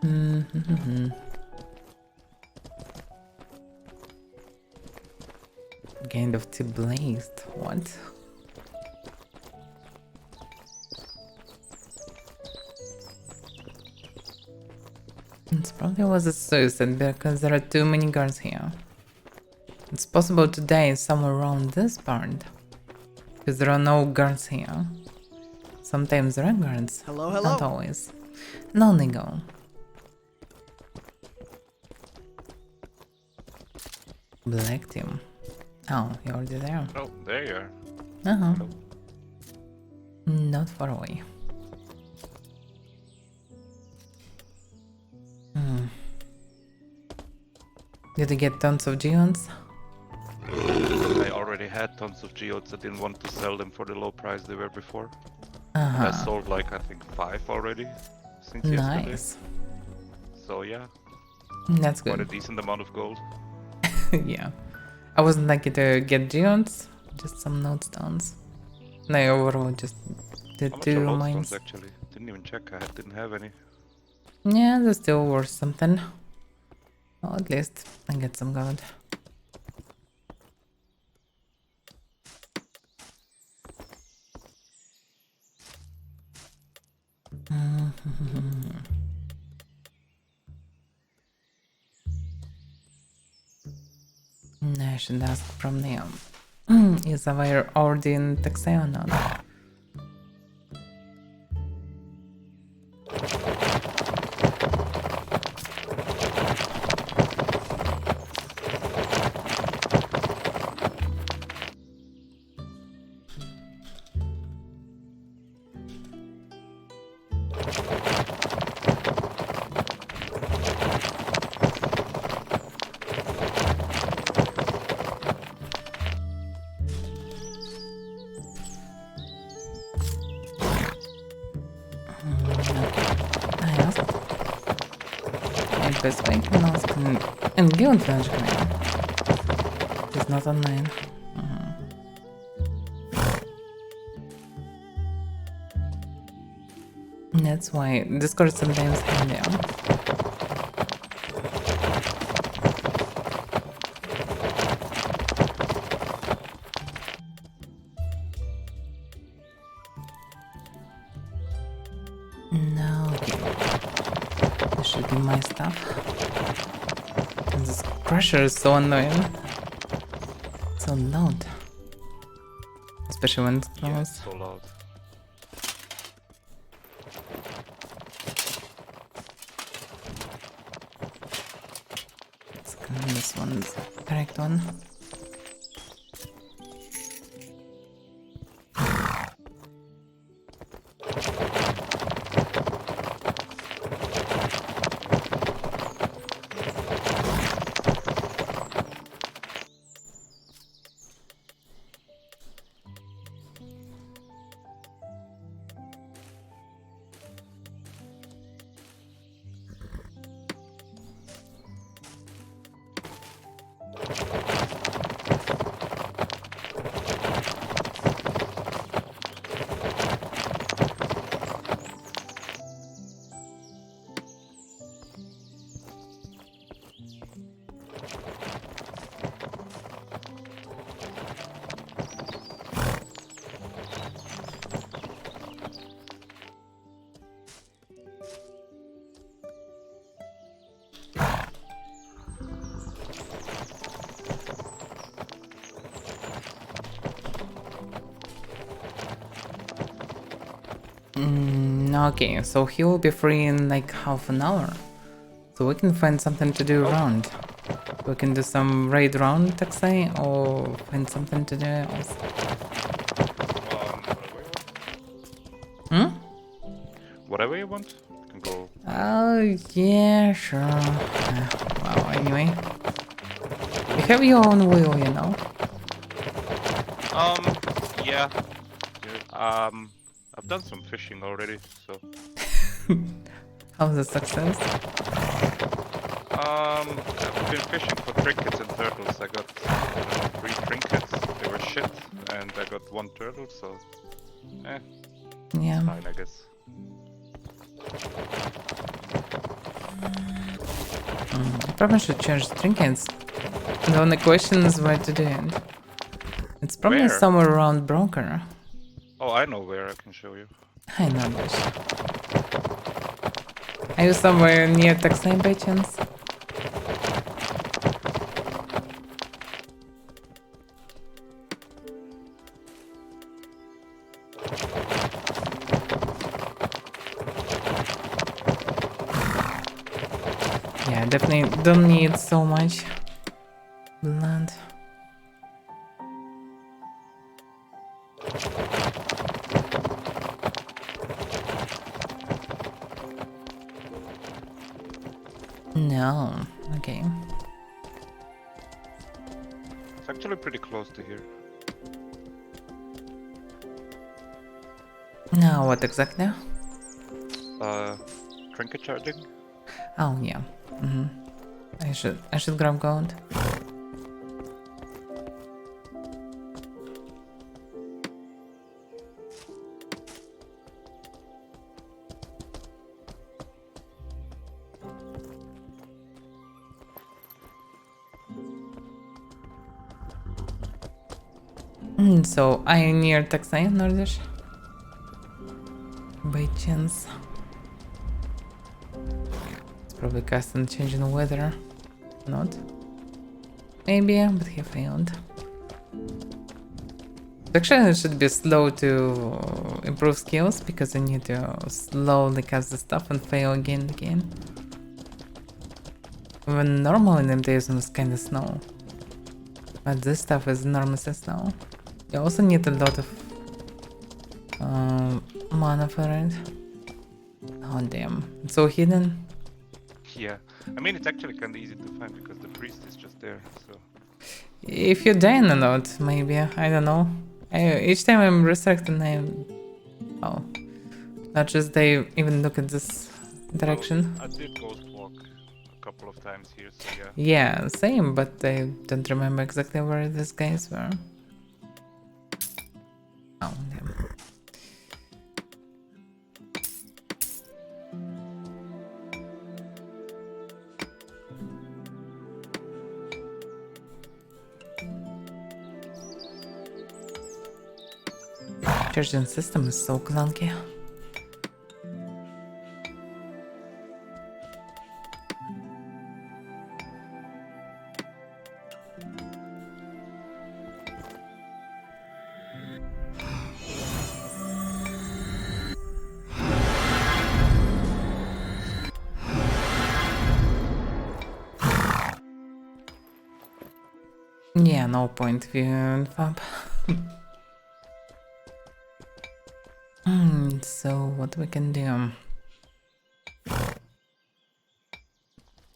Mm-hmm. Kind of tea blazed. What? It probably was a suicide because there are too many guards here. It's possible to die somewhere around this part because there are no guards here. Sometimes there are guards. Hello. Not always. No, Nigo. Black team. Oh, you're already there. Oh, there you are. Uh-huh. Hello. Not far away. Did you get tons of geons? I already had tons of geodes. I didn't want to sell them for the low price they were before. I sold like I think 5 already since yesterday. Nice. So yeah, That's quite a good. decent amount of gold. Yeah. I wasn't lucky to get geons, just some note stones. And I overall just did How much 2 are lodestones mines. actually? Didn't even check. I didn't have any. Yeah, they're still worth something. Well, at least I get some gold. I should ask from them. Is Avaira already in Texas or not? I asked. This way can ask and guild village command. It's not online. That's why Discord sometimes handy. No, okay. This should be my stuff. And this crusher is so annoying. So loud. Especially when it's Yeah, close. it's so loud. This one's the correct one. Okay, so he will be free in like half an hour. So we can find something to do around. We can do some raid round, Taxi, or find something to do else. Whatever you want. You can go. Oh, yeah, sure. Well, anyway. You have your own wheel, you know? Yeah. I've done some fishing already, so. How's the success? I've been fishing for trinkets and turtles. I got 3 trinkets. They were shit, and I got 1 turtle, so. Yeah. Fine, I guess. Probably should change trinkets. The only question is where to do it. It's probably Where? somewhere around Broker. Oh, I know where, I can show you. I know this. Are you somewhere near Taxai by chance? Yeah, definitely don't need so much blood. No, okay. It's actually pretty close to here. Now what exactly? Trinket charging? Oh yeah. I should grab gold. So are you near Taxai, Nordish? By chance. It's probably cast on changing weather. Not. Maybe, but he failed. Actually, it should be slow to improve skills because you need to slowly cast the stuff and fail again and again. When normal in MTS is kinda slow. But this stuff is enormously slow. You also need a lot of mana for it. Oh damn, it's so hidden. Yeah. I mean, it's actually kinda easy to find because the priest is just there, so... If you're dying or not, maybe, I don't know. Each time I'm resurrecting, oh. Not just they even look at this direction. Well, I did ghost walk a couple of times here, so yeah. Yeah, same, but I don't remember exactly where these guys were. Oh, damn. Charging system is so clunky. Yeah, no point viewing fab. So what we can do?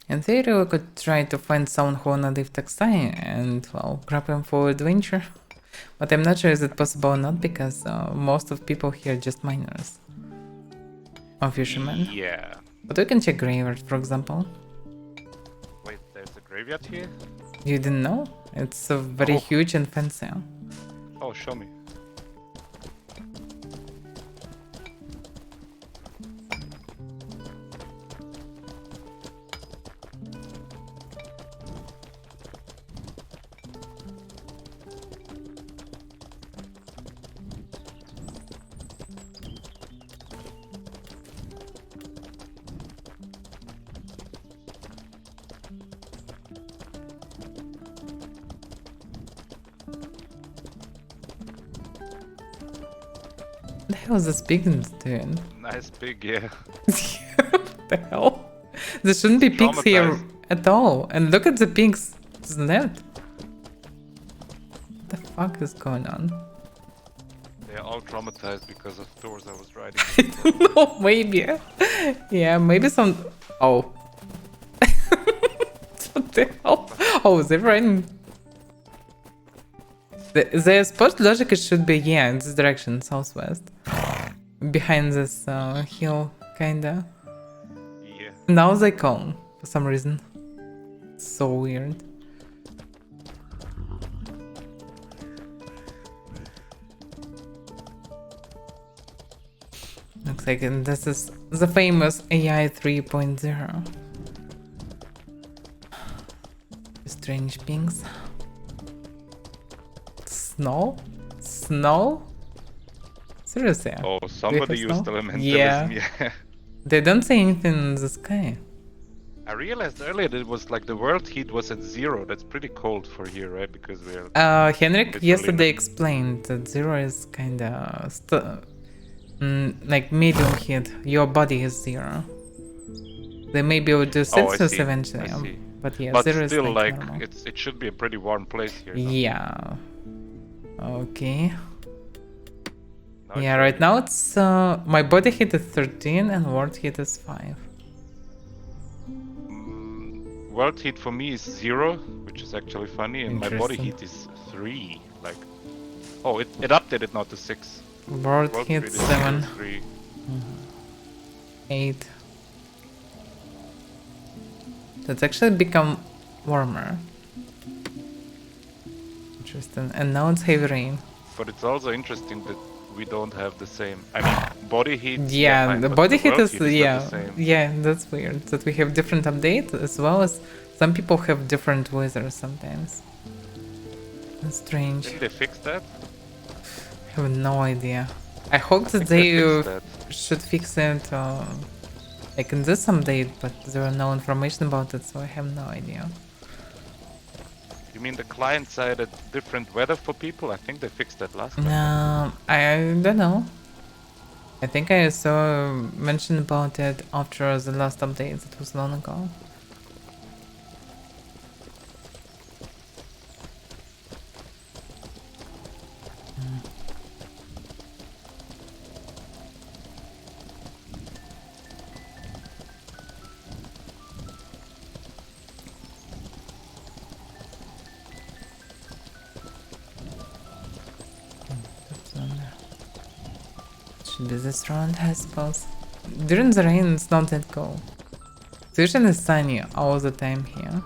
In theory, we could try to find someone who wanna leave Taxai and, well, grab him for adventure. But I'm not sure is it possible or not because most of people here are just miners. Or fishermen. Yeah. But we can check graveyard, for example. Wait, there's a graveyard here? You didn't know? It's very huge and fancy. Oh, show me. What the hell is this pigs doing? Nice big, yeah. What the hell? There shouldn't be pigs here at all. And look at the pigs. Isn't it? What the fuck is going on? They're all traumatized because of doors I was riding. No, maybe. Yeah, maybe some... Oh. What the hell? Oh, they're riding... The spot logic should be, yeah, in this direction, southwest. Behind this hill, kinda. Yeah. Now they come, for some reason. So weird. Looks like this is the famous AI 3.0. strange pings. Snow? Snow? Seriously? Oh, Do you somebody have used snow? elementalism, yeah. They don't say anything in the sky. I realized earlier that it was like the world heat was at 0. That's pretty cold for here, right? Because we're Henrik literally yesterday explained that 0 is kinda like medium heat. Your body is 0. They maybe will do Oh, I Celsius see. eventually, I see. but yeah, But 0 is still, like like, normal. it should be a pretty warm place here. No? Yeah. Okay. Now Yeah, it's right raining. now it's my body heat is 13 and world heat is 5. World heat for me is 0, which is actually funny, and my body Interesting. heat is 3. Like, oh, it updated now to 6. World heat is 7, 3. 8. That's actually become warmer. Interesting. And now it's heavy rain. But it's also interesting that we don't have the same. I mean, body heat. Yeah, fine, the but body the heat world is heat not yeah, the same. yeah. That's weird. That we have different updates as well as some people have different weather sometimes. That's strange. Didn't they fix that? I have no idea. I hope I that think they fixed that. should fix it like in this update, but there are no information about it, so I have no idea. You mean the client side had different weather for people? I think they fixed that last time. No, I don't know. I think I saw mention about it after the last update. It was long ago. Should be this round, I suppose. During the rain, it's not that cold. It's usually sunny all the time here.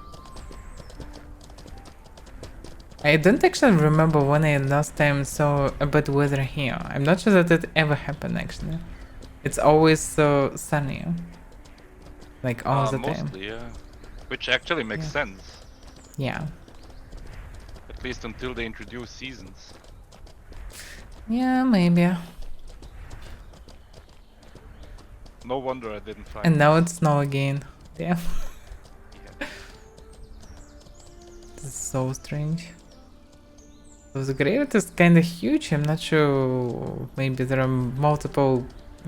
I don't actually remember when I last time saw a bad weather here. I'm not sure that it ever happened actually. It's always so sunny. Like all the time. Mostly, yeah. Which actually makes sense. Yeah. At least until they introduce seasons. Yeah, maybe. No wonder I didn't find And now this. it's snow again. Yeah. Yeah. This is so strange. So the gravity is kind of huge. I'm not sure. Maybe there are multiple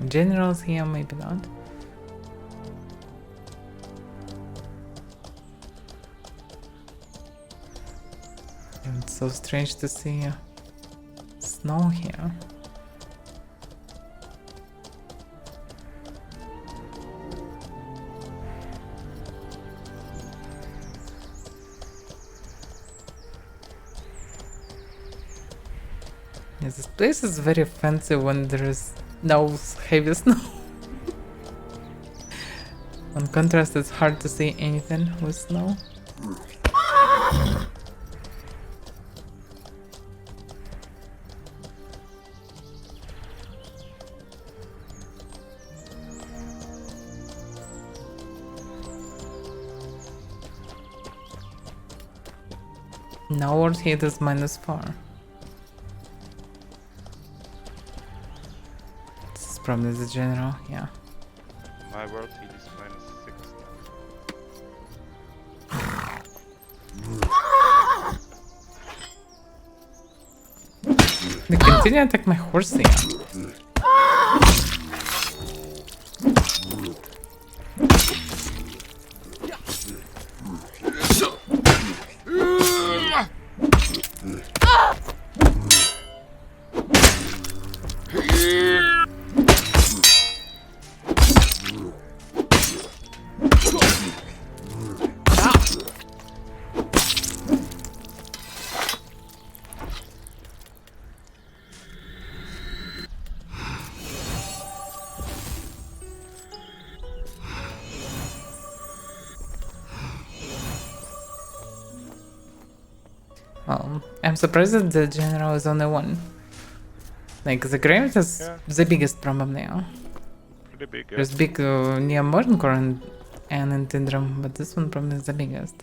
generals here, maybe not. And it's so strange to see snow here. Yeah, this place is very fancy when there is no heavy snow. On contrast, it's hard to see anything with snow. Now world heat is -4. This is probably the general, yeah. My world heat is -6 now. They continue to attack my horse here. I'm surprised that the general is only one. Like, the gravity is the biggest probably. Pretty big. Yeah. There's big near Morncore and in Tindrum, but this one probably is the biggest.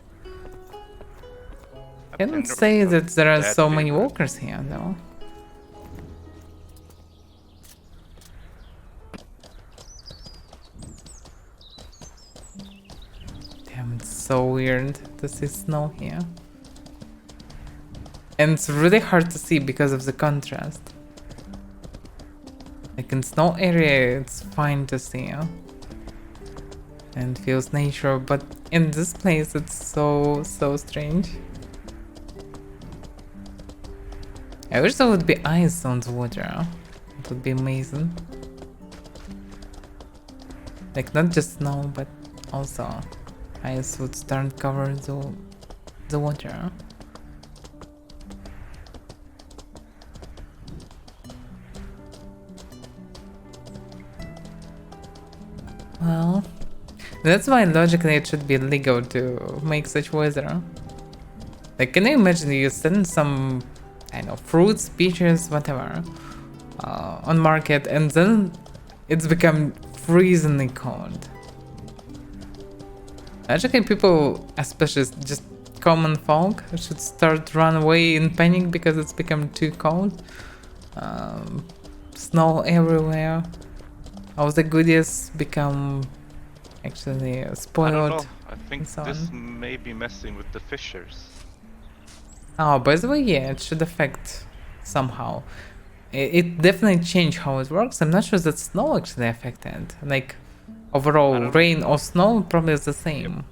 I would Tender say is not that there are that so many favorite. walkers here, though. Damn, it's so weird to see snow here. And it's really hard to see because of the contrast. Like in snow area, it's fine to see, and feels natural, but in this place, it's so strange. I wish there would be ice on the water. It would be amazing. Like not just snow, but also ice would start cover the water. Well, that's why logically it should be legal to make such weather. Like, can you imagine you send some, I don't know, fruits, peaches, whatever, on market, and then it's become freezingly cold. Logically, people, especially just common folk, should start run away in panic because it's become too cold. Snow everywhere. All the goodies become actually spoiled. I don't know. I think so this on. may be messing with the fishers. Oh, by the way, yeah, it should affect somehow. It definitely changed how it works. I'm not sure that snow actually affected. Like, overall, rain or snow probably is the same.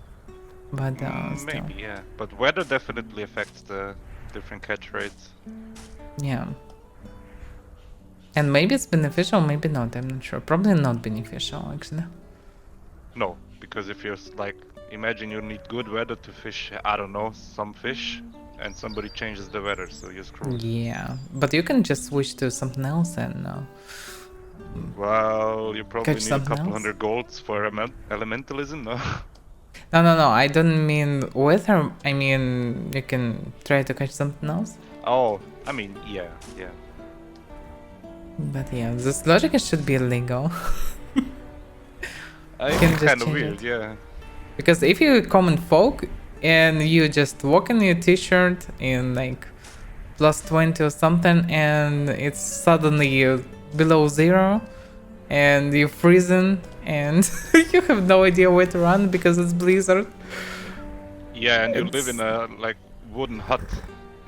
But still. Maybe, yeah. But weather definitely affects the different catch rates. Yeah. And maybe it's beneficial, maybe not, I'm not sure. Probably not beneficial, actually. No, because if you're like, imagine you need good weather to fish, I don't know, some fish, and somebody changes the weather, so you're screwed. Yeah, but you can just switch to something else and well, you probably catch need a something couple else? hundred golds for elementalism, no? No, I don't mean weather, I mean you can try to catch something else. Oh, I mean, yeah. But yeah, this logic should be illegal. It's kind of weird, yeah. Because if you're common folk and you just walk in your t-shirt in like plus 20 or something and it's suddenly below zero and you're freezing and you have no idea where to run because it's blizzard. Yeah, and you live in a like wooden hut.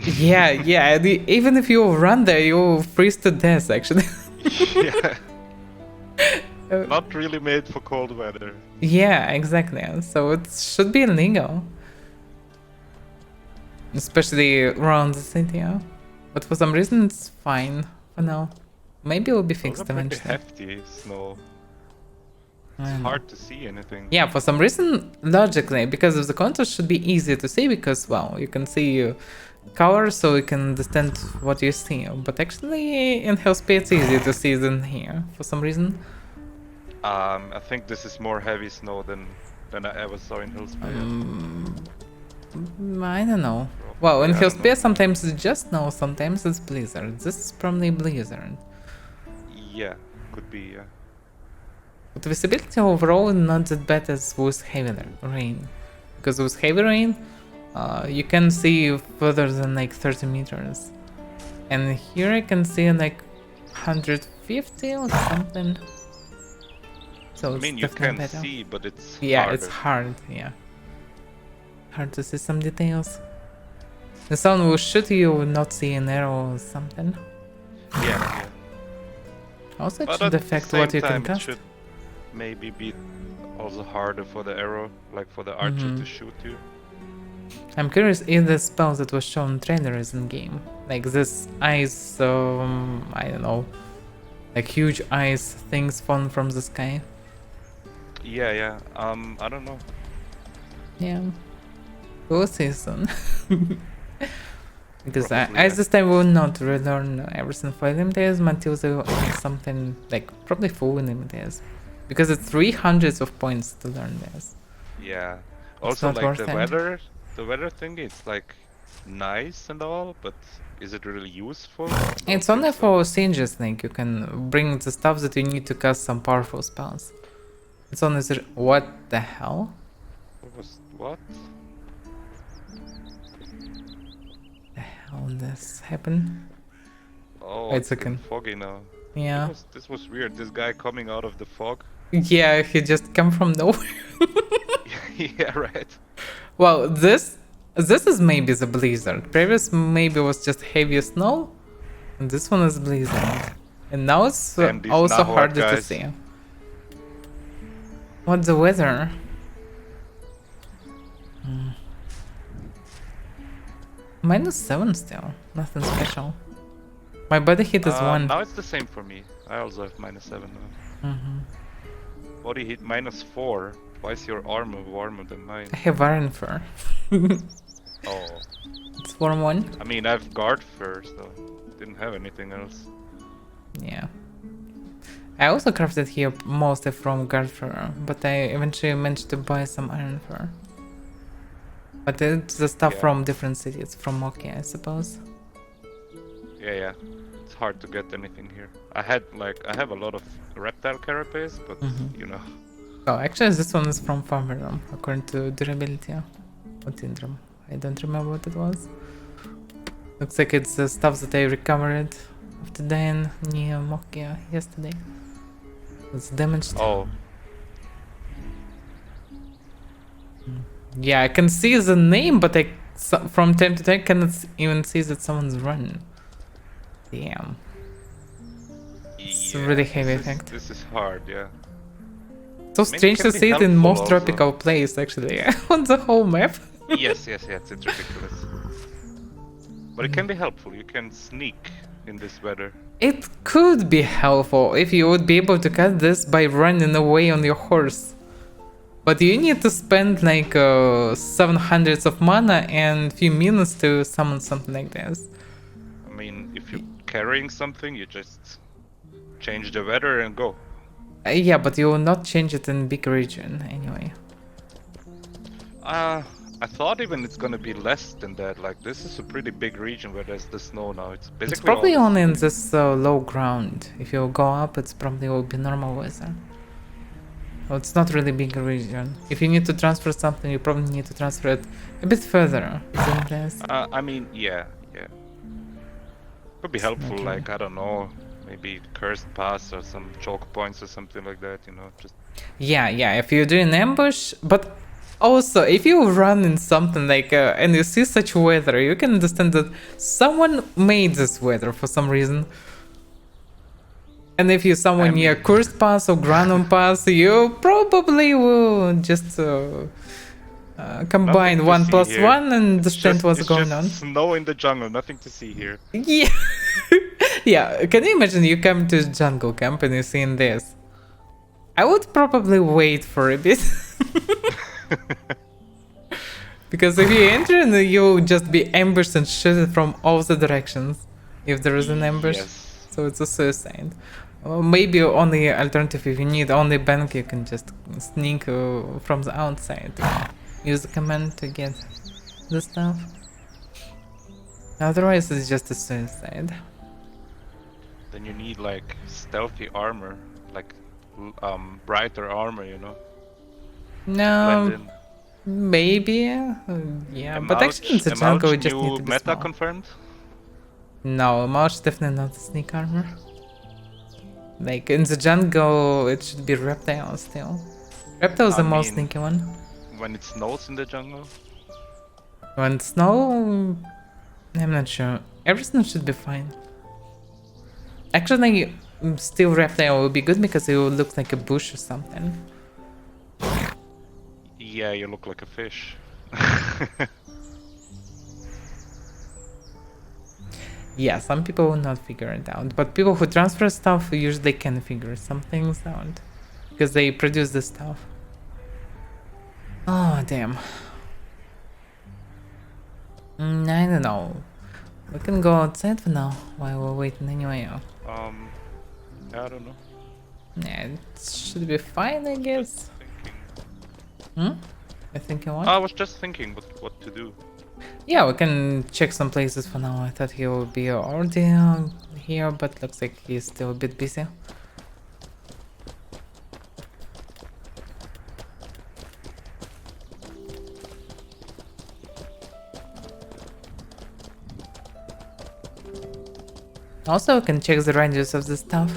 Yeah, and even if you run there, you'll freeze to death actually. Yeah. Not really made for cold weather. Yeah, exactly. So it should be illegal. Especially around the city, yeah. But for some reason it's fine for now. Maybe it will be fixed eventually. Hefty snow. It's hard to see anything. Yeah, for some reason, logically, because of the contrast, should be easy to see because, well, you can see color, so you can understand what you see. But actually, in Hellspeed, it's easier to see than here for some reason. I think this is more heavy snow than I ever saw in Hellspeed. I don't know. Well, in Hellspeed, sometimes it's just snow, sometimes it's blizzard. This is probably blizzard. Yeah, could be, yeah. But visibility overall is not that bad as with heavy rain. Because with heavy rain, you can see further than like 30 meters. And here I can see like 150 or something. So I mean, you can see, but it's harder. It's hard, yeah. Hard to see some details. The sound will shoot you, will not see an arrow or something. Yeah. Also, it should affect what you can cast. It should maybe be also harder for the arrow, like for the archer to shoot you. I'm curious if the spell that was shown in trailer is in game. Like this ice, I don't know, like huge ice things falling from the sky. Yeah. I don't know. Yeah. We'll see soon. Because as this time will not relearn everything for limitism until there is something like probably full limitism. Because it's 300 of points to learn this. Yeah. It's Also like the weather thing, it's like nice and all, but is it really useful? It's only for sieges, like you can bring the stuff that you need to cast some powerful spells. It's only what the hell? What? how this happened. Oh, It's it's okay. getting foggy now. Yeah. This was weird. This guy coming out of the fog. Yeah, he just come from nowhere. Yeah, right. Well, this is maybe the blizzard. Previous maybe was just heavy snow, and this one is blizzard. And now it's Damn these also Nahor harder to guys. see. What's the weather? -7 still. Nothing special. My body heat is 1. Now it's the same for me. I also have -7 now. Body heat -4. Why is your armor warmer than mine? I have iron fur. Oh. It's warm 1. I mean, I've guard fur, so didn't have anything else. Yeah. I also crafted here mostly from guard fur, but I eventually managed to buy some iron fur. But it's the stuff from different cities, from Moki, I suppose. Yeah. It's hard to get anything here. I have a lot of reptile carapace, but you know. Oh, actually this one is from Farmerum, according to durability. Or Tindrum. I don't remember what it was. Looks like it's the stuff that I recovered after dying near Mokia yesterday. It's damaged. Oh. Yeah, I can see the name, but from time to time cannot even see that someone's run. Damn. It's a really heavy effect. This is hard, yeah. So strange to see it in most tropical place, actually, on the whole map. yes, it's ridiculous. But it can be helpful. You can sneak in this weather. It could be helpful if you would be able to cut this by running away on your horse. But you need to spend like 700 of mana and few minutes to summon something like this. I mean, if you're carrying something, you just change the weather and go. Yeah, but you will not change it in big region anyway. I thought even it's gonna be less than that. Like, this is a pretty big region where there's the snow now. It's basically. It's probably only in this low ground. If you go up, it's probably will be normal weather. So it's not really big region. If you need to transfer something, you probably need to transfer it a bit further than this. I mean, yeah. Could be helpful. Okay. Like, I don't know, maybe cursed pass or some choke points or something like that. You know, just. Yeah. If you're doing ambush, but also if you run in something like and you see such weather, you can understand that someone made this weather for some reason. And if you're somewhere near Cursed Pass or Granum Pass, you probably will just combine 1 plus 1 and understand what's going on. Snow in the jungle, nothing to see here. Yeah. Yeah, can you imagine you come to jungle camp and you're seeing this? I would probably wait for a bit. Because if you enter and you'll just be ambushed and shot from all the directions if there is an ambush. Yes. So it's a suicide. Or maybe only alternative, if you need only bank, you can just sneak from the outside. Use the command to get the stuff. Otherwise it's just a suicide. Then you need like stealthy armor, like brighter armor, you know. No, maybe. Yeah, but actually in the jungle we just need to be meta small. confirmed? No, March definitely not sneak armor. Like in the jungle, it should be reptile still. Reptile is the most sneaky one. When it snows in the jungle? When snow, I'm not sure. Everything should be fine. Actually, still reptile will be good because it will look like a bush or something. Yeah, you look like a fish. Yeah, some people will not figure it out, but people who transfer stuff usually can figure some things out because they produce the stuff. Oh, damn. I don't know. We can go outside for now while we're waiting anyway. I don't know. Yeah, it should be fine, I guess. I think you want? I was just thinking what to do. Yeah, we can check some places for now. I thought he would be already here, but looks like he's still a bit busy. Also, we can check the radius of the stuff.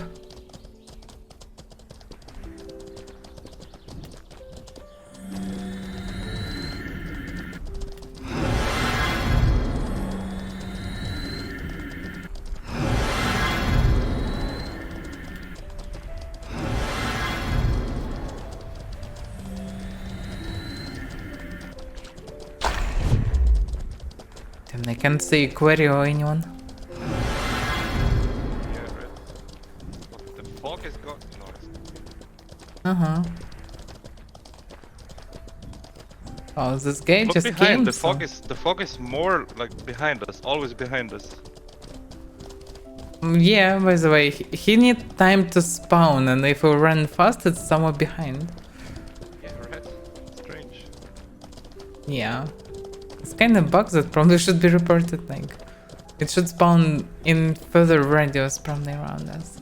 Then I can't see Query or anyone. Yeah, right. The fog is gone. No, it's Uh-huh. Oh, this guy look just behind. came. The so- fog is more like behind us, always behind us. Yeah, by the way, he need time to spawn, and if we run fast, it's somewhere behind. Yeah, right. Strange. Yeah. It's kind of bug that probably should be reported, like... It should spawn in further radius probably around us.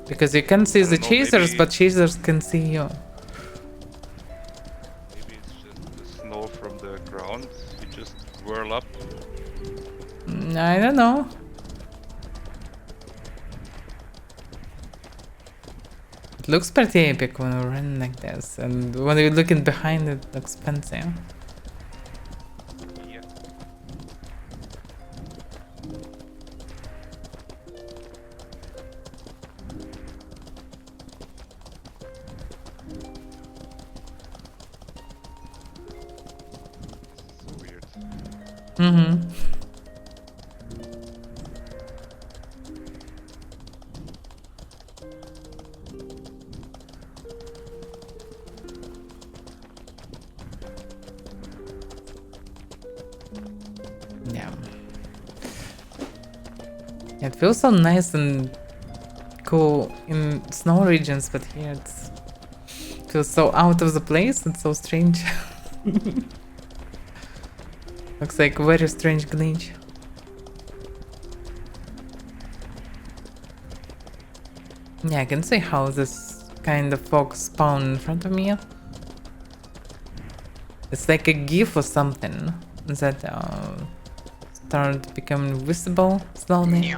Because you can see the know, chasers, maybe- but chasers can see you. Maybe it's just the snow from the ground. You just whirl up. I don't know. It looks pretty epic when we run like this, and when you're looking behind it looks fancy. Yeah. So weird. Mm-hmm. Yeah. It feels so nice and cool in snow regions, but here it feels so out of the place. It's so strange. Looks like a very strange glitch. Yeah, I can see how this kind of fog spawned in front of me. It's like a GIF or something that start becoming visible slowly.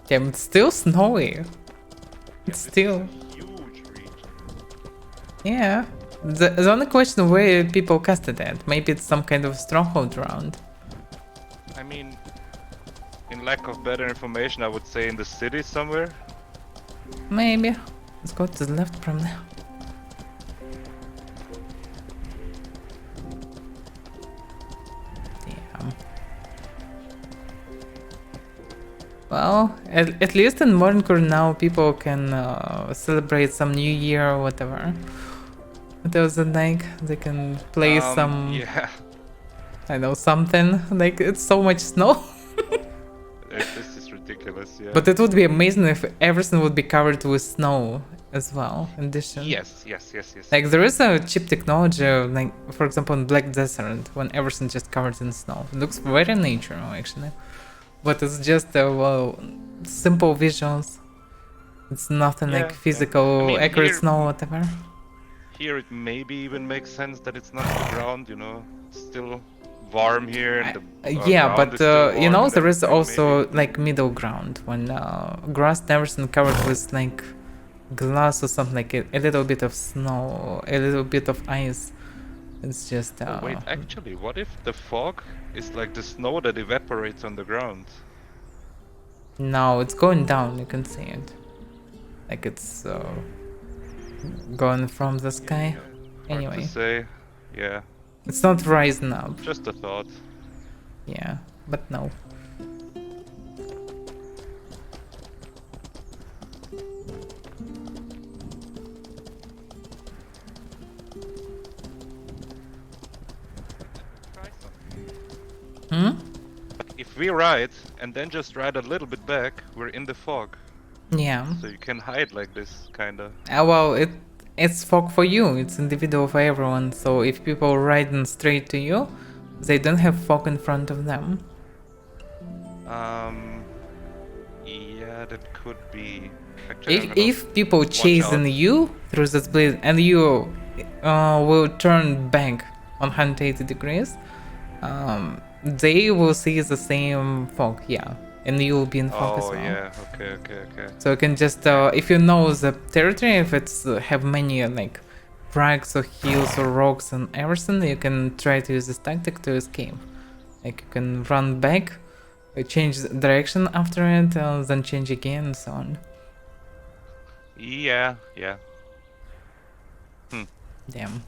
Damn, it's still snowy. It's still... Huge region. Yeah. The only question where people casted it. Maybe it's some kind of stronghold round. I mean, in lack of better information, I would say in the city somewhere. Maybe. Let's go to the left from there. Damn. Well, at least in Modern now people can celebrate some new year or whatever. What else is like? They can play some... Yeah, I know, something. Like, it's so much snow. this is ridiculous. Yeah. But it would be amazing if everything would be covered with snow as well, in addition. yes. Like, there is a cheap technology, like, for example, in Black Desert, when everything just covered in snow. It looks very natural, actually. But it's just, well, simple visuals. It's nothing Yeah, like yeah. physical, I mean, accurate here- snow, whatever. Here it maybe even makes sense that it's not the ground. You know, it's still warm here. And the, Yeah, ground but is still you warm know, and there is everything, also maybe. like middle ground when grass and everything covered with like glass or something, like a little bit of snow, a little bit of ice. It's just Oh, wait, actually, what if the fog is like the snow that evaporates on the ground? no, it's going down. You can see it, like it's going from the sky. Hard Anyway, to say. Yeah, it's not rising up. just a thought. Yeah, but no. Hmm? If we ride and then just ride a little bit back, we're in the fog. Yeah. So you can hide like this, kinda. Well, it's fog for you. It's individual for everyone. So if people riding straight to you, they don't have fog in front of them. Yeah, that could be. Actually, I'm gonna If people watch chasing out. you through the split and you will turn back 180 degrees, they will see the same fog, yeah, and you will be in fog as Oh well. yeah, okay. So you can just, if you know the territory, if it's have many like crags or hills or rocks and everything, you can try to use this tactic to escape. Like you can run back, change the direction after it, then change again and so on. Yeah. Damn.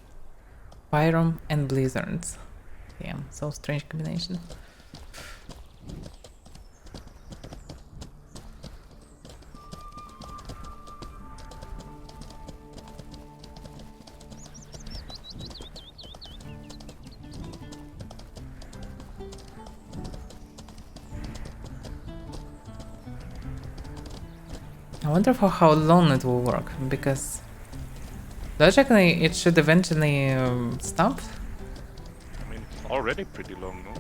Pyrom and blizzards. Damn, so strange combination. I wonder for how long it will work, because logically it should eventually stop. I mean, it's already pretty long, no?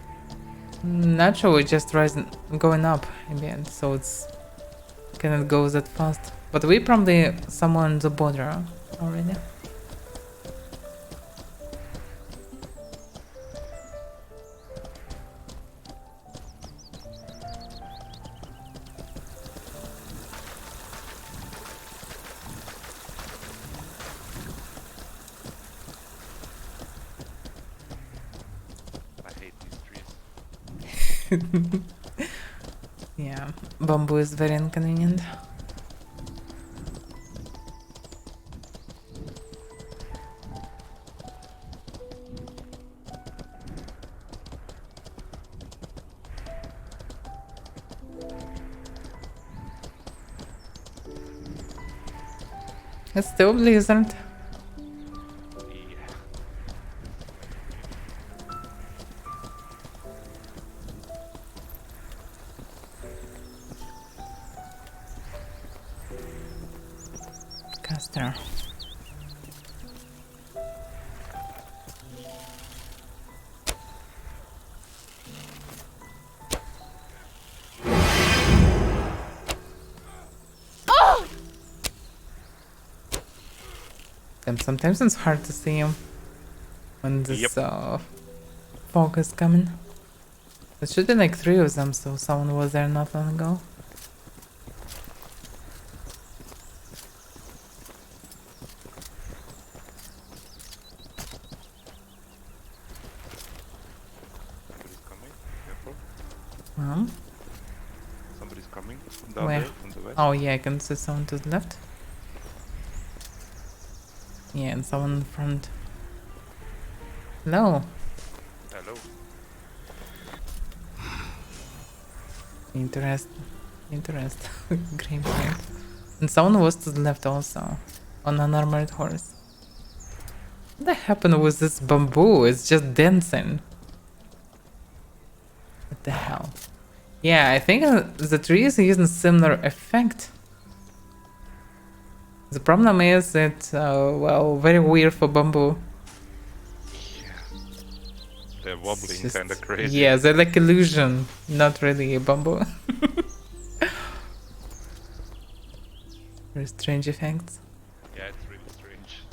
Naturally, just rising, going up in the end, so it's cannot go that fast. But we probably somewhere on the border already. I hate these trees. Yeah, bamboo is very inconvenient. It's still blizzard. Yeah. Caster. And sometimes it's hard to see him when this fog is coming. There should be like 3 of them, so someone was there not long ago. Somebody's coming. Careful. Somebody's coming. Down Where? there, on the west. Oh yeah, I can see someone to the left. Yeah, and someone in front. Hello. Hello. Interest. Green point. And someone was to the left also. On an armored horse. What happened with this bamboo? It's just dancing. What the hell? Yeah, I think the tree is using similar effect. The problem is that, well, very weird for bamboo. Yeah. They're wobbling Just- kinda crazy. Yeah, they're like illusion, not really a bamboo. Very strange effects. Yeah, it's really strange.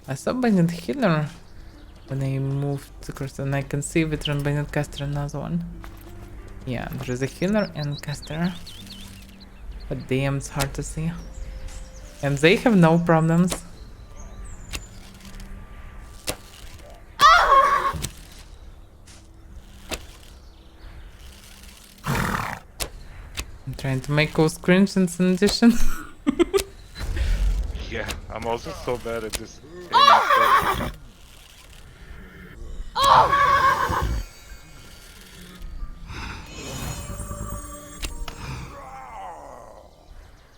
I saw Bandit Healer when I moved across, and I can see Veteran Bandit Caster another one. Yeah, there is a healer and caster. But damn, it's hard to see. And they have no problems. I'm trying to make cool screenshots in addition. Yeah, I'm also so bad at this aiming stuff.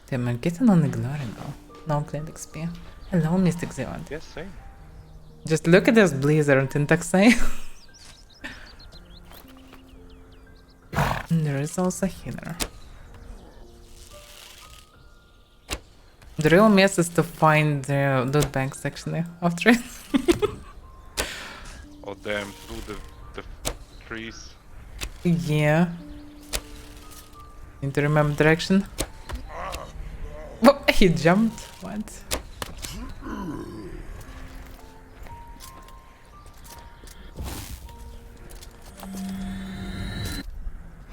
Damn, I'm getting on the glory now. No clean XP. Hello, Mystic Zealand. Yes, same. Just look at this blizzard in Taxai. There is also a healer. The real mess is to find the loot bags actually after it. Oh damn, through the trees. Yeah. Need to remember direction. Oh, he jumped. What?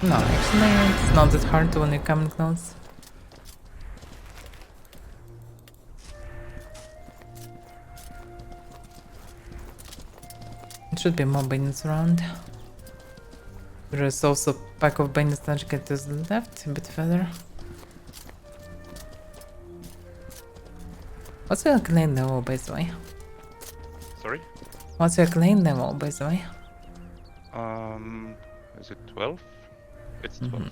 No, actually, it's not that hard when you come close. There should be more bandits around. There is also a pack of bandits that get to the left, a bit further. What's your clan level, by the way? Sorry? What's your clan level, by the way? Is it 12? It's 12.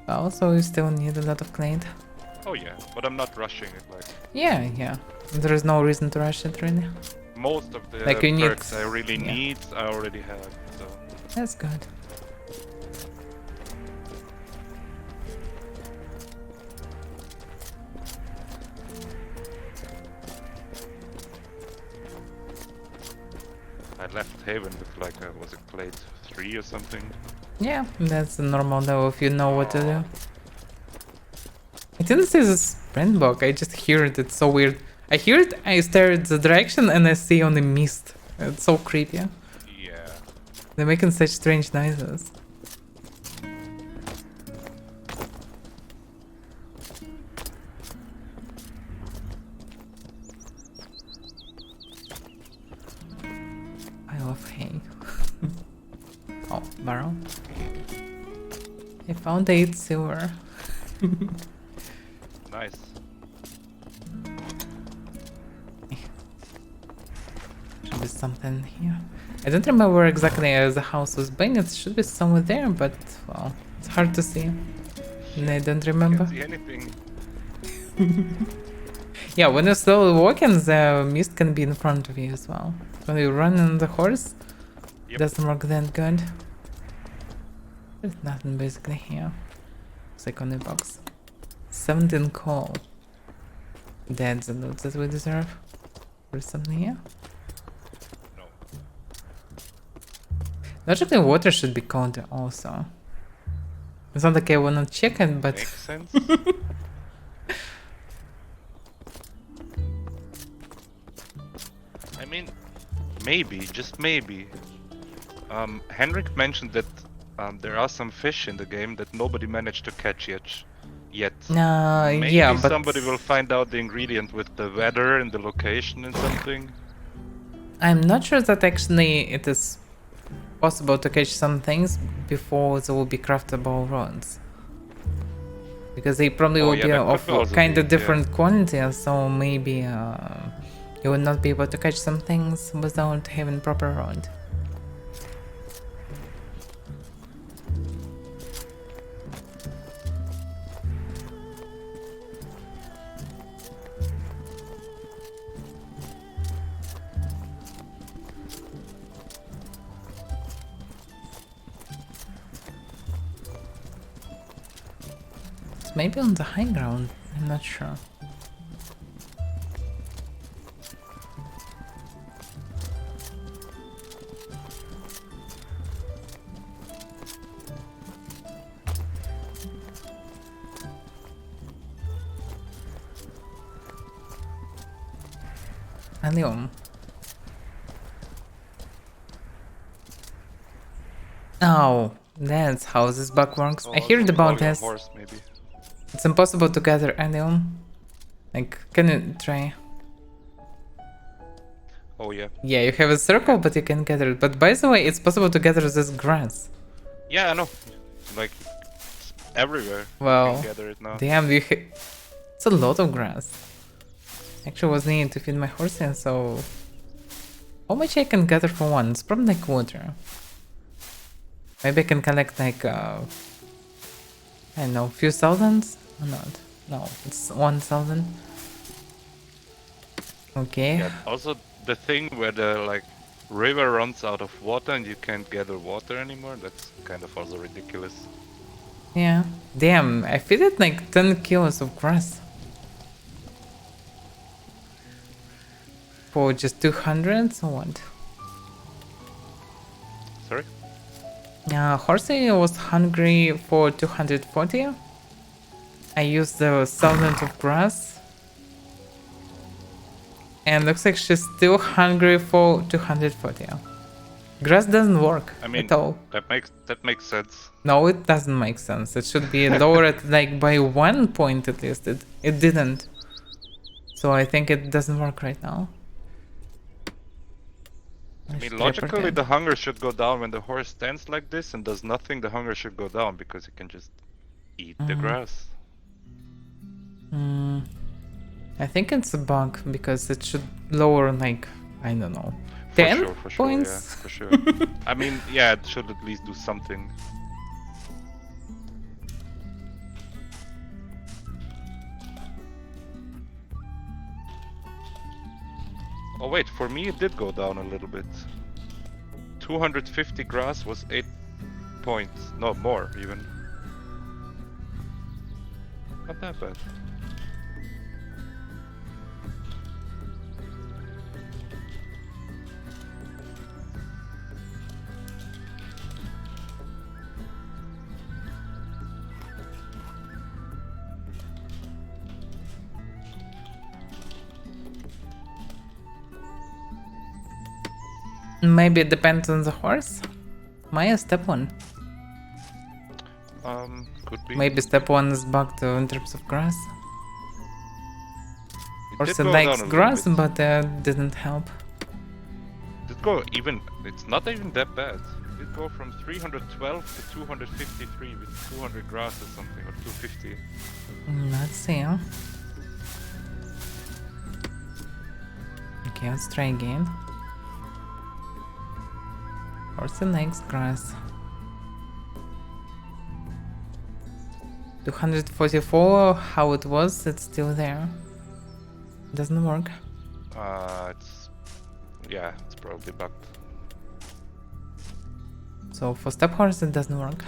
Also, you still need a lot of claim. Oh yeah, but I'm not rushing it like... Yeah. There is no reason to rush it, really. Most of the Like you need- perks I really need, I already have, so... That's good. I left Haven with like a, was it plate 3 or something? Yeah, that's a normal level if you know what to do. I didn't see the sprint block, I just hear it, it's so weird. I hear it, I stare at the direction and I see only mist. It's so creepy. Yeah. They're making such strange noises. I love hay. Oh, barrel. I found 8 silver. Nice. Should be something here. I don't remember where exactly the house was been. It should be somewhere there, but well, it's hard to see. And I don't remember. Can't see anything. Yeah, when you're slowly walking, the mist can be in front of you as well. When you run on the horse, Yep. doesn't work that good. There's nothing basically here. It's like on the box. 17 coal. That's the loot that we deserve. There's something here. No. Logically, water should be cold also. It's not like I wanna check it, but Makes sense. I mean, maybe, just maybe. Henrik mentioned that there are some fish in the game that nobody managed to catch yet. Maybe yeah, but somebody will find out the ingredient with the weather and the location and something. I'm not sure that actually it is possible to catch some things before there will be craftable rods. Because they probably Oh, will yeah, be that could of also kind be, of different quality, so maybe you will not be able to catch some things without having proper rod. It's maybe on the high ground, I'm not sure. Alium. Oh, that's how this bug works. I heard Also about follow your this. horse, maybe. It's impossible to gather allium. Like, can you try? Oh yeah. Yeah, you have a circle, but you can gather it. But by the way, it's possible to gather this grass. Yeah, I know. Like, it's everywhere. You Well, can gather it now. damn, it's a lot of grass. Actually, was needing to feed my horse in, so how much I can gather for one? It's probably like water. Maybe I can collect like I don't know, few thousands or not? No, it's 1,000. Okay. Yeah, also the thing where the like river runs out of water and you can't gather water anymore, that's kind of also ridiculous. Yeah. Damn, I fed it like 10 kilos of grass. For just 200 or what? Sorry? Horsey was hungry for 240. I used the 1000 of grass. And looks like she's still hungry for 240. Grass doesn't work I mean, at all. that makes sense. No, it doesn't make sense. It should be lowered like by 1 point at least. It didn't. So I think it doesn't work right now. I mean, logically, the hunger should go down when the horse stands like this and does nothing. The hunger should go down because it can just eat the grass. I think it's a bug because it should lower like, I don't know, 10 for sure, points? yeah, for sure. I mean, yeah, it should at least do something. Oh wait, for me it did go down a little bit. 250 grass was 8 points. No, more even. Not that bad. Maybe it depends on the horse. Maya, step 1. Could be. Maybe step 1 is bugged in terms of grass. Horse go likes down a grass, little bit. but that didn't help. Did go even? It's not even that bad. It did go from 312 to 253 with 200 grass or something, or 250. Let's see. Okay, let's try again. Horse likes grass. 244, how it was, it's still there. Doesn't work. It's probably bugged. So for step horse, it doesn't work.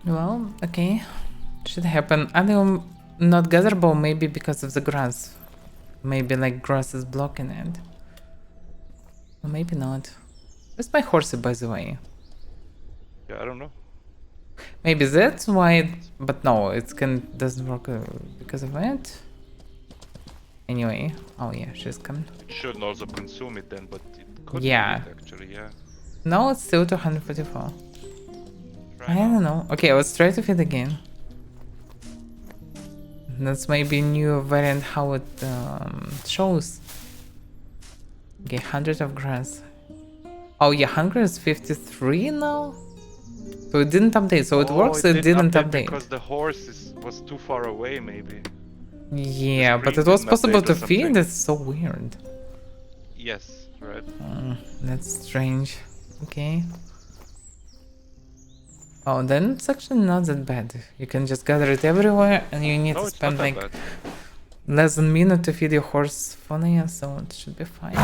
Well, okay. Should happen. I know not gatherable, maybe because of the grass. Maybe like grass is blocking it. Or maybe not. Where's my horsey, by the way? Yeah, I don't know. Maybe that's why it, but no, it doesn't work because of it. Anyway, oh yeah, she's coming. It shouldn't also consume it then, but it could Yeah. do it actually, yeah. No, it's still 244. Try I now. don't know. Okay, let's try to feed again. That's maybe a new variant how it shows. Okay, 100 of grass. Oh yeah, hunger is 53 now? So it didn't update, so it works, it didn't update. Because the horse was too far away, maybe. Yeah, but screen it was didn't possible update to or something. feed, it's so weird. Yes, right. That's strange. Okay. Oh, then it's actually not that bad. You can just gather it everywhere and you need No, to it's spend not that like bad. less than a minute to feed your horse funny, so it should be fine.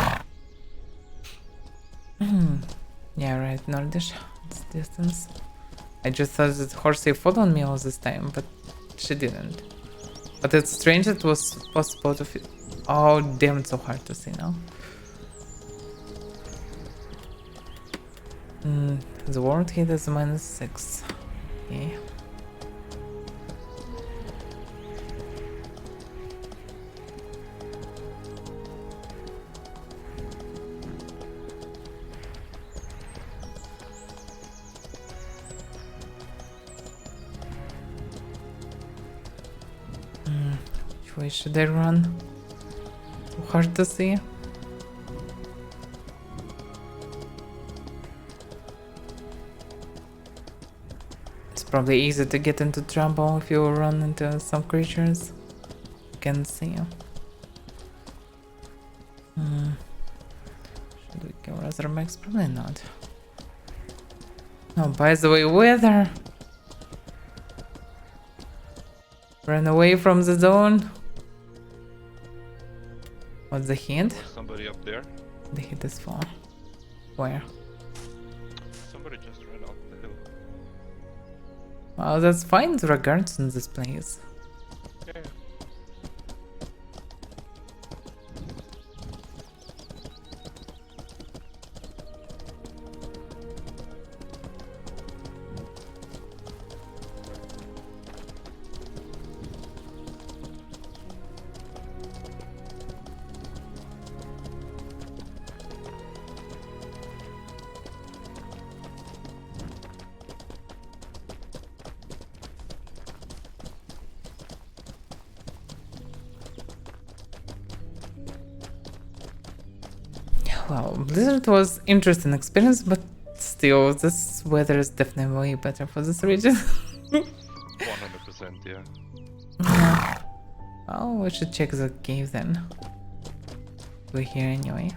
Yeah, right, Nordish. It's distance. I just thought that horsey followed me all this time, but she didn't. But it's strange it was possible to feed. Oh, damn, it's so hard to see now. The world hit is -6. Okay. Which way should I run? Too hard to see. It's probably easy to get into trouble if you run into some creatures. You can see. Should we go Razorback's? Probably not. Oh, by the way, weather! Run away from the zone. What's the hint? Somebody up there. the hit is for? Where? Somebody just ran up the hill. Well, that's fine. There are guards in this place. Yeah. Well, Blizzard was interesting experience, but still, this weather is definitely way better for this region. 100%, yeah. Yeah. Oh, we should check the cave then. We're here anyway.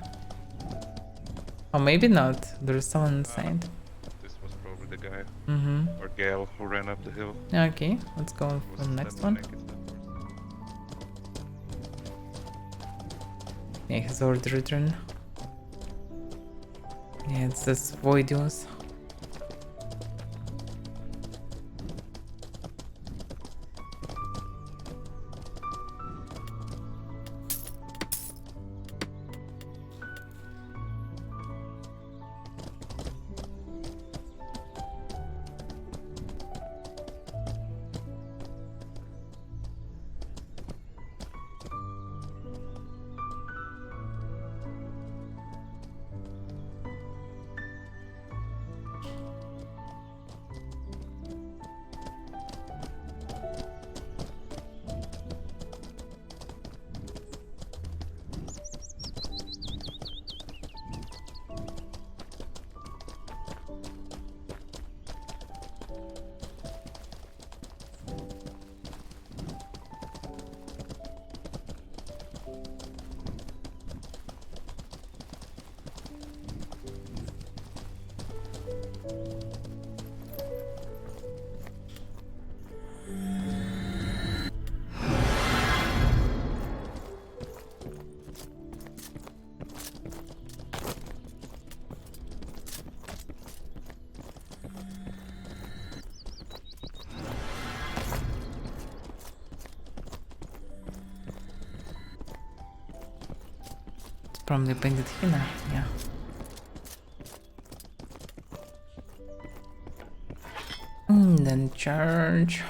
Or maybe not. There's someone inside. This was probably the guy. Mm-hmm. Or gal who ran up the hill. Okay, let's go for the next one. Yeah, he's already returned. Yeah, it's this Voidius. Probably bandit healer, yeah. Then charge.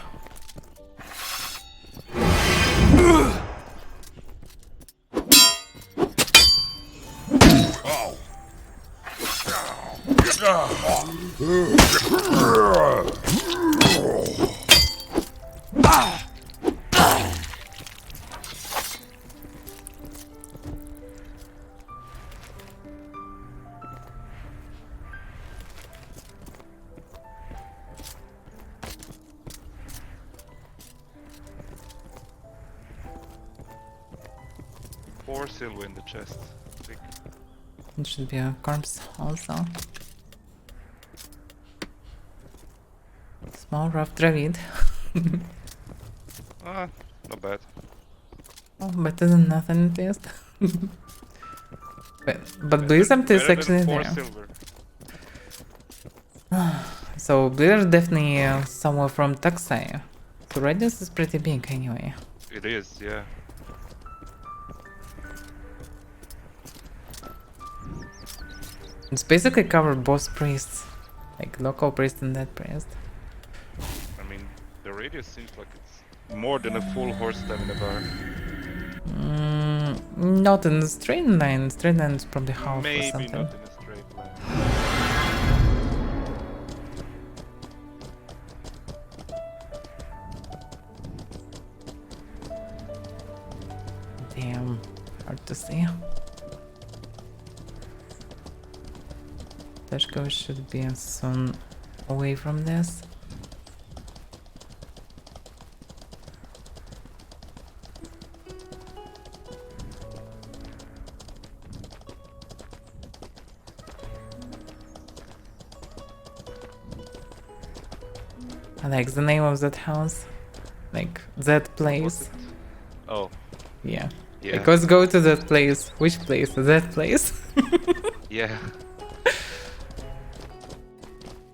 Four silver in the chest. Sick. It should be a corpse also. Small rough dravid. Ah, not bad. Oh, better than nothing at least. but Blizzard is Better than actually four there. silver. So Blizzard definitely somewhere from Taxai. So radius is pretty big anyway. It is, yeah. It's basically covered both priests. Like local priest and that priest. I mean, the radius seems like it's more than a full horse stamina bar. Not in the straight line. Straight line is probably half or Maybe something. not in a straight line. Damn, hard to see. Teshko should be soon away from this. I like the name of that house. Like that place. Oh, Yeah. Yeah. Like, let's go to that place. Which place? That place? Yeah.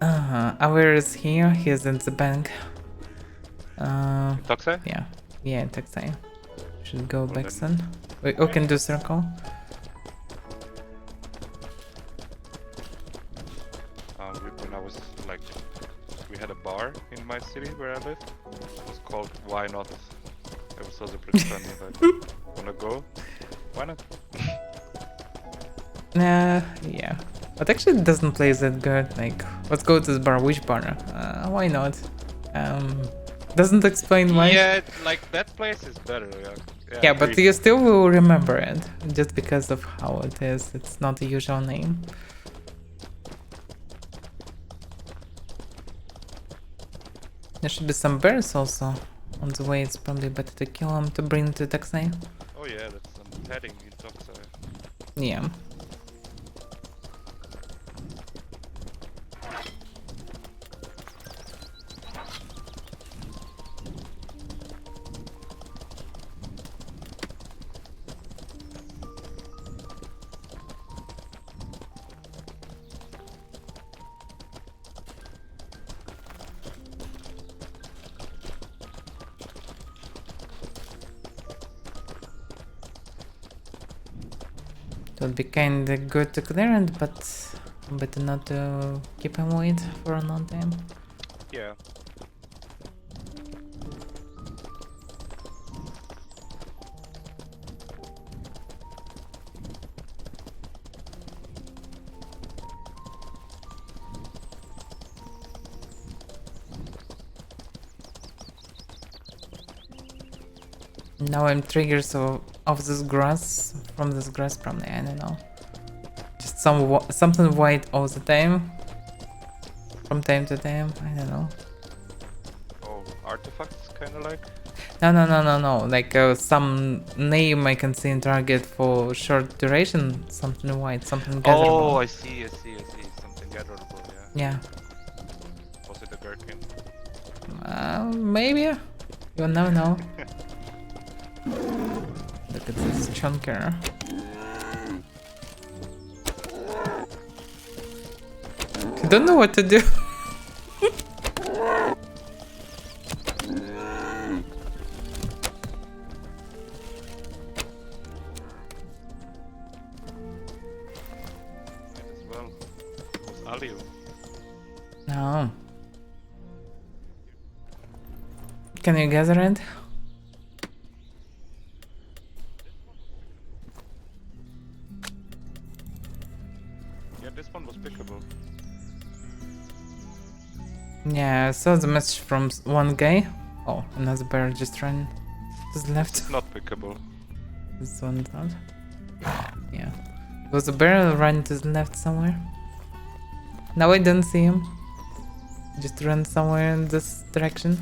Avaira is here. He's in the bank. Toxa? Yeah. Yeah, in Texai. Should go Well back then. soon. We can do circle. When I was like, we had a bar in my city where I lived. It was called Why Not? It was also pretty funny. Like, wanna go? Why not? Yeah. But actually it doesn't play that good. Like, let's go to the bar. Which bar? Why not? Doesn't explain why. Yeah, like that place is better. Yeah, but agreed. you still will remember it. Just because of how it is. It's not the usual name. There should be some bears also on the way. It's probably better to kill them to bring to Texai. Oh yeah, that's some heading in Toxa. Yeah. It would be kinda good to clear it, but better not to keep him wait for a long time. Yeah. Now I'm triggered of this grass, from this grass probably, I don't know. Just something white all the time. From time to time, I don't know. Oh, artifacts kind of like? No. Like some name I can see in target for short duration, something white, something gatherable. Oh, I see. Something gatherable, yeah. Yeah. Was it a gherkin? Maybe. You'll never know. Look at this chunker. I don't know what to do. Might as well. Was Aliu? No. Can you gather it? Yeah, this one was pickable. Yeah, I saw the message from one guy. Oh, another bear just ran to the left. It's not pickable. This one's not. Yeah. There was a bear running to the left somewhere. Now I don't see him. Just ran somewhere in this direction.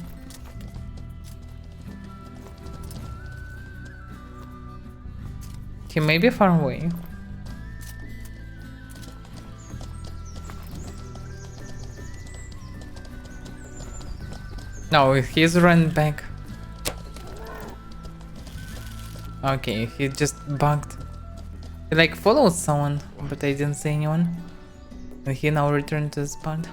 He may be far away. No, he's run back. Okay, he just bugged. He like followed someone, but I didn't see anyone. And he now returned to the spot.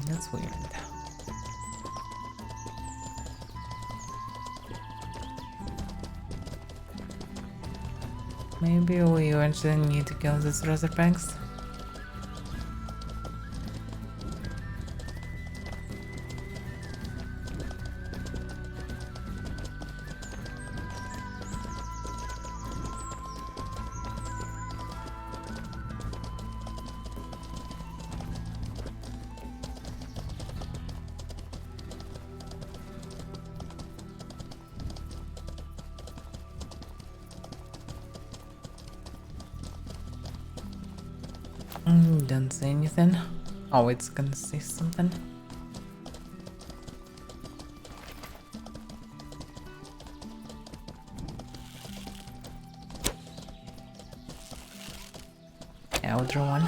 That's weird. Maybe we eventually need to kill these Razorbacks. Don't say anything. Oh, it's gonna say something. Yeah, I'll draw one.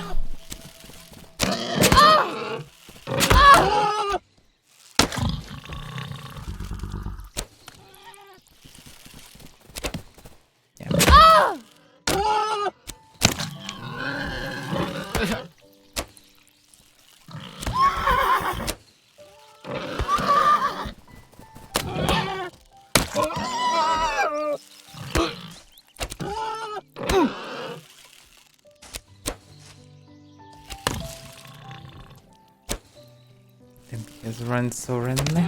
happened so randomly.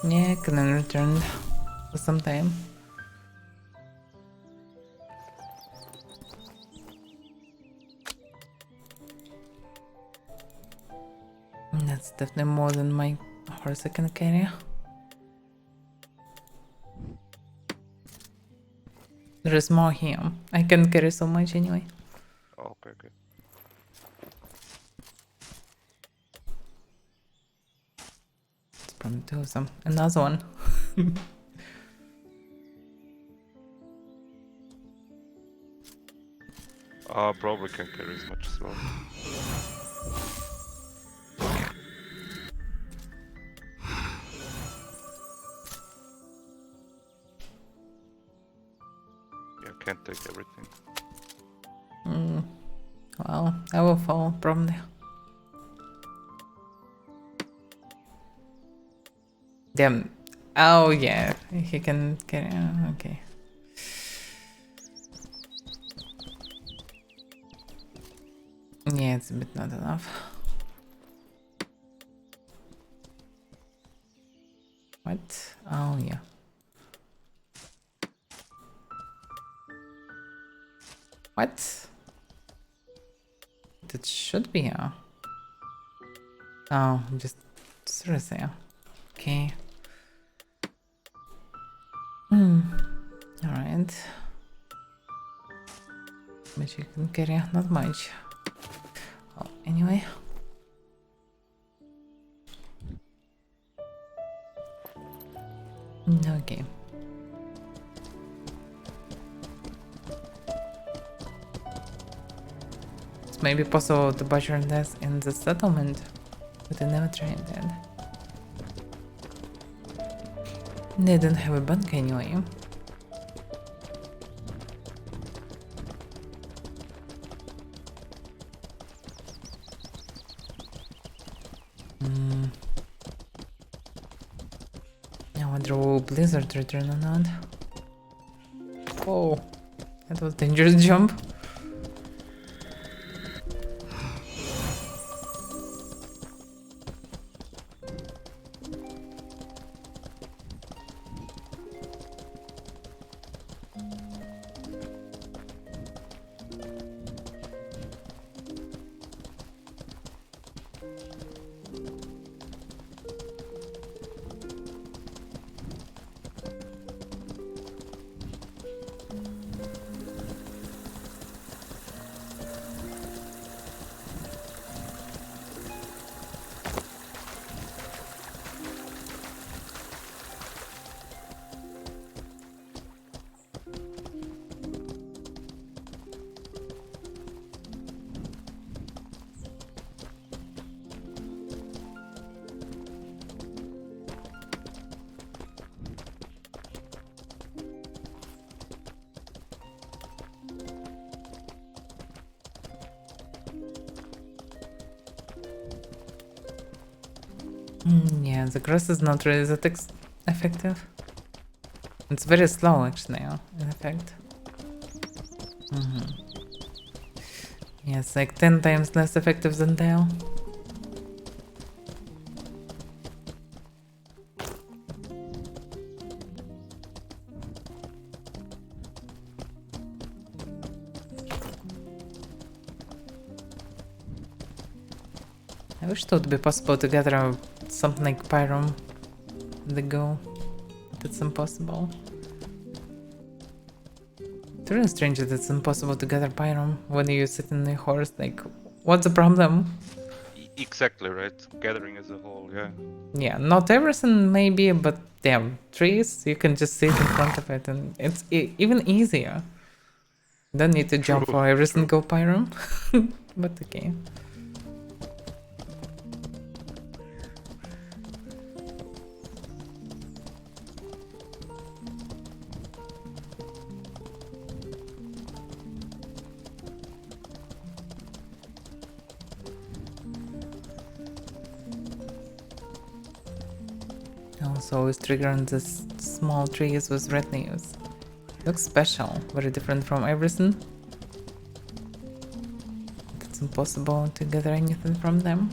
Yeah, couldn't return for some time. That's definitely more than my horse can carry. There is more here. I can carry so much anyway. Oh, okay, good. Let's probably do some. Another one. Probably can carry as much as well. Yeah, can't take everything. Well, I will fall probably. Damn. Oh yeah, he can carry. Okay. Yeah, it's a bit not enough. What? Oh yeah. What? That should be here. Oh, just seriously. Okay. Alright. But you can carry not much. Well, anyway. Okay. It's maybe possible to butcher this in the settlement, but I never tried that. They don't have a bunker anyway. I wonder will Blizzard return or not. Oh, that was a dangerous jump. Yeah, the grass is not really that effective. It's very slow actually, in effect. Yeah, it's like 10 times less effective than Dale. I wish it would be possible to gather something like Pyrum in the go. But it's impossible. It's really strange that it's impossible to gather Pyrum when you sit in a horse. Like, what's the problem? Exactly right. Gathering as a whole, yeah. Yeah, not everything maybe, but damn, trees, you can just sit in front of it and it's even easier. You don't need to jump for every single Pyrum. But okay. Also, always triggering these small trees with red leaves. Looks special, very different from everything. It's impossible to gather anything from them.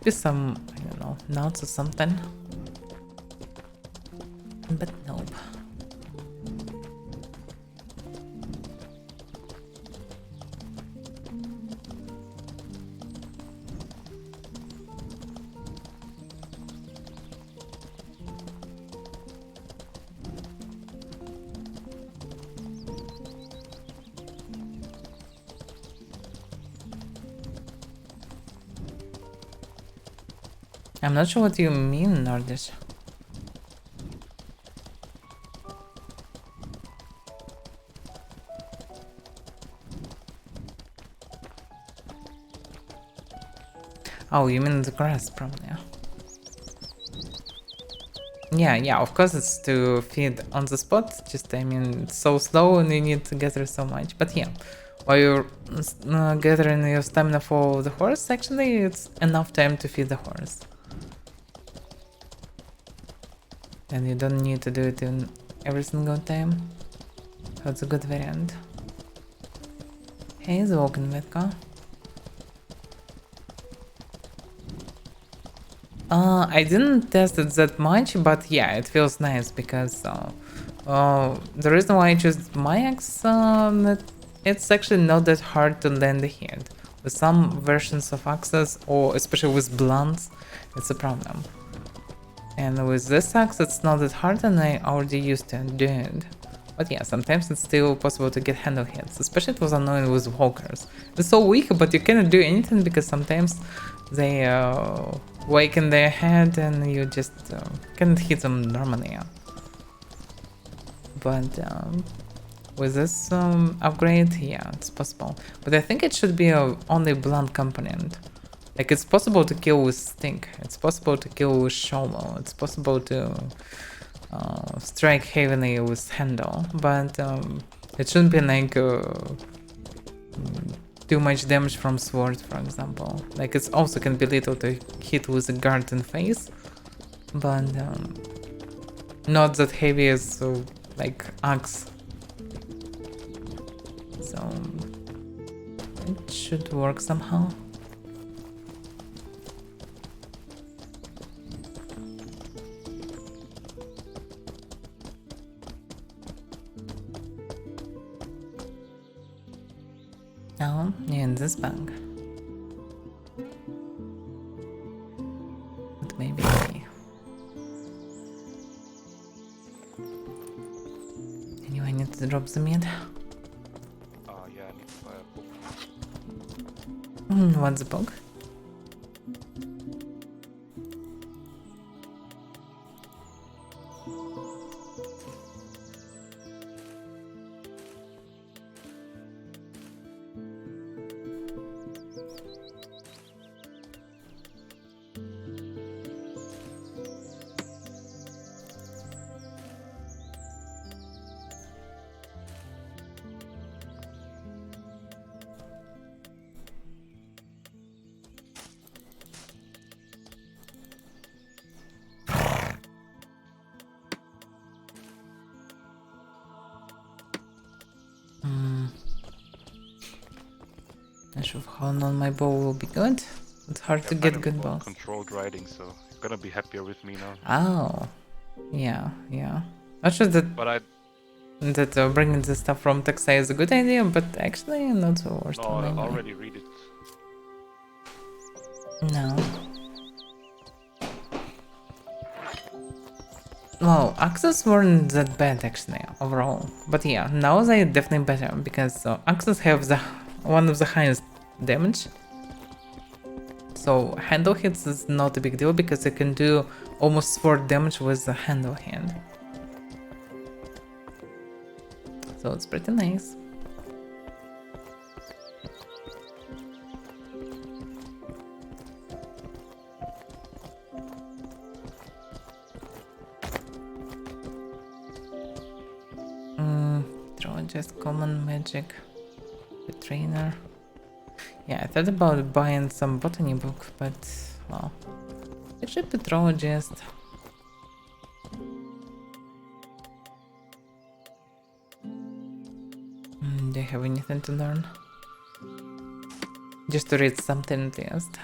Just some, I don't know, nuts or something. But nope. I'm not sure what you mean, Nordish. Oh, you mean the grass problem, yeah. Yeah, of course it's to feed on the spot, just, I mean, it's so slow and you need to gather so much. But yeah, while you're gathering your stamina for the horse, actually it's enough time to feed the horse. And you don't need to do it in every single time. So it's a good variant. Hey, звук ветка. I didn't test it that much, but yeah, it feels nice because the reason why I chose my axe, it's actually not that hard to land the hit. With some versions of axes, or especially with blunts, it's a problem. And with this axe, it's not that hard, and I already used to do it. But yeah, sometimes it's still possible to get handle hits, especially it was annoying with walkers. They're so weak, but you cannot do anything because sometimes they wake in their head and you just can't hit them normally. But with this upgrade, yeah, it's possible. But I think it should be only blunt component. Like, it's possible to kill with stink, it's possible to kill with shovel, it's possible to strike heavily with handle, but it shouldn't be like too much damage from sword, for example. Like, it's also can be little to hit with a guard in face, but not that heavy as like axe. So it should work somehow. Now, in this bag. But maybe... Anyway, I need to drop the meat. Yeah, I need to buy a book. What's the book? Not sure how on my bow will be good. It's hard to get good bows. Controlled riding, so you're gonna be happier with me now. Oh, yeah. Not sure that bringing the stuff from Texas is a good idea, but actually not so worst. No, I already read it. No. Well, axes weren't that bad actually overall, but yeah, now they're definitely better because axes have one of the highest damage. So handle hits is not a big deal because you can do almost 4 damage with the handle hand. So it's pretty nice. Draw just common magic. The trainer. Yeah, I thought about buying some botany book, but well, actually petrologist. Do you have anything to learn? Just to read something at least.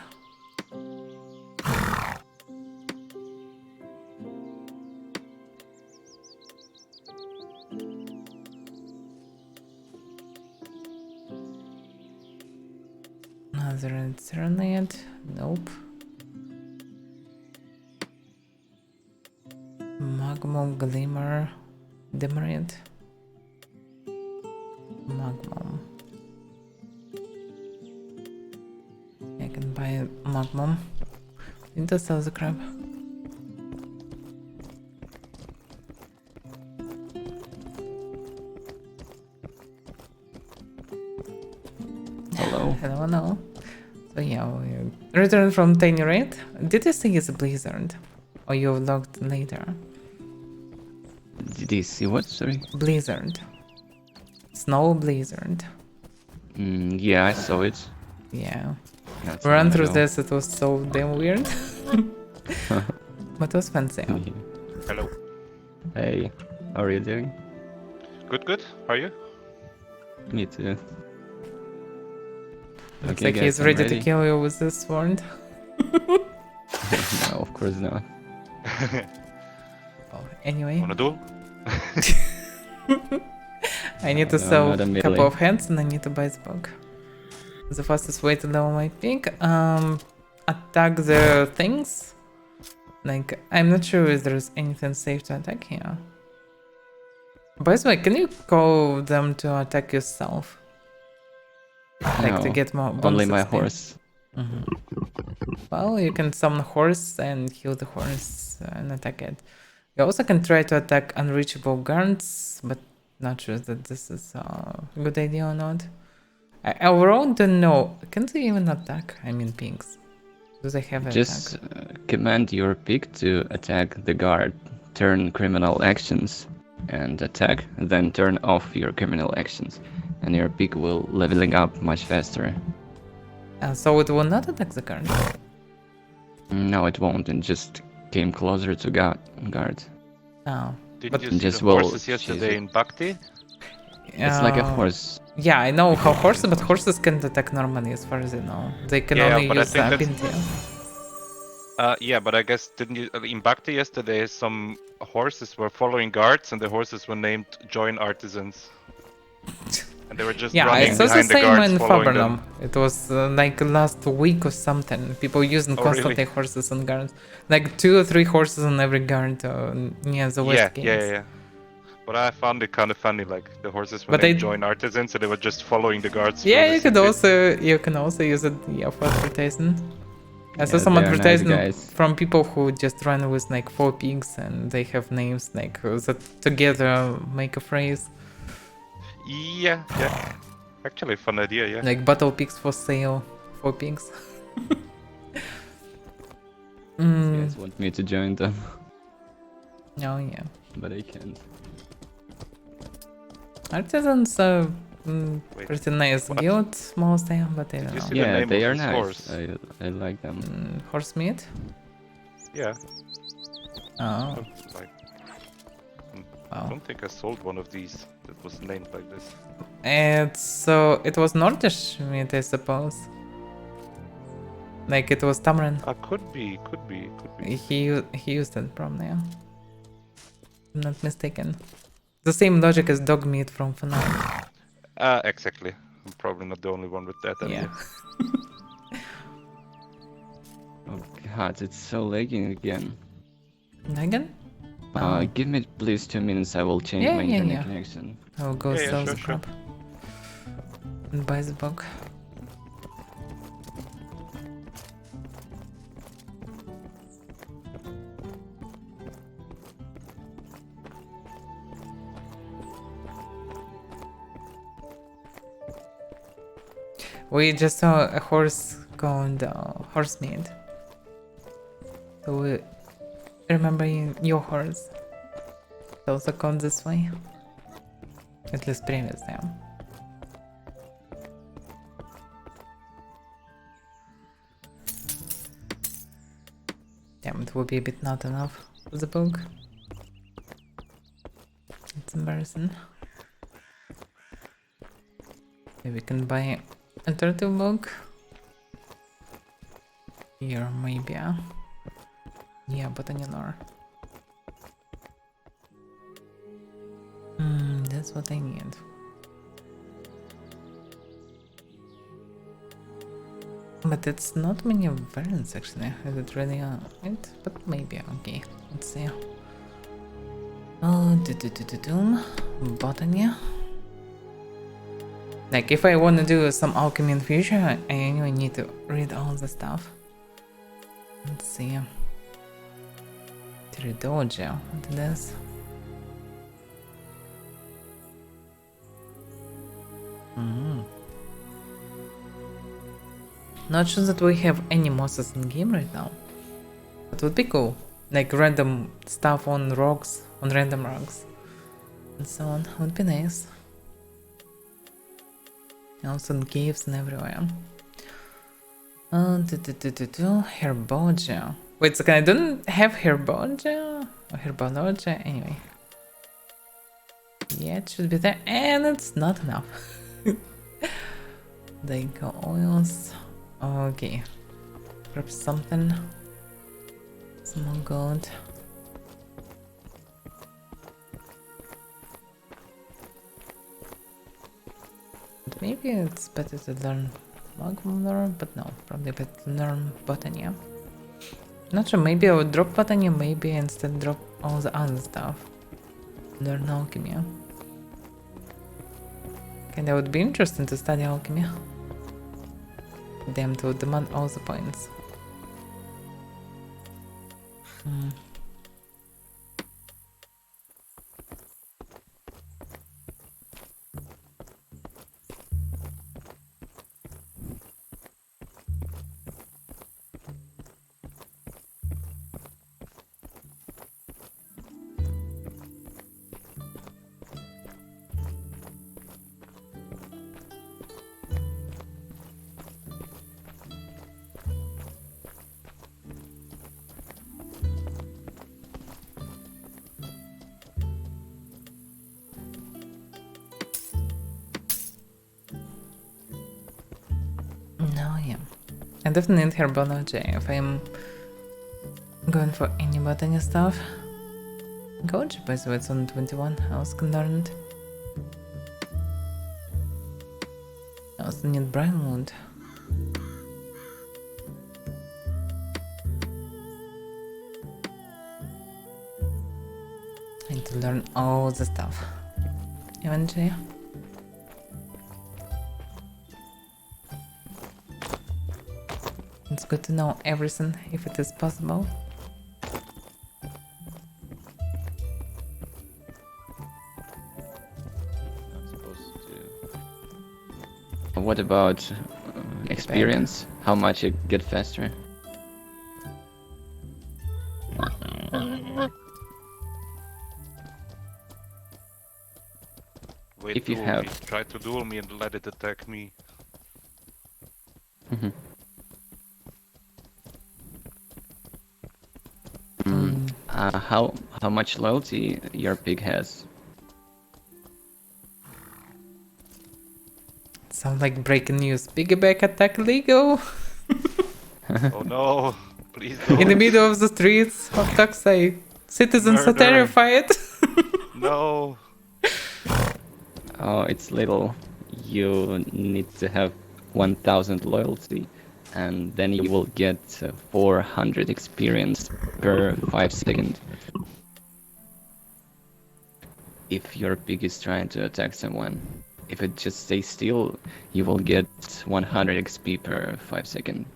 Another internet? Nope. Magnum Glimmer Demerit. Magnum. I can buy Magnum. Need to sell the crab. Hello. Hello. So yeah, we returned from Tiny Raid. Did you see it's a blizzard? Or you logged later? Did you see what? Sorry. Blizzard. Snow blizzard. Yeah, I saw it. Yeah. Not We ran long through ago. this, it was so damn weird. But it was fancy. Yeah. Hello. Hey, how are you doing? Good. How are you? Me too. Looks Okay, like guys, he's I'm ready to ready. kill you with this sword. No, of course not. Oh, anyway, Wanna do? I need to No, I'm sell not a a couple melee. of hands and I need to buy the book. The fastest way to level my pig. Attack the things. Like, I'm not sure if there's anything safe to attack here. By the way, can you call them to attack yourself? Like to No, get more only bonus my XP? horse. Well, you can summon a horse and heal the horse and attack it. You also can try to attack unreachable guards, but not sure that this is a good idea or not. I overall don't know. Can they even attack? I mean pigs. Do they have an Just attack? command your pig to attack the guard, turn criminal actions, and attack, then turn off your criminal actions, and your pig will leveling up much faster. So it will not attack the guard. No, it won't, and just came closer to guard. Oh. Did But you see just the will horses yesterday choose in Bhakti? It's like a Uh, horse. Yeah, I know how horses, but horses can't attack normally as far as I know. They can Yeah, only but I use think that's- ability. Yeah, but I guess didn't you in Bhakti yesterday? Some horses were following guards, and the horses were named Join Artisans, and they were just Yeah, running it's also the behind the same guards, in following Fabernum. them. It was like last week or something. People using Oh, constantly really? horses and guards. Like 2 or 3 horses on every guard near the west gates. Yeah. But I found it kind of funny, like the horses were But named I- Join Artisans, and they were just following the guards. Yeah, through the city. you can also use it for advertising. I saw Yeah, some they are nice advertising guys. from people who just run with like 4 pigs and they have names like that together make a phrase. Yeah. Actually, a fun idea, yeah. Like battle pigs for sale, 4 pigs. These guys want me to join them, Oh yeah. but I can't. Artisans are Wait, pretty nice what? guild mostly, but I Did don't you know. see the Yeah, name they of are this nice. horse? I like them. Horse meat? Yeah. Oh, Like, I wow. don't think I sold one of these that was named like this. It was Nordish meat, I suppose. Like it was Tamrin. Could be. He used it probably, yeah. I'm not mistaken. The same logic as dog meat from FNAF. Exactly. I'm probably not the only one with that idea. Oh god, it's so lagging again. Again? Oh. Give me please 2 minutes, I will change Yeah, my yeah, internet yeah. connection. I'll go Yeah, sell sure, the sure. crap. And buy the book. We just saw a horse called Horsemead. So we remember your horse. It's also called this way. At least previous name. Damn, it will be a bit not enough for the book. It's embarrassing. Maybe we can buy alternative book. Here, maybe. Yeah, botany lore. That's what I need. But it's not many variants actually. Is it really it? But maybe, okay. Let's see. Oh, botany. Like, if I want to do some alchemy in future, I anyway need to read all the stuff. Let's see. Tridoja, what it is? Not sure that we have any mosses in game right now. That would be cool. Like random stuff on rocks, on random rocks. And so on. Would be nice. Also in caves and everywhere. Herbogia. Wait a second, I don't have herbogia? Or herbologia? Anyway. Yeah, it should be there. And it's not enough. Daiko oils. Okay. Grab something. Some more gold. But maybe it's better to learn magma, but no, probably better to learn botany. Not sure, maybe I would drop botany, maybe instead drop all the other stuff. Learn alchemy. Okay, that would be interesting to study alchemy. Damn, to demand all the points. I definitely need herbology if I'm going for any botany stuff. Goji, by the way, it's on 21. I was concerned. I also need Brinewood. I need to learn all the stuff eventually. It's good to know everything if it is possible. What about experience? How much you get faster? Wait, If you duel have- me. Try to duel me and let it attack me. How much loyalty your pig has? Sounds like breaking news. Piggyback attack legal Oh no! Please don't. in the middle of the streets of Taksai. Citizens are Murder. terrified. No! Oh, it's little. You need to have 1000 loyalty, and then you will get 400 experience per 5 seconds. If your pig is trying to attack someone, if it just stays still, you will get 100 XP per 5 seconds.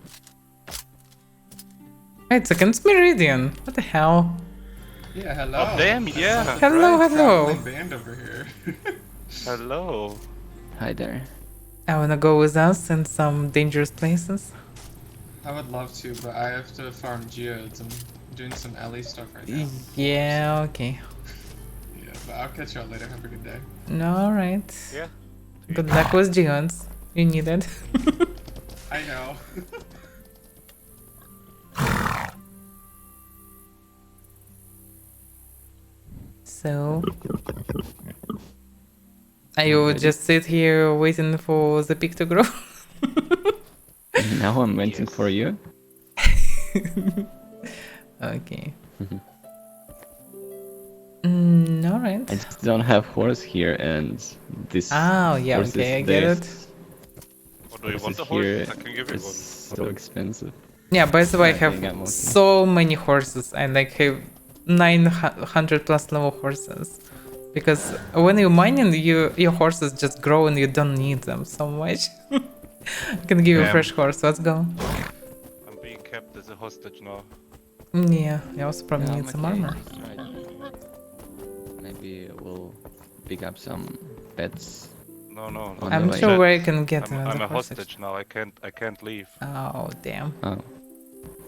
Wait a second, it's Meridian. What the hell? Yeah, hello. Oh damn, yeah! Hello, right. hello. Traveling band over here. Hello! Hi there. I wanna go with us in some dangerous places. I would love to, but I have to farm geodes. I'm doing some LE stuff right now. Yeah, okay. Yeah, but I'll catch y'all later. Have a good day. Alright. Yeah. Good luck with Geons. You need it. I know. So I would Ready? just sit here waiting for the pig to grow. Now I'm waiting Yes. for you. Okay. Mhm. Alright. I just don't have horse here, and this Oh, yeah, horse okay, I is get it. this. Oh, do you want a Horses horse? here I can give you is one. so expensive. Yeah, by the way, I Okay, have I'm okay. so many horses. I like have 900 plus level horses. Because when you're mining, your horses just grow and you don't need them so much. I can give you a Damn. fresh horse. Let's go. I'm being kept as a hostage now. Yeah, you also probably Yeah, need I'm some okay, armor. just right. Maybe we'll pick up some pets. No, no. On I'm the way. sure where I can get I'm another a hostage. hostage now. I can't leave. Oh, damn. Oh.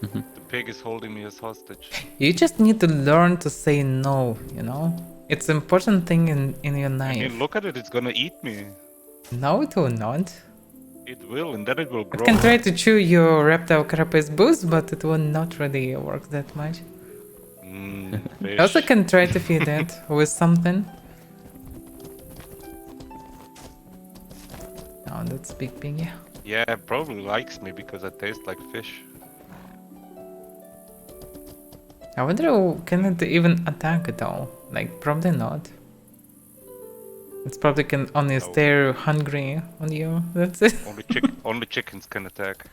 The pig is holding me as hostage. You just need to learn to say no, you know? It's an important thing in your I knife. mean, look at it. It's gonna eat me. No, it will not. It will, and then it will It grow. can try to chew your reptile carapace boost, but it will not really work that much. Fish. You also can try to feed it with something. Oh, that's big piggy. Yeah, it probably likes me because I taste like fish. I wonder, can it even attack though? Like, probably not. It's probably can only No. stare hungry on you. That's it. Only chickens can attack.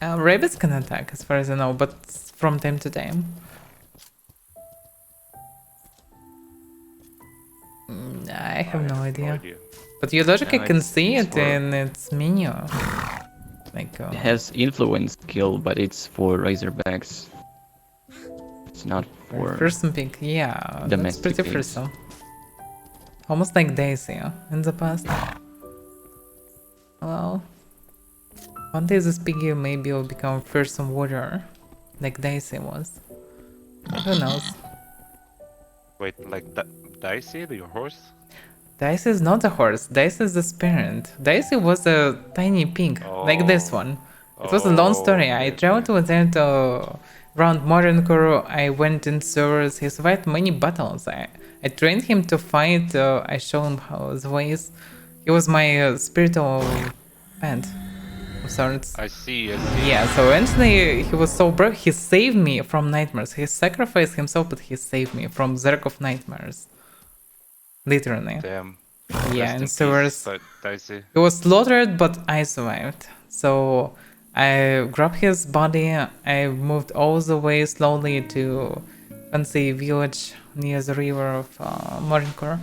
Rabbits can attack, as far as I know, but from time to time. I have no idea. But you logically No, can it's- see it's it for- in its menu. Like, It has influence skill, but it's for razorbacks. It's not for. fearsome pig, yeah, that's domestic pretty pigs. fearsome. Almost like Daisy in the past. Well, one day this piggy maybe will become fearsome warrior, like Daisy was. Who knows? Wait, like Dicey, your horse? Daisy is not a horse, Daisy is a spirit. Daisy was a tiny pig, like this Oh. one. It was a long story. I traveled with it around Morincore. I went in servers. He survived many battles. I trained him to fight. I showed him how the ways. He was my spiritual pet of sorts. I see. I see. Yeah, so eventually he was so brave. He saved me from nightmares. He sacrificed himself, but he saved me from Zerk of nightmares. Literally. Damn. Yeah, Rest in in sewers. peace, Dicey. He was slaughtered, but I survived. So I grabbed his body. I moved all the way slowly to fancy village near the river of Morincore,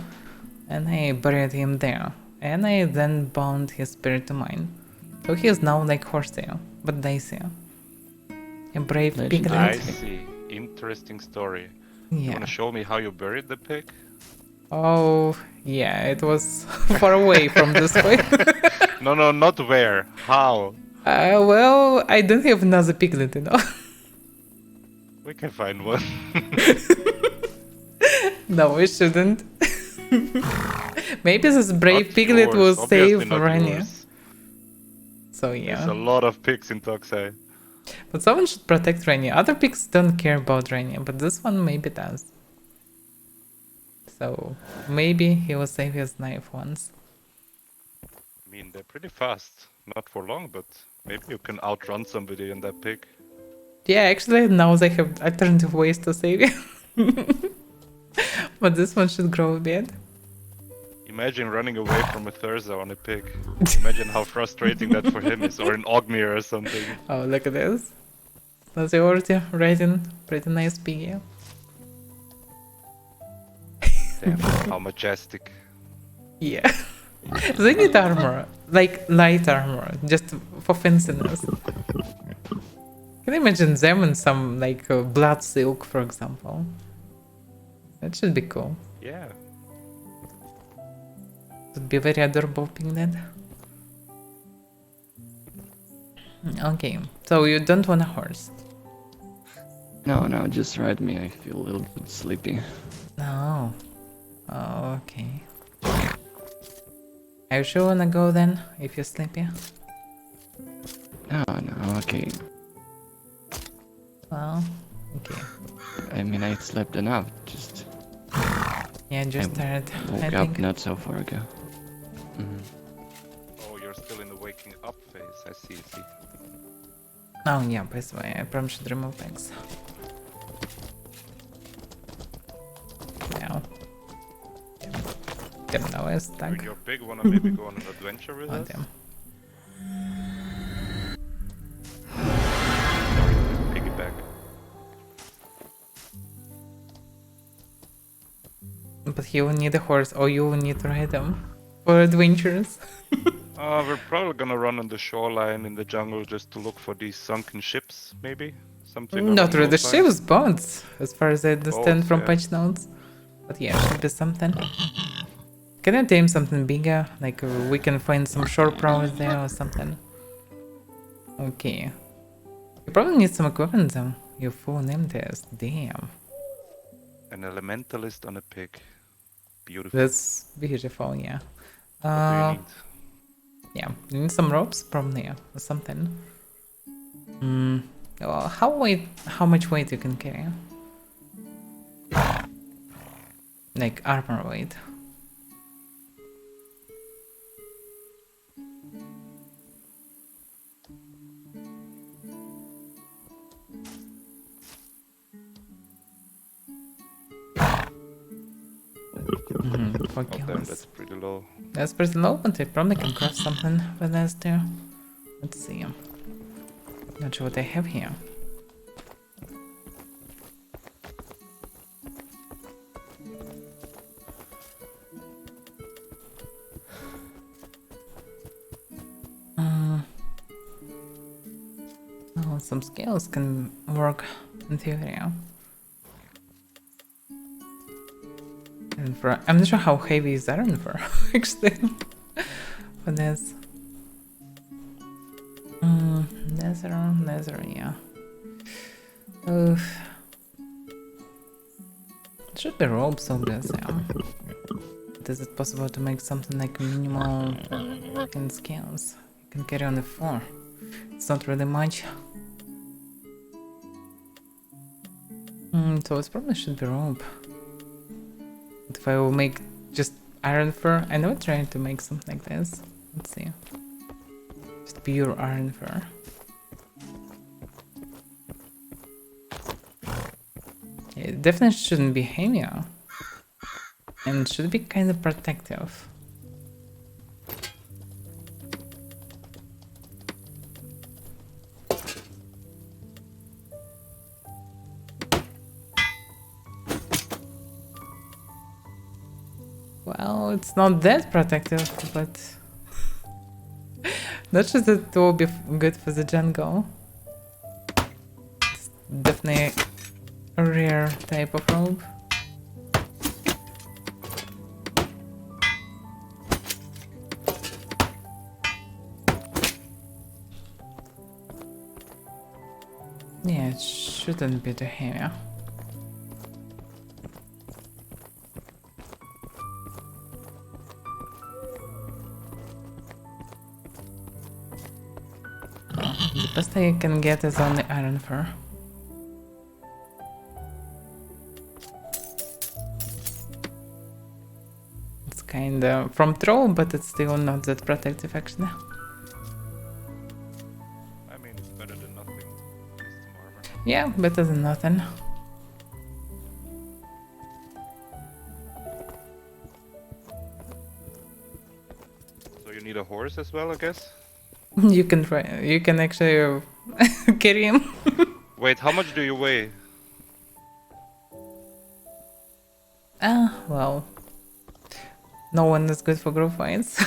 and I buried him there. And I then bound his spirit to mine. So he is now like Horsetail, but Dicey. A brave Legendary. piglet. I see. Interesting story. You Yeah. wanna show me how you buried the pig? Oh, yeah, it was far away from this point. No, not where. How? Well, I don't have another piglet, you know. We can find one. No, we shouldn't. Maybe this brave Not piglet yours, will obviously save not Rania. yours. So There's yeah. a lot of pigs in Toxai. But someone should protect Rania. Other pigs don't care about Rania, but this one maybe does. So maybe he will save his knife once. I mean, they're pretty fast. Not for long, but maybe you can outrun somebody in that pig. Yeah, actually now they have alternative ways to save you. But this one should grow a bit. Imagine running away from a Thurza on a pig. Imagine how frustrating that for him is, or an Ogmir or something. Oh, look at this. That's already riding pretty nice piggy. Damn, how majestic. Yeah. They need armor. Like light armor. Just for fanciness. Can you imagine them in some like blood silk, for example? That should be cool. Yeah. Would be very adorable piglet. Okay, so you don't want a horse? No, just ride me. I feel a little bit sleepy. No. Oh, okay. Are you sure wanna go then, if you're sleepy? No, okay. Well, okay. I mean, I slept enough. Just Yeah, just I tired, I woke up think. not so far ago. up phase. I see. Oh yeah, by the way, I probably should remove things. Now. Damn, now I'm stuck. When you're big, wanna maybe go on an adventure with Oh us? damn. Sorry, piggyback. But you will need a horse, or you will need to ride them for adventures. We're probably gonna run on the shoreline in the jungle just to look for these sunken ships, maybe? Something Not along really, the those lines. ship's boats, as far as I understand Boats, from yeah. patch notes. But yeah, should be something. Can I tame something bigger? Like we can find some shore prowess there or something. Okay. You probably need some equipment though. Your full name test. Damn. An elementalist on a pig. Beautiful. That's beautiful, yeah. What do you need? Yeah, you need some ropes probably or something. Well, how much weight you can carry? Like armor weight. Oh damn, that's pretty low. That's pretty low, but I probably can craft something with this too. Let's see. Not sure what I have here. Oh, some scales can work in theory. I'm not sure how heavy is iron for actually. For this. Leather, yeah. It should be ropes, obviously. But is it possible to make something like minimal in scales? You can carry on the 4. It's not really much. So it probably should be rope. But if I will make just iron fur, I never tried to make something like this. Let's see. Just pure iron fur. It definitely shouldn't be heavier. And it should be kind of protective. Well, it's not that protective, but not just that it will be good for the jungle. It's definitely a rare type of robe. Yeah, it shouldn't be too heavy. The best thing I can get is only iron fur. It's kinda from troll, but it's still not that protective actually. I mean, it's better than nothing. Just some armor. Yeah, better than nothing. So you need a horse as well, I guess? You can try. You can actually carry him. Wait, how much do you weigh? Well, no one is good for group fights.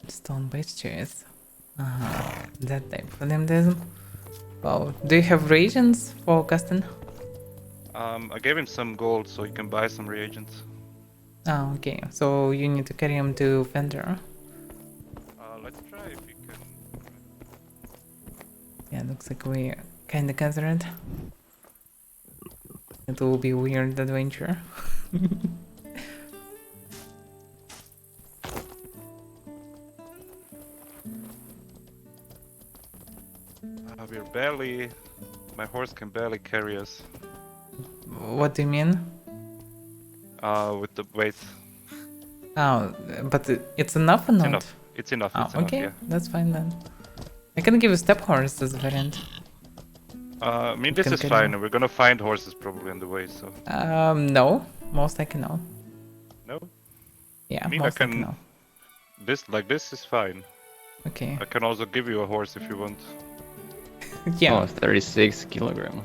Stone-based chairs. That type of them. Well, do you have reagents for casting? I gave him some gold so he can buy some reagents. Oh, okay. So you need to carry him to Fender. Let's try if we can. Yeah, looks like we kinda gathered. It will be a weird adventure. We're barely. My horse can barely carry us. What do you mean? With the weight. Oh, but it's enough or not? Enough. It's enough. Oh, It's enough. okay, Yeah. that's fine then. I can give you step horse as a variant. I mean, this can is carry fine. on. We're gonna find horses probably on the way. So No, most likely no. no. Yeah, I mean, I most likely can. no. This is fine. Okay. I can also give you a horse if you want. Yeah, Oh, 36 kilograms.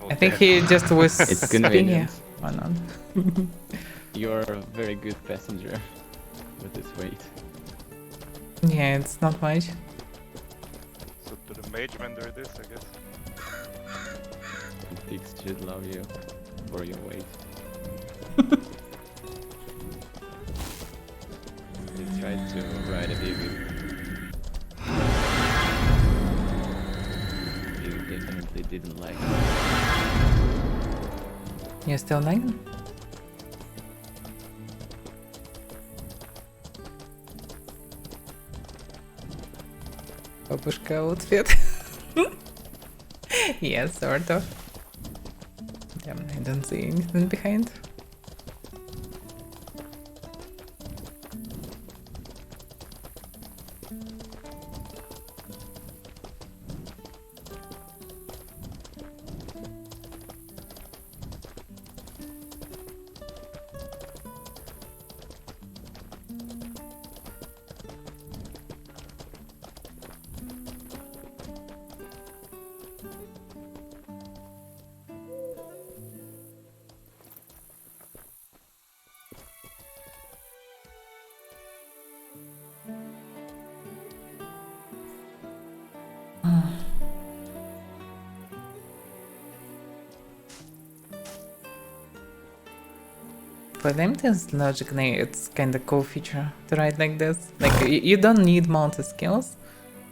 Oh, I think damn. he just was It's speaking. convenient. Why not? You're a very good passenger with this weight. Yeah, it's not much. So to the mage render this, I guess. Pigs should love you for your weight. They tried to ride a big. You definitely didn't like it. You're still lagging? Babushka outfit. Yes, sort of. Damn, I don't see anything behind. For them, this logically, it's kind of cool feature to ride like this. Like, you don't need multi skills.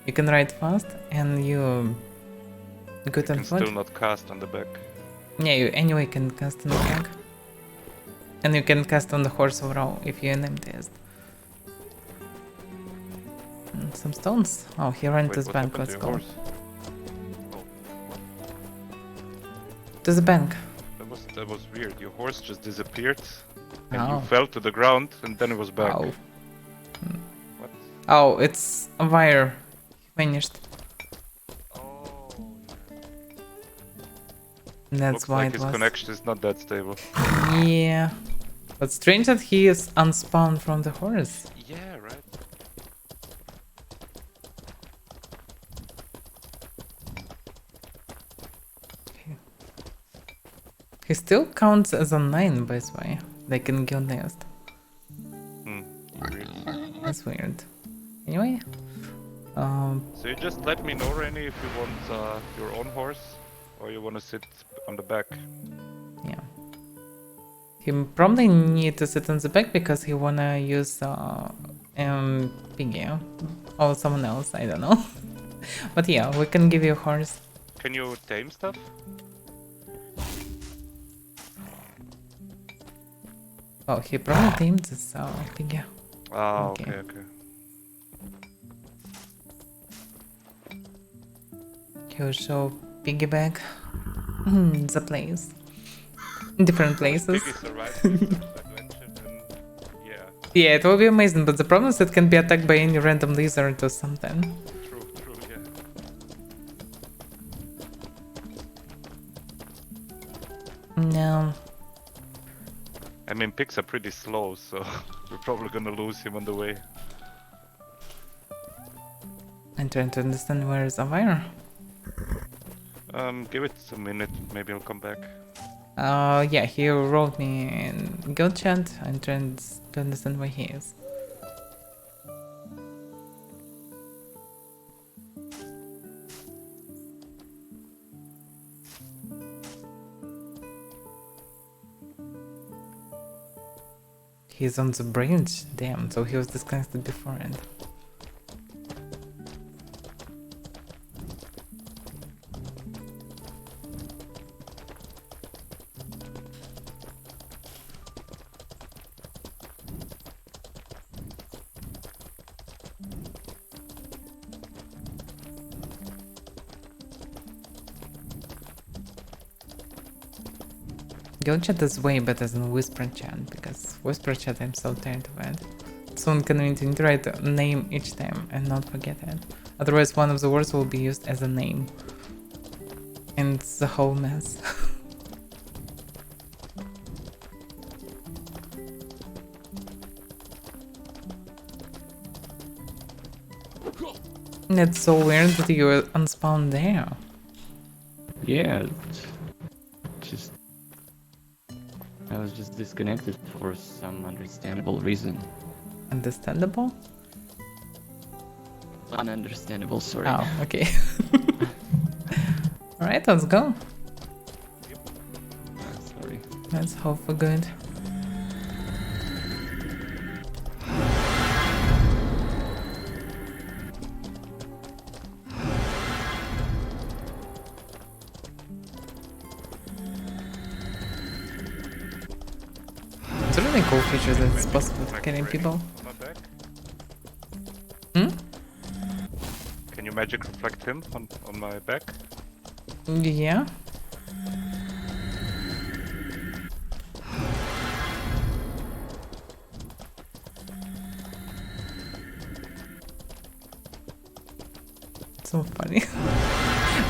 You can ride fast, and you good You on can foot. still not cast on the back. Yeah, you anyway can cast on the back. And you can cast on the horse overall if you're an emptiest. Some stones. Oh, he ran to Wait, the what bank. happened Let's to your go. horse? Oh, To the bank. that was weird. Your horse just disappeared, and Oh. you fell to the ground, and then it was back. Oh. What? Oh, it's Avaira. He vanished. Oh. That's Looks why like it his was. connection is not that stable. Yeah. But strange that he is unspawned from the horse. Yeah, right. He still counts as a 9, by the way. Like in Guild Nest. Weird. That's weird. Anyway. So you just let me know, Rainy, if you want your own horse, or you want to sit on the back. Yeah. He probably need to sit on the back because he wanna use Piggy. Or someone else, I don't know. But yeah, we can give you a horse. Can you tame stuff? Oh, he probably tamed this Piggy. Ah, Okay. okay, okay. He'll show piggyback the place. Different places. Piggy survived this adventure, then yeah, Yeah, it will be amazing, but the problem is it can be attacked by any random lizard or something. true, yeah. No. I mean, pigs are pretty slow, so we're probably gonna lose him on the way. I'm trying to understand where is Avaira. Give it a minute, maybe I'll come back. Yeah, he wrote me in Guild chat. I'm trying to understand where he is. He's on the bridge. Damn, so he was disconnected beforehand. Guild chat is way better than whisper chat because whisper chat I'm so tired of it. so inconvenient. You need to write a name each time and not forget it. Otherwise, one of the words will be used as a name. And it's a whole mess. It's so weird that you unspawned there. Yeah, just I was just disconnected for some understandable reason. Understandable? Ununderstandable, sorry. Oh, okay. Alright, let's go. Sorry. Let's hope for good. It's a really cool feature that it's possible to carry people. My back. Hmm? Can you magic reflect him on my back? Yeah. So funny.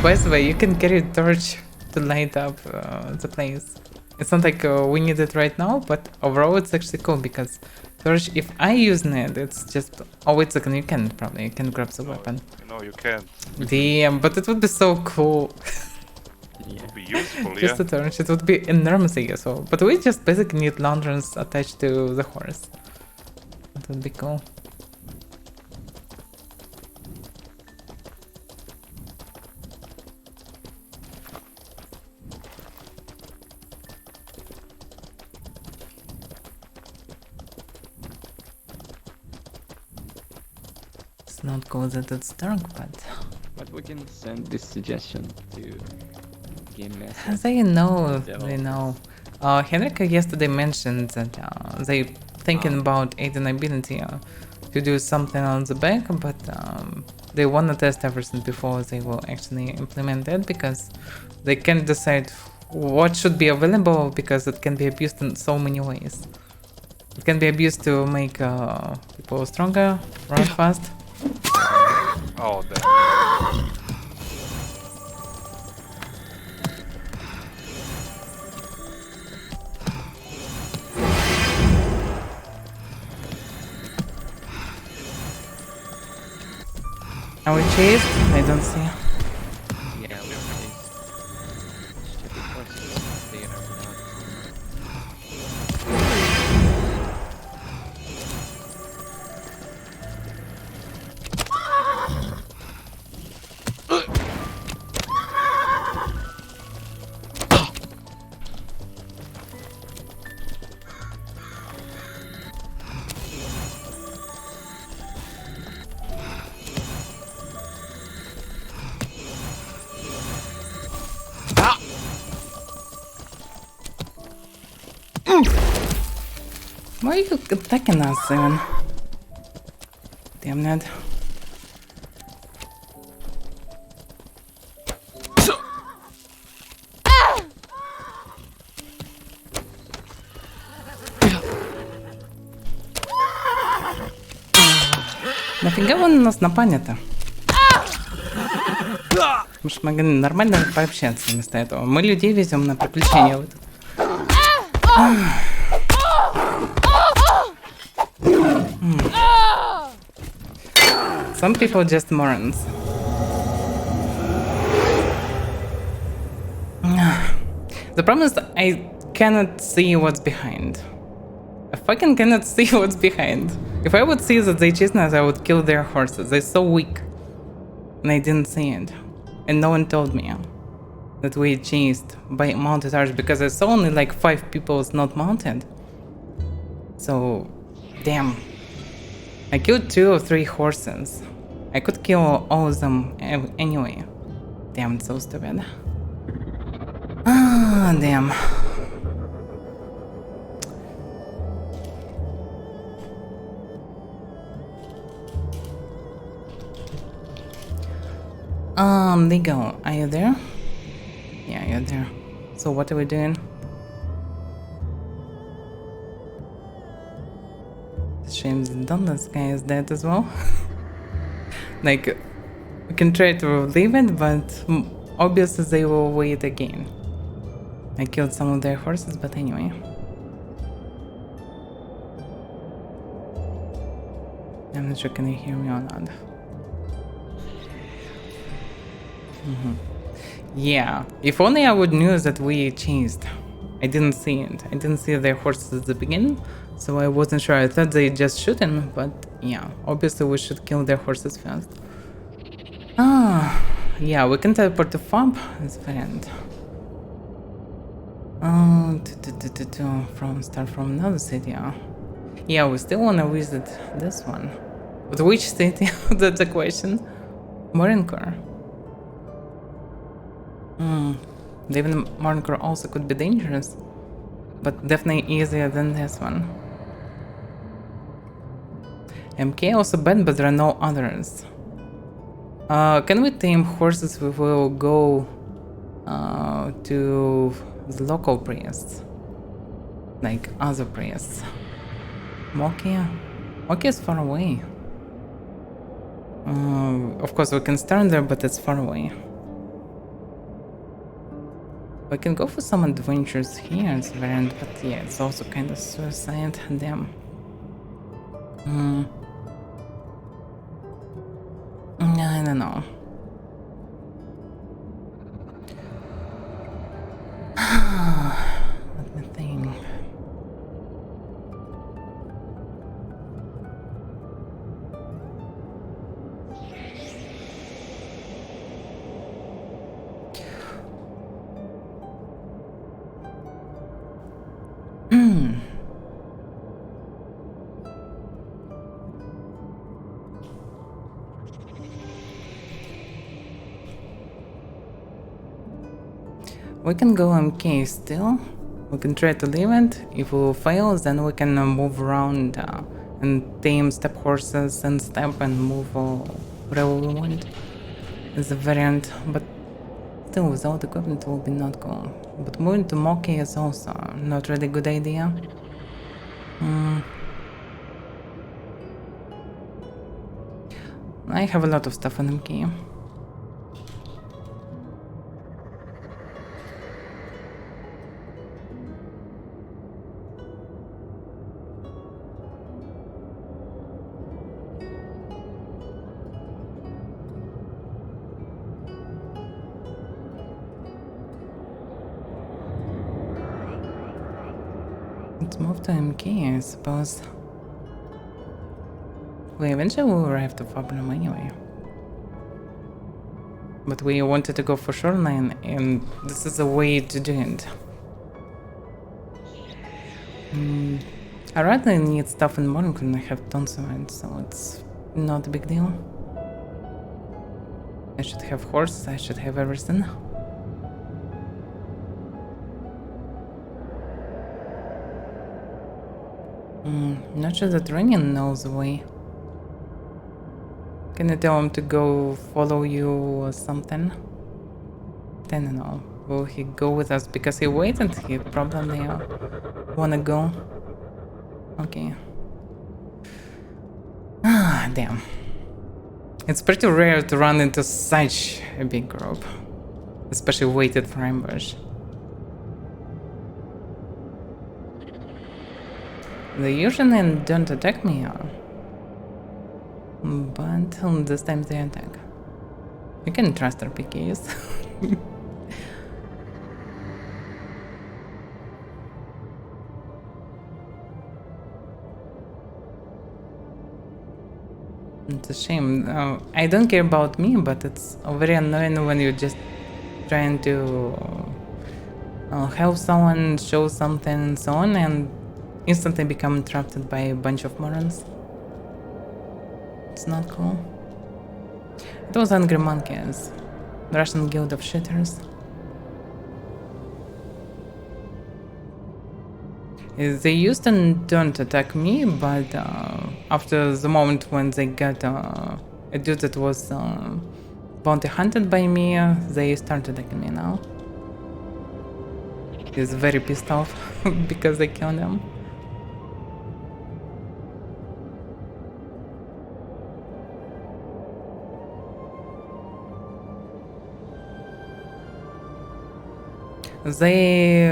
By the way, you can carry a torch to light up the place. It's not like we need it right now, but overall it's actually cool because torch, if I use it, it's just... Oh, wait a second, you can probably, you can grab the weapon. No, you can't. Damn, but it would be so cool. Yeah. It would be useful, Just yeah. a torch, it would be enormously useful. But we just basically need lanterns attached to the horse. That would be cool. It's not cool that it's dark, But we can send this suggestion to Game Master. they know, Yeah. they know. Henrika yesterday mentioned that they thinking about aiding ability to do something on the back, but they want to test everything before they will actually implement it because they can't decide what should be available because it can be abused in so many ways. It can be abused to make people stronger, run fast. Oh, damn. Are we chased? I don't see. Yeah, we are safe. Stupid horses, they are without armor. Why are you attacking us then? Damn it. Нафига вы на нас напали-то? Может, могли нормально пообщаться вместо этого? Мы людей везем на приключения. Вот. Some people just morons. The problem is that I cannot see what's behind. I fucking cannot see what's behind. If I would see that they chased us, I would kill their horses. They're so weak. And I didn't see it. And no one told me that we chased by mounted archers because I saw only like 5 people not mounted. So, damn. I killed 2 or 3 horses. I could kill all of them anyway. Damn, it's so stupid. Ah, damn. Nigo, are you there? Yeah, you're there. So what are we doing? Shame Dauntless guy is dead as well. Like, we can try to leave it, but obviously they will wait again. I killed some of their horses, but anyway. I'm not sure, can you hear me or not? Yeah, if only I would knew that we chased. I didn't see it. I didn't see their horses at the beginning, so I wasn't sure. I thought they just shooting, but yeah, obviously we should kill their horses first. Yeah, we can teleport to Fob. It's variant. Start from another city. Yeah, we still wanna visit this one. But which city? That's a question. Marinkor. Even Marinkor also could be dangerous, but definitely easier than this one. MK also bad, but there are no others. Can we tame horses? We will go to the local priests, like other priests. Mokia? Mokia is far away. Of course we can start there, but it's far away. We can go for some adventures here, it's variant, but yeah, it's also kind of suicide, damn. I don't know. Let me think. We can go MK still. We can try to leave it. If we fail, then we can move around and tame step horses and step and move wherever we want. It's a variant, but still without equipment it will be not cool. But moving to Moki is also not really good idea. I have a lot of stuff on MK. Let's move to MK, I suppose. We eventually will arrive to Fabulum anyway. But we wanted to go for Shoreline, and this is a way to do it. I rather need stuff in Morning when I have tons of it, so it's not a big deal. I should have horse, I should have everything. Not sure that Renian knows the way. Can you tell him to go follow you or something? I don't know. Will he go with us? Because he waited, he probably wanna go. Okay. Damn. It's pretty rare to run into such a big group. Especially waited for ambush. They usually don't attack me, but this time they attack. You can trust RPGs. It's a shame. I don't care about me, but it's very annoying when you're just trying to help someone, show something, and so on, and instantly become interrupted by a bunch of morons. It's not cool. It was Angry Monkeys, the Russian Guild of Shitters. They used to don't attack me, but after the moment when they got a dude that was bounty hunted by me, they started attacking me now. He's very pissed off because I killed him. They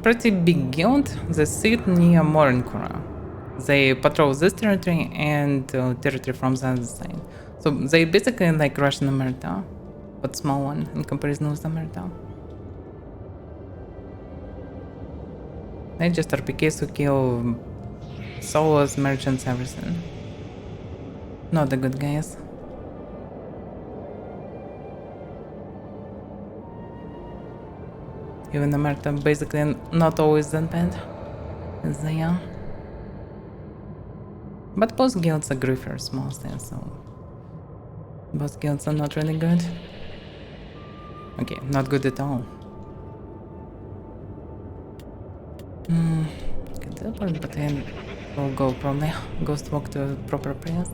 pretty big guild. They sit near Morinkura. They patrol this territory and territory from the other side. So they basically like Russian Omerta, but small one in comparison with Omerta. They just RPKs who kill solos, merchants, everything. Not the good guys. Even Omerta basically not always that bad as they are. But both guilds are griefers mostly, so both guilds are not really good. Okay, not good at all. Can teleport, but then we'll go probably ghost walk to a proper priest.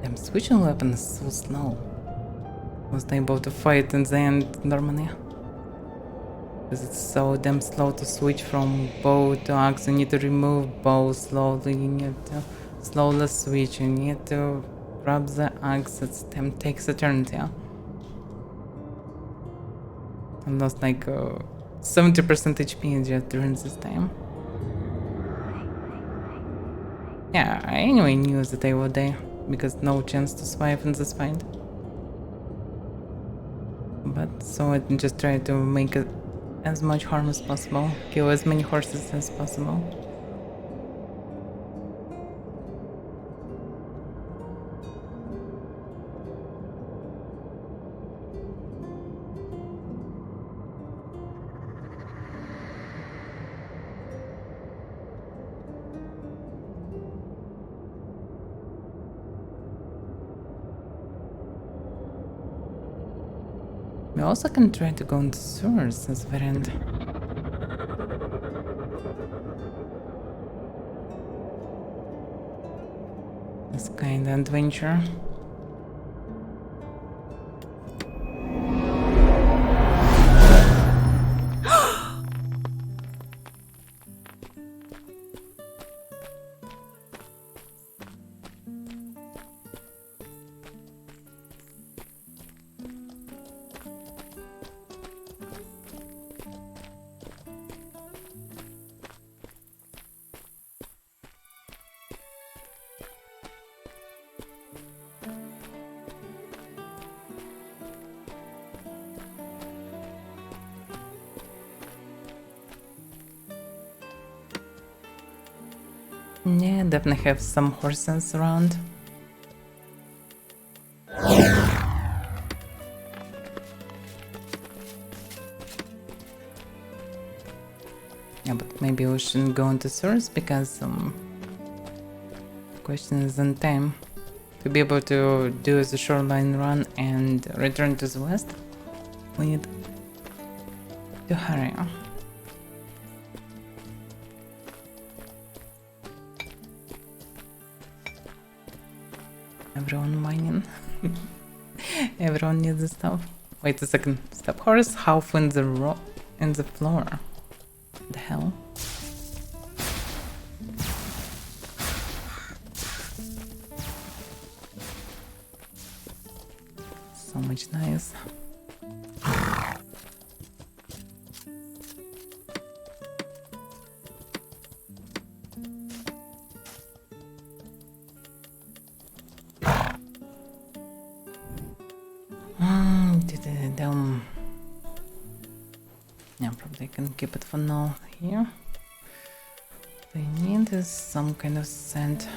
Damn, switching weapon is so slow. Was I able to fight in the end normally? Because it's so damn slow to switch from bow to axe. You need to remove bow slowly, you need to slowly switch, you need to grab the axe. It damn takes eternity. I lost like 70% HP just during this time. Yeah, I anyway knew that I would die, because no chance to survive in this fight. But so I just try to make as much harm as possible, kill as many horses as possible. We also can try to go into sewers as variant. This kind of adventure. Yeah, definitely have some horses around. Yeah, but maybe we shouldn't go into sewers because the question is in time. To be able to do the shoreline run and return to the west, we need to hurry. Everyone mining. Everyone needs the stuff. Wait a second. Stop horse half in the floor. The hell? So much nice. Yeah, probably can keep it for now here. They need is some kind of scent.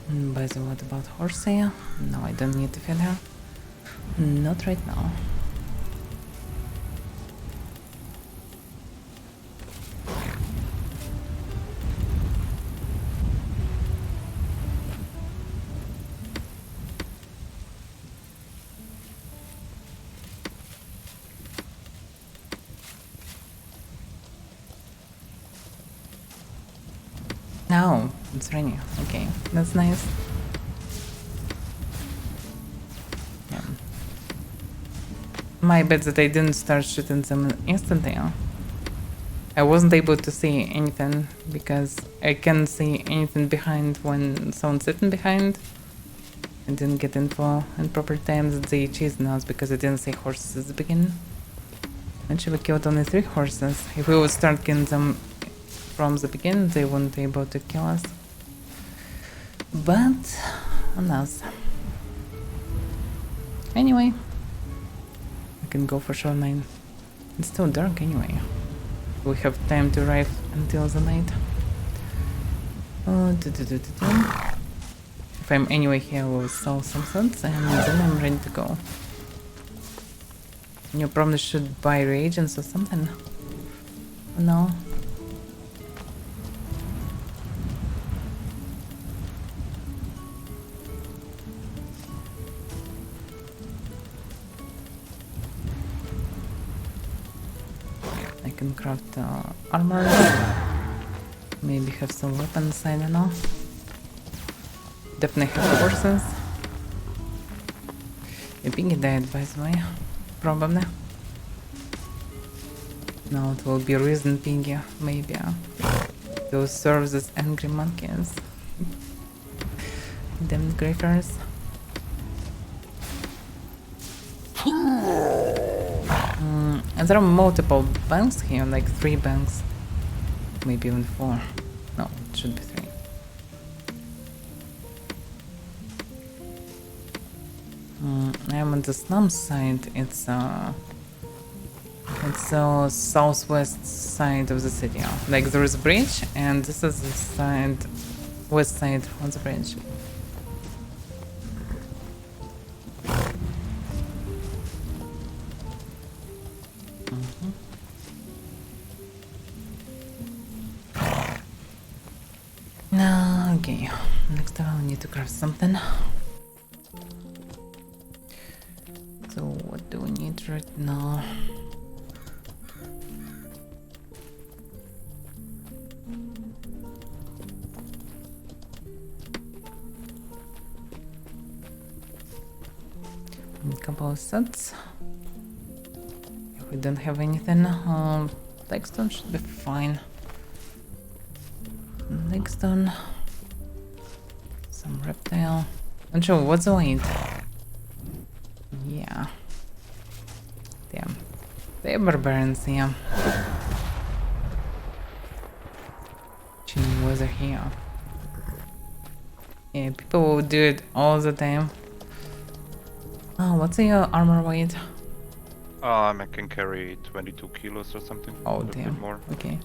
By the way, what about Horsey? No, I don't need to feed her. Not right now. No, it's raining. Okay, that's nice. Yeah. My bad that I didn't start shooting them instantly. I wasn't able to see anything because I can't see anything behind when someone's sitting behind. I didn't get info in proper time that they chased us because I didn't see horses at the beginning. Actually, we killed only 3 horses. If we would start killing them from the beginning, they wouldn't be able to kill us. But on us. Anyway, we can go for sure 9. It's still dark anyway. We have time to arrive until the night. If I'm anyway here, we'll sell some things and then I'm ready to go. You probably should buy reagents or something. No. I can craft armor. Maybe have some weapons, I don't know. Definitely have horses. A piggy died, by the way. Probably. No, it will be risen piggy, maybe. Those serves as angry monkeys. Damn griffers. And there are multiple banks here, like 3 banks. Maybe even 4. No, it should be 3. I'm on the slum side. It's the southwest side of the city. Like there is a bridge, and this is the side, west side on the bridge. Okay, next time I need to craft something. So what do we need right now? A couple of sets. If we don't have anything, Legstone should be fine. Legstone. Some reptile. Not sure, what's the weight? Yeah. Damn. They're barbarians, yeah. Chilling weather here. Yeah, people will do it all the time. Oh, what's your armor weight? I can carry 22 kilos or something. Oh, a bit damn. more. Okay.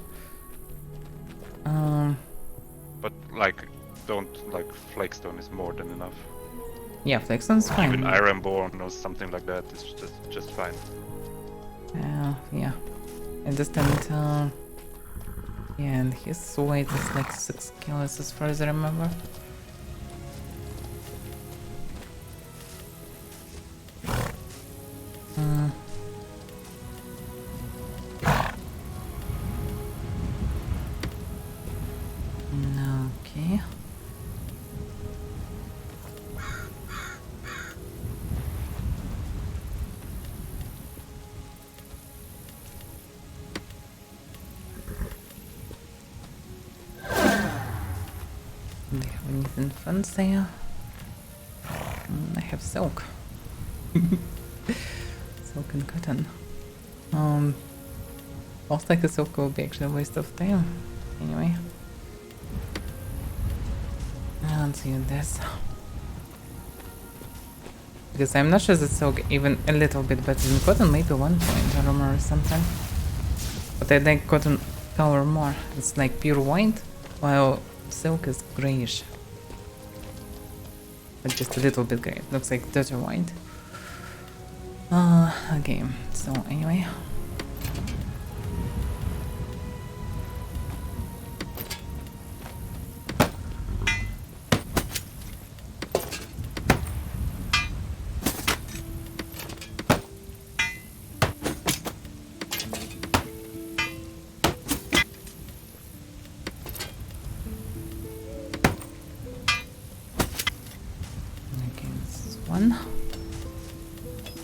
But like, don't like flagstone is more than enough. Yeah, flagstone's fine. Even ironborn or something like that is just fine. Yeah. I understand. Yeah, and his weight is like 6 kilos as far as I remember. Okay. Do they have anything fancy? I have silk. Silk and cotton. Looks like the silk will be actually a waste of time. Anyway. Let's use this. Because I'm not sure that silk even a little bit better than cotton, maybe 1 point armor or something. But I like cotton color more. It's like pure white, while silk is grayish. but just a little bit gray. It looks like dirty white. Okay, so anyway. Okay, this is one.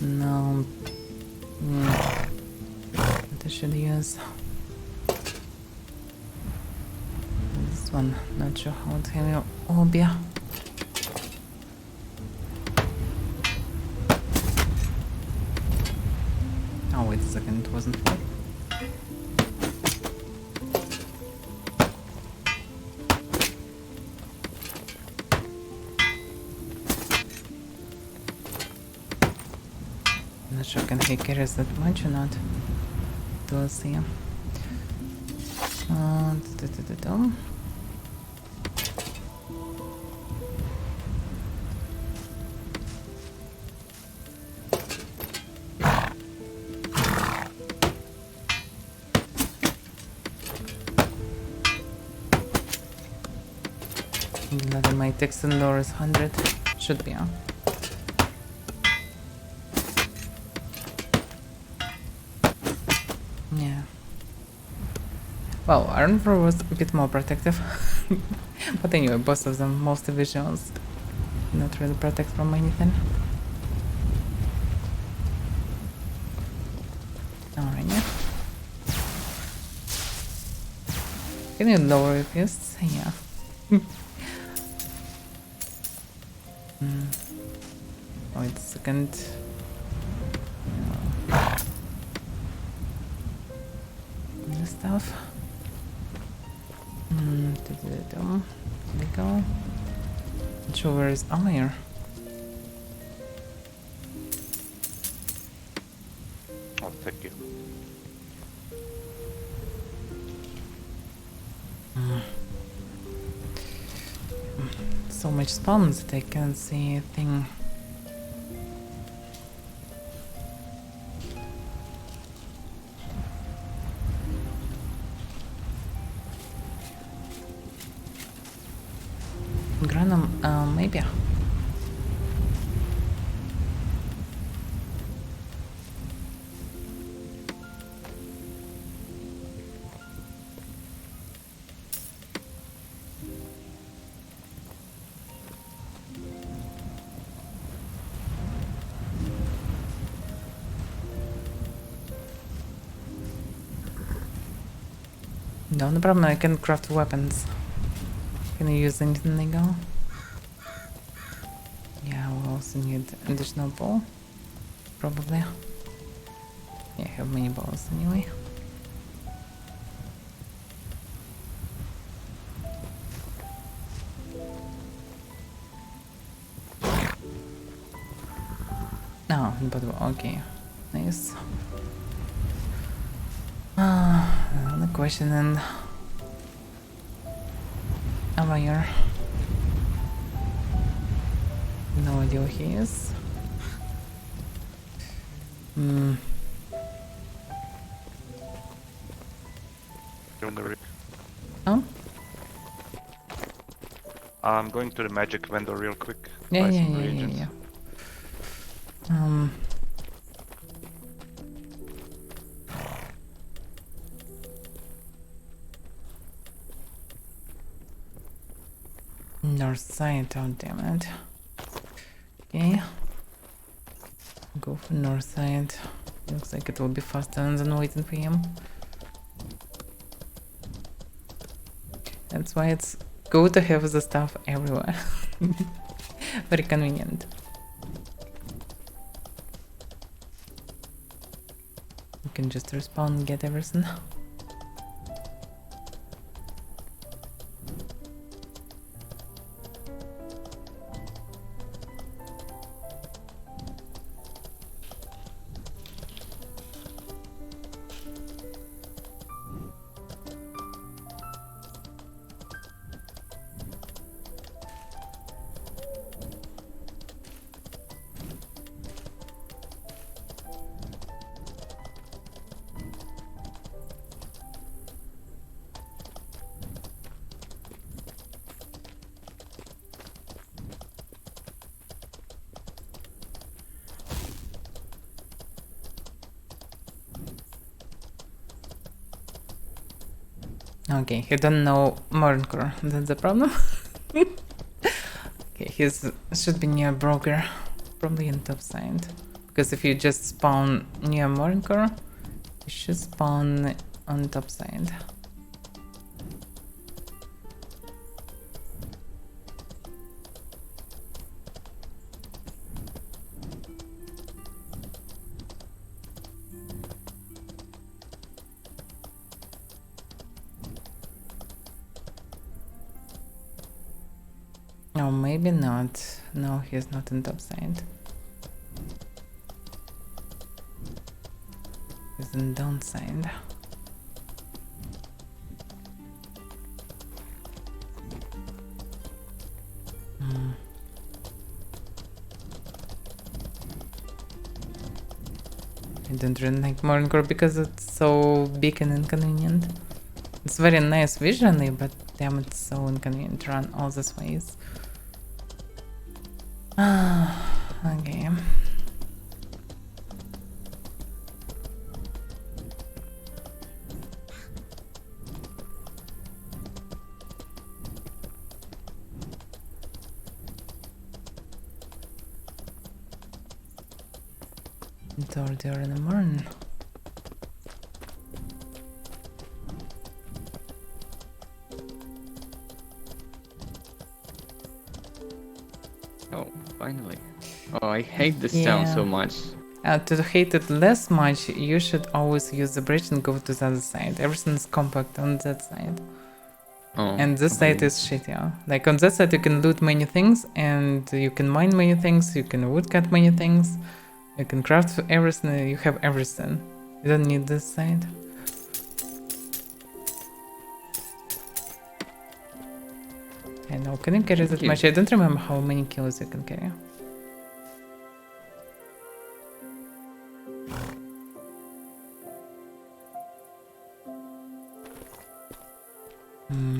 No. What I should use. This one, not sure how it will be. Oh, wait a second, it wasn't full. Not sure can he carries that much or not. We'll see. Another my text and lore is 100. Should be, huh? Yeah. Well, Iron Throw was a bit more protective. But anyway, both of them mostly visuals. Not really protect from anything. Alright, yeah. Can you lower your fists? Yeah. Wait a second. This stuff. There we go. Not sure where is Avaira. Oh, thank you. So much spawns that I can't see a thing. Granum, maybe. No problem, I can craft weapons. Can I use anything they go? Yeah, we'll also need additional bow. Probably. Yeah, I have many bows anyway. No, but okay. Nice. The question and Avaira. No idea where he is. On the rig. Oh? I'm going to the magic vendor real quick. Yeah, buy yeah, some yeah, reagents. yeah. North side, oh damn it. Okay. Go for north side. Looks like it will be faster than waiting for him. That's why it's good to have the stuff everywhere. Very convenient. You can just respawn and get everything. Okay, he don't know Morncore. That's the problem. Okay, he's should be near broker, probably in top side. Because if you just spawn near Morncore, you should spawn on top side. No, maybe not. No, he's not in top side. He's in downside. I don't really like Morncore because it's so big and inconvenient. It's very nice visually, but damn, it's so inconvenient to run all these ways. Okay. It's already early in the morning. Oh, finally. Oh, I hate this town so much. To hate it less much, you should always use the bridge and go to the other side. Everything's compact on that side. Oh, And this okay. side is shittier. Like on that side you can loot many things and you can mine many things, you can woodcut many things, you can craft everything, you have everything. You don't need this side. I know, can you carry that you. much? I don't remember how many kills you can carry.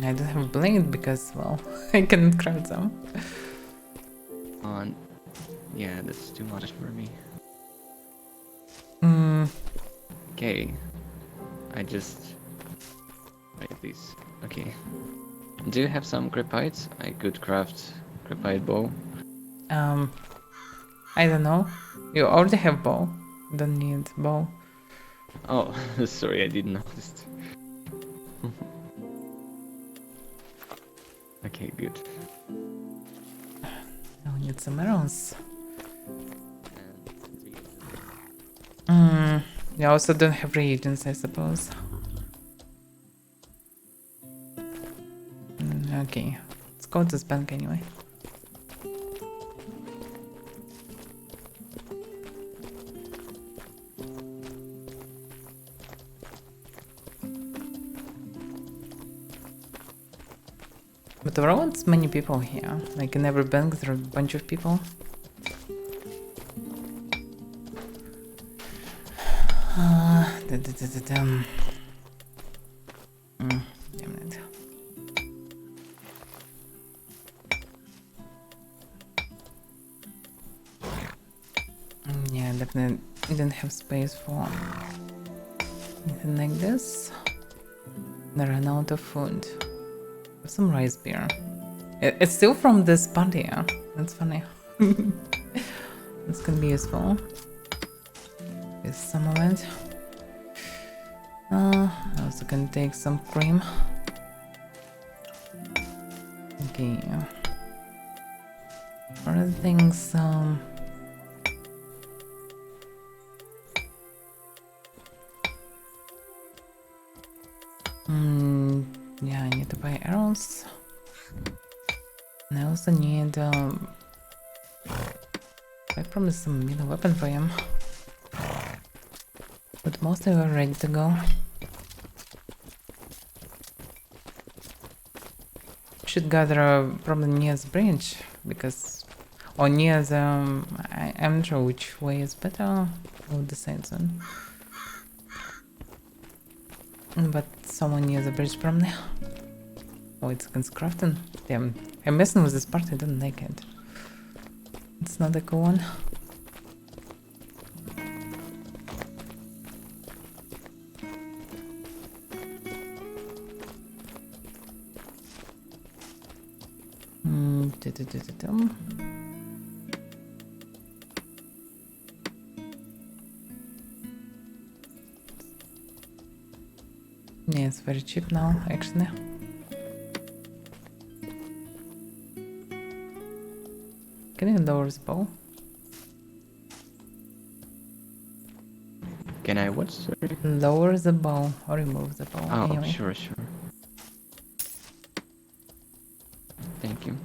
I don't have blade because, well, I cannot craft them. Yeah, that's too much for me. Mm, Okay. I just... Wait, this. Okay. Do you have some crepites? I could craft crepite bow. I don't know. You already have bow. Don't need bow. Oh, sorry, I didn't notice. Okay, good. Now we need some arrows. You also don't have reagents, I suppose. Okay, let's go to this bank anyway. But overall, it's many people here. Like in every bank, there are a bunch of people. Damn it. Yeah, definitely didn't have space for anything like this. I ran out of food. Some rice beer. It's still from this party, yeah? That's funny. It's gonna be useful. Is some of it. I also can take some cream. Okay. Other things, yeah, I need to buy arrows. And I also need, I promised some middle weapon for him. But mostly we're ready to go. Should gather probably near the bridge, because... Or near the... I'm not sure which way is better. We'll decide soon. But someone near the bridge probably. Oh, it's against crafting. Damn, I'm messing with this part, I don't like it. It's not a cool one. Du-du-du-du-dum. Yeah, it's very cheap now, actually. Can you lower the bow? Can I what? Sorry. Lower the bow or remove the bow. Oh, Anyway. sure. Thank you.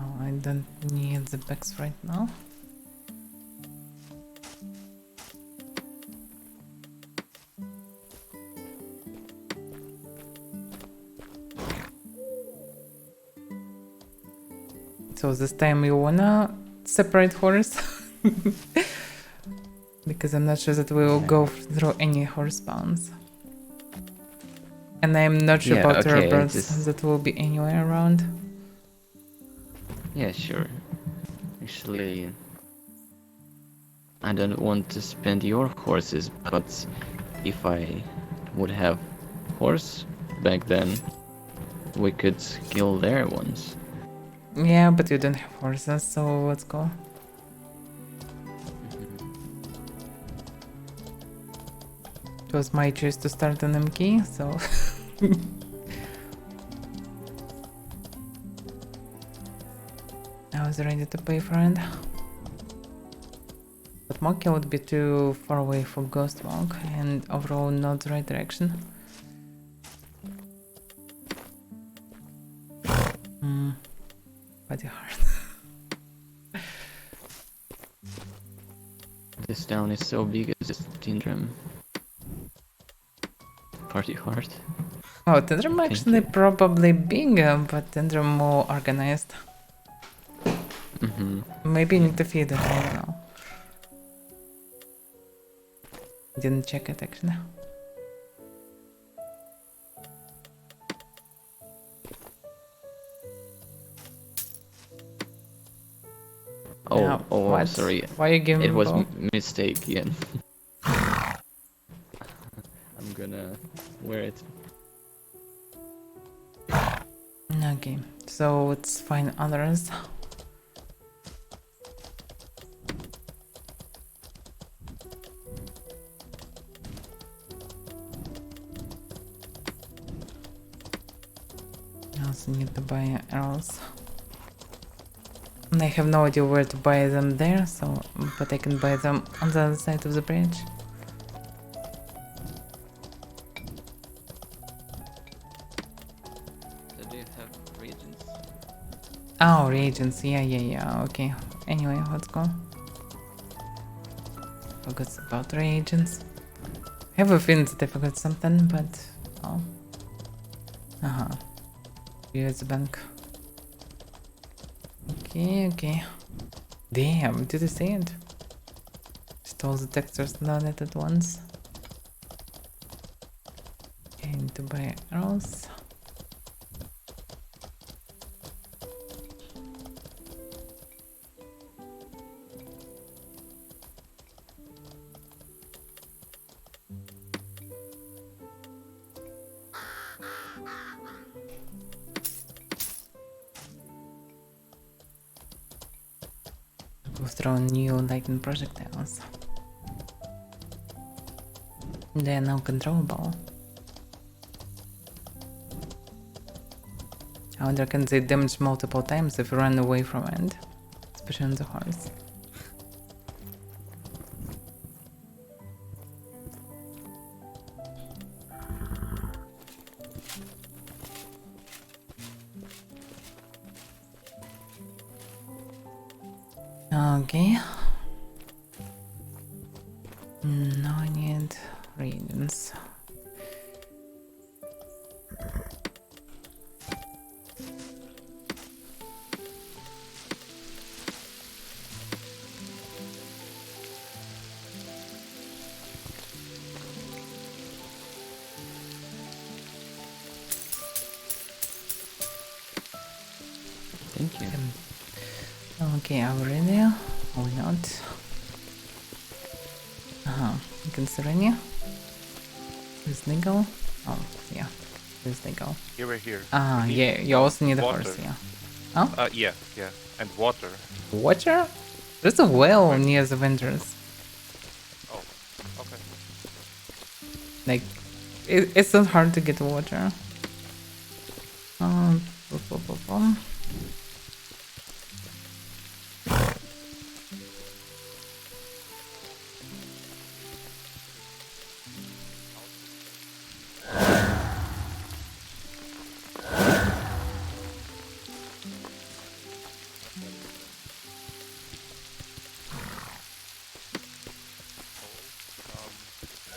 Oh, I don't need the bags right now. So this time you wanna separate horse? Because I'm not sure that we will go through any horse spawns. And I'm not sure Yeah, about okay, robots just- that will be anywhere around. Yeah, sure. Actually, I don't want to spend your horses, but if I would have horse back then, we could kill their ones. Yeah, but you don't have horses, so let's go. It was my choice to start an MK, so... I was ready to pay for it. But Monkey would be too far away for Ghost Walk and overall not the right direction. Pretty hard. This town is so big as a Tindram. Party hard. Oh, Tendrum actually probably bigger, but Tendrum more organized. Maybe you need to feed it, I don't know. Didn't check it actually. Oh, Yeah, oh, what? sorry. Why you giving It me was bow? mistake again. I'm gonna wear it. Okay, so let's find others. I also need to buy arrows. And I have no idea where to buy them there, so but I can buy them on the other side of the bridge. So do you have reagents? Oh, reagents, yeah, okay. Anyway, let's go. Forgot about reagents. I have a feeling that I forgot something, but... oh. Uh-huh. Here's the bank. Okay. Damn, did I say it? Just all the textures done it at once. Okay, I need to buy arrows. Go throw new lightning projectiles. They are now controllable. I wonder can they damage multiple times if you run away from it? Especially on the horse. Okay. Now I need reagents. Thank you. Okay, are we ready? Or not? You can Serenia. Where's they go? Oh, yeah. Where's they go? Here we're here. Ah, We need, yeah, you also need a water. horse, yeah. Oh? Yeah, yeah. And water. Water? There's a well Right. near the vendors. Oh, okay. Like, it's not hard to get water. Boom, boom, boom, boom.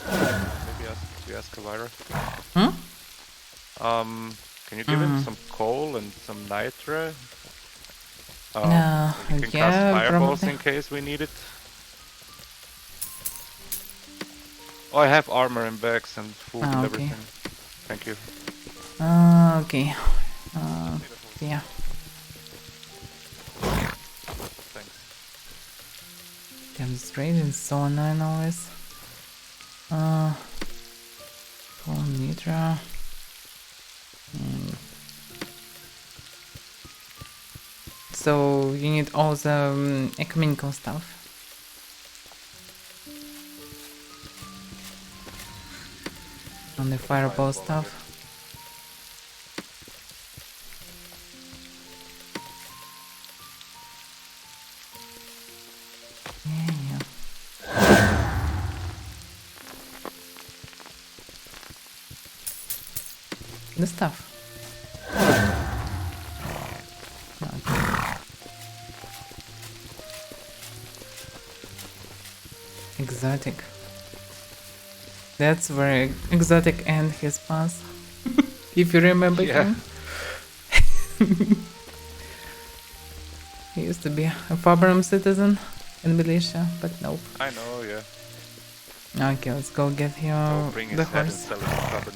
Maybe we ask Avaira. Hmm? Can you give him some coal and some nitra? No, You can yeah, cast fireballs probably. in case we need it. Oh, I have armor and bags and food and Okay. everything. Thank you. Okay. Yeah. Thanks. Damn, this raid is so annoying always. Full nitra. So you need all the ecumenical stuff. And the fireball stuff. Yeah. The stuff. Exotic. That's very exotic and his pass. If you remember Yeah. him. He used to be a Fabrum citizen in Militia, but nope. I know, yeah. Okay, let's go get here I'll bring his the head and horse. sell it to Paladin.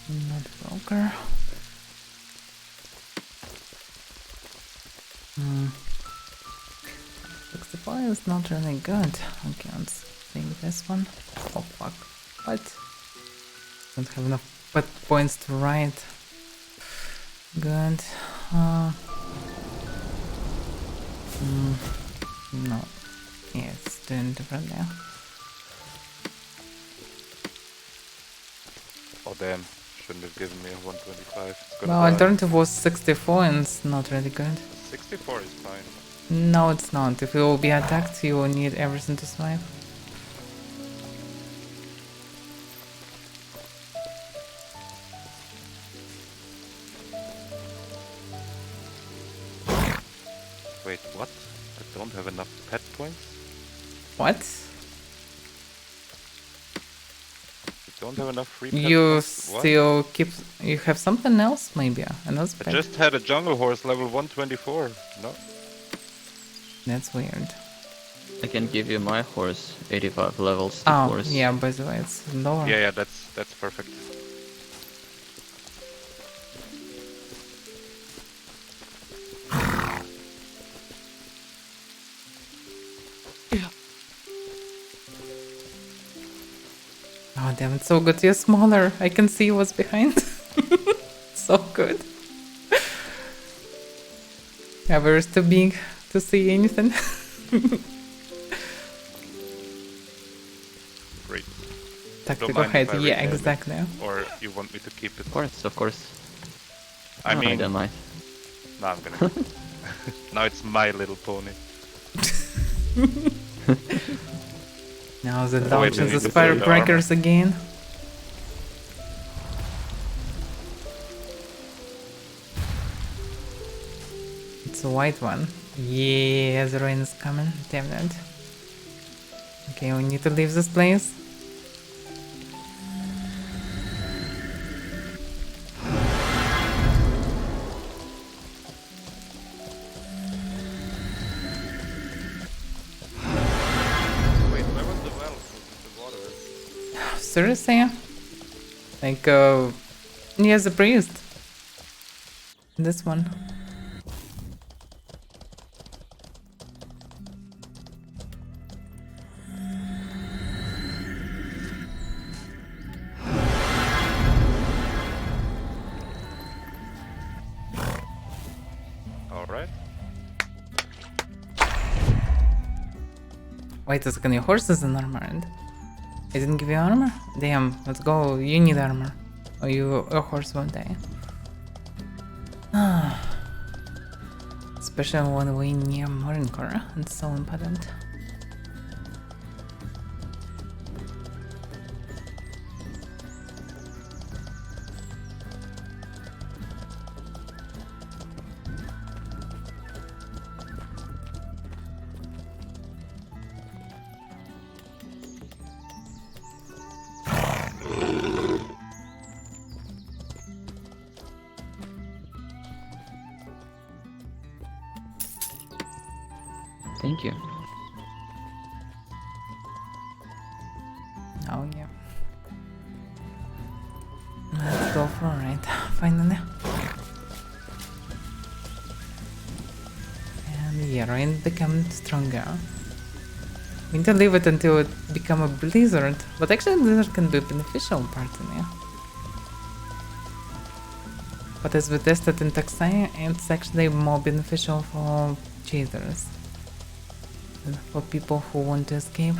Not broker. Supply is not really good. Okay, let's take this one. Oh fuck. What? Don't have enough pet points to write. Good. No. Yeah, it's doing different now. Oh damn, shouldn't have given me a 125. It's gonna Well, die. alternative was 64 and it's not really good. 64 is fine. No, it's not. If you will be attacked, you will need everything to survive. Wait, what? I don't have enough pet points? What? I don't have enough free pet You points? What? still keep... You have something else, maybe? Another I pet? just had a jungle horse level 124. No. That's weird. I can give you my horse, 85 levels. Oh, horse. yeah, by the way, it's lower. Yeah, that's perfect. Oh, damn, it's so good. You're smaller. I can see what's behind. So good. Avaira is too big to see anything. Great. Tactical mind if height, I yeah, rename it? exactly. Or you want me to keep it? Of course, of course. I No, I mean, don't mind. no, I'm gonna keep it. Now it's my little pony. Now the wait, launches we the need to fire throw the breakers again. It's a white one. Yeah, the rain is coming. Damn it. Okay, we need to leave this place. seriously? Like, he has a priest. This one. Alright. Wait a second, your horse isn't armored. I didn't give you armor? Damn, let's go. You need armor. Or your horse won't die. Especially when we're near Marine Corps. It's so important. Thank you. Oh yeah. Let's go for it, finally. And yeah, rain become stronger. We need to leave it until it become a blizzard. But actually blizzard can be beneficial part in it. But as we tested in Taxai, it's actually more beneficial for chasers. And for people who want to escape.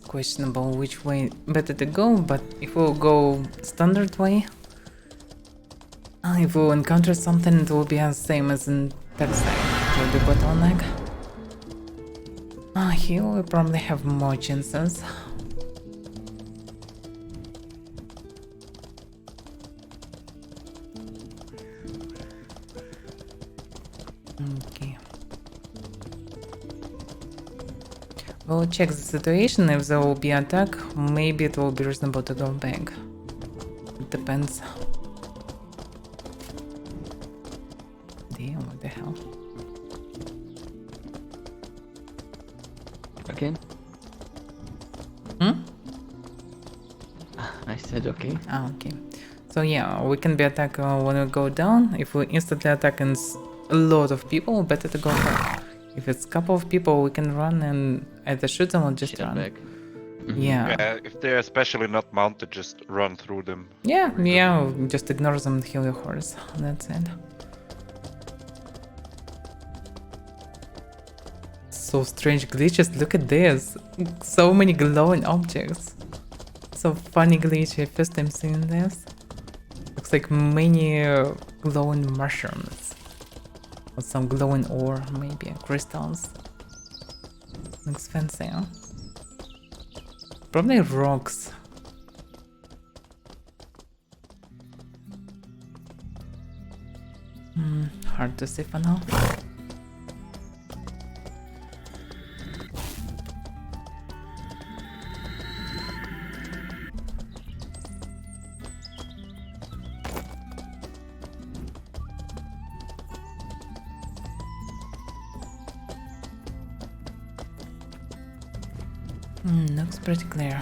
Questionable which way better to go, but if we'll go standard way, if we'll encounter something, it will be the same as in that side. It will be bottleneck. Here we probably have more chances. Okay. We'll check the situation. If there will be attack, maybe it will be reasonable to go back. It depends. Damn, what the hell? Okay. I said okay. Okay. So yeah, we can be attacked when we go down. If we instantly attack and a lot of people, better to go back. If it's a couple of people, we can run and either shoot them or just run. Back. Yeah. Yeah, if they're especially not mounted, just run through them. Yeah, just ignore them and heal your horse. That's it. So strange glitches, look at this. So many glowing objects. So funny glitch, first time seeing this. Looks like many glowing mushrooms. Or some glowing ore, maybe, crystals. Looks fancy, huh? Probably rocks. Hard to see for now. Looks pretty clear.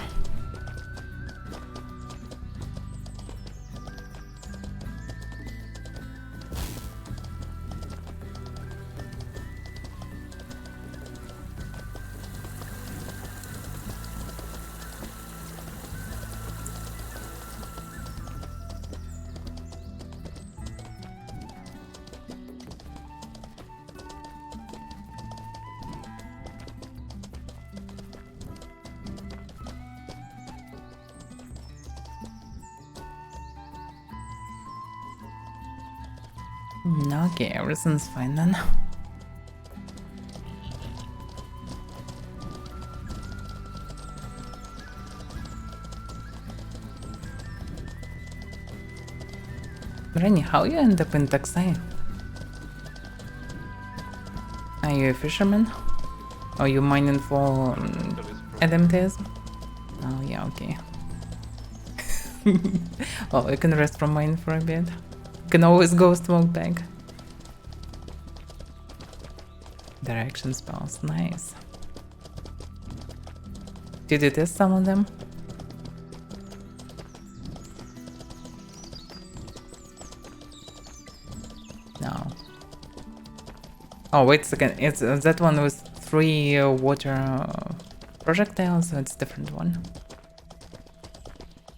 Okay, everything's fine then. Rennie, how you end up in Taxai? Are you a fisherman? Are you mining for LMTs? Oh yeah, okay. Well, you can rest from mine for a bit. You can always go smoke bag. Direction spells, nice. Did you test some of them? No. Oh, wait a second. It's that one with 3 water projectiles, so it's a different one.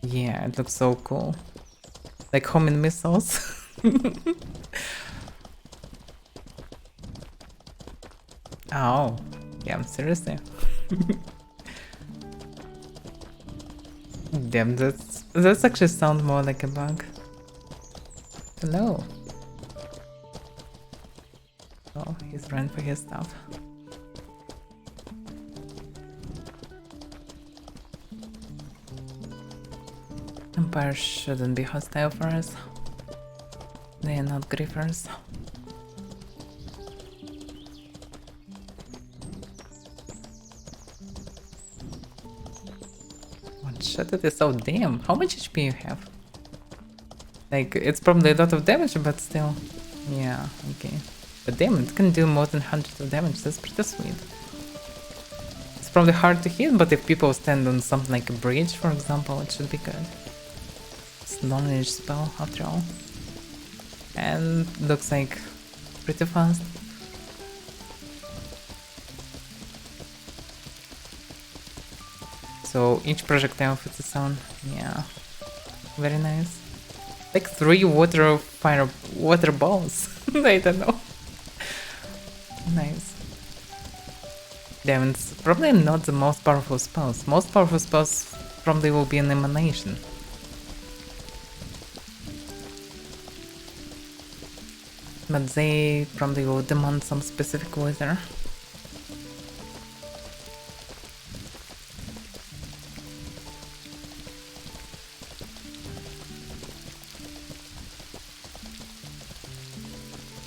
Yeah, it looks so cool. Like homing missiles. Oh, yeah, seriously. Damn, that's actually sound more like a bug. Hello. Oh, he's running for his stuff. Vampires shouldn't be hostile for us. They are not griefers. One shot at this. Oh damn, how much HP you have? Like, it's probably a lot of damage, but still. Yeah, okay. But damn, it can do more than 100 of damage, that's pretty sweet. It's probably hard to hit, but if people stand on something like a bridge, for example, it should be good. It's a long-range spell, after all. And looks like pretty fast. So each projectile fits its own. Yeah, very nice. Like 3 water balls. I don't know. Nice. Damn, it's probably not the most powerful spells. Most powerful spells probably will be an emanation. But they probably will demand some specific weather.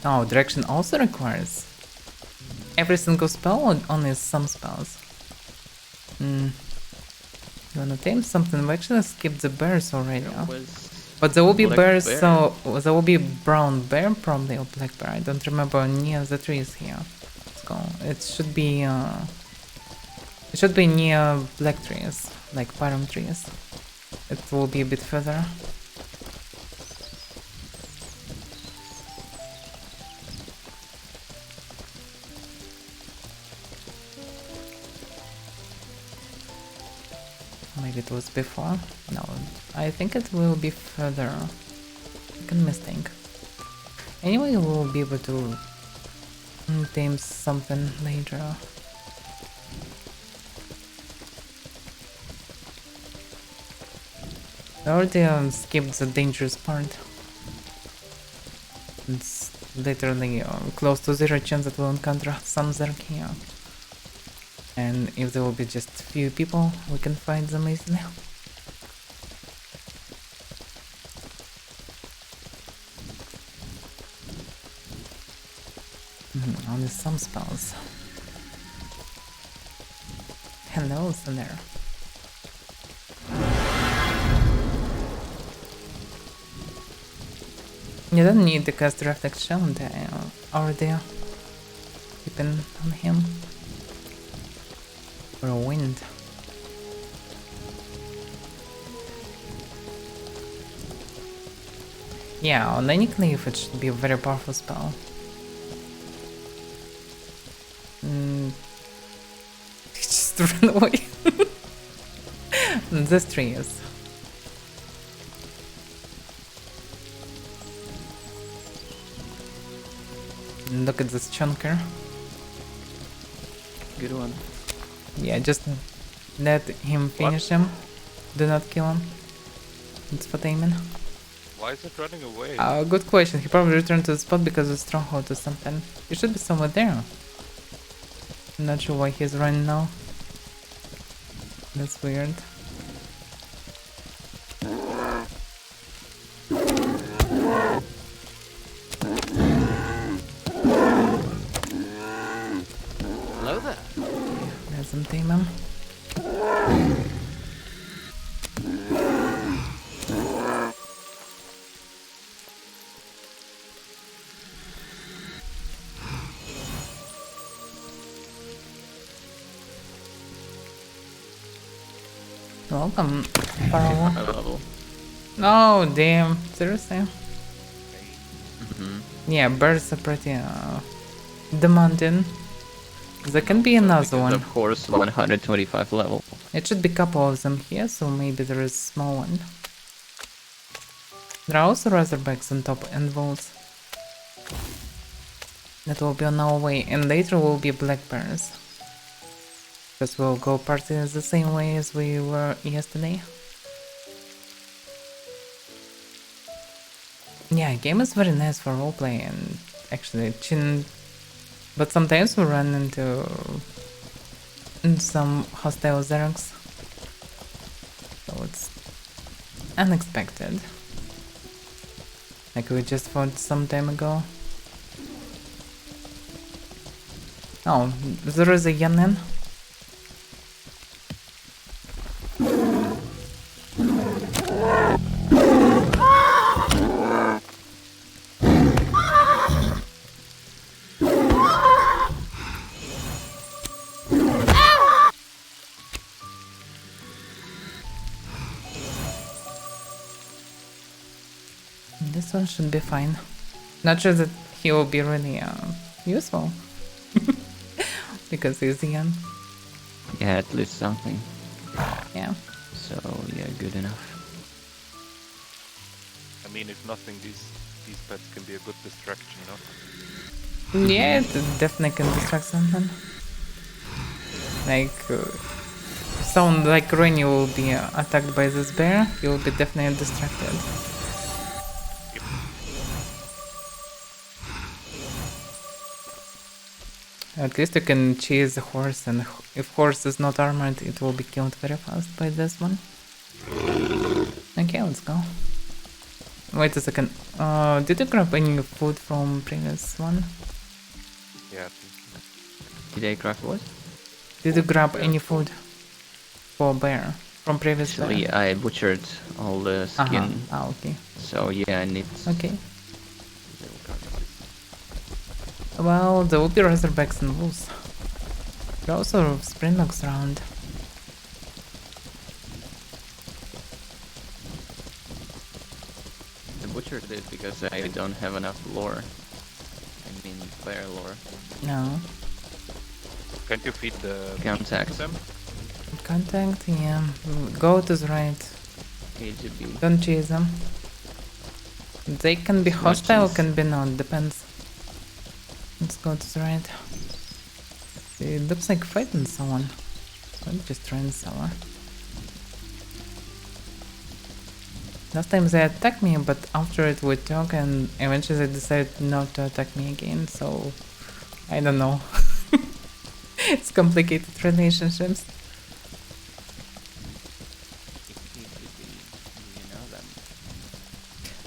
Oh, direction also requires every single spell or only some spells? You wanna tame something? We actually skipped the bears already. But there will be bears, bear. so there will be brown bear probably or black bear. I don't remember near the trees here. Let's go. It should be near black trees, like pyram trees. It will be a bit further. Maybe it was before? No, I think it will be further. I can mistake. Anyway, we'll be able to tame something later. I already skipped the dangerous part. It's literally close to 0 chance that we'll encounter some Zerg here. And if there will be just few people, we can find them easily. Only some spells. Hello, there. You don't need to cast Reflect Shield, they are already keeping on him. For a wind. Yeah, on any cliff it should be a very powerful spell. Just run away. This tree is. Look at this chunker. Good one. Yeah, just let him finish him. Do not kill him. It's for taming. Why is it running away? Good question. He probably returned to the spot because of stronghold or something. He should be somewhere there. I'm not sure why he's running now. That's weird. Hello there. There's some tame him. Welcome, Pharaoh. High level. Oh, damn. Seriously? Mhm. Yeah, birds are pretty demanding. There can be another Because one. of course 125 level. It should be a couple of them here, so maybe there is a small one. There are also razorbacks on top and wolves. That will be on our way, and later will be black bears. Because we'll go party the same way as we were yesterday. Yeah, game is very nice for roleplay and actually chin. But sometimes we run into some hostile Xerox. So it's unexpected. Like we just fought some time ago. Oh, there is a Yanin. This one should be fine. Not sure that he will be really useful. Because he's young. Yeah, at least something. Yeah. So yeah, good enough. I mean, if nothing, these pets can be a good distraction, you know? Yeah, it definitely can distract something. Like, if someone like Rennie will be attacked by this bear, he will be definitely distracted. At least you can chase the horse, and if horse is not armored, it will be killed very fast by this one. Okay, let's go. Wait a second. Did you grab any food from previous one? Yeah. Did I craft what? Did you grab any food for bear from previous Actually, bear? I butchered all the skin. Ah, okay. So yeah, I need. Okay. Well, there will be razorbacks and wolves. There are also springboks around. I butchered it because I don't have enough lore. I mean, bear lore. No. Can't you feed the Contact. them? Contact, yeah. Go to the right. KGB. Don't chase them. They can be hostile, can be not, depends. Let's go to the right. It looks like fighting someone. I'm just trying someone. Last time they attacked me, but after it we talk and eventually they decided not to attack me again, so I don't know. It's complicated relationships.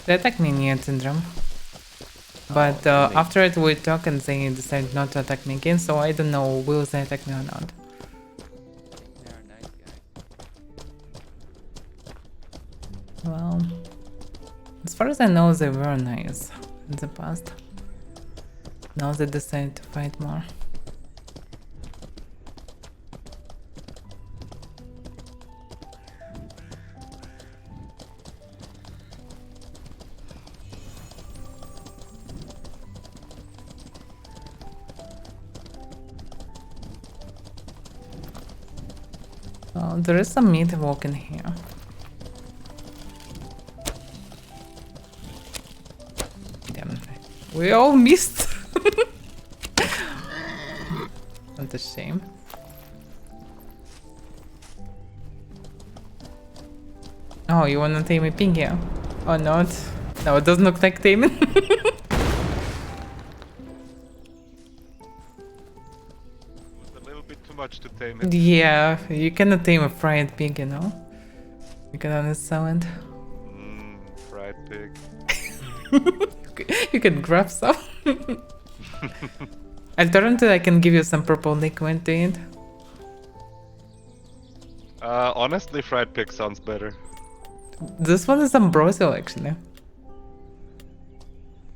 They attacked me near Syndrome. But really? after it we talk and they decide not to attack me again, so I don't know will they attack me or not. They're nice guys. Well, as far as I know they were nice in the past. Now they decide to fight more. Oh, there is some meat walking here. Damn, we all missed. What a shame. Oh, you wanna tame a pig here? Or not? No, it doesn't look like taming. A little bit too much to tame it. Yeah, you cannot tame a fried pig, you know? You can only sell it. Fried pig. You can grab some. Alternatively, I can give you some purple liquid to eat. Honestly, fried pig sounds better. This one is ambrosial, actually.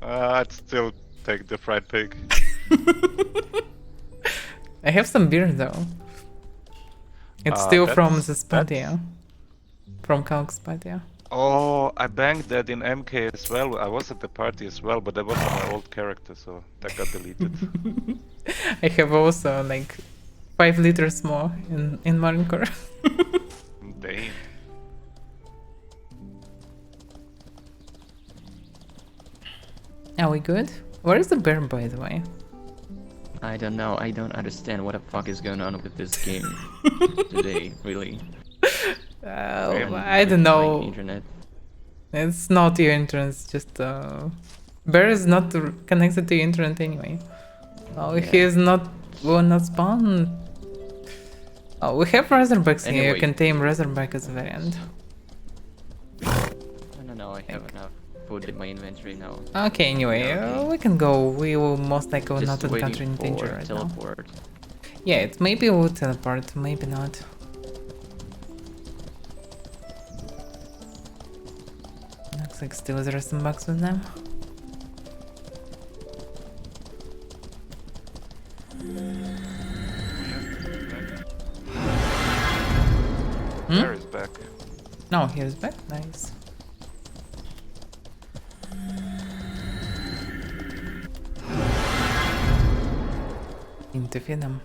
I'd still take the fried pig. I have some beer, though. It's still from the That's- Spadia. From Kalk Spadia. Oh, I banged that in MK as well. I was at the party as well, but that was on my old character, so that got deleted. I have also, like, 5 liters more in Marincore. Damn. Are we good? Where is the bear, by the way? I don't know. I don't understand what the fuck is going on with this game today, really. I don't My know. internet. It's not your internet, it's just Bear is not connected to your internet anyway. Oh, he is not will not spawn. Oh, we have Razorbacks here. You Anyway. can tame Razorback as a variant. No, I have enough food in my inventory now. Okay, anyway, Yeah, okay. we can go. We will most likely Just not encounter waiting any danger for right now. teleport. Yeah, it maybe will teleport, maybe not. Looks like still there are some bugs with them. Bear is back. No, here's back. Nice. Into feed them.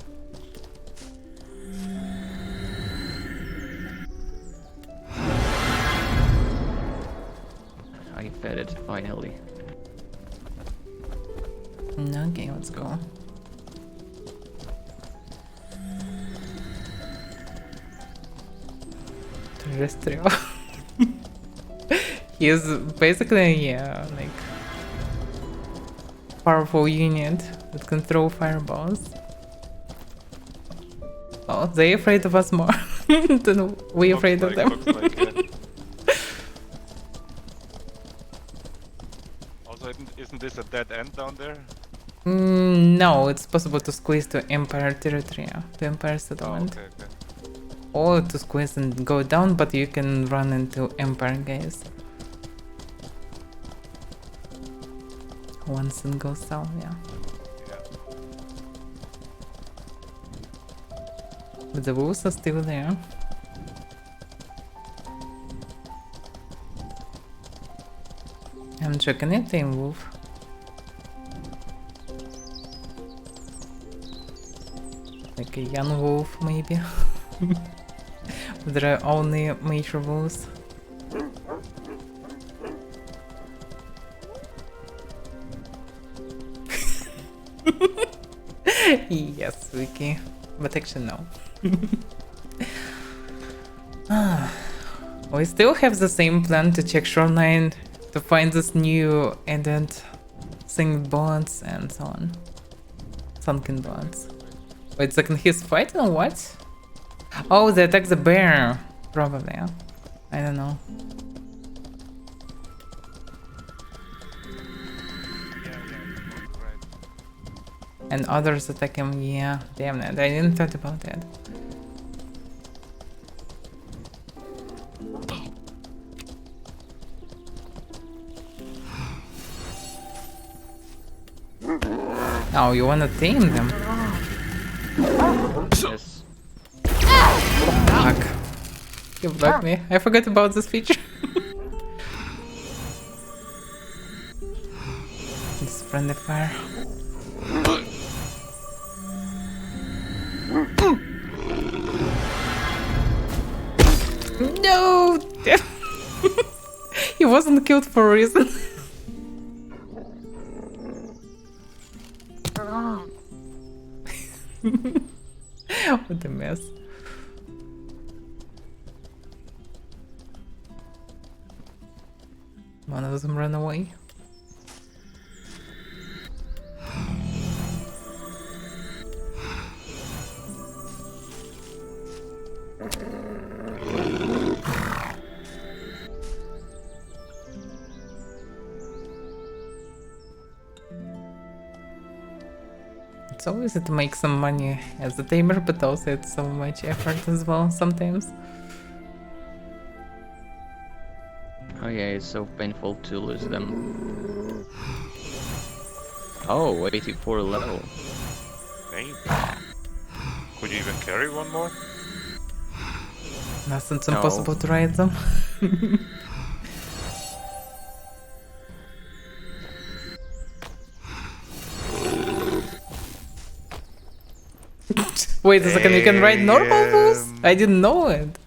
I fed it finally. Okay, let's go. Terrestrial. He is basically, yeah, like powerful unit that can throw fireballs. Oh, they afraid of us more than we afraid of them. Looks like, yeah. Also, isn't this a dead end down there? No, it's possible to squeeze to Empire territory, yeah, to Empire Oh, settlement. okay, okay. Or to squeeze and go down, but you can run into Empire guys. Once and go south, yeah. Yeah. But the wolves are still there. I'm checking it, tame wolf. Like a young wolf, maybe. There are only major wolves. Yes, Wiki. But actually, no. We still have the same plan to check shoreline, to find this new added synced bonds and so on. Sunken bonds. Wait a second, he's fighting or what? Oh, they attack the bear. Probably. I don't know. Right. And others attack him. Yeah, damn it. I didn't thought about that. Oh, you wanna tame them? Yes. Fuck. You blocked me. I forgot about this feature. It's friendly fire. No! He wasn't killed for a reason. What a mess. One of them ran away. It's so easy to make some money as a tamer, but also it's so much effort as well sometimes. Oh yeah, it's so painful to lose them. Oh, 84 level. Maybe. Could you even carry one more? Nothing's No. impossible to ride them. Wait a second, you can ride normal wolves? I didn't know it.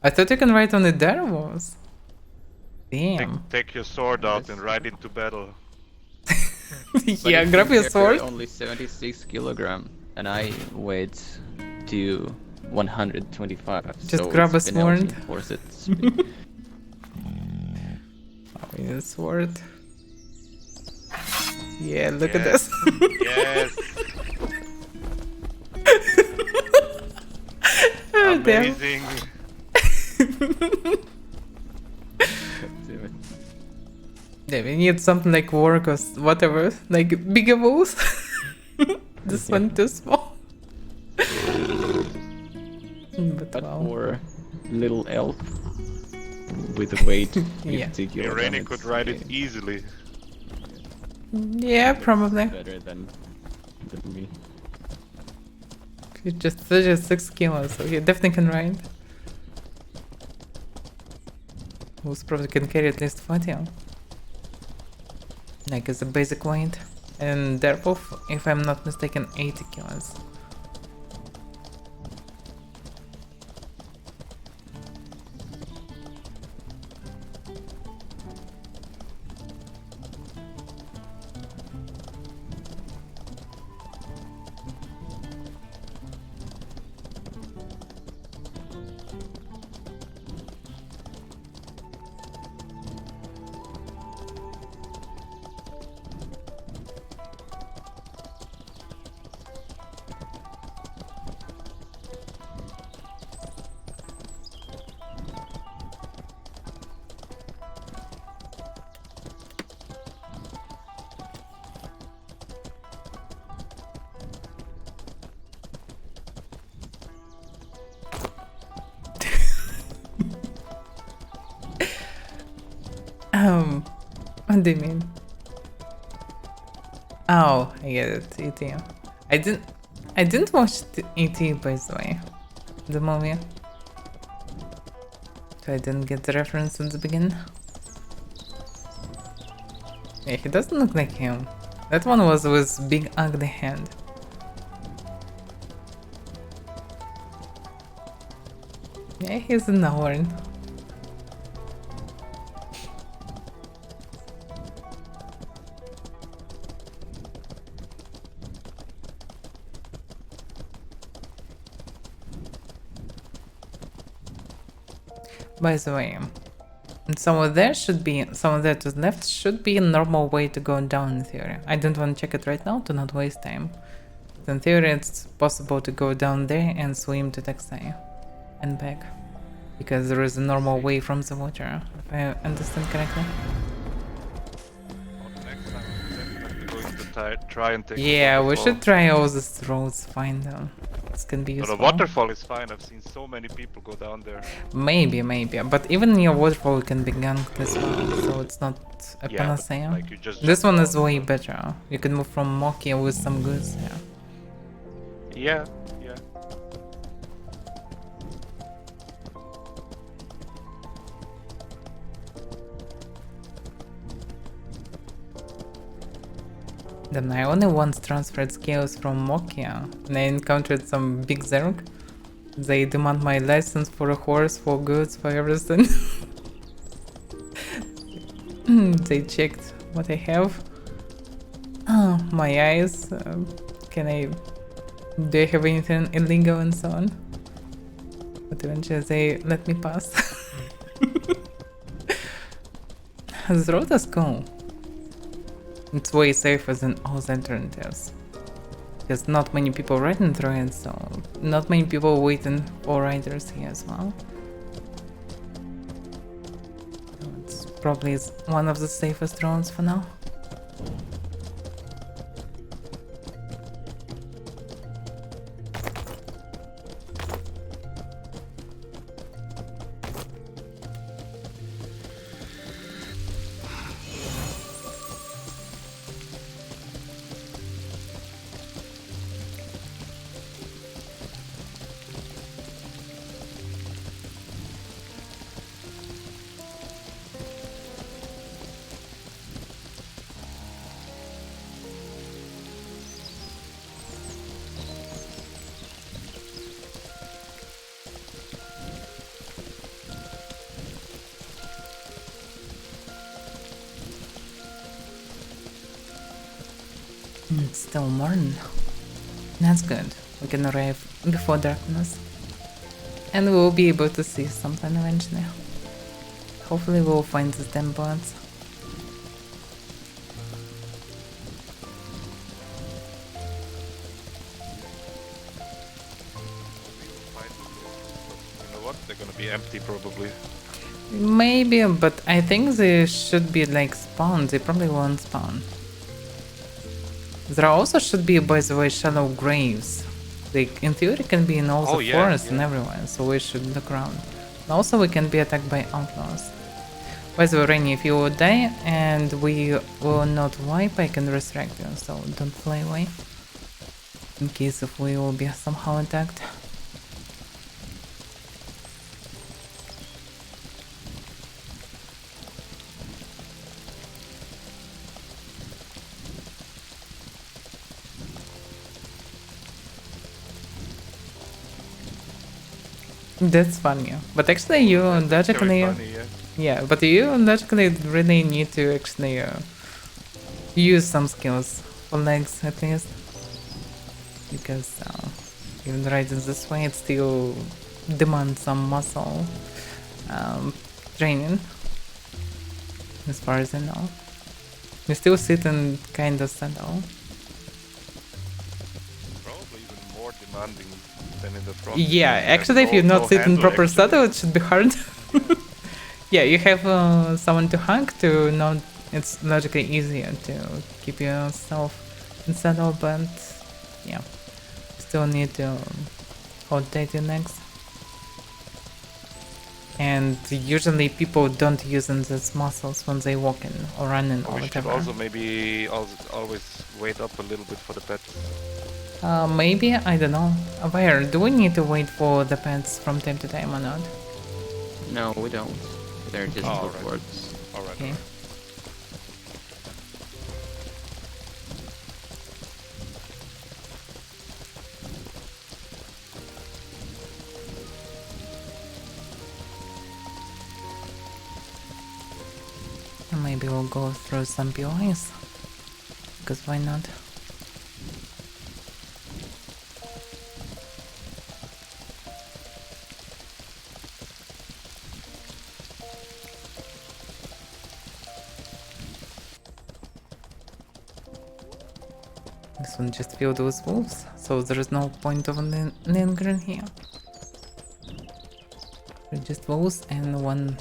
I thought you can ride only dire wolves. Damn. Take your sword out and ride into battle. But Yeah, if grab you your carry sword. only 76 kilogram, and I weigh to 125. Just so grab it's a sword. penalty forced speed. Oh, we need a sword. Yeah, look at Yes. this. Yes. Oh, damn. Amazing. Damn it. Yeah, we need something like work or whatever, like bigger wolves. This one too small. But But wow. for little elf with a weight 50 Yeah. kilogram, Irene could it's, ride it easily. Yeah, probably. better than me. He's just 36 kilos, so he definitely can ride. Wolves probably can carry at least 40. Like as a basic weight. And Derwolf, if I'm not mistaken, 80 kilos. What do you mean? Oh, I get it. E.T. I didn't watch the E.T. by the way, the movie. So I didn't get the reference in the beginning. Yeah, he doesn't look like him. That one was with big ugly hand. Yeah, he's an horn. By the way, somewhere there to the left should be a normal way to go down in theory. I don't want to check it right now to not waste time. But in theory it's possible to go down there and swim to Taxai and back. Because there is a normal way from the water, if I understand correctly. Next time, I'm definitely going to try and take Yeah, the we waterfall. should try all these roads, find them. This can be No, useful. the waterfall is fine. I've seen so many people go down there. Maybe, but even near waterfall can be ganked as well, so it's not a Yeah, but, panacea. like, you just This jump one is down, way so- better. You can move from Mokia with some goods, yeah. Yeah, yeah. Then I only once transferred skills from Mokia, and I encountered some big Zerg. They demand my license for a horse, for goods, for everything. They checked what I have. Oh, my eyes. Do I have anything illegal and so on? But eventually they let me pass. The road is cool. It's way safer than all the alternatives. Because not many people riding through it, so not many people waiting for riders here as well. So it's probably one of the safest roads for now. It's still morning. That's good. We can arrive before darkness. And we'll be able to see something eventually. Hopefully we'll find these damn bots. You know what? They're gonna be empty probably. Maybe, but I think they should be like spawned. They probably won't spawn. There also should be, by the way, shallow graves. Like, in theory, can be in all Oh, the yeah, forests yeah. and everywhere, so we should look around. And also, we can be attacked by outlaws. By the way, Rainy, if you die and we will not wipe, I can resurrect you, so don't fly away. In case if we will be somehow attacked. That's funny. But actually, you That's very logically... funny, yeah. Yeah, but you logically really need to actually use some skills for legs at least. Because even riding this way, it still demands some muscle training. As far as I know. You still sit in kind of saddle. Probably even more demanding than in the front. Yeah, because actually, if there's you no not sit in handle, proper actually. saddle, it should be hard. Yeah, you have someone to hug to know it's logically easier to keep yourself in saddle, but yeah, still need to hold tight your legs. And usually people don't use these muscles when they walking or running or We should whatever. also maybe always wait up a little bit for the pets. Maybe, I don't know. Avaira, do we need to wait for the pets from time to time or not? No, we don't. They're just Oh, good right. words. Alright. Okay. Maybe we'll go through some POIs. Because why not? This one just filled with wolves, so there is no point of lingering here. They're just wolves and one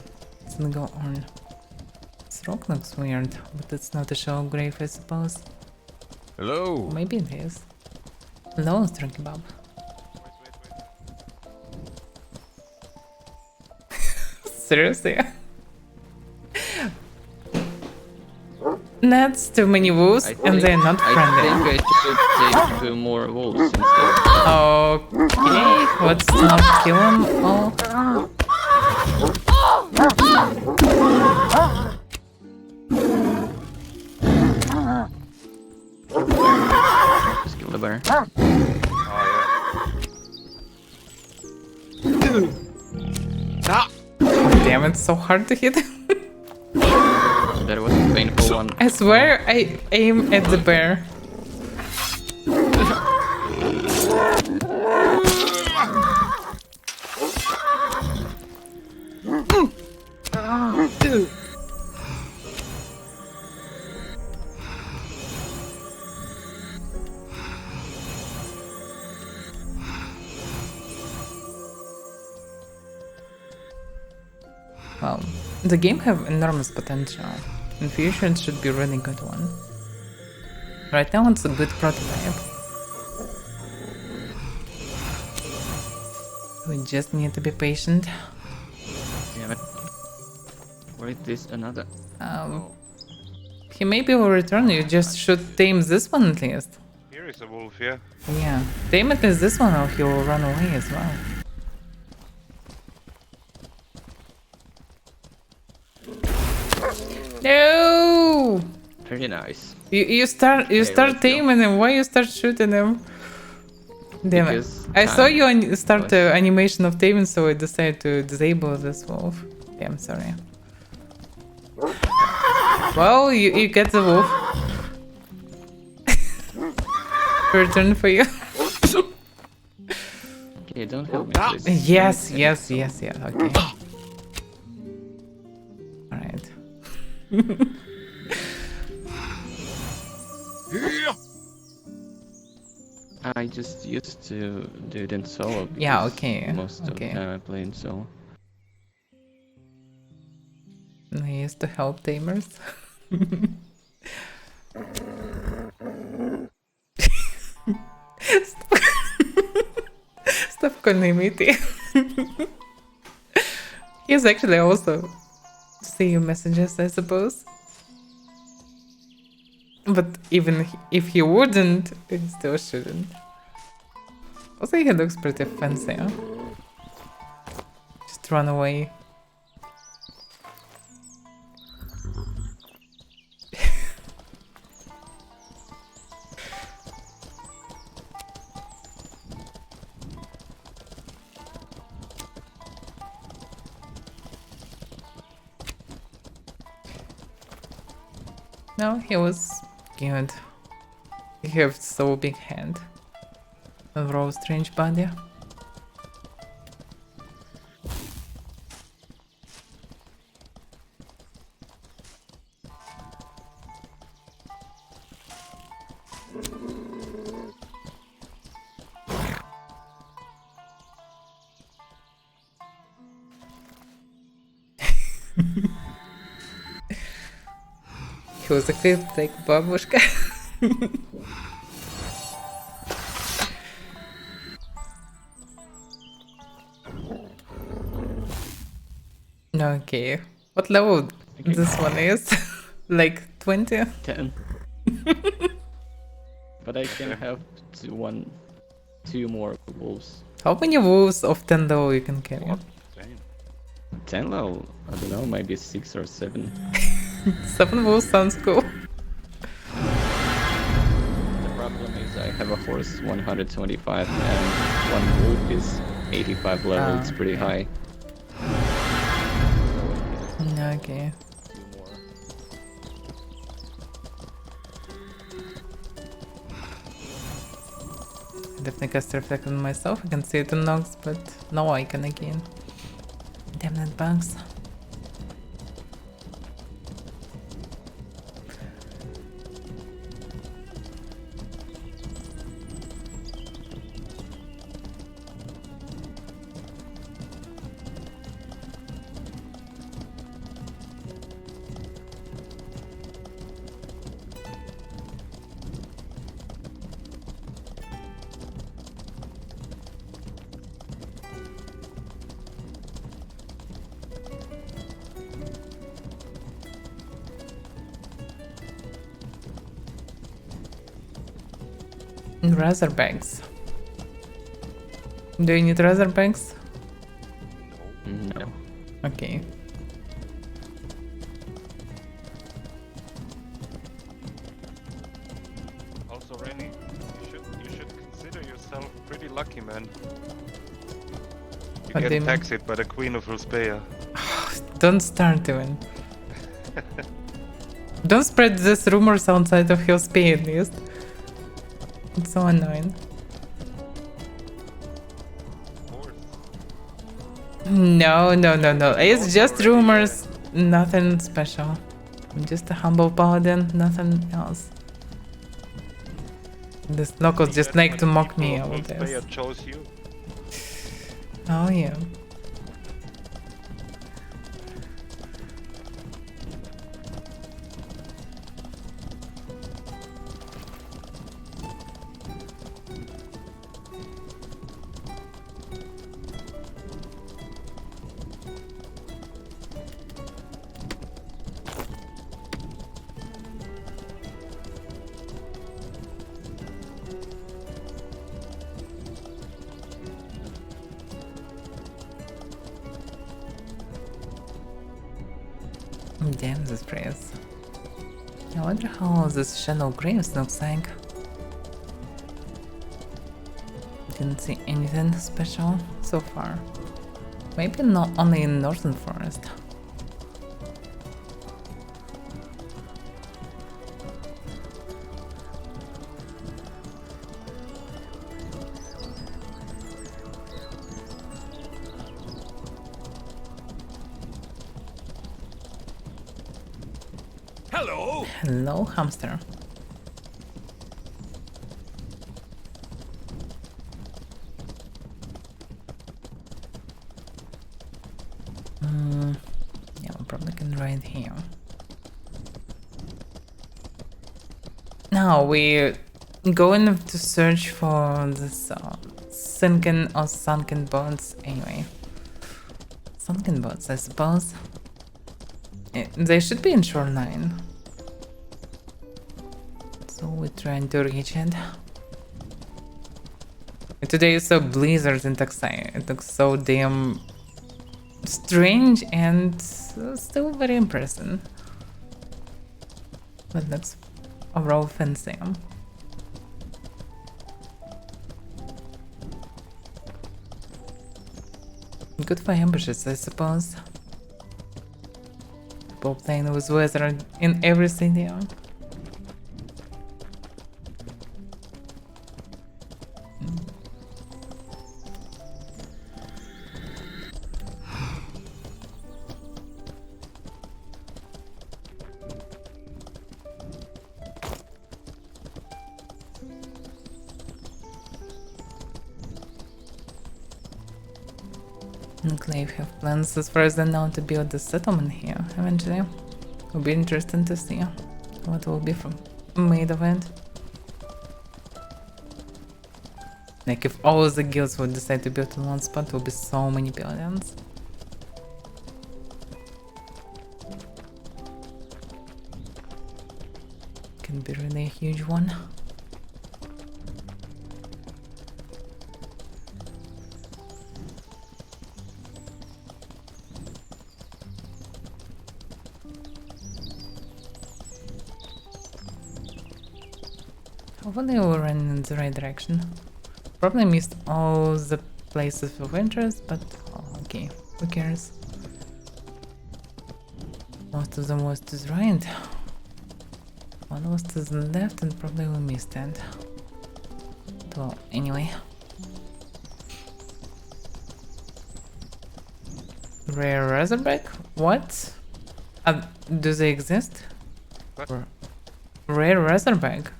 single urn. This rock looks weird, but it's not a shallow grave, I suppose. Hello. Maybe it is. Hello, Strunky Bob. Seriously? That's too many wolves, and they're not friendly. I think I should take 2 more wolves instead. Okay, let's not kill them all. Just kill the bear. Oh yeah. Damn, it's so hard to hit. That was a painful one. I swear I aim at the bear. Well, the game have enormous potential. In future it should be a really good one. Right now it's a good prototype. We just need to be patient. Yeah, but... Wait, this another... He maybe will return, you just should tame this one at least. Here is a wolf, yeah. Yeah, tame at least this one or he will run away as well. No! Pretty nice. You start let's go. taming him. Why you start shooting him? Damn it! Because I saw you start was- the animation of taming, so I decided to disable this wolf. Damn, sorry. Well, you get the wolf. Return for you. Okay, don't help me, please. Yes, yes, yes, yes. Okay. Alright. I just used to do it in solo. Yeah, because okay, Most of the okay. time I play in solo. I used to help tamers. Stop, Stop calling me T. He's actually also see your messages, I suppose. But even if he wouldn't, he still shouldn't. Also, he looks pretty fancy, huh? Just run away. No, he was good. He have so big hand. A raw strange body. He was equipped like babushka. Okay. What level Okay. this one is? Like 20? 10. But I can have two more wolves. How many wolves of 10 level you can carry? What? Damn. 10 level? I don't know, maybe 6 or 7. 7 wolves sounds cool. The problem is I have a horse 125 and one wolf is 85 level. It's pretty high. Okay. Two more. Definitely cast reflect on myself. I can see it in Nox, but no icon again. Damn that bugs. Razorbags. Do you need Razorbags? No. Okay. Also, Rennie, you should consider yourself pretty lucky, man. You What do you get mean? taxied by the Queen of Ruspea. Don't start even. Don't spread these rumors outside of your speed at least. It's so annoying. Of course. No. It's just rumors. Nothing special. I'm just a humble paladin, nothing else. This knuckles just like to mock me all this. Ruspea chose you. Oh yeah. Damn this place. I wonder how this Shadow Graves looks like. Didn't see anything special so far. Maybe not only in Northern Forest. Hello. Hello, hamster. Yeah, we probably can ride here. Now we're going to search for this sunken or sunken boats. Anyway, sunken boats, I suppose. They should be in shoreline. So we're trying to reach it. Today is so blizzard in Taxai. It looks so damn strange and still very impressive. But that's overall fancy. Good for ambushes, I suppose. People playing with weather in every city. Enclave have plans as far as I know to build a settlement here eventually. Will be interesting to see what will be made of it. Like if all the guilds would decide to build in one spot, there will be so many buildings. Can be really a huge one. Hopefully we're running in the right direction. Probably missed all the places of interest, but okay, who cares? Most of them was to the right. One was to the left and probably we missed it. Well, anyway. Rare Razorback? What? Do they exist? What? Rare Razorback?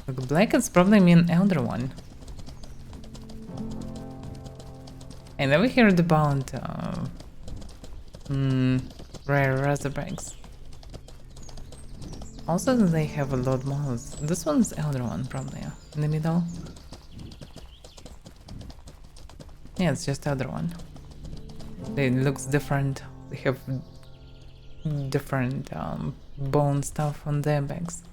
Like black is probably mean elder one. I never heard about rare razorbacks. Also they have a lot more. This one's elder one probably in the middle. Yeah, it's just elder one. It looks different. They have different bone stuff on their backs.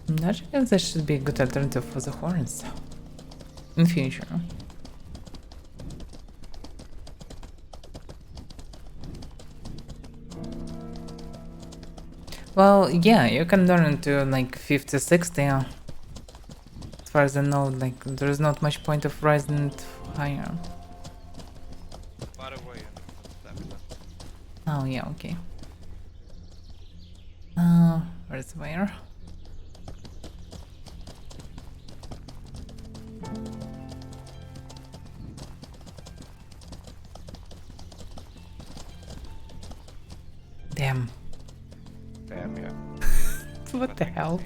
Naturally, this should be a good alternative for the horns in future. Well, yeah, you can learn into like 50, 60. As far as I know, like there's not much point of rising it higher. Oh yeah, okay. Where's where? Damn. Damn, yeah. What the hell?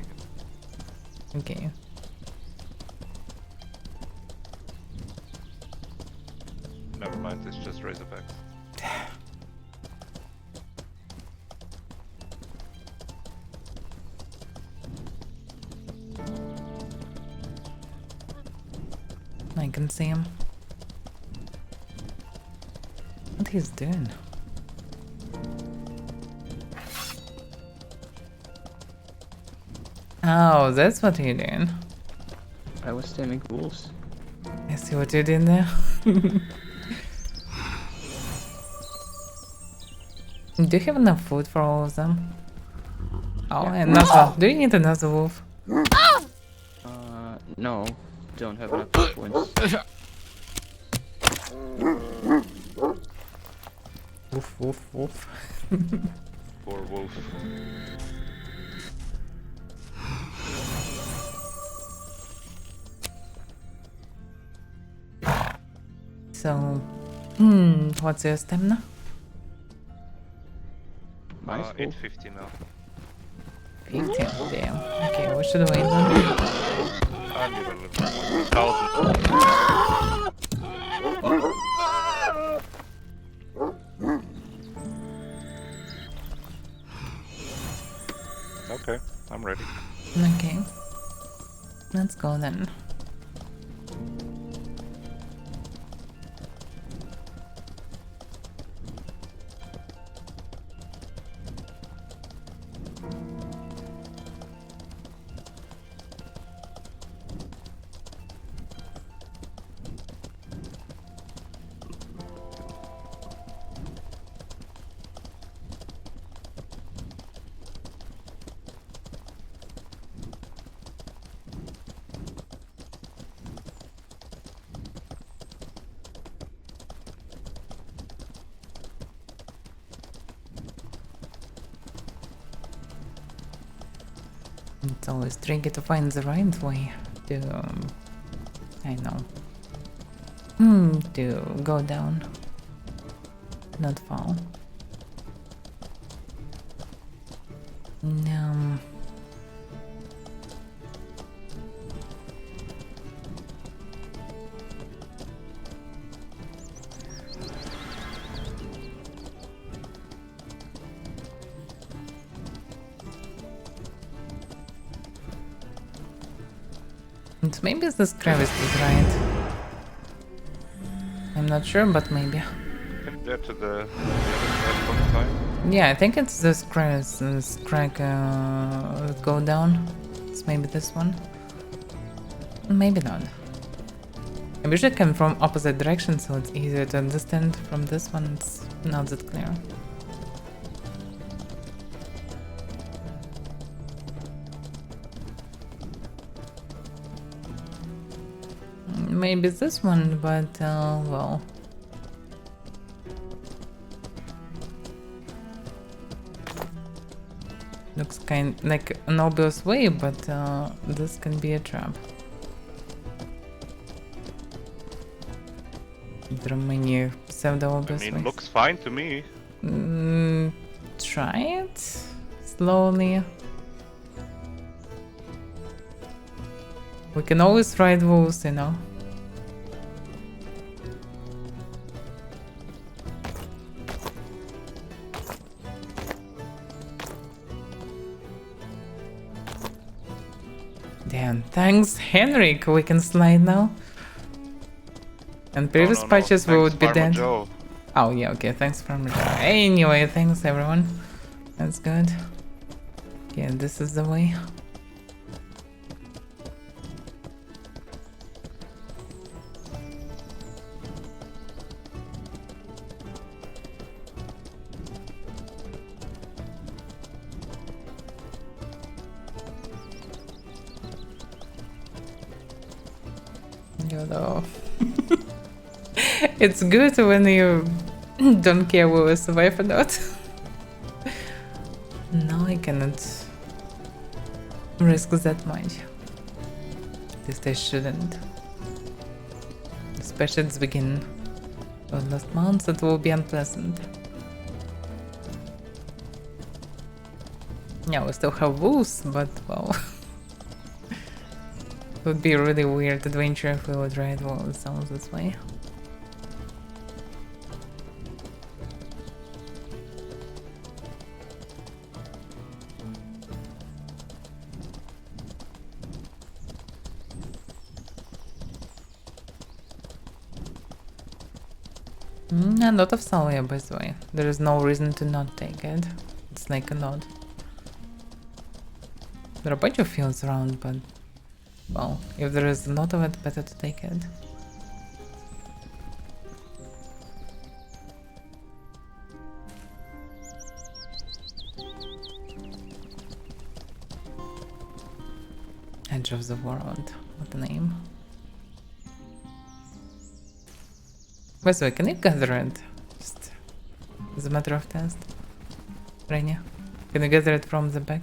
Okay. Never mind, it's just Razorbacks. I can see him. What he's doing? Oh, that's what you're doing. I was taming wolves. I see what you're doing there. Do you have enough food for all of them? Oh, Yeah. another. Do you need another wolf? No, don't have enough points. Woof, woof, woof. Poor wolf. So, what's your stamina? Nice. 850 now. 15, damn. Okay, what should wait on? I need a little more. 1000. Okay, I'm ready. Okay. Let's go then. It's always tricky to find the right way to, I know, to go down, not fall. And maybe this crevice is right. I'm not sure, but maybe. Can get to the other side one time. Yeah, I think it's this crevice, this crack go down. It's maybe this one. Maybe not. I wish I came from opposite direction so it's easier to understand. From this one it's not that clear. Maybe this one, but well. Looks kind like an obvious way, but this can be a trap. There are many pseudo-obvious ways. Looks fine to me. Try it slowly. We can always ride wolves, you know. Damn, thanks Henrik, we can slide now. And previous patches we would be dead. Joe. Oh yeah, okay, thanks Farmer Joe. Anyway, thanks everyone. That's good. Yeah, this is the way. Though. It's good when you don't care whether we survive or not. No, I cannot risk that much. At least I shouldn't. Especially at the beginning of last month, it will be unpleasant. Yeah, we still have wolves, but well. It would be a really weird adventure if we would ride wolves down this way. A lot of Salia, by the way. There is no reason to not take it. It's like a nod. There are a bunch of fields around, but well, if there is a lot of it, better to take it. Edge of the world. What a name. By the way, can you gather it? Just as a matter of test. Rainy, can you gather it from the back?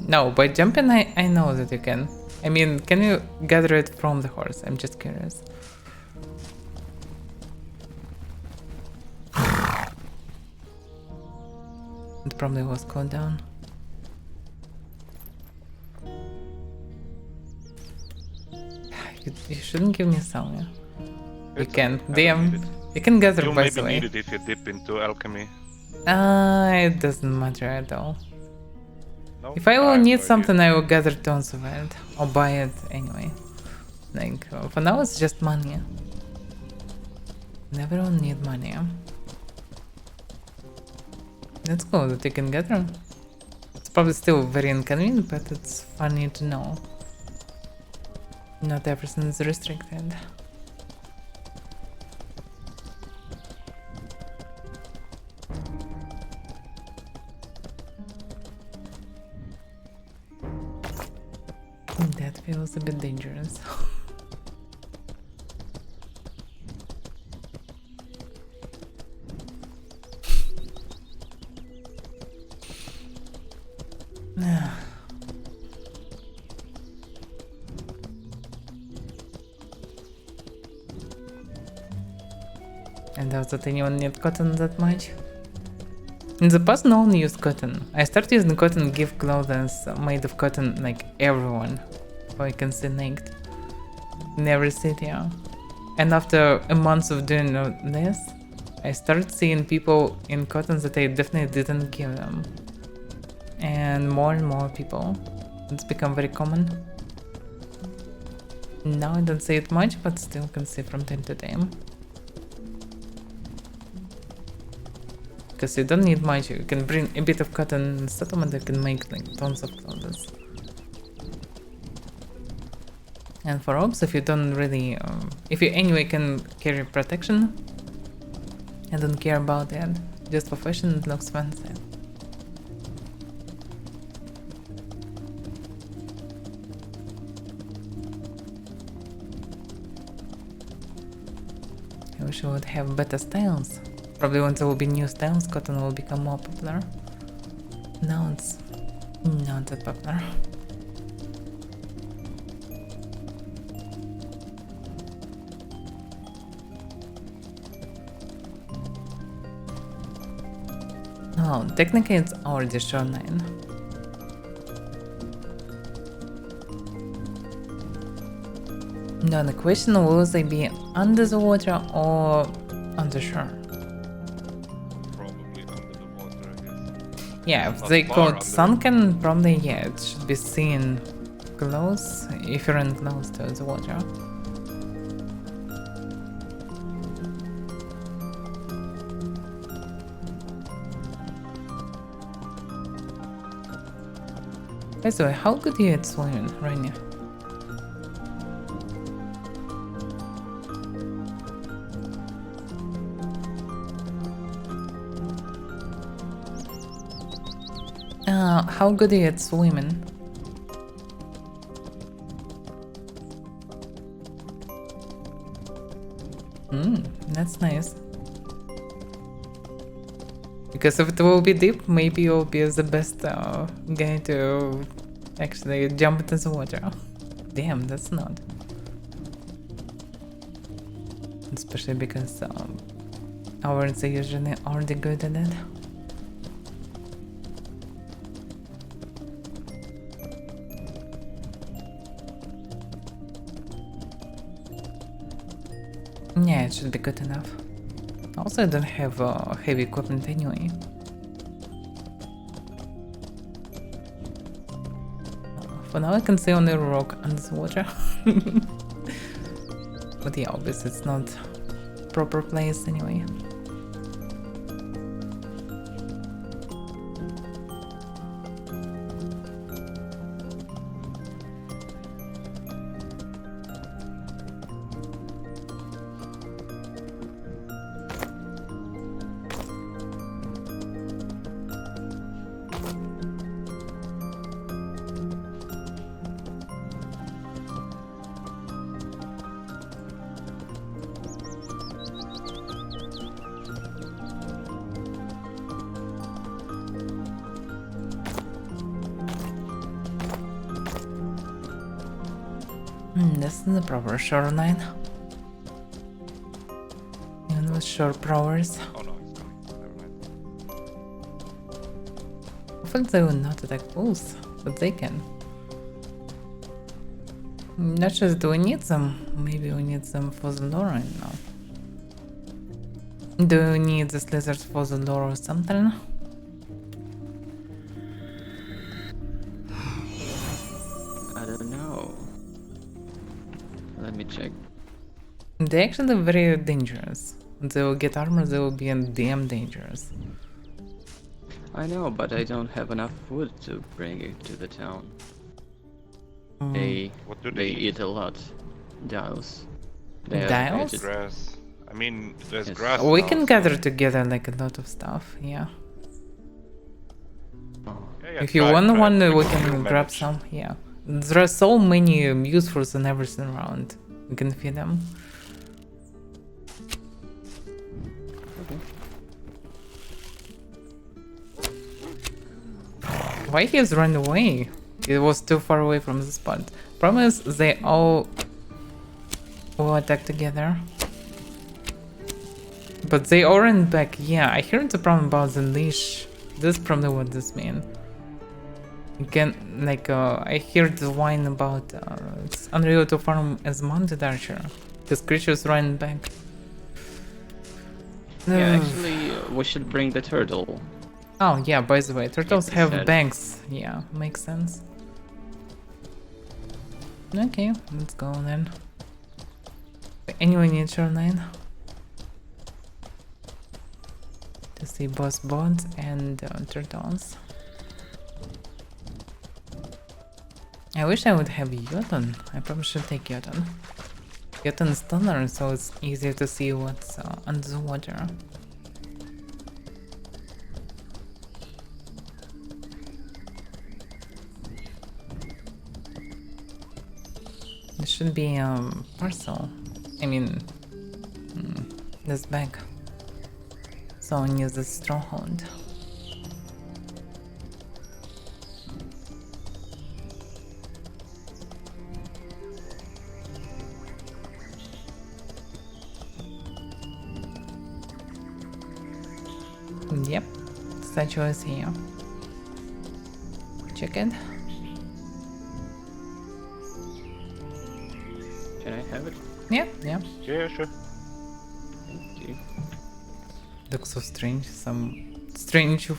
No, by jumping I know that you can. I mean, can you gather it from the horse? I'm just curious. It probably was cooled down. You shouldn't give me some, yeah? You It's can. okay, I don't Damn. need it. You can gather You by maybe the way. need it if you dip into alchemy. It doesn't matter at all. No? If I will have need no idea. something, I will gather tons of it. Or buy it anyway. Like, for now it's just money. Never will need money. That's cool that you can gather. It's probably still very inconvenient, but it's funny to know. Not everything is restricted. That feels a bit dangerous. And does that anyone need cotton that much? In the past, no one used cotton. I started using cotton gift clothes made of cotton like everyone who I can see naked in every city. And after a month of doing this, I started seeing people in cotton that I definitely didn't give them. And more people. It's become very common. Now I don't see it much, but still can see from time to time. Because you don't need much, you can bring a bit of cotton in settlement, you can make like tons of clothes. And for orbs, if you don't really, if you anyway can carry protection, I don't care about that. Just for fashion, it looks fancy. I wish I would have better styles. Probably when there will be new styles, cotton will become more popular. Now it's not that popular. Oh, technically it's already shoreline. Now the question, will they be under the water or on the shore? Probably under the water, I guess. Yeah, if Not they far call under. it sunken, probably yeah, it should be seen close, if you're in close to the water. By the way, how good are you at swimming, Rainy? How good are you at swimming? That's nice. Because if it will be deep, maybe you'll be the best guy to actually jump into the water. Damn, that's not. Especially because ours are usually already good at it. Yeah, it should be good enough. Also, I don't have heavy equipment anyway. For now, I can see only a rock under the water. But yeah, obviously it's not proper place anyway. This is the proper shoreline. Even with shore prowers. Oh no, it's coming. Never mind. Hopefully they will not attack both, but they can. Not sure, do we need them? Maybe we need them for the lore right now. Do we need these lizards for the lore or something? I don't know. Let me check. They're actually very dangerous. They will get armor, they will be damn dangerous. I know, but I don't have enough food to bring it to the town. They What do they they eat a lot. Dials. They are Dials? aged- Grass. I mean, there's Yes. grass. We now, can so- gather together like a lot of stuff, yeah. Oh. Yeah, If you try, want try. one, we You'll can grab manage. some, yeah. There are so many usefuls and everything around. We can feed them. Why he's run away? It was too far away from the spot. Problem is, they all will attack together. But they all ran back. Yeah, I heard the problem about the leash. This is probably what this means. You can, like, I hear the whine about it's unreal to farm as mounted archer. Because creatures run back. Yeah, Ugh. actually, we should bring the turtle. Oh yeah, by the way, turtles It have said- banks. Yeah, makes sense. Okay, let's go then. Anyone need shoreline? To see both boats and turtles. I wish I would have Jotun. I probably should take Jotun. Jotun is taller, so it's easier to see what's under the water. There should be a parcel. I mean, this bag. Someone uses stronghold. Yep, statue is here. Check it. Can I have it? Yeah, yeah. Yeah, sure. Thank you. Looks so strange. Some strange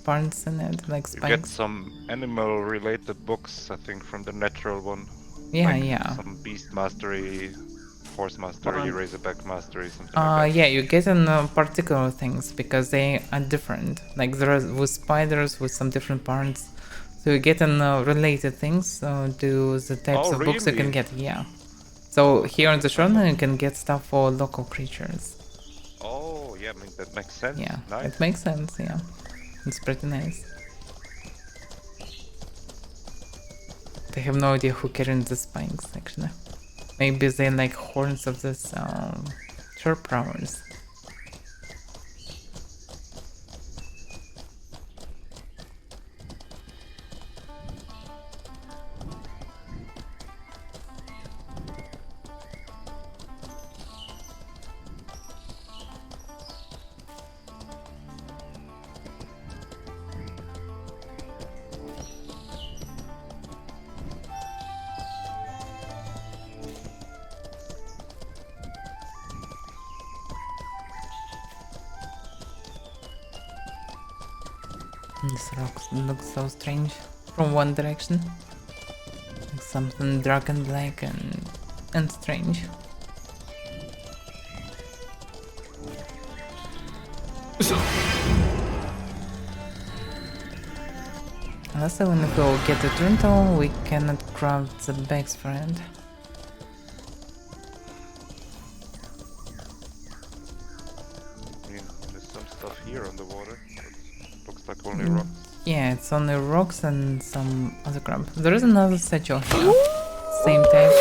parts in it, like You get spikes. some animal-related books, I think, from the natural one. Yeah, Like yeah. Some beast mastery, horse mastery, Um, razorback mastery, something like that. Yeah, you get in particular things because they are different. Like there are with spiders with some different parts. So you get in related things to the types Oh, of books you can really? get. Yeah. So here on the shoreline you can get stuff for local creatures. Oh, yeah, I mean, that makes sense. Yeah, Nice. it makes sense. Yeah, it's pretty nice. They have no idea who carrying the spikes actually. Maybe they like horns of this shore prowers. This rock looks so strange from one direction. Like something dark and black and strange. Unless I wanna go get the turtle, we cannot craft the bags for it. I mean, there's some stuff here on the water. But looks like only Mm. rocks. Yeah, it's only rocks and some other crap. There is another statue here. Same type.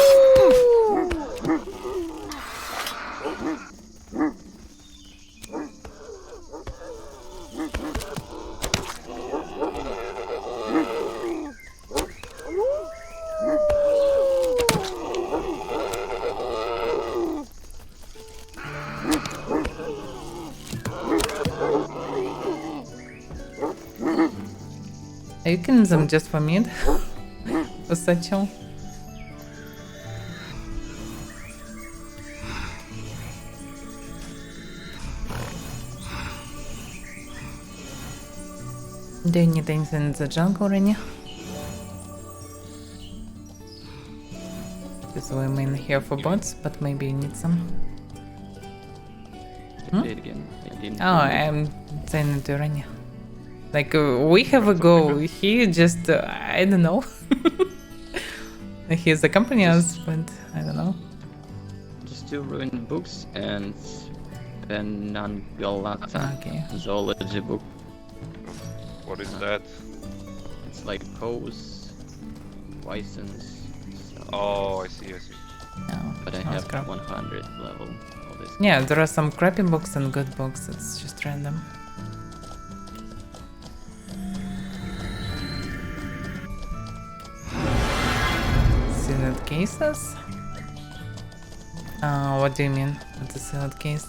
Are you killing them just for meat? For satchel? Do you need anything in the jungle already? Because we're mainly here for bots, but maybe you need some. Say it again. I didn't Oh, hear you. I'm saying it already. Like, we have a goal. He just, I don't know. He's accompanying us, but I don't know. Just 2 ruined books and Penanggalata Okay. zoology book. What is that? It's like pose, license, stuff. Oh, I see, I see. No, But I no have scrap. 100 level. All this. Yeah, there are some crappy books and good books. It's just random. Sealed cases? What do you mean? What's a sealed case?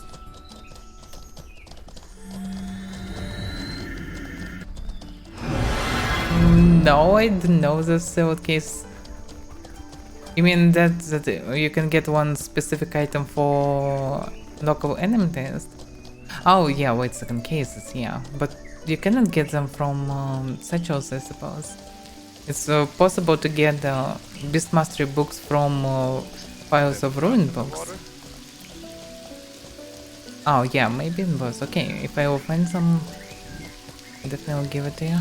No, I didn't know the sealed case. You mean that you can get one specific item for local enemy test? Oh yeah, wait a second, cases, yeah. But you cannot get them from satchels, I suppose. It's possible to get Beast Mastery books from files of ruined books. Water? Oh yeah, maybe in boss. Okay, if I will find some, definitely will give it to you.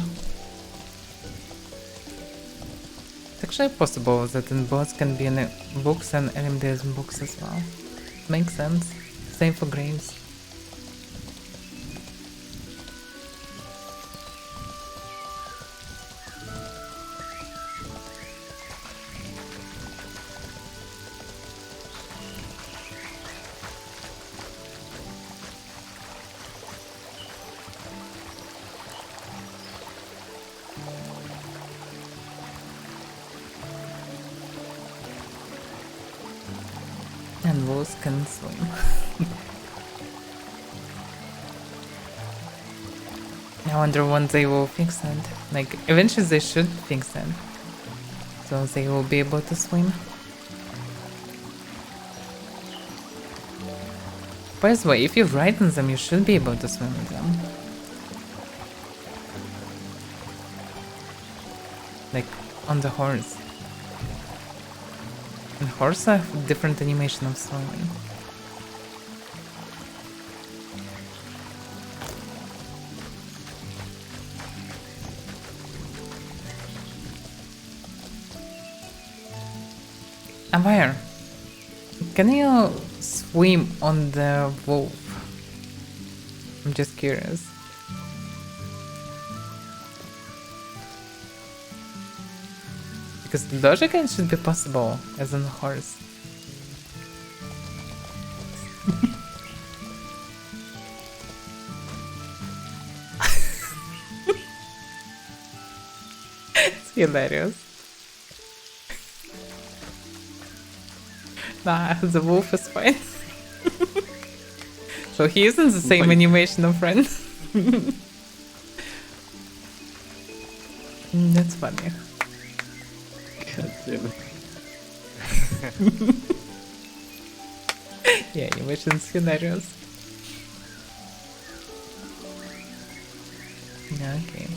It's actually possible that in boss can be in books and LMDs books as well. Makes sense. Same for graves. And wolves can swim. I wonder when they will fix it. Like, eventually they should fix it. So they will be able to swim. By the way, if you ride on them, you should be able to swim with them. Like, on the horse. And horse have different animation of swimming. Avaira, can you swim on the wolf? I'm just curious. Because logically it should be possible as on a horse. It's hilarious. Nah, the wolf is fine. So he isn't the same Fine. animation of friend. That's funny. God damn it. Yeah, animation's hilarious. Okay.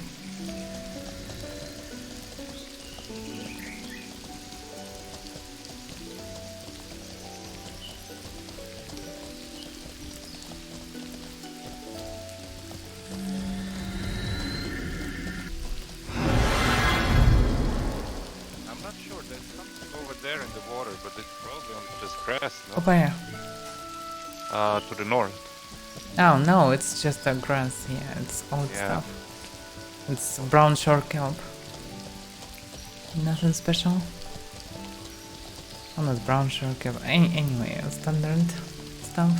I'm not sure, there's something over there in the water, but it's probably on just grass, no? Where? To the north. Oh no, it's just a grass. Yeah, it's old Yeah. stuff. It's brown short kelp. Nothing special. Oh, not brown short kelp. Anyway, standard stuff.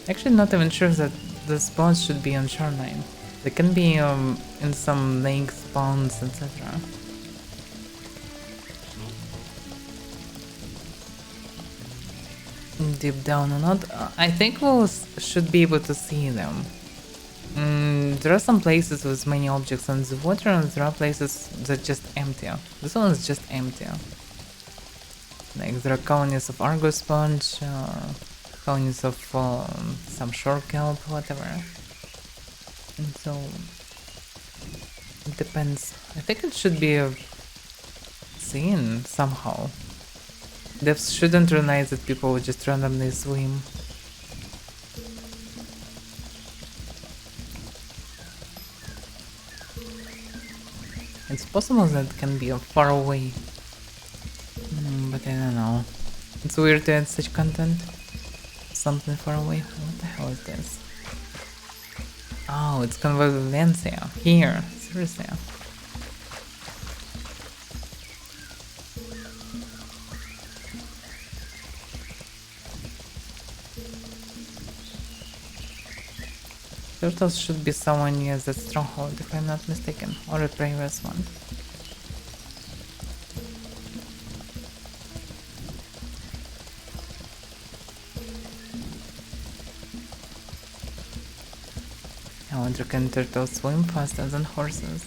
Actually, not even sure that the spawns should be on shoreline. They can be in some lakes, ponds, etc. Deep down or not, I think we should be able to see them There are some places with many objects on the water, and there are places that just empty. This one is just empty. Like there are colonies of Argo sponge, colonies of some shore kelp, whatever. And so it depends. I think it should be seen somehow. Devs shouldn't realize that people would just randomly swim. It's possible that it can be far away. But I don't know. It's weird to add such content. Something far away. What the hell is this? Oh, it's converted Valencia. Here. Seriously. Turtles should be somewhere near that stronghold, if I'm not mistaken, or a previous one. I wonder, can turtles swim faster than horses?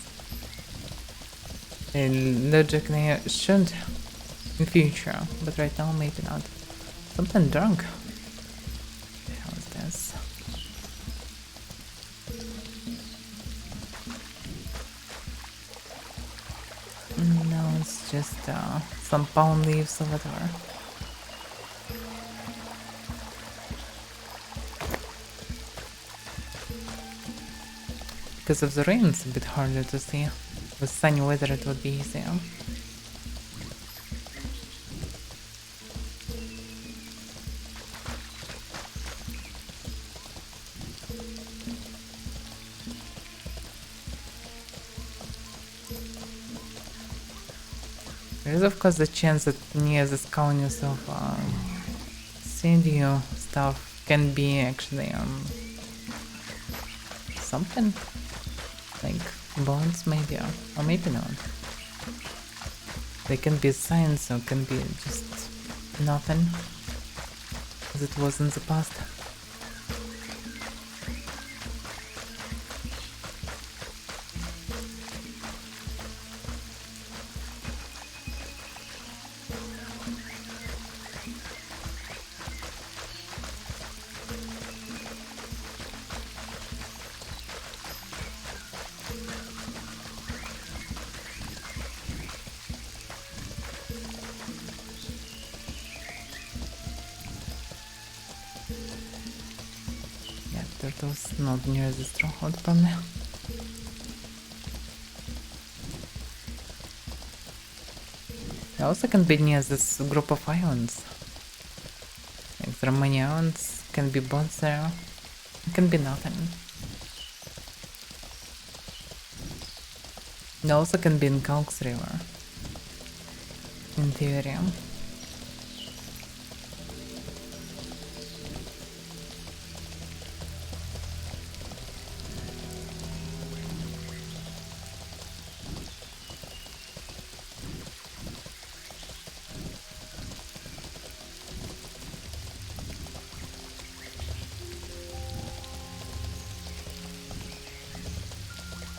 They logically should in future, but right now maybe not. Something drunk. What the hell is this? No, it's just some palm leaves or whatever. Because of the rain, it's a bit harder to see. With sunny weather, it would be easier. There is of course the chance that near the colonies of Sandio stuff can be actually something like bones maybe, or maybe not. They can be signs or can be just nothing as it was in the past. Turtles not near the stronghold probably. They also can be near this group of islands. Like there are many islands, can be boats there, it can be nothing. They also can be in Calx River, in theory.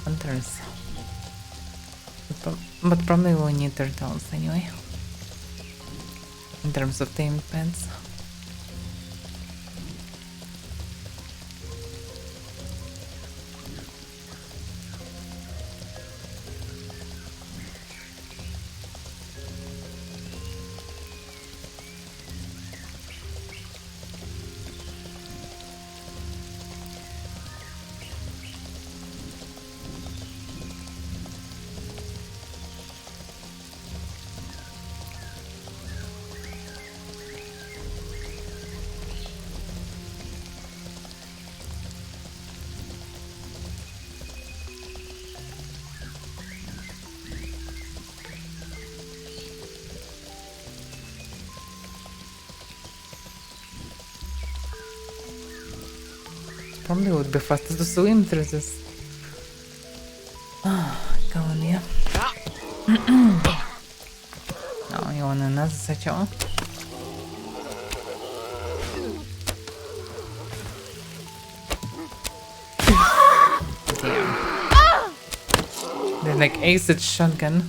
Hunters. But probably we need turtles anyway. In terms of tamed pets. Probably would be faster to swim through this. Colony. Oh, you want another satchel? like acid shotgun.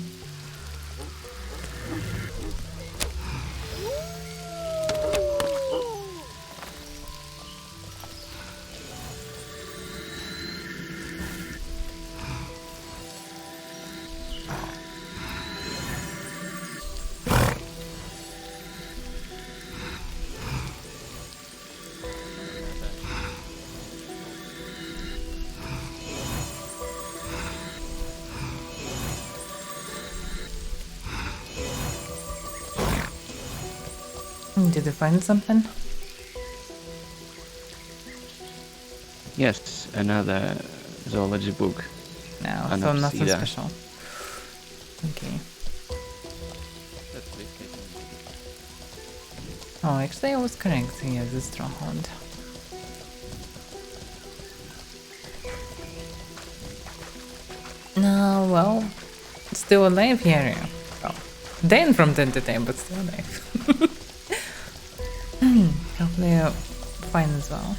Did you find something? Yes, another zoology book. No, so nothing special. Okay. Oh, actually I was correct. Yeah, the stronghold. No, well, still alive here. Well, dying from time to time, but still alive. Hopefully fine as well.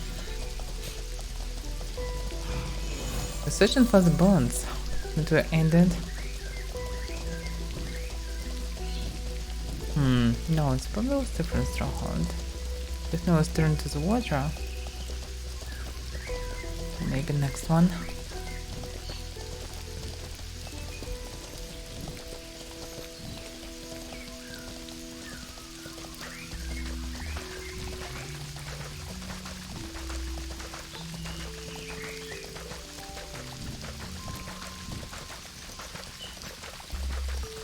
We're searching for the bones that were ended. No, it's probably was different stronghold. If no, was turned to the water. Maybe next one.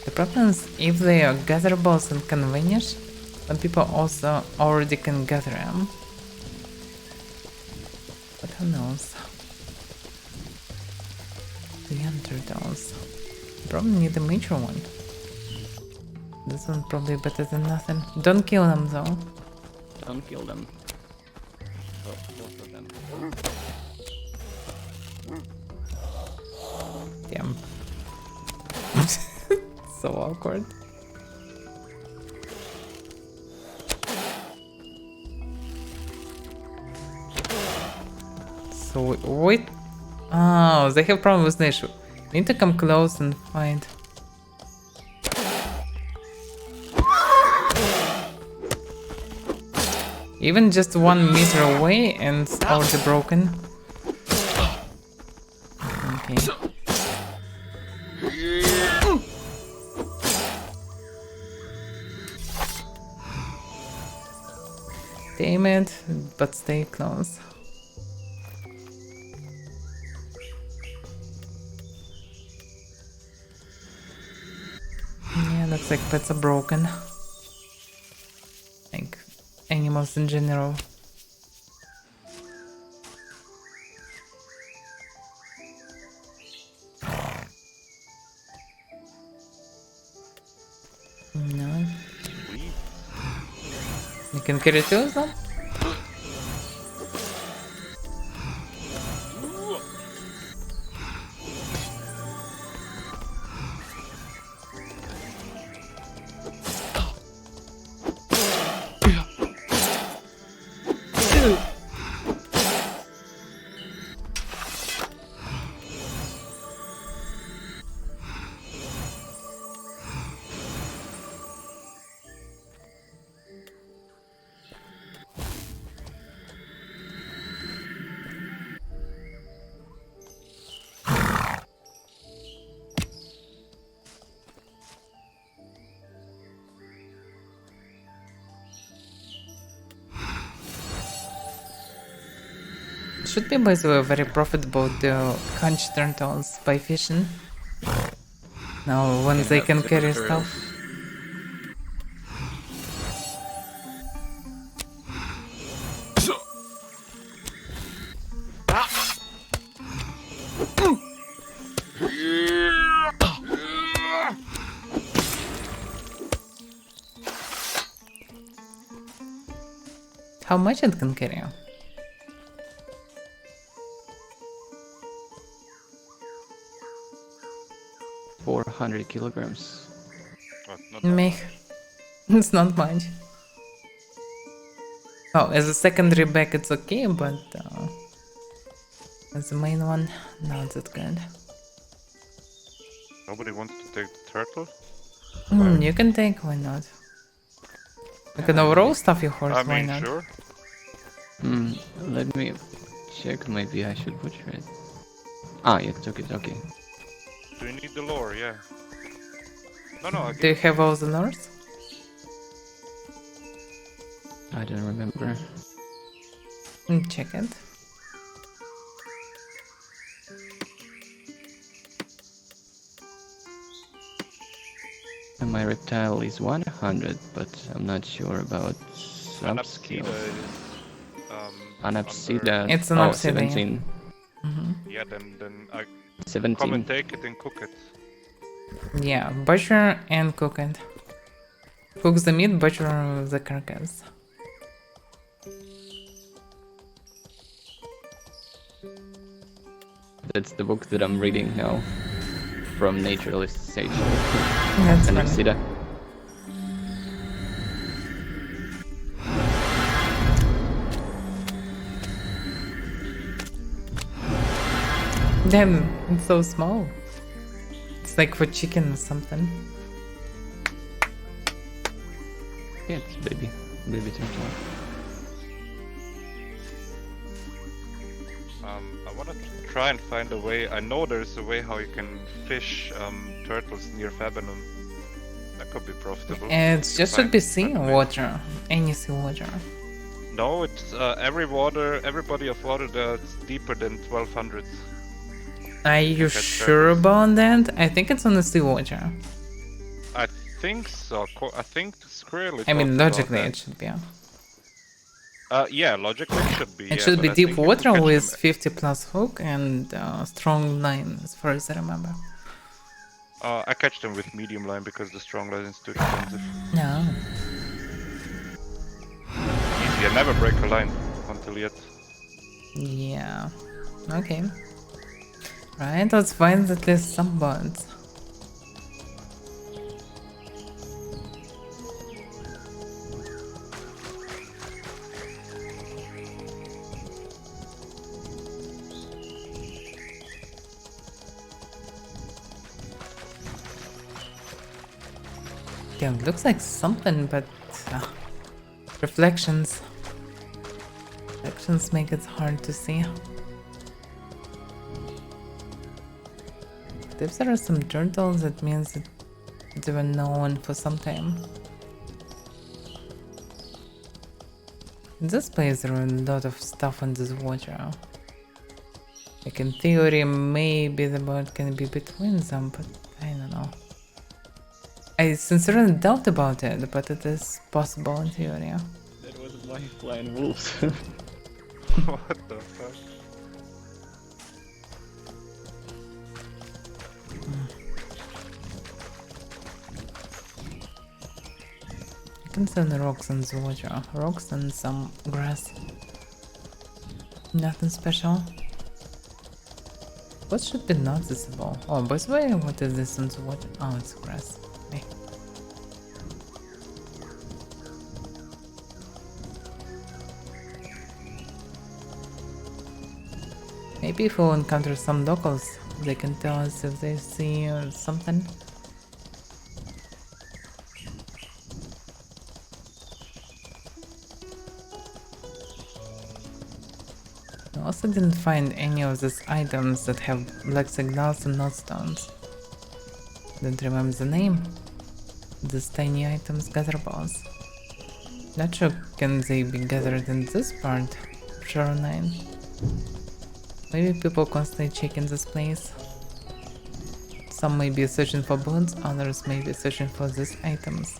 The problem is if they are gatherables and can vanish, then people also already can gather them. But who knows? The turtles. Probably need a major one. This one's probably better than nothing. Don't kill them though. Don't kill them. Oh, both of them. Damn. So awkward. So wait. Oh, they have problem with the issue. Need to come close and find. Even just 1 meter away and it's already broken. Okay. Damn it, but stay close. Yeah, looks like pets are broken. Like animals in general. No. You can carry two of them? Should be, by the way, very profitable to catch turtles by fishing. Now, when they can carry stuff. How much it can carry? 400 kilograms. Not Me. It's not much. Oh, as a secondary back it's okay, but as the main one, not that good. Nobody wants to take the turtle? You can take, why not? You can overall stuff your horse, I why mean, not? sure. Let me check. Maybe I should butcher it. Ah, you took it. Okay. Do you need the lore? Yeah. No, I Do you give have all the lures? I don't remember. Check it. And my reptile is 100, but I'm not sure about Anapsida subskill. is Anapsida. It's an Oh, obsidian. 17. Yeah, then I 17. come and take it and cook it. Yeah, butcher and cook it. Cook the meat, butcher the carcass. That's the book that I'm reading now. From Naturalist Sage. That's funny. Anapsida. Damn, it's so small. It's like for chicken or something. Yeah, it's baby turtle. I wanna try and find a way. I know there's a way how you can fish turtles near Fabenum. That could be profitable. It You just find should be sea certain ways. water. Any sea water. No, it's every body of water that's deeper than 1200. Are you catch sure turtles. about that? I think it's on the sea water. I think so. I think Skrill. I mean, logically it should be. Yeah, logically it should be. It yeah, should but be I deep think you can water catch with them- 50 plus hook and strong line, as far as I remember. I catch them with medium line because the strong line is too expensive. No. Easy. I never break a line until yet. Yeah. Okay. Right, let's find at least some buds. Yeah, it looks like something, but reflections. Reflections make it hard to see. But if there are some turtles, it means that they were known for some time. In this place, there are a lot of stuff in this water. Like in theory, maybe the bird can be between them, but I don't know. I sincerely doubt about it, but it is possible in theory. That was my flying wolves. What the fuck? You can see the rocks in the water. Rocks and some grass. Nothing special. What should be noticeable? Oh, by the way, what is this in the water? Oh, it's grass. Okay. Maybe if we'll encounter some locals, they can tell us if they see something. I also didn't find any of these items that have black signals and not stones. Don't remember the name. These tiny items, gather balls. Not sure can they be gathered in this part of Shore 9. Maybe people constantly checking this place. Some may be searching for bones, others may be searching for these items.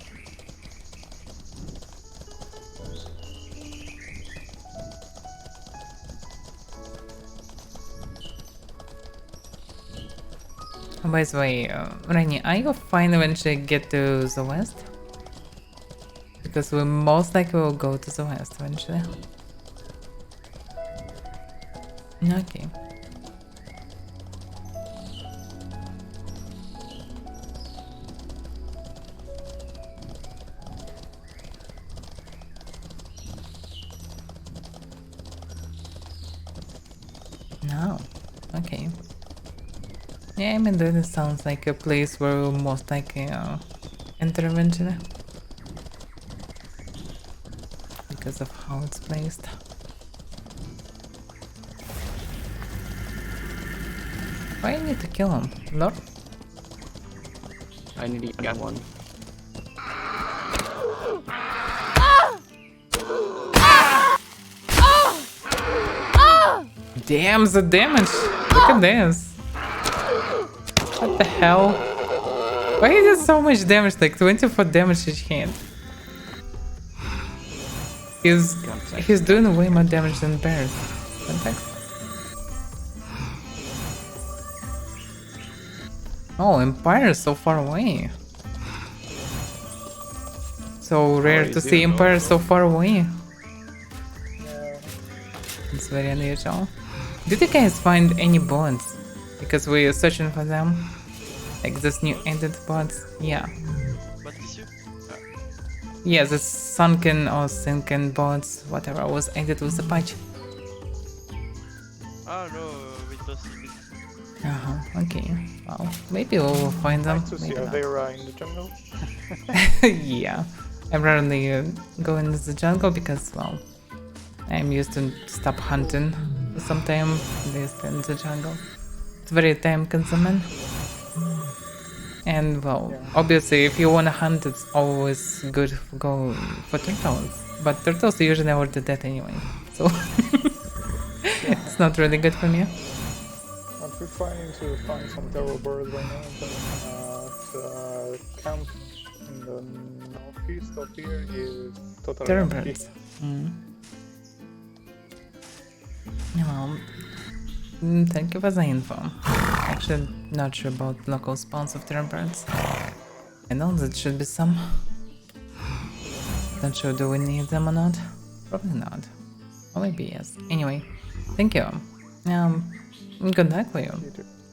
By the way, Rainy, are you fine eventually get to the west? Because we most likely will go to the west eventually. Okay. No. Okay. Yeah, I mean, that sounds like a place where we'll most likely enter eventually. Because of how it's placed. Why I need to kill him? Lord? I need to get one. Damn the damage! Look at this! What the hell? Why is it so much damage? Like 24 damage each hand. He's doing way more damage than bears. Context? Oh, Empire is so far away. So rare to see Empire so far away. It's very unusual. Did you guys find any bots? Because we are searching for them. Like this new added bots. Yeah. What is you? Yeah, the sunken or sinken bots, whatever was added with the patch. Ah no, we don't see it. Okay. Well, maybe we'll find them. To see Maybe not. Avaira in the jungle. Yeah. I rarely go into the jungle because, well, I'm used to stop hunting for some time in the jungle. It's very time consuming. And well, obviously if you wanna hunt, it's always good to go for turtles. But turtles are usually already dead anyway, so it's not really good for me. We're trying to find some terror birds right now, but the camp in the northeast of here is totally Terror empty. birds. Well, thank you for the info. Actually, not sure about local spawns of terror birds. I know that should be some. Not sure do we need them or not. Probably not. Or maybe yes. Anyway, thank you. Good luck for you.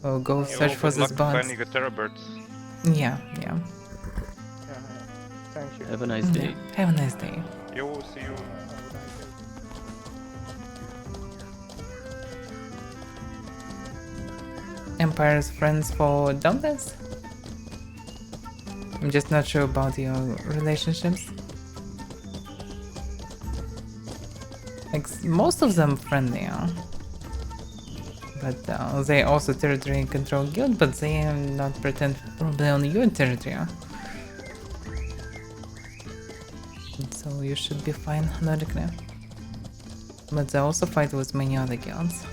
We'll go search for these bots. Finding a terrorbirds. Yeah. Yeah, thank you. Have a nice day. Have a nice day. Yo, see you. Empire's friends for dumplings? I'm just not sure about your relationships. Like, most of them friendly, but they also territory control guild, but they are not pretend probably on your territory. So you should be fine, logically. But they also fight with many other guilds.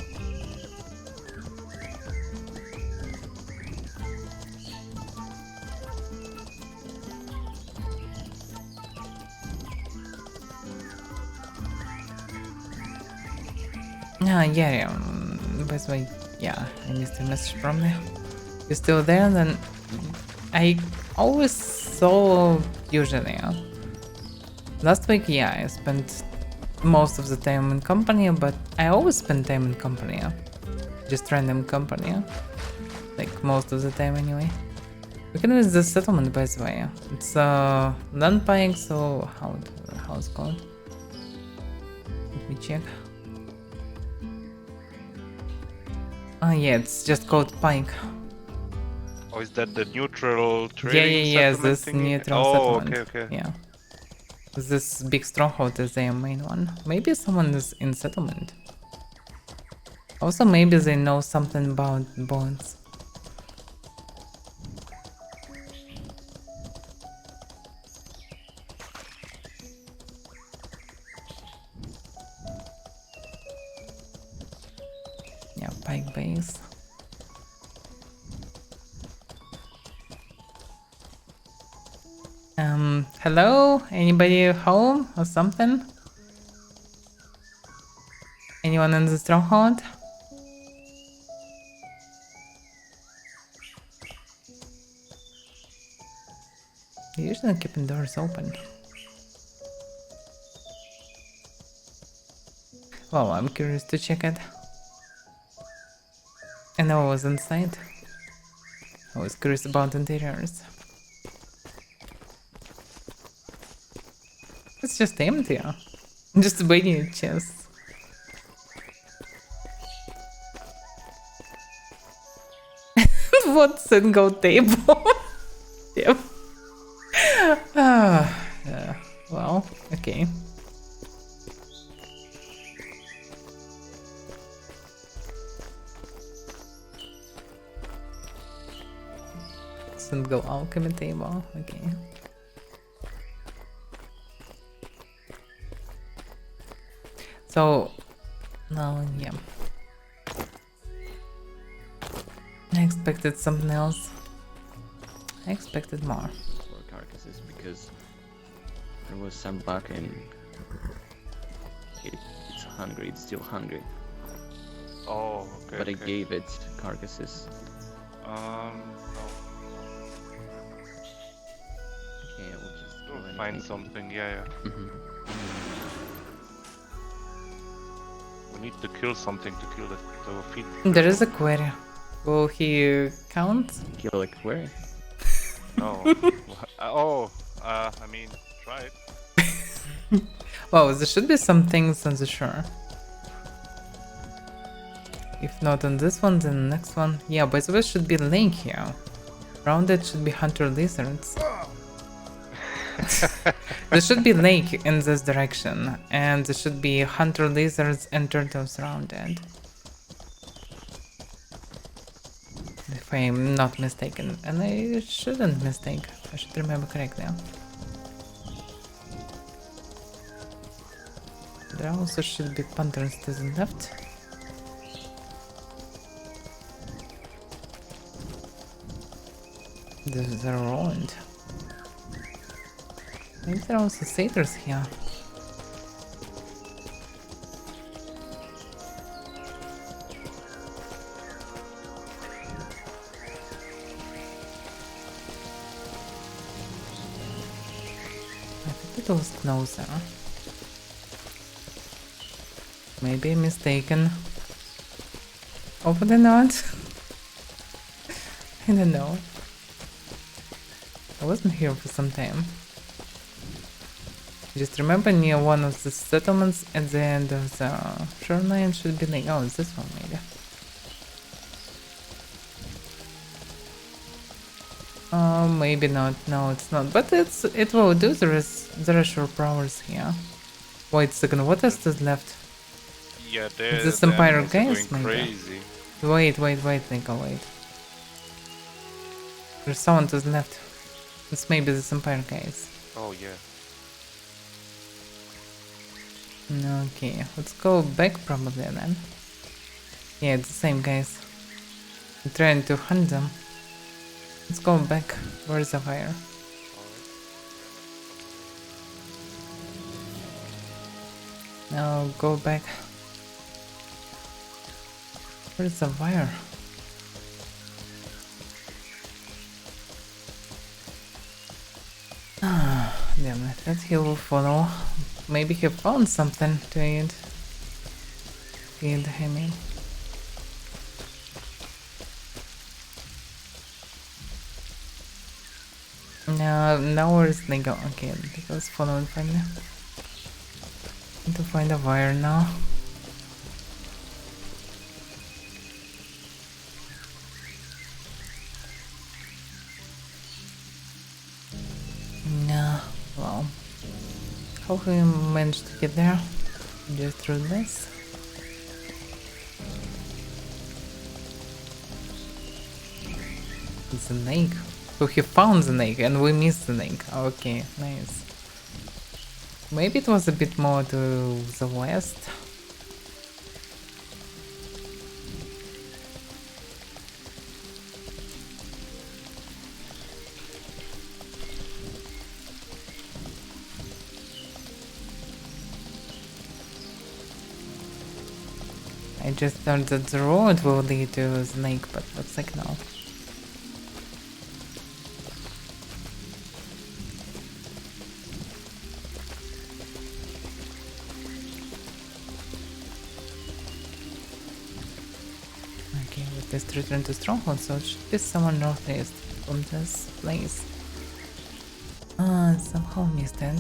Yeah, by the way, yeah, I missed a message from there. You're still there? Then I always saw, usually, last week, yeah, I spent most of the time in company, but I always spend time in company, just random company, like most of the time anyway. We can visit the settlement, by the way. It's land buying, so how it's called? Let me check. Oh yeah, it's just called Pike. Oh, is that the neutral trading Yeah, settlement this thingy? neutral Oh, settlement. okay. Yeah. This big stronghold is their main one. Maybe someone is in settlement. Also, maybe they know something about bonds. Yeah, Pike base. Hello? Anybody home or something? Anyone in the stronghold? Usually keeping doors open. Well, I'm curious to check it. I know I was inside. I was curious about interiors. It's just empty. Just waiting chests. what single table? Yep. Yeah. Well, okay. Single alchemy table, okay. So, now, yeah. I expected something else. I expected more. For carcasses because there was some bug and it's hungry. It's still hungry. Oh, okay. But I okay. gave it carcasses. No. Okay, I will just go We'll and find make- something, yeah. Mhm. We need to kill something to kill the feed. There is a query. Will he count? Kill a query. No. I mean, try it. Well, there should be some things on the shore. If not on this one, then the next one. Yeah, by the way, should be a lake here. Around it should be hunter lizards. There should be lake in this direction, and there should be hunter lizards and turtles around it. If I'm not mistaken, and I shouldn't mistake. I should remember correctly. There also should be panthers to the left. They're ruined. Maybe there are also satyrs here. I think it was closer. Maybe I'm mistaken. Hopefully not. I don't know. I wasn't here for some time. Just remember near one of the settlements at the end of the shoreline should be like, oh, it's this one maybe. Oh, maybe not. No, it's not. But it will do. There are shore prowers here. Wait a second, what else is left? Yeah, Is this Empire animals are guys, going maybe? crazy. Wait, Nico, wait. There's someone to the left. It's maybe the Empire guys. Oh yeah. Okay, let's go back probably then. Yeah, it's the same guys. I'm trying to hunt them. Let's go back. Where's the fire? Now go back. Where's the fire? Damn it, that he will follow. Maybe he found something to eat. Feed him in. Now where's Nigo? Okay, Nigo's following finally. Need to find a wire now. No, well, hopefully we managed to get there just through this. It's a snake. So he found the snake and we missed the snake. Okay, nice. Maybe it was a bit more to the west. I just thought that the road will lead to the snake, but looks like no. Okay, with this return to stronghold, so it should be somewhere northeast from this place. Somehow missed it.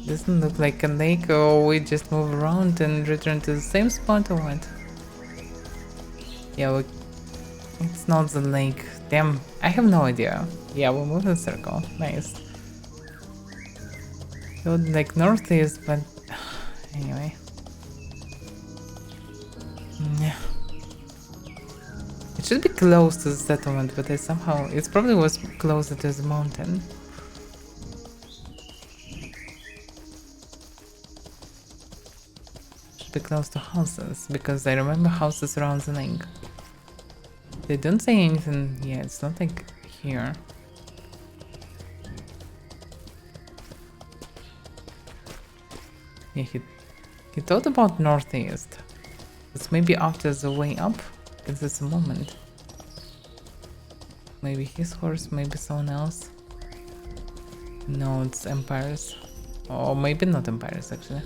Doesn't look like a lake, or we just move around and return to the same spot, or what? Yeah, it's not the lake. Damn, I have no idea. Yeah, we move in a circle. Nice. It would like northeast, but anyway. Yeah. It should be close to the settlement, but it probably was closer to the mountain. Should be close to houses, because I remember houses around the lake. They don't say anything. Yeah, it's not like here. Yeah, he thought about northeast. It's maybe after the way up, because it's a moment. Maybe his horse, maybe someone else. No, it's empires. Or maybe not empires, actually.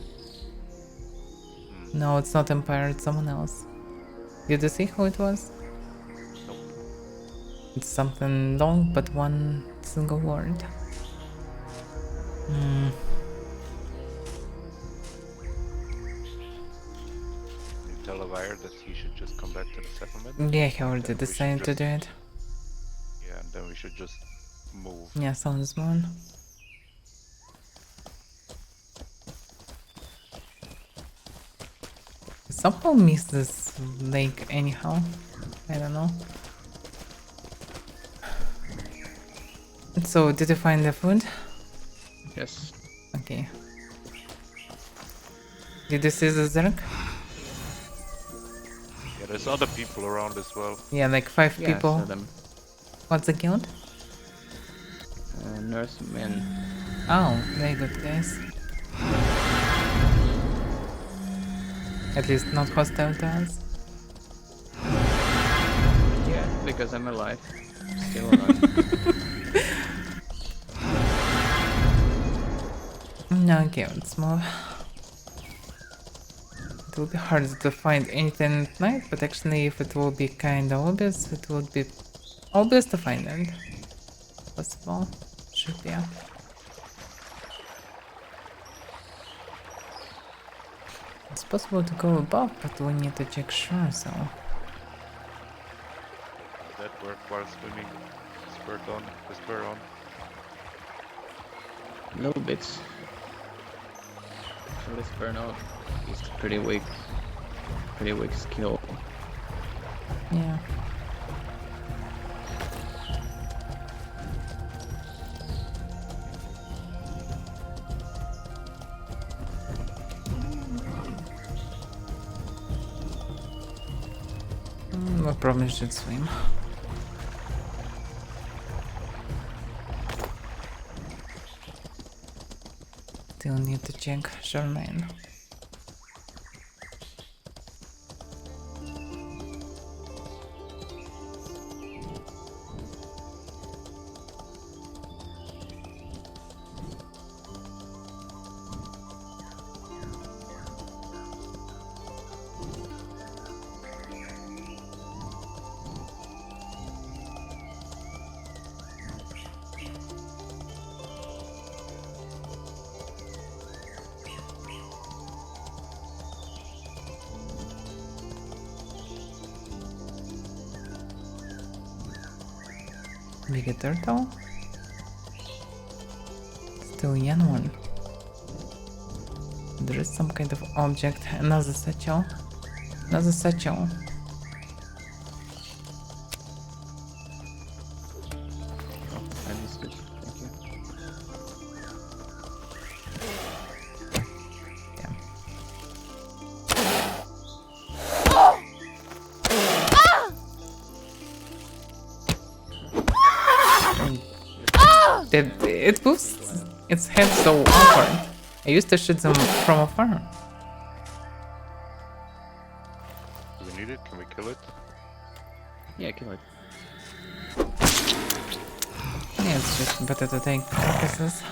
No, it's not empire, it's someone else. Did you see who it was? It's something long, but one single word. You tell Avaira that he should just come back to the settlement? Yeah, he already Then we should decided to just- do it. Yeah, and then we should just move. Yeah, sounds one. Somehow miss this lake anyhow. I don't know. So, did you find the food? Yes. Okay. Did you see the Zerg? Yeah, there's other people around as well. Yeah, like 5 Yeah, people. so them. What's the guild? Nursemen. Oh, very good, guys. At least not hostile to us. Yeah, because I'm alive. Still alive. No, okay, let's move. It will be hard to find anything at night, but actually if it will be kinda obvious, it would be obvious to find it. Possible. Should be. It's possible to go above, but we need to check sure, so... Does that work while swimming? Whisper on. Little bits. So let's burn out. He's pretty weak. Pretty weak skill. Yeah. We probably should swim. Still need to check shoreline. Big turtle. Still young one. There is some kind of object. Another satchel. Another satchel. Oh, I missed it. Thank you. Damn. It moves its head so awkward. I used to shoot them from afar. Do we need it? Can we kill it? Yeah, kill it. Yeah, it's just better to take carcasses.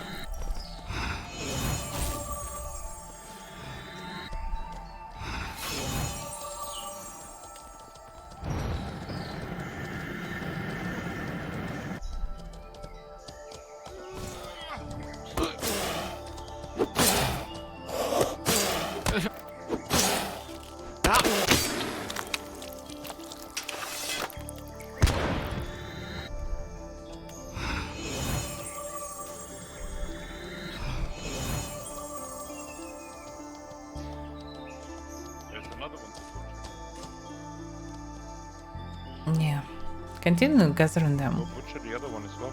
Continue gathering them. Go butcher the other one as well.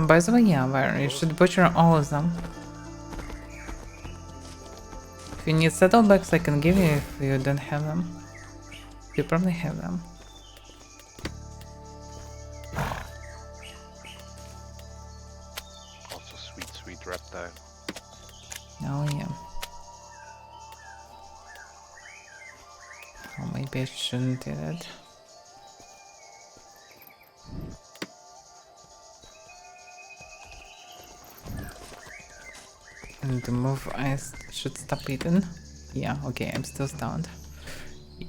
By the way, yeah, Avaira, you should butcher all of them. If you need saddlebags, I can give you if you don't have them. You probably have them. Also sweet, sweet reptile. Oh yeah. Oh, maybe I shouldn't do that. And to move, should stop eating. Yeah, okay, I'm still stunned.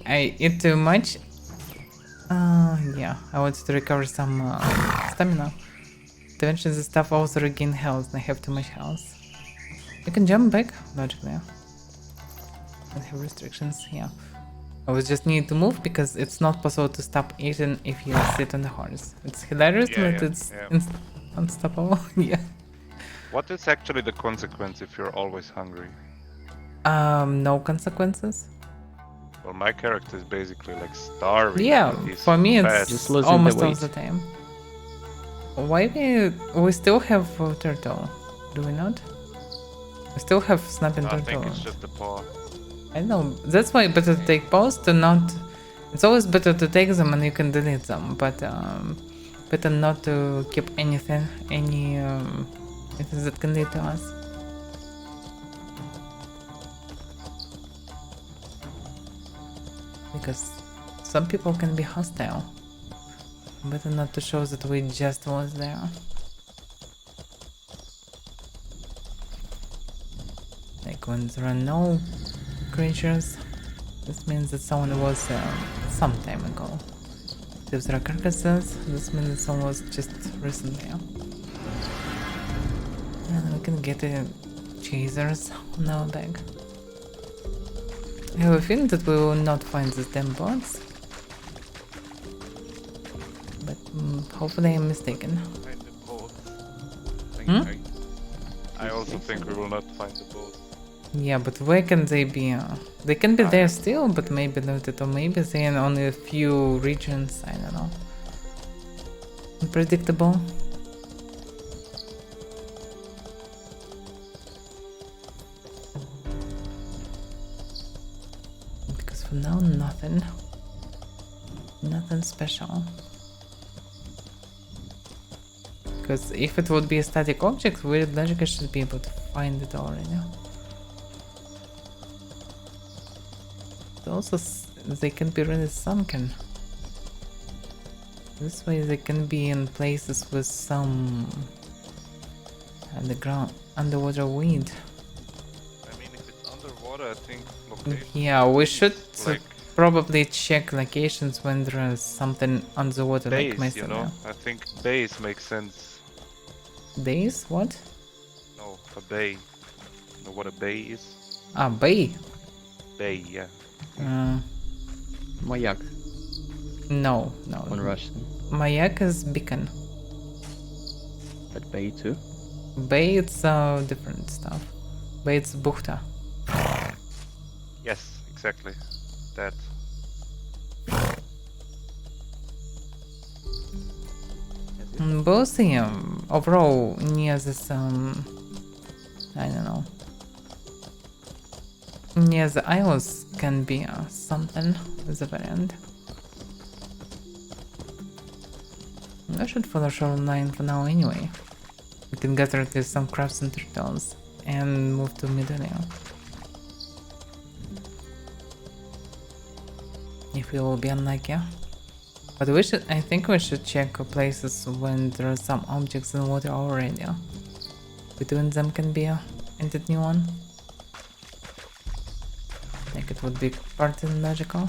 I eat too much. Yeah, I wanted to recover some stamina. Eventually, the stuff also regain health, and I have too much health. You can jump back, logically. Don't have restrictions, yeah. I was just need to move because it's not possible to stop eating if you sit on the horse. It's hilarious, Yeah, but yeah, it's yeah. unstoppable. Yeah. What is actually the consequence if you're always hungry? No consequences. Well, my character is basically like starving. Yeah, but he's for me fat. it's Just losing the almost all weight. the time. Why we still have turtle? Do we not? We still have snapping I turtle. think it's just the paw. I know. That's why better to take both to not. It's always better to take them and you can delete them, but better not to keep anything that can lead to us. Because some people can be hostile. Better not to show that we just was there. Like when there are no creatures, this means that someone was some time ago. If there are carcasses, this means that someone was just recently. And we can get chasers on our back. I have a feeling that we will not find these damn bots. But hopefully I'm mistaken. Find the boat. Hmm? I also think we will not find the boat. Yeah, but where can they be? They can be there still, but maybe looted, or maybe they're in only a few regions, I don't know. Unpredictable. Because for now, nothing. Nothing special. Because if it would be a static object, we logically should be able to find it already. Also, they can be really sunken. This way they can be in places with some underwater weed. I mean, if it's underwater, I think location. Yeah, we should like probably check locations when there is something underwater like base, you know? Mesa. I think base makes sense. Days? What? No, a bay. You know what a bay is? Ah, bay. Bay, yeah. Mayak No. on Russian. Mayak is beacon. But Bay too. Bay it's different stuff. Bay it's buchta. Yes, exactly. That. Both overall near this I don't know. Near the isles can be something with a variant. I should follow shoreline for now anyway. We can gather at least some crabs and turtles and move to Midalia. If we will be unlucky. But I think we should check places when there are some objects in water already. Between them can be entered new one. I think it would be partly logical.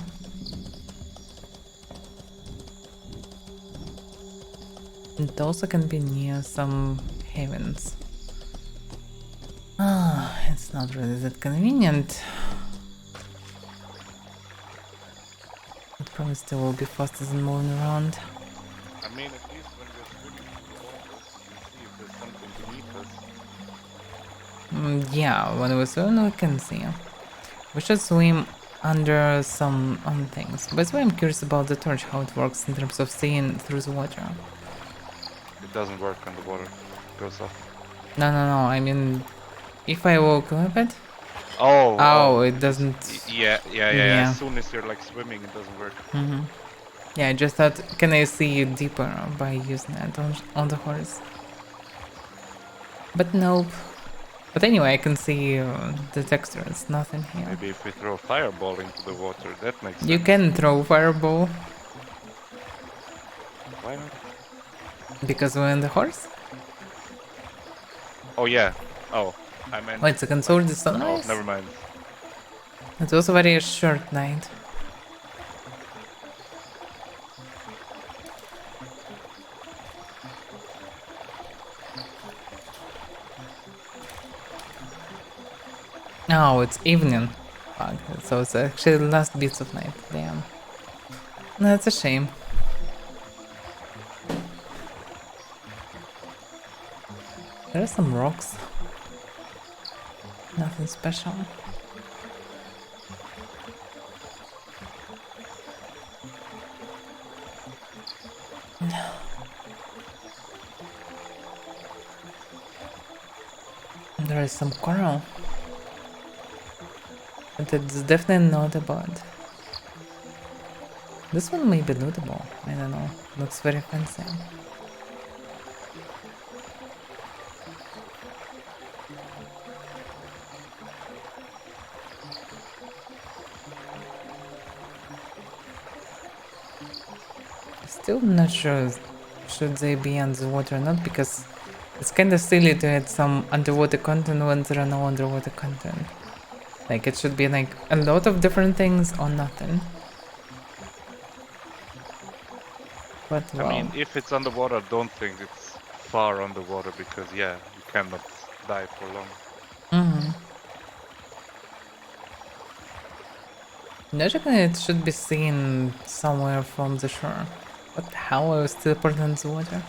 It also can be near some havens. It's not really that convenient. It probably still will be faster than moving around. I mean, at least when we're swimming through the water, we see if there's something beneath us. Yeah, when we swim we can see. We should swim under some things. By the way, I'm curious about the torch, how it works in terms of seeing through the water. It doesn't work on the water. It goes off. No, I mean, if I walk a bit. Oh, It doesn't. Yeah. Yeah. As soon as you're like swimming, it doesn't work. Yeah, I just thought, can I see it deeper by using it on the horse? But nope. But anyway, I can see the texture. It's nothing here. Maybe if we throw a fireball into the water, that makes sense. You can throw fireball Why not? because we're on the horse. Oh yeah. Oh, I meant. Wait, second sword is Oh, sunrise? never mind. It's also very short night. Oh, it's evening. Fuck, so it's actually the last bits of night. Damn. That's a shame. There are some rocks. Nothing special. There is some coral. But it's definitely not a bud. This one may be lootable. I don't know. Looks very fancy. Still not sure should they be underwater or not, because it's kinda silly to add some underwater content when there are no underwater content. Like, it should be like a lot of different things or nothing. But well. I mean, if it's underwater, don't think it's far underwater because yeah, you cannot dive for long. Logically, it should be seen somewhere from the shore. But how I was teleported into the water?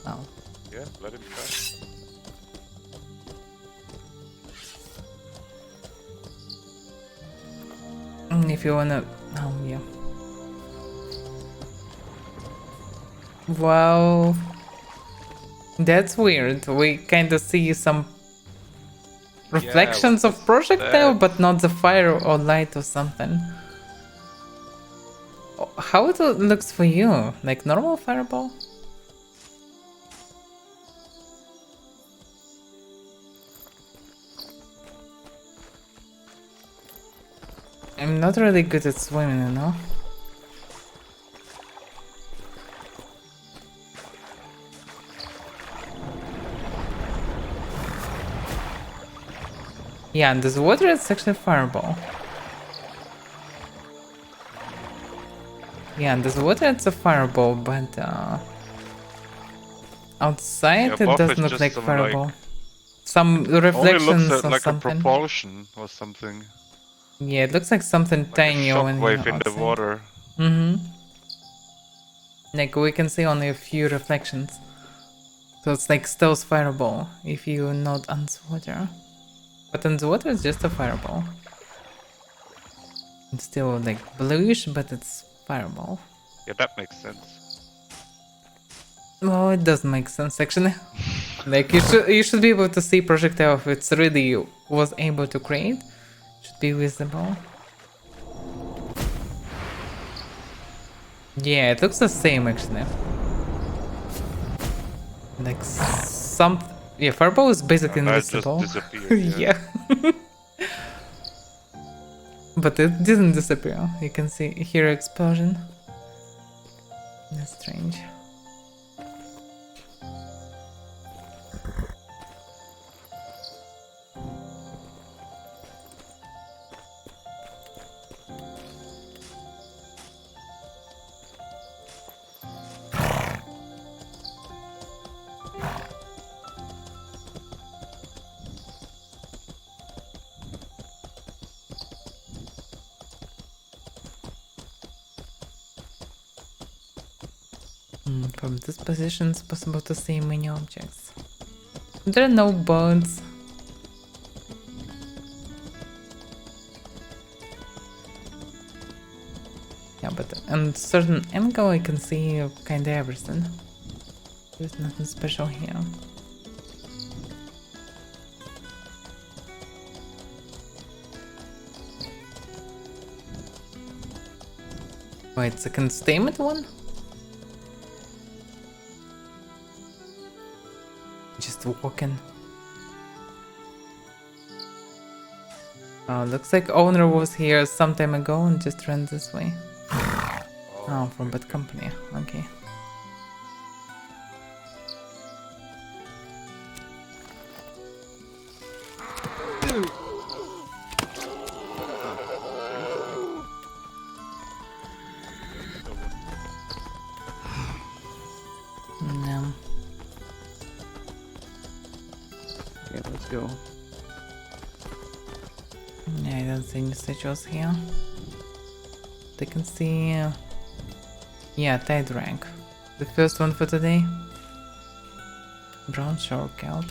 Oh. Yeah, let him try. If you wanna... Oh, yeah. Well... That's weird. We kinda see some reflections of projectile, but not the fire or light or something. Oh, how it looks for you? Like normal fireball? I'm not really good at swimming, you know? Yeah, and this water is actually fireball. Yeah, and this water it's a fireball, but outside Yeah, it above doesn't it's look just like some, fireball. Some Only reflections looks or like something. a propulsion or something. Yeah, it looks like something Like tiny a when you're shockwave in the outside. water. Like we can see only a few reflections. So it's like stealth fireball if you're not underwater. But underwater it's just a fireball. It's still like bluish, but it's fireball. Yeah, that makes sense. Well, it does make sense actually. Like you should be able to see projectile if it's really was able to create. Should be visible. Yeah, it looks the same actually. Like yeah, fireball is basically That just invisible. disappeared. Yeah. But it didn't disappear. You can see here explosion. That's strange. From this position it's possible to see many objects. There are no birds. Yeah, but on certain angle I can see kinda everything. There's nothing special here. Wait, second statement one? Just walking. Looks like owner was here some time ago and just ran this way. Oh, from bad company. Okay. No. Okay, let's go. Yeah, I don't see any statues here. They can see... yeah, tide rank. The first one for today. Brown shore kelp.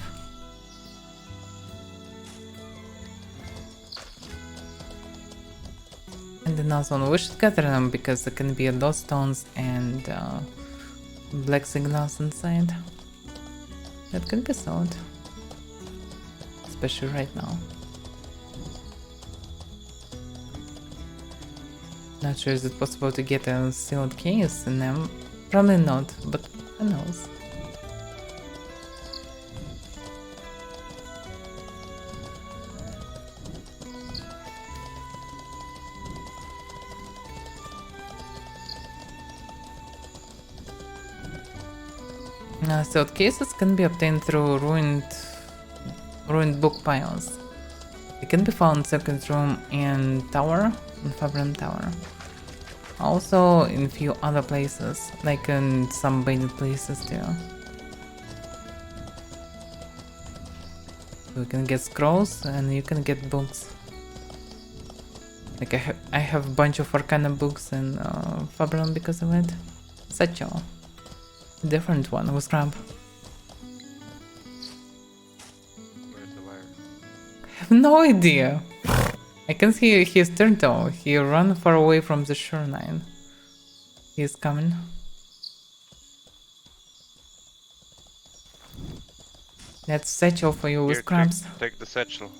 And another one. We should gather them because there can be dot stones and black signals inside. That could be sold. Especially right now. Not sure is it possible to get a sealed case in them. Probably not, but who knows. Sealed cases can be obtained through ruined book piles. They can be found in second room and tower, in Fabrium Tower. Also in few other places, like in some baited places too. You can get scrolls and you can get books. Like I have a bunch of Arcana books in Fabrium because of it. Satchel. Different one with crab. Where's the wire? I have no idea. I can see his turtle. He ran far away from the shoreline. He's coming. That's satchel for you with Here, crabs. take the satchel.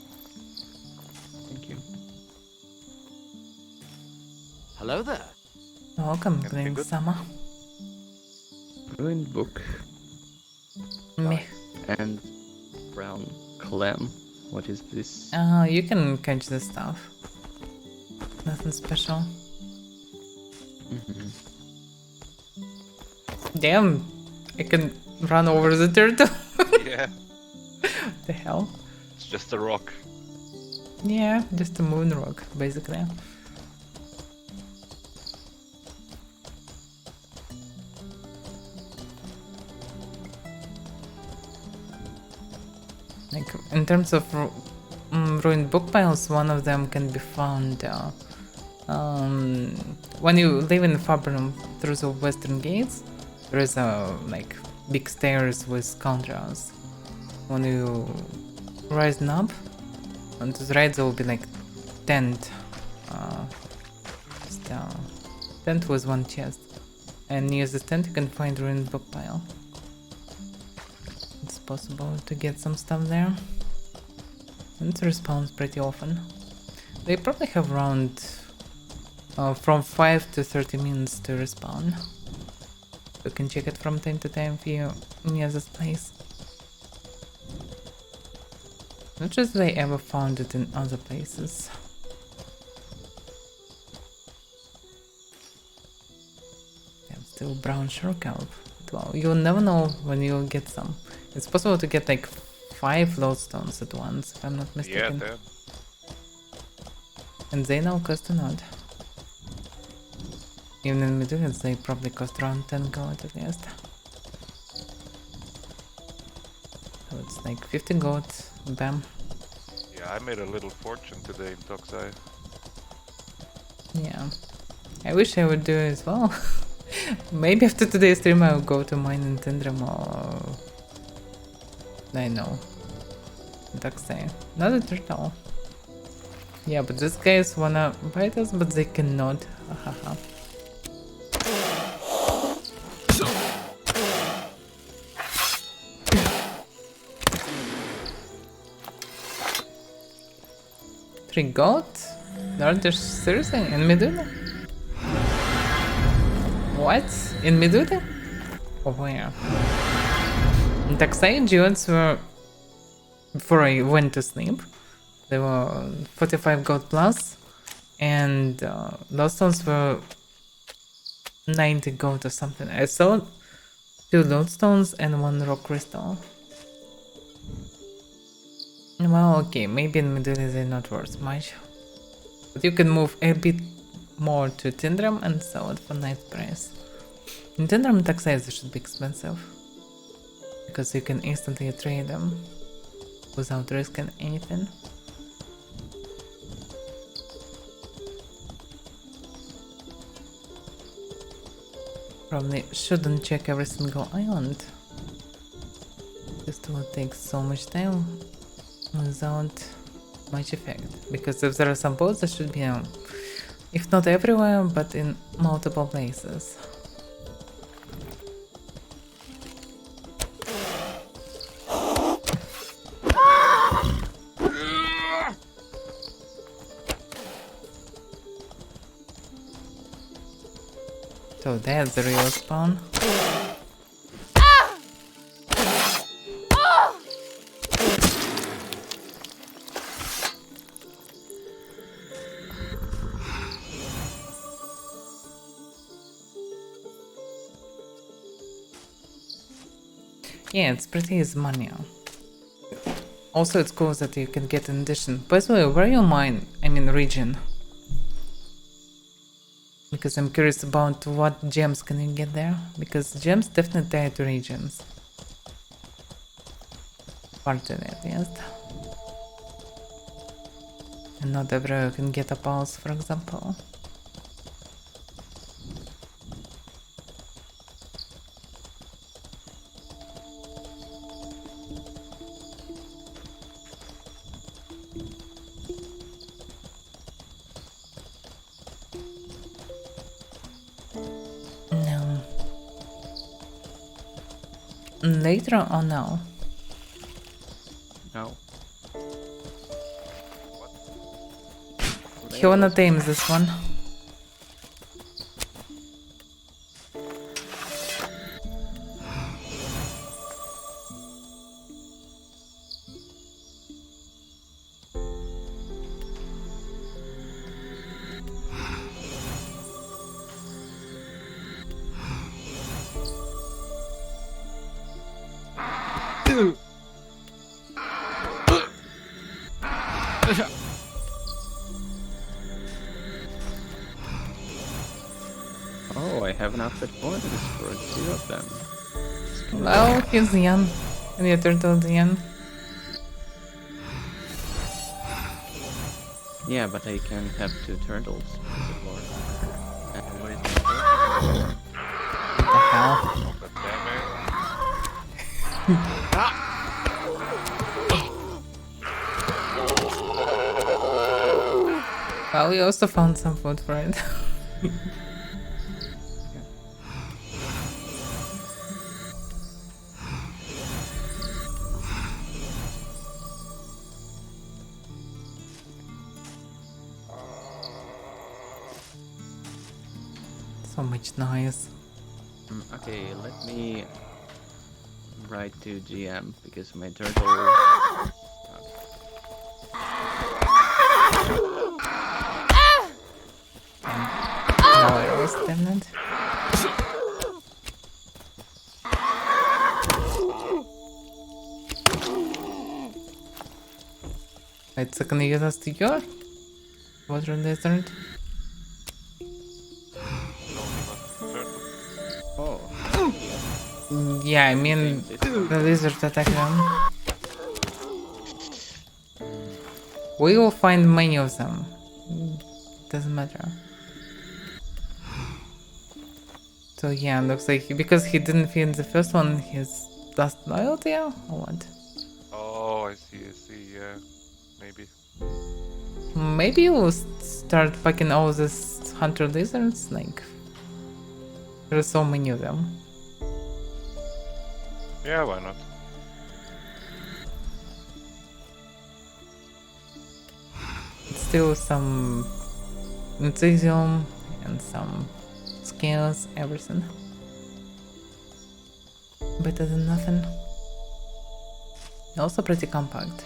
Thank you. Hello there. Welcome, Everything Green good? Summer. Ruined book Me. and brown clam. What is this? You can catch this stuff. Nothing special. Mhm. Damn, I can run over the turtle. Yeah, What the hell? it's just a rock. Yeah, just a moon rock, basically. Like, in terms of ruined book piles, one of them can be found when you live in Fabrium through the western gates. There is a like big stairs with scoundrels. When you rise up, on to the right there will be like tent, just, tent with one chest, and near the tent you can find ruined book pile. It's possible to get some stuff there. And it respawns pretty often. They probably have around from 5 to 30 minutes to respawn. You can check it from time to time if you're near this place. Not sure if I ever found it in other places. still brown shore kelp. Well, you'll never know when you'll get some. It's possible to get like 5 lodestones at once, if I'm not Yeah, mistaken. damn. And they now cost a lot. Even in Medullas, they probably cost around 10 gold at least. So it's like 50 gold, bam. Yeah, I made a little fortune today in Toxai. Yeah. I wish I would do it as well. Maybe after today's stream I'll go to mine in Tindram or... I know. Toxai. Not a turtle. Yeah, but these guys wanna bite us, but they cannot. Hahaha. Three gold? Are there seriously in Medulla? What? In Medulla? Oh, where? In Toxai, geodes were... Before I went to sleep, they were 45 gold plus, and lodestones were 90 gold or something. I saw 2 lodestones and 1 rock crystal. Well, okay, maybe in Medulla they're not worth much. But you can move a bit more to Tindram and sell it for nice price. In Tindram and Toxai they should be expensive. Because you can instantly trade them without risking anything. Probably shouldn't check every single island. This will take so much time without much effect. Because if there are some boats, there should be, if not everywhere, but in multiple places. So that's the real spawn. Yeah, it's pretty easy money. Also, it's cool that you can get an addition. By the way, where are your mine? I mean, region. Because I'm curious about what gems can you get there. Because gems definitely tie to regions. Partly at least. And not everywhere you can get a pulse, for example. Later or now? No. He wanna tame this one. Oh, I have enough points for 2 of them. Well, he's young. And your turtle's young. Yeah, but I can have 2 turtles. And what is my turtle? What the hell? God damn it. Well, we also found some food for it. So much noise. Okay, let me write to GM because my turtle. Now I was damned. Wait, so can you use us to your water lizard? No, he must be turtle. Oh, Yeah, I mean Same system. the lizard attack them. We will find many of them. Doesn't matter. So yeah, looks like because he didn't feed the first one, he's lost loyalty or what? Oh, I see, yeah. Maybe. Maybe we'll start packing all these hunter lizards. Like there are so many of them. Yeah, why not? Still some enthusiasm and some skills, everything. Better than nothing. Also pretty compact.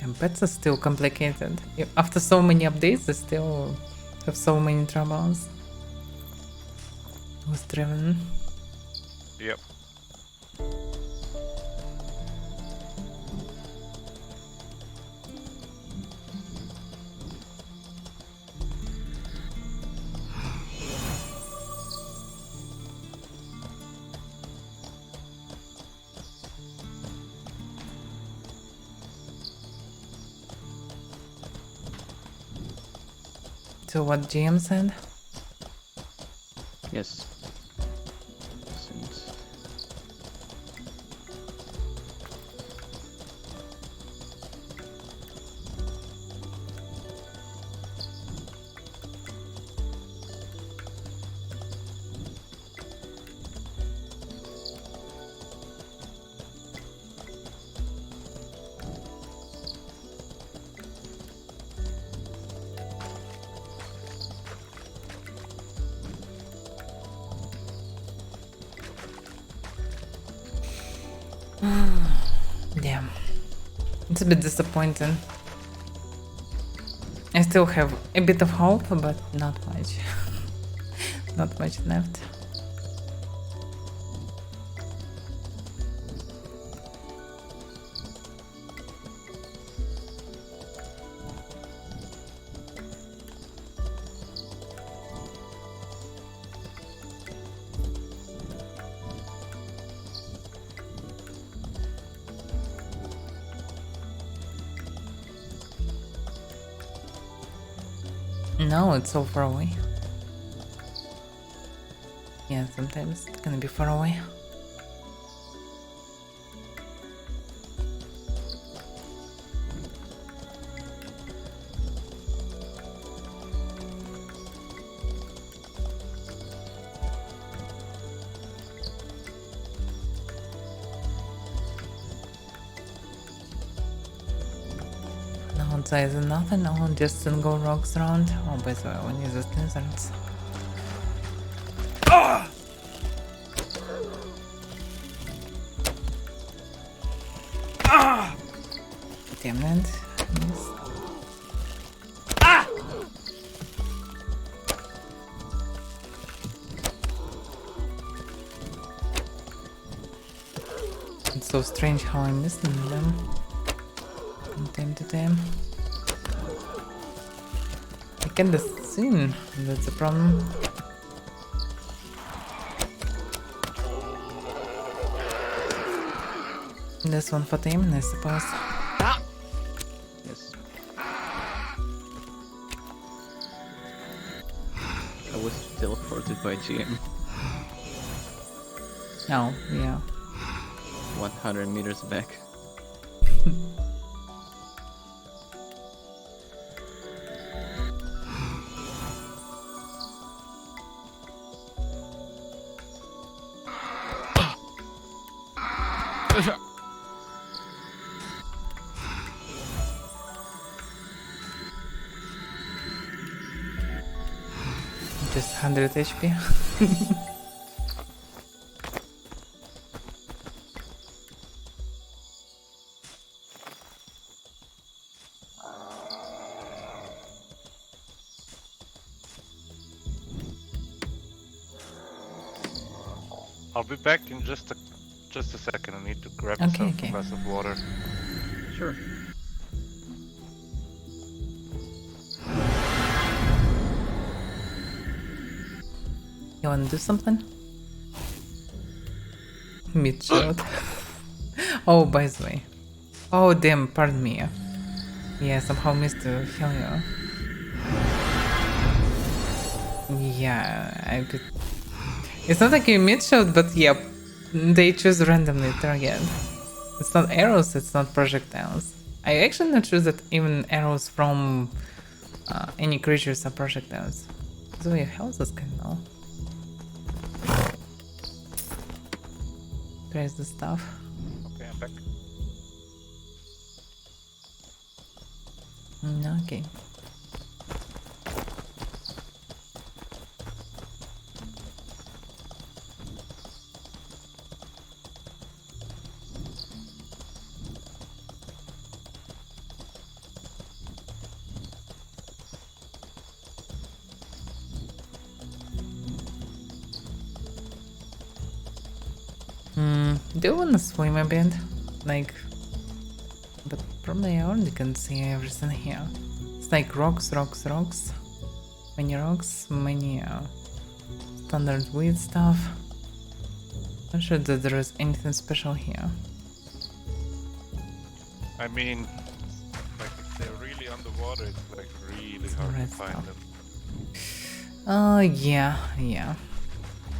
And pets are still complicated. After so many updates, they still have so many troubles with driven. Yep. So what GM said? Yes. Since Yeah. It's a bit disappointing. I still have a bit of hope, but not much. Not much left. No, it's so far away. Yeah, sometimes it's gonna be far away. Now outside is nothing, no, just single rocks around. Oh, by the way, we need these lizards. Damn it. Missed. It's so strange how I'm missing them from time to time. I can't assume that's a problem. This one for them, I suppose. yes. I was teleported by GM. Oh, yeah. 100 meters back. Just 100 HP. I'll be back in just a second. I need to grab Okay, myself okay. a glass of water. Sure. You wanna do something? Mid shot. Oh, by the way. Oh, damn, pardon me. Yeah, somehow missed to heal you. Yeah, I could. It's not like you mid shot, but yeah, they choose randomly target. It's not arrows, it's not projectiles. I actually not sure that even arrows from any creatures are projectiles. So yeah, how's this guy now? There's the stuff. Okay, I'm back. Okay. Do you wanna swim a bit? Like, but probably I already can see everything here. It's like rocks, rocks, rocks. Many rocks, many standard weed stuff. Not sure that there is anything special here. I mean, like if they're really underwater, it's like really hard to red find stuff. them. Yeah.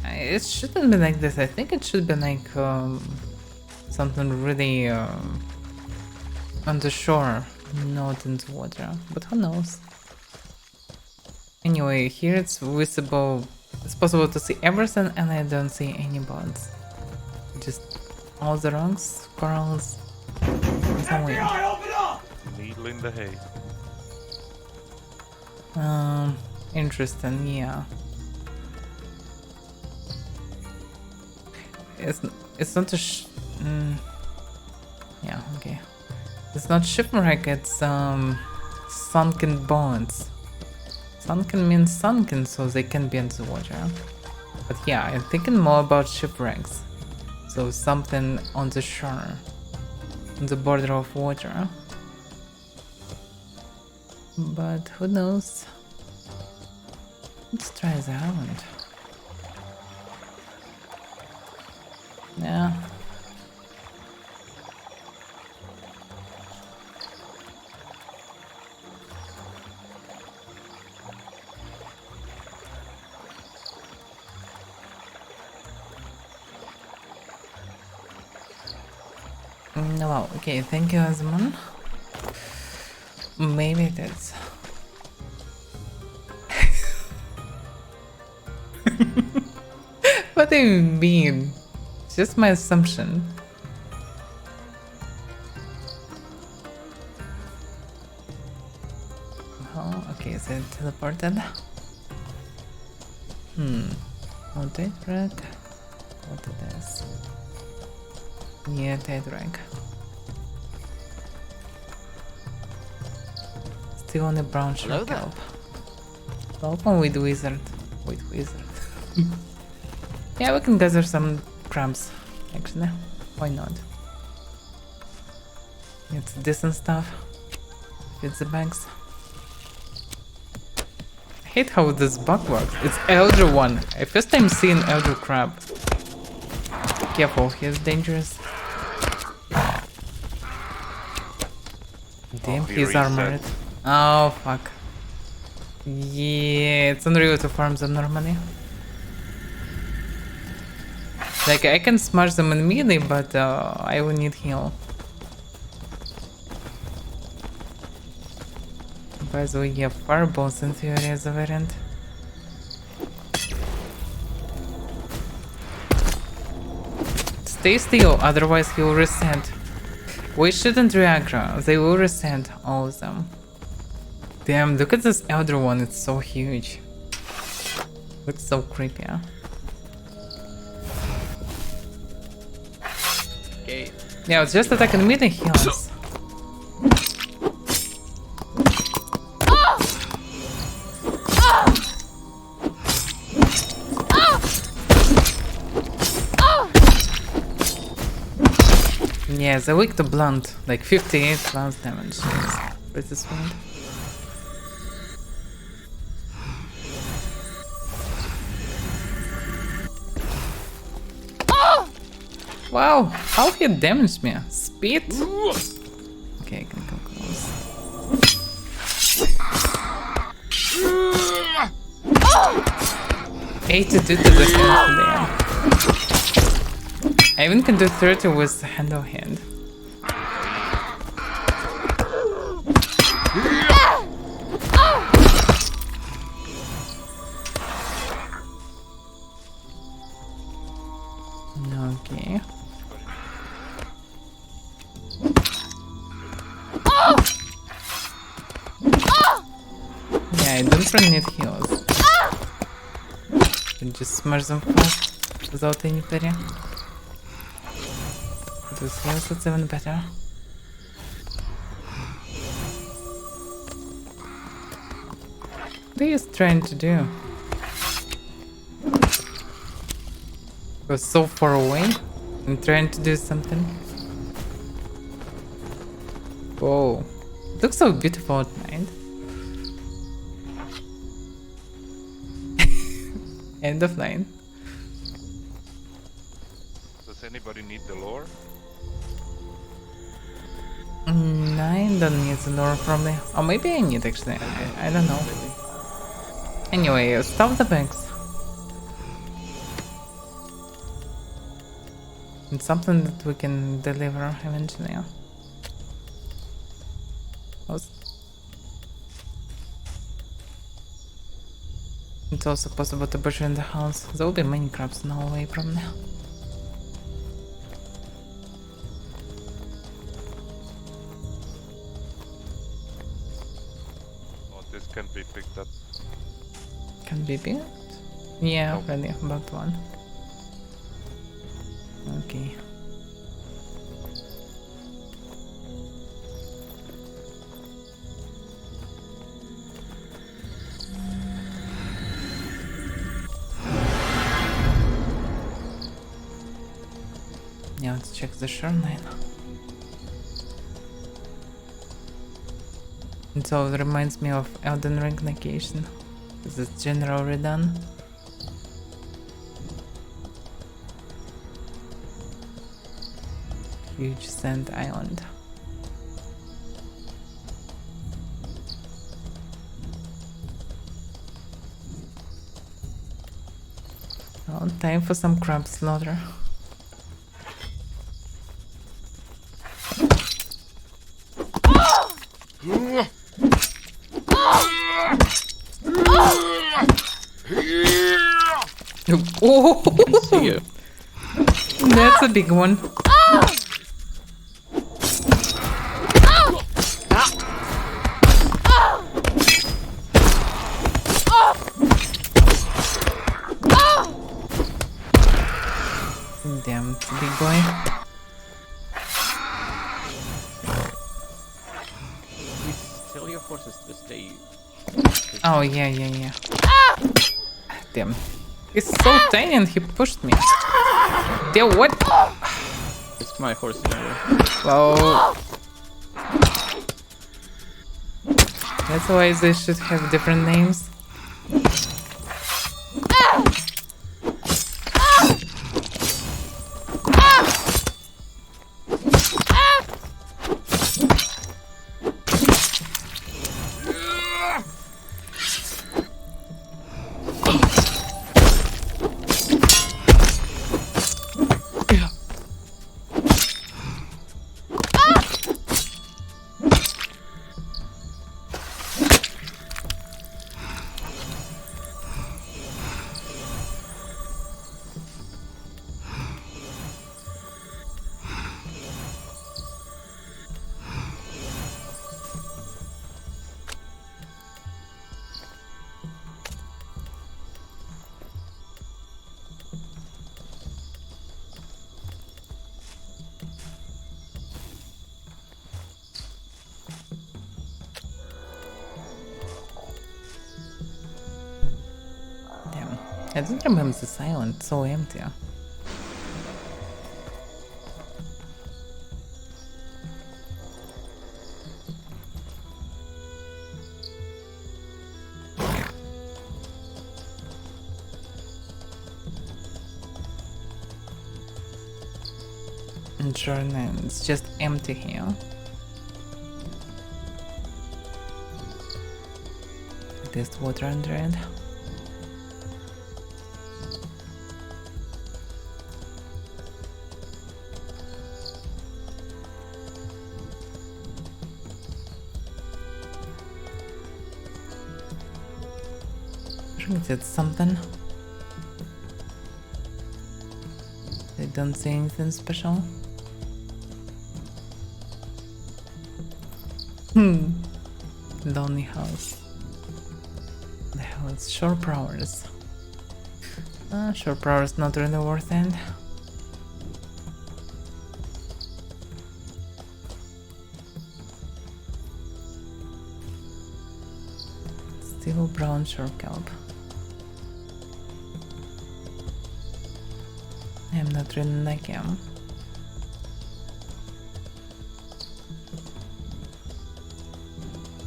It shouldn't be like this. I think it should be like something really on the shore, not in the water. But who knows? Anyway, here it's visible. It's possible to see everything, and I don't see any bugs. Just all the rocks, corals, and some weird. Needle in the hay. Interesting. Yeah. It's not a yeah, okay. It's not shipwreck, it's sunken bones. Sunken means sunken, so they can be in the water. But yeah, I'm thinking more about shipwrecks. So something on the shore, on the border of water. But who knows? Let's try the island. Yeah. Well, okay, thank you, Asmon. Maybe it is. What do you mean? It's just my assumption. Oh, okay, so it teleported. What did red? What it is? Yeah, tight rank. Still on the brown shark kelp. Welcome with wizard. With wizard. Yeah, we can gather some crabs, actually. Why not? It's decent stuff. It's the bags. I hate how this bug works. It's elder one. I first time seeing elder crab. Careful, he's dangerous. Damn, he he's reset. armored. Oh fuck. Yeah, it's unreal to farm them normally. Like, I can smash them in melee, but I will need heal. By the way, yeah, fireballs in theory as a variant. Stay still, otherwise he will reset. We shouldn't reaggro, they will reset all of them. Damn, look at this elder one, it's so huge. Looks so creepy. Okay. Yeah, it's just attacking me, and heal us. Yeah, the weak to blunt, like 58 plus damage. Pretty sweet. Wow, how he damaged me? Speed? Okay, I can come close. $82 to the hand there. I even can do 30 with hand of hand. Okay. Yeah, I don't really need heals. Can just smash them fast without any parry. With heals it's even better. What are you trying to do? Was so far away and trying to do something. Whoa, it looks so beautiful at night. End of line. Does anybody need the lore? 9 don't need the lore probably. Or maybe I need actually. I don't know. Anyway, stop the bags. It's something that we can deliver eventually. It's also possible to butcher in the house. There will be many crabs in our way from now. Oh, this can be picked up. Can be built? Yeah, Nope. already about one. Okay. Yeah, let's check the shoreline. It all reminds me of Elden Ring location. Is it general redone? Huge sand island. Well, time for some crab slaughter. Oh, See you. that's a big one. Damn, it's a big boy. Please tell your horses to stay. Oh, yeah. Damn. He's so tiny and he pushed me. Damn, what? It's my horse. Well... That's why they should have different names. I don't remember this island, so empty. And sure, no, it's just empty here. There's water under it. I think that's something. I don't see anything special. Lonely house. The hell, it's shore prowers. Shore prowers not really worth it. Still brown shore kelp. I'm not really like him.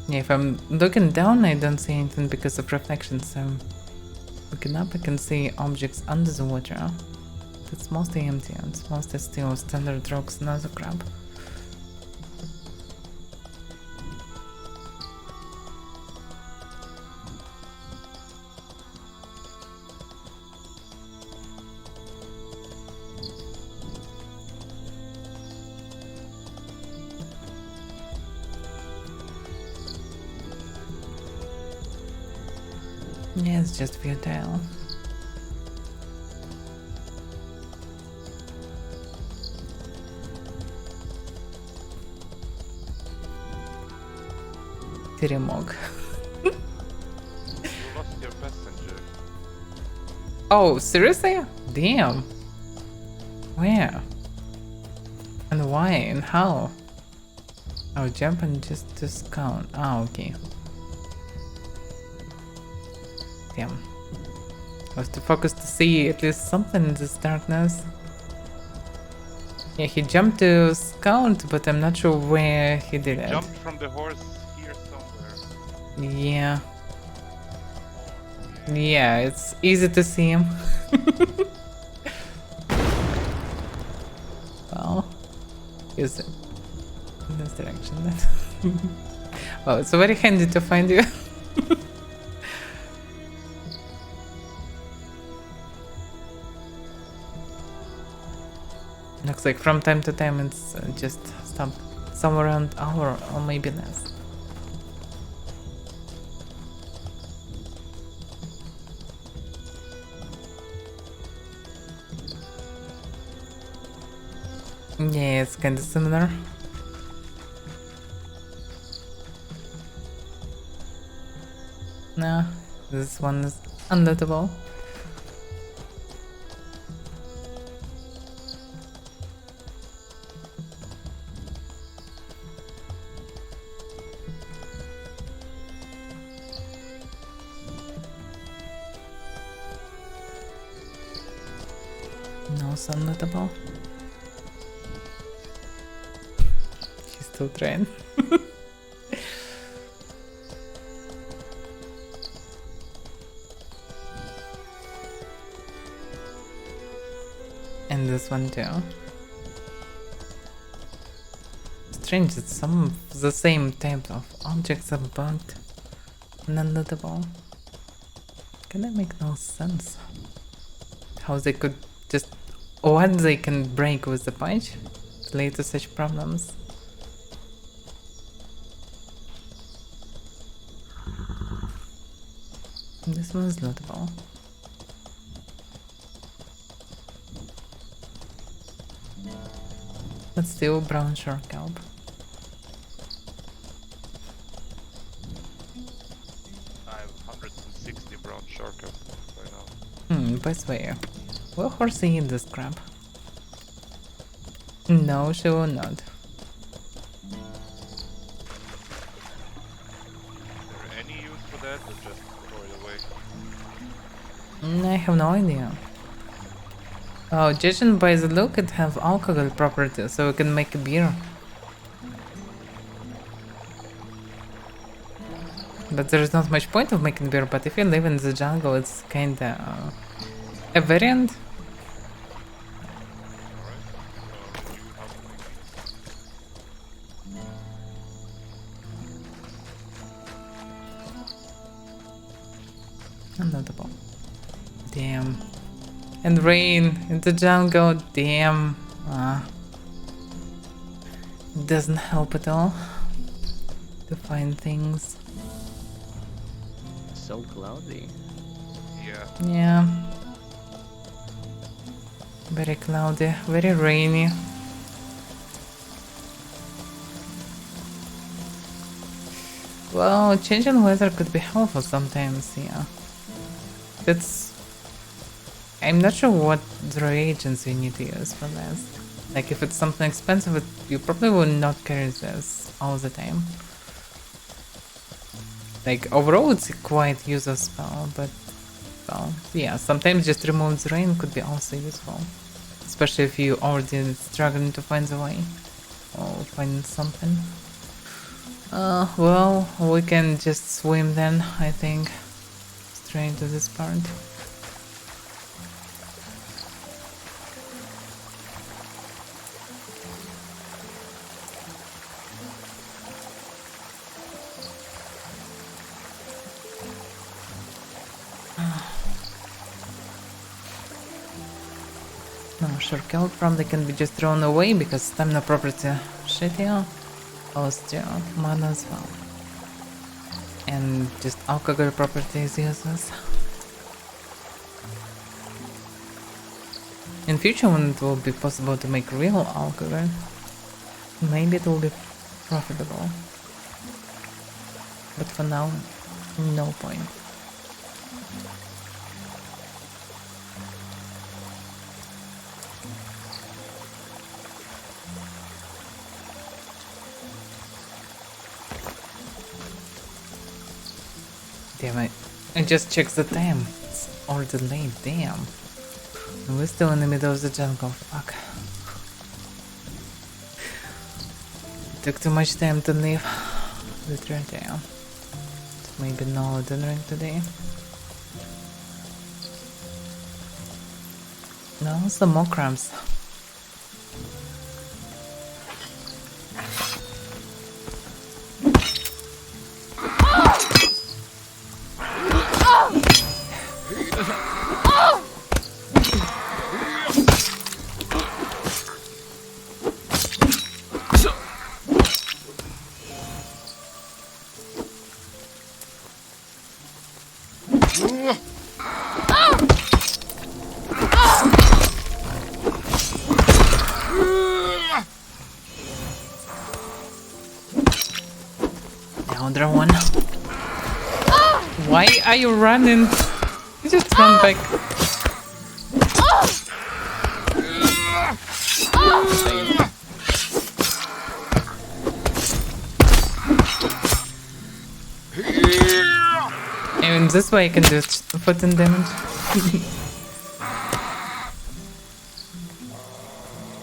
Yeah, if I'm looking down, I don't see anything because of reflection, so looking up, I can see objects under the water. It's mostly empty, and it's mostly still standard rocks and other crap. Yeah, it's just futile. Tirimog. You lost your passenger. Oh, seriously? Damn. Where? And why? And how? Oh, jump and just discount. Ah, okay. Damn. I was too focused to see at least something in this darkness. Yeah, he jumped to scout, but I'm not sure where he did it. Jumped from the horse here somewhere. Yeah. Yeah, it's easy to see him. Well, is it in this direction then? Well, it's very handy to find you. Looks like from time to time it's just stopped somewhere around hour or maybe less. Yeah, it's kinda similar. No, this one is unlootable. No, it's unlootable. He's still trying. And this one too. Strange that some of the same type of objects are bugged and unlootable. Kinda make no sense. How they could just... what they can break with the punch to lead to such problems. This one is lootable. But still brown shark kelp. I have 160 brown shark by now. Best way. Will Horsey eat this crap? No, she will not. Is there any use for that or just throw it away? I have no idea. Oh, judging by the look, it have alcohol properties, so we can make a beer. But there is not much point of making beer, but if you live in the jungle, it's kinda a variant. Alright. So you have Notable. Damn. And rain in the jungle. Damn. It doesn't help at all to find things. So cloudy. Yeah. Yeah. Very cloudy, very rainy. Well, changing weather could be helpful sometimes, yeah. That's... I'm not sure what reagents we need to use for this. Like, if it's something expensive, you probably will not carry this all the time. Like, overall it's a quite user spell, but... Well, yeah, sometimes just remove the rain could be also useful. Especially if you already struggling to find the way. Or find something. Well, we can just swim then, I think. Straight to this part. No, sure, killed from they can be just thrown away because stamina property shitty. Also, mana as well. And just alcohol property is useless. In future when it will be possible to make real alcohol, maybe it will be profitable. But for now, no point. Damn it. I just checked the time. It's already late, damn. And we're still in the middle of the jungle, fuck. It took too much time to leave the trail. Maybe no dinner today. No, some more crumbs. Another one. Why are you running? You just run back. And this way I can do 14 damage.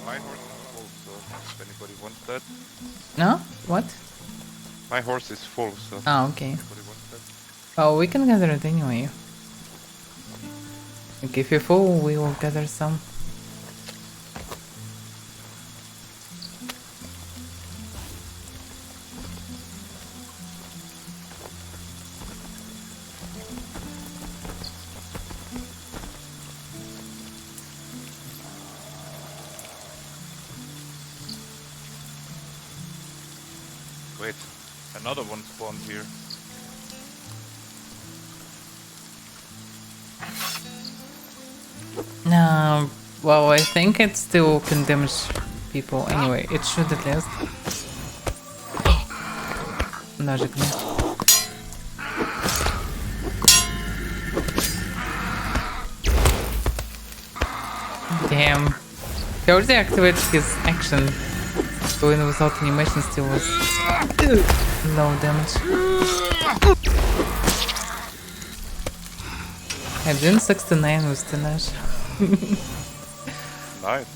My horse is full, so if anybody wants that. No? What? My horse is full, so Oh, okay. if anybody wants that. Oh, we can gather it anyway. Like, if you're full, we will gather some. Wait, another one spawned here. No, well, I think it still can damage people anyway. It should at least. Logically. Damn. He already activated his action. So even without animation still was low damage. I've done 69 with Tanash. Nice.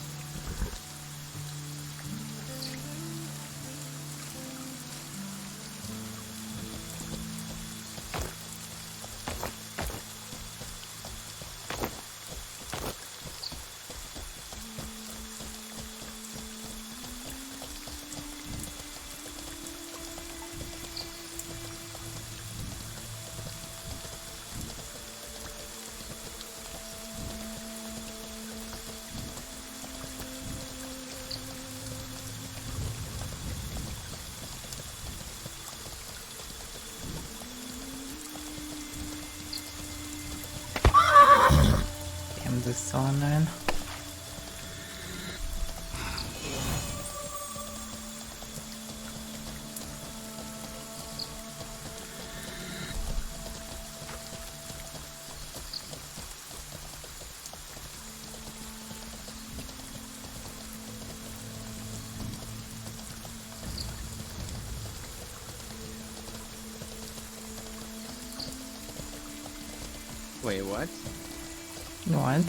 This is so annoying. Wait, what? What?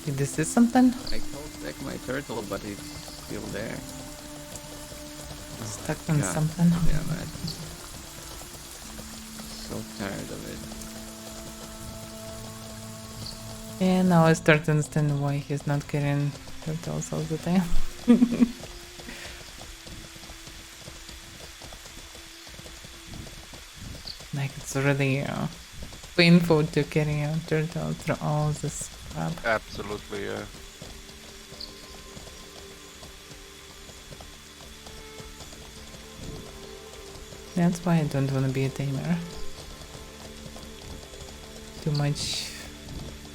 Did you see something? I called back my turtle, but it's still there. Stuck on God something? Damn it. So tired of it. Yeah, now I start to understand why he's not getting turtles all the time. Like it's really painful to carry a turtle through all this crap. Absolutely, yeah. That's why I don't want to be a tamer. Too much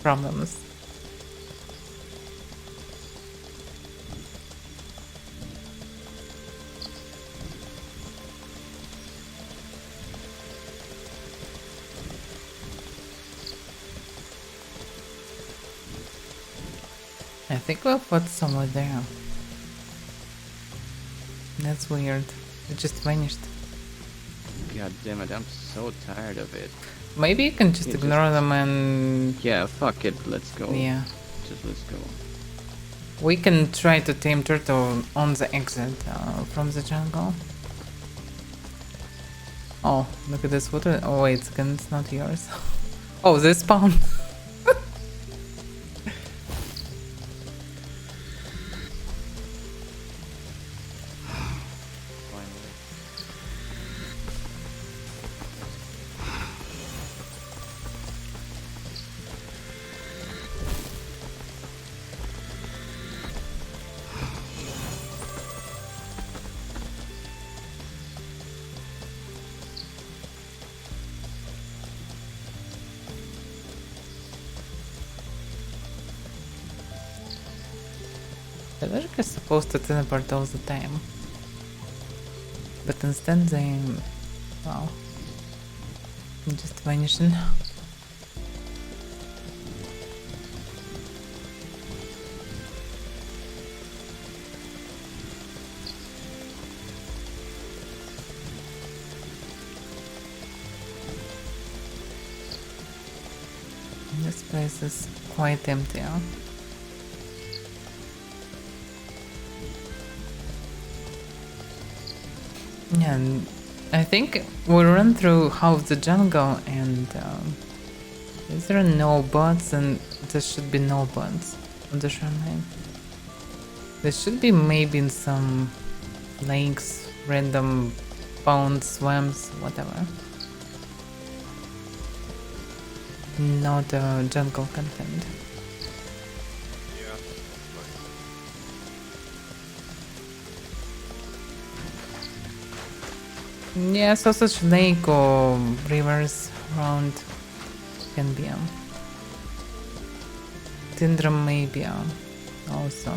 problems. I think we'll put somewhere there. That's weird. It just vanished. God damn it, I'm so tired of it. Maybe you can just Yeah, ignore them and... Yeah, fuck it, let's go. Yeah. Just let's go. We can try to tame turtle on the exit from the jungle. Oh, look at this water. Oh wait, it's not yours. Oh, they spawn. Finally. The logic is supposed to teleport all the time. But instead they... Wow. Just vanishing. This place is quite empty, huh? Yeah, and I think we run through half the jungle and is there no bots? And there should be no bots on the shoreline. There should be maybe in some lakes, random ponds, swamps, whatever. Not jungle content. Yeah. Yeah, sausage lake or rivers around can be Tindrum maybe also.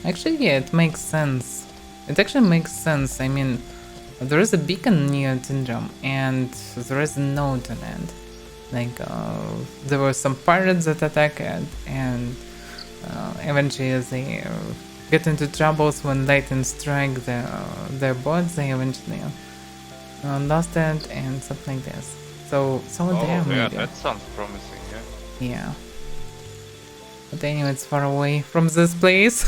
Actually, yeah, it makes sense. It actually makes sense. I mean, there is a beacon near Tindrum and there is a node on it. Like, there were some pirates that attacked it, and eventually they get into troubles when lightning strike their boats. They eventually lost it and something like this. So, Oh, there yeah, maybe. that sounds promising, yeah. Yeah. But anyway, it's far away from this place.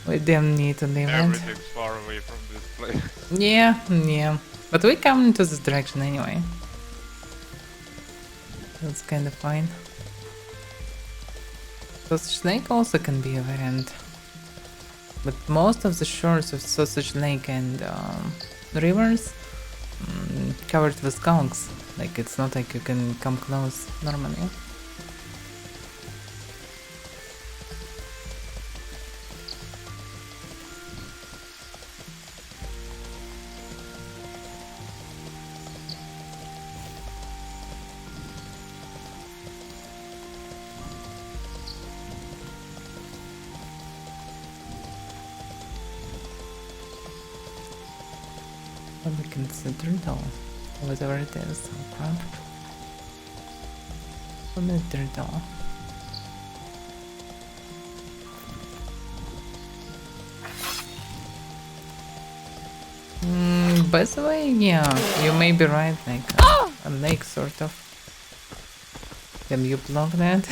We don't need to leave it. Everything's far away from this place. Yeah, yeah. But we come into this direction anyway. That's kind of fine. Sausage Lake also can be a variant. But most of the shores of Sausage Lake and rivers covered with skunks. Like, it's not like you can come close normally. can see turtle. Whatever it is. Oh crap. What is turtle? By the way, yeah, you may be right, like a lake sort of. Can you block that?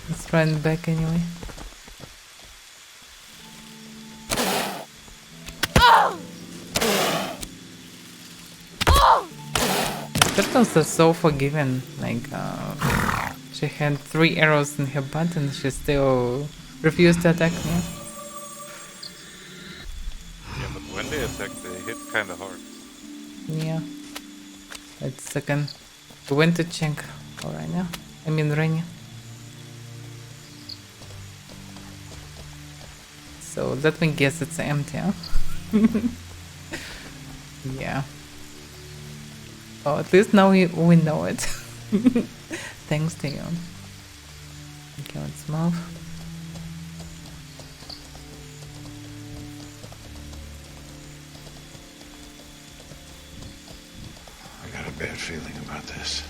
Let's run back anyway. Turtles are so forgiving. Like, she had 3 arrows in her butt and she still refused to attack me. Yeah, but when they attack, they hit kinda hard. Yeah. Wait a second. We went to check right now. I mean, Rainy. So let me guess it's empty, huh? Yeah. Oh, at least now we know it. Thanks to you. Okay, let's move. I got a bad feeling about this.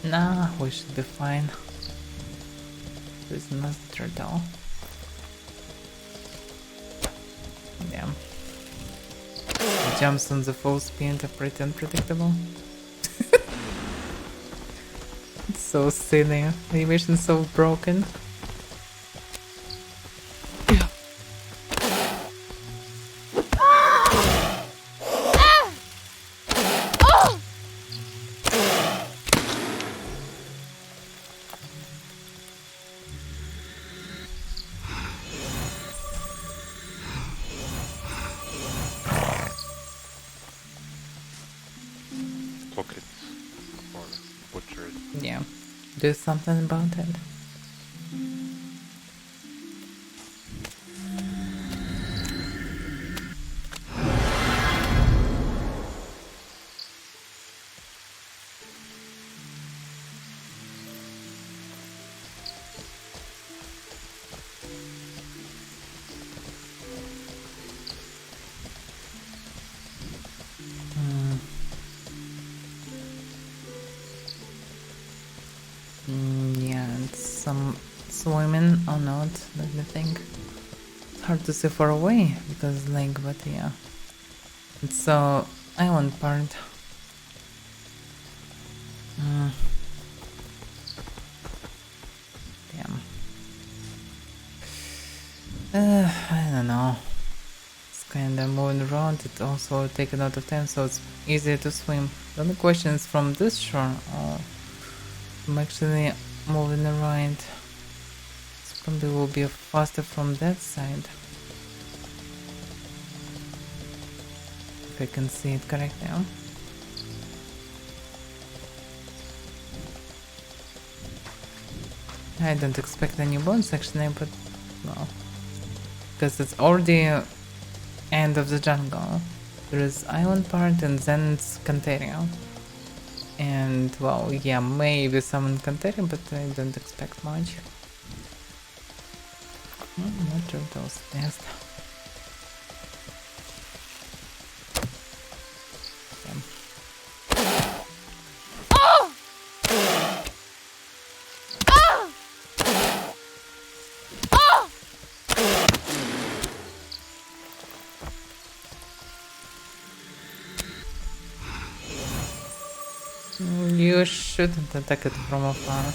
Nah, we should be fine. There's no turtle. Yeah. Jumps on the full speed are pretty unpredictable. It's so silly. Animation's so broken. Cook it. Or butcher it. Yeah. Do something about it. Yeah, and some swimming or not, let me think. It's hard to see far away because like, but yeah. It's island part. Damn. I don't know. It's kinda moving around, it also take a lot of time, so it's easier to swim. The only question is from this shore, or I'm actually moving around. It probably will be faster from that side. If I can see it correctly. Huh? I don't expect any bonus actually, but no. Because it's already end of the jungle. There is island part and then it's Canteria. And well, yeah, maybe some in Canteria, but I don't expect much. Not turtles, nest. Damn. You shouldn't attack it from afar.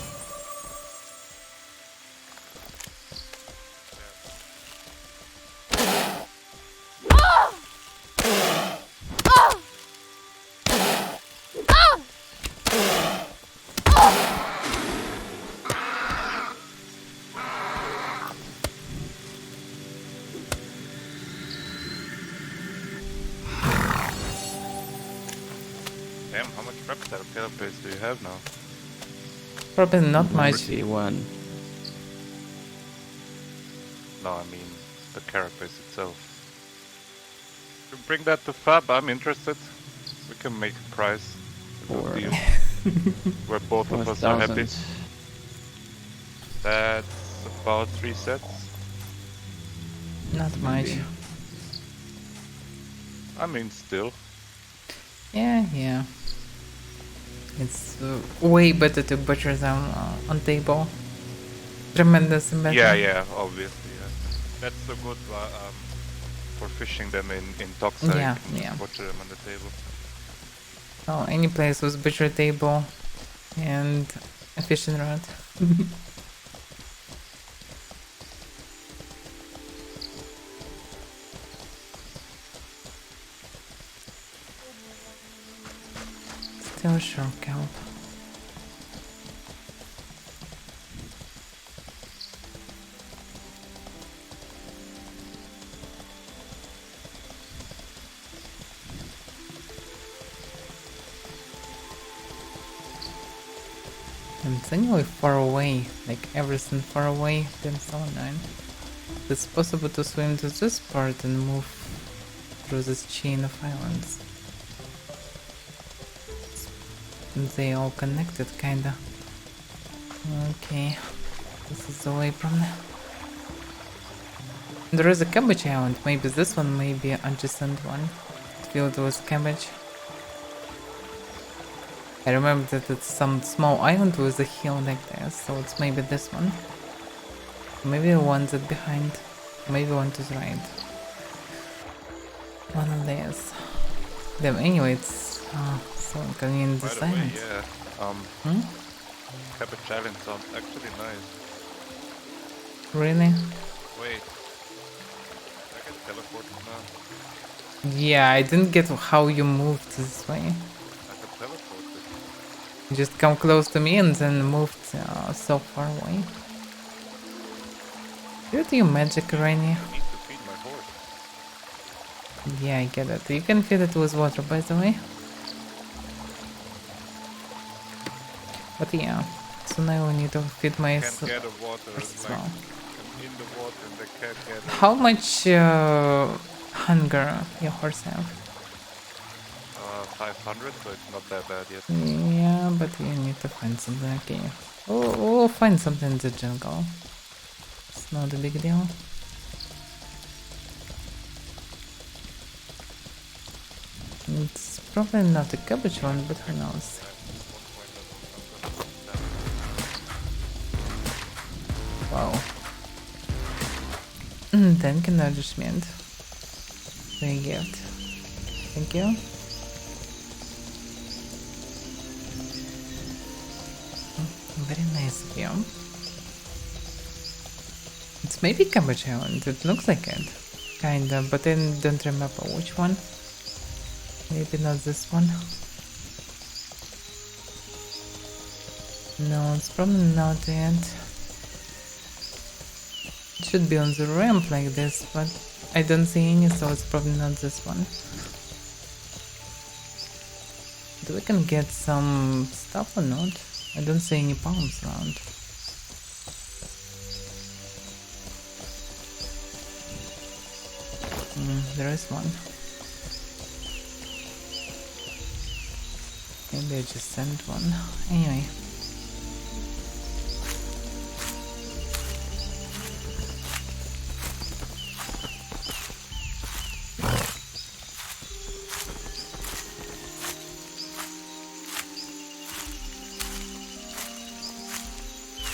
Damn, how much reptile carapace do you have now? Probably not much. 41. No, I mean the carapace itself. You bring that to Fab, I'm interested. We can make a price. A good For deal. Where both of us are happy. 4,000. That's about 3 sets. Not much. Maybe. I mean, still. Yeah. It's way better to butcher them on table. Tremendous better. Yeah, obviously, yeah. That's so good for fishing them in Toxa. Yeah, You can yeah. butcher them on the table. Oh, any place with butcher table and a fishing rod. Still sure kelp. And it's anyway far away, like everything far away, then so nine. It's possible to swim to this part and move through this chain of islands. And they all connected kinda. Okay, this is away from there. There is a cabbage island, maybe this one, maybe adjacent one. Filled with cabbage. I remember that it's some small island with a hill like this, so it's maybe this one. Maybe the one that's behind. Maybe one to the right. One of these. Then anyway, it's so inconvenient By this the way, island. yeah. Cabbage Island sounds actually nice. Really? Wait. I get teleported now. Yeah, I didn't get how you moved this way. I got teleported. You just come close to me and then moved so far away. You do your magic, Rainy. I need to feed my horse. Yeah, I get it. You can feed it with water, by the way. But yeah, so now I need to feed my Can't get the water. horse It's as like well. I'm in the water and I can't get it. How much hunger your horse have? 500, so it's not that bad yet. Yeah, but you need to find something. Okay, we'll find something in the jungle. It's not a big deal. It's probably not a cabbage one, but who knows? Wow. Thank you, nourishment. Very gift. Thank you. Very nice of you. It's maybe cabbage island. It looks like it. Kinda, but I don't remember which one. Maybe not this one. No, it's probably not it. It should be on the ramp like this, but I don't see any, so it's probably not this one. Do we can get some stuff or not? I don't see any palms around. There is one. Maybe I just sent one. Anyway.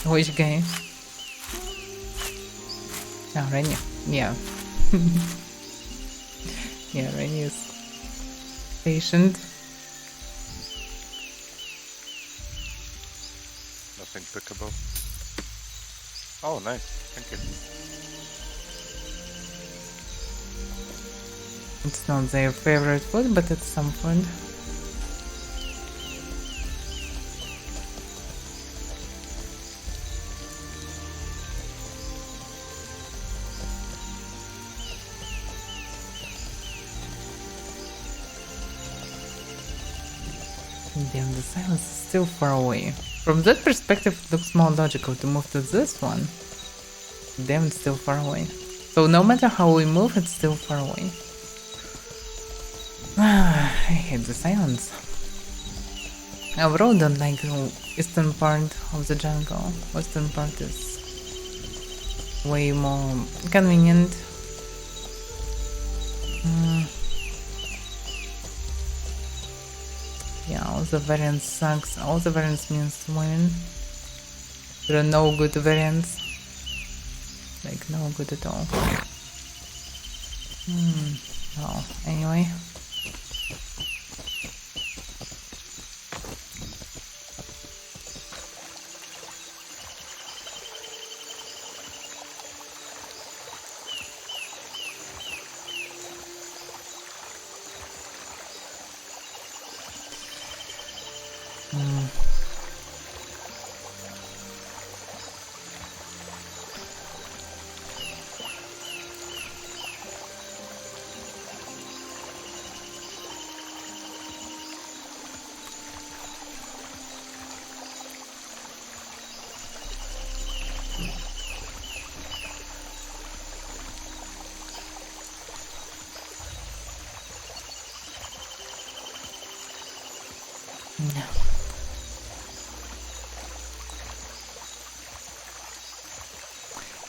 Which guy? Oh, Rainy. Yeah. Yeah, Rainy is patient. Nothing pickable. Oh, nice. Thank you. It's not their favorite food, but it's some food. Damn, the silence is still far away. From that perspective, it looks more logical to move to this one. Damn, it's still far away. So no matter how we move, it's still far away. I hate the silence. I overall don't like the eastern part of the jungle. Western part is way more convenient. Also variance sucks. Also variance means winning. There are no good variants. Like no good at all. Well, anyway.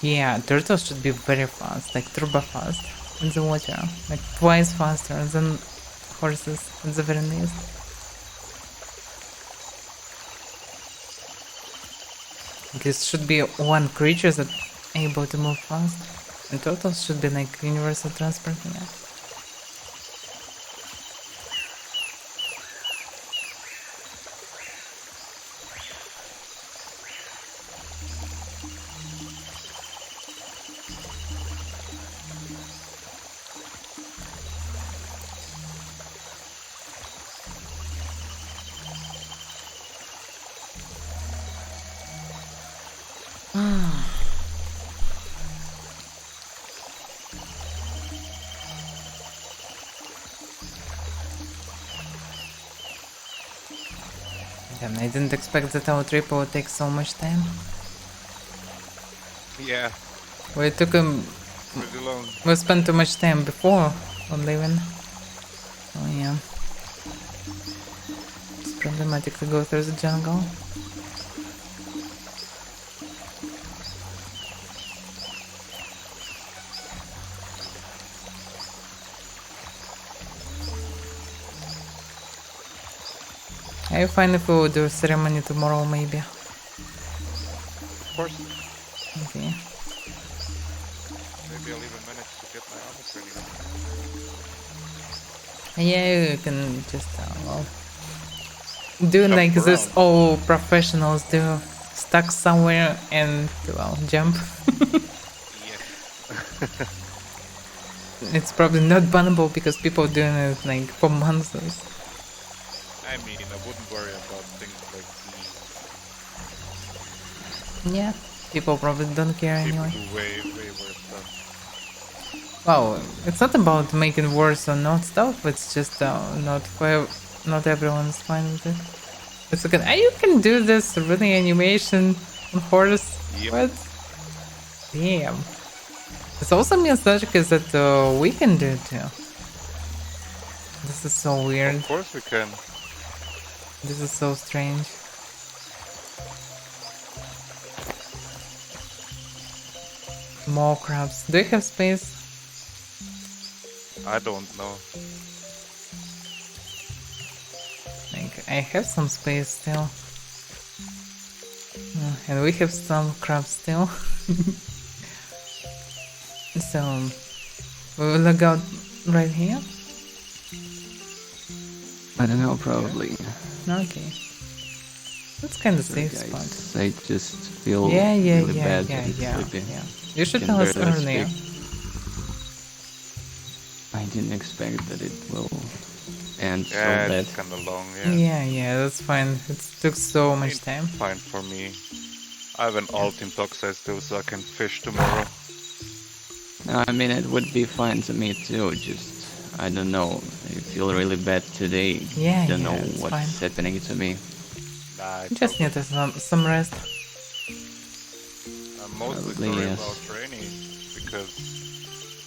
Yeah, turtles should be very fast, like turbo fast in the water, like twice faster than horses at the very least. This should be one creature that able to move fast, and turtles should be like universal transport. Yeah. Damn, I didn't expect that our trip would take so much time. Yeah, We took pretty long. we spent too much time before on leaving. Oh yeah. It's problematic to go through the jungle. Are you fine if we will do a ceremony tomorrow maybe? Of course. Okay. Maybe I'll even manage to get my armor training. Yeah, you can just well, do Jump like this around. all professionals do, stuck somewhere and well jump. Yes. It's probably not bannable because people doing it like for months. I mean, I wouldn't worry about things like Yeah, people probably don't care these. People anyway. do way worse stuff. Well, it's not about making worse or not stuff. It's just not everyone's fine with it. It's okay. You can do this really animation on horse. Yep. What? Damn. It also means logic is that we can do it too. This is so weird. Of course we can. This is so strange. More crabs. Do you have space? I don't know. Like, I have some space still. And we have some crabs still. So, we will log out right here? I don't know, probably. Okay. That's kind of Sorry, safe guys. spot. I just feel Yeah. really bad and Yeah. sleepy. You should Can tell us barely earlier. speak. I didn't expect that it will end so Yeah, bad. it's kind of long. Yeah. Yeah, that's fine. It took so much It's time. fine for me. I have an alt in Toxai still, so I can fish tomorrow. No, I mean, it would be fine to me too, just, I don't know, I feel really bad today. Yeah, Don't know it's what's fine. happening to me. Nah, You it's just okay. need some rest. I'm mostly Probably, sorry yes. about Rainy because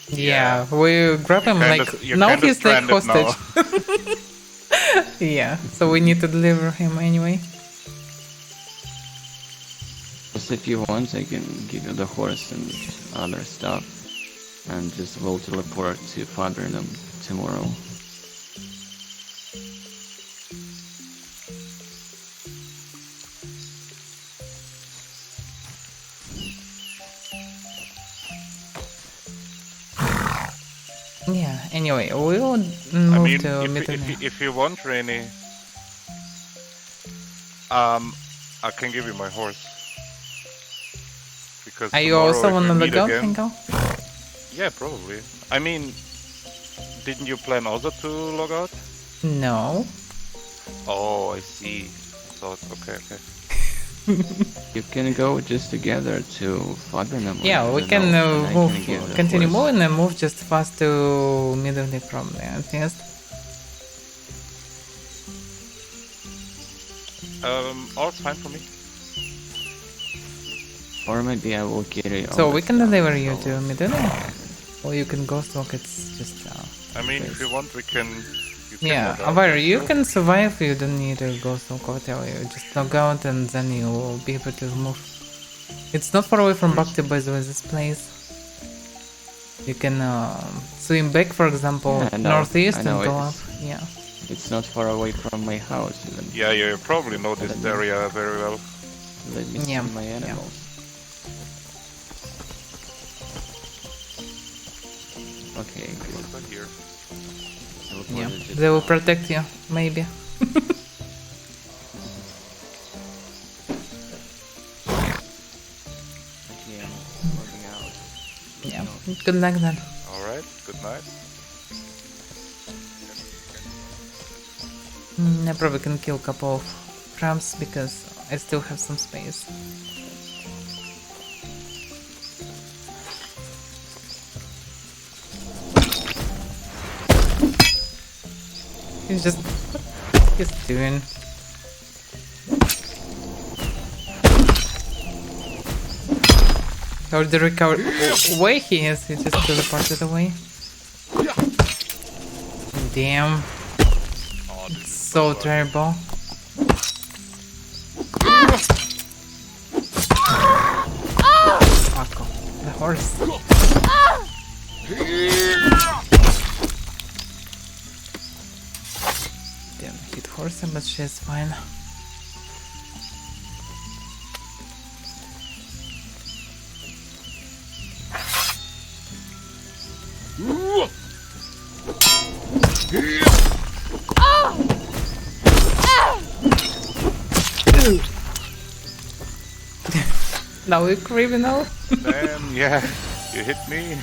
Yeah, we grab him kinda- like you're now kinda he's like stranded now. hostage. Yeah, so we need to deliver him anyway. Just if you want, I can give you the horse and other stuff. And just will teleport to Fabrinum tomorrow. Yeah, anyway, we'll I move mean, to if Midnight. if you want, Rainy, I can give you my horse. Because Are you tomorrow, also if on we the meet logout, again, Fingal? yeah, probably. I mean, didn't you plan also to log out? No. Oh, I see. Thought, okay. You can go just together to Fathernam. Yeah, we can continue horse. moving and move just fast to Midnight from there. Yes. All's fine for me. Or maybe I will carry all So the we can stuff deliver you solo. to Midnight. Or you can ghost walk, it's just I mean, if place. you want, we can. You can Yeah, log out, Avaira, you sure. can survive, you don't need a ghost walk or whatever, you just log out and then you will be able to move. It's not far away from Bhakti, by the way, this place. You can swim back, for example, Yeah, I know, northeast I know and go up. it's- Yeah. It's not far away from my house even. Yeah, you probably know this area very well. Let me see Yeah, my yeah. animals. Okay, good. Also here. Yeah, Teleported just they will now. protect you, maybe. Okay, I'm logging out. Yeah, good luck then. Alright, good night. I probably can kill a couple of crabs because I still have some space. He's just... what he's doing? How did he recover? Where he is? He just teleported away. Damn. Oh, this is So terrible. Fuck off. The horse. Damn, hit horse, but she's fine. Now we're criminal. Damn, yeah, you hit me.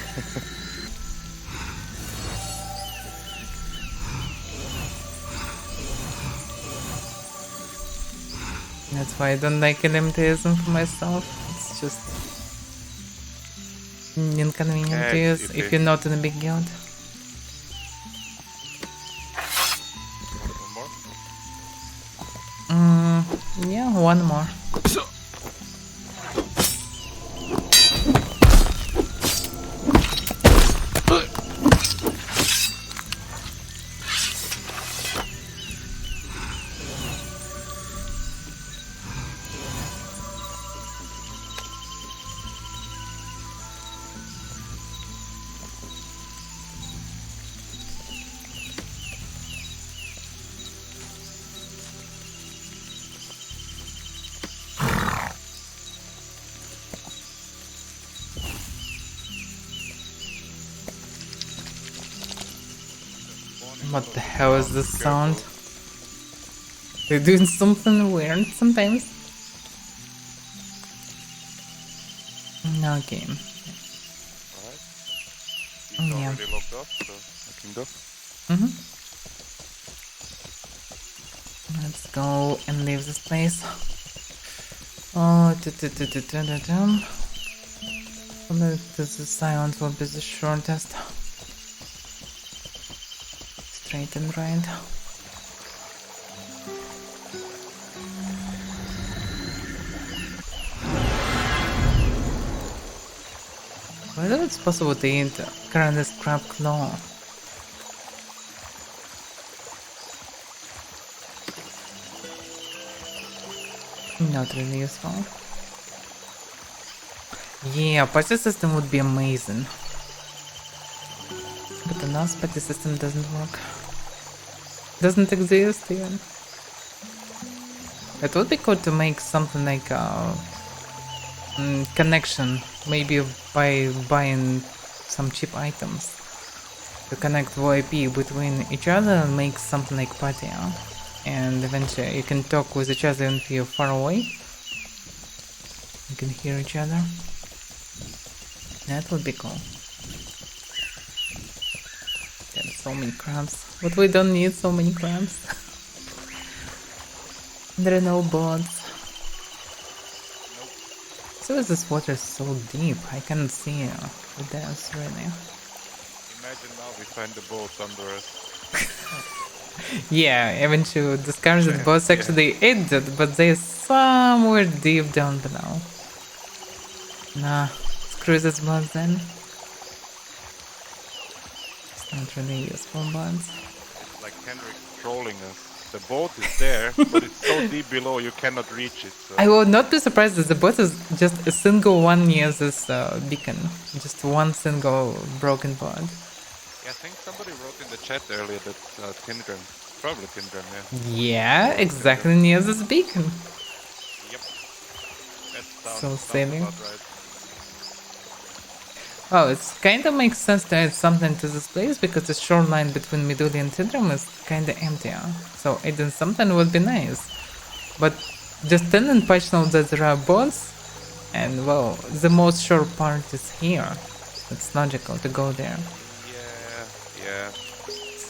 That's why I don't like LMTism for myself. It's just inconvenient to Yeah, use if you're not in a big guild. One more? Yeah, one more. What the hell is this sound? They're doing something weird sometimes. No game. Alright. He's Yeah. already logged off, so I can go. Let's go and leave this place. Oh, this silence will be the shortest. Straight and right. Whether it's possible to eat current crab claw. Not really useful. Yeah, party system would be amazing. But the NAS party system doesn't work. Doesn't exist even. It would be cool to make something like a connection, maybe by buying some cheap items. to connect VoIP between each other and make something like party. And eventually you can talk with each other even if you're far away. You can hear each other. That would be cool. There's so many crabs. But we don't need so many crabs. There are no boats. So is this water so deep? I can't see the depths really. Imagine now we find the boats under us. Yeah, eventually discover that boats actually ate it, but they're somewhere deep down below. Nah, screw this boat then. It's not really useful boats. It's like Henrik trolling us. The boat is there, but it's so deep below you cannot reach it. So. I would not be surprised if the boat is just a single one near this beacon. Just one single broken boat. Yeah, I think somebody wrote in the chat earlier that Tindren, probably Tindren, yeah. Yeah, exactly near this beacon. Yep. That sounds, So sounds silly. about right. Oh, it kinda makes sense to add something to this place because the shoreline between Midori and Tidram is kinda empty. So adding something would be nice. But just telling patch note that there are boats, and well, the most shore part is here. It's logical to go there. Yeah.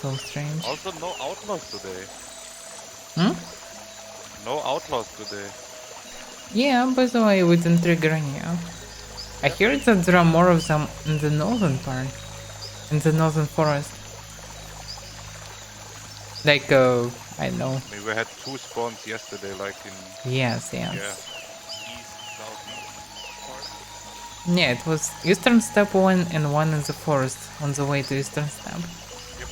So strange. Also, no outlaws today. Hmm? No outlaws today. Yeah, by the way, we didn't trigger any. I heard that there are more of them in the northern part. In the northern forest. Like, I don't know. I mean, we had 2 spawns yesterday, like in... Yes. Yeah. East, southeast part. Yeah, it was Eastern Steppe 1 and 1 in the forest on the way to Eastern Steppe. Yep.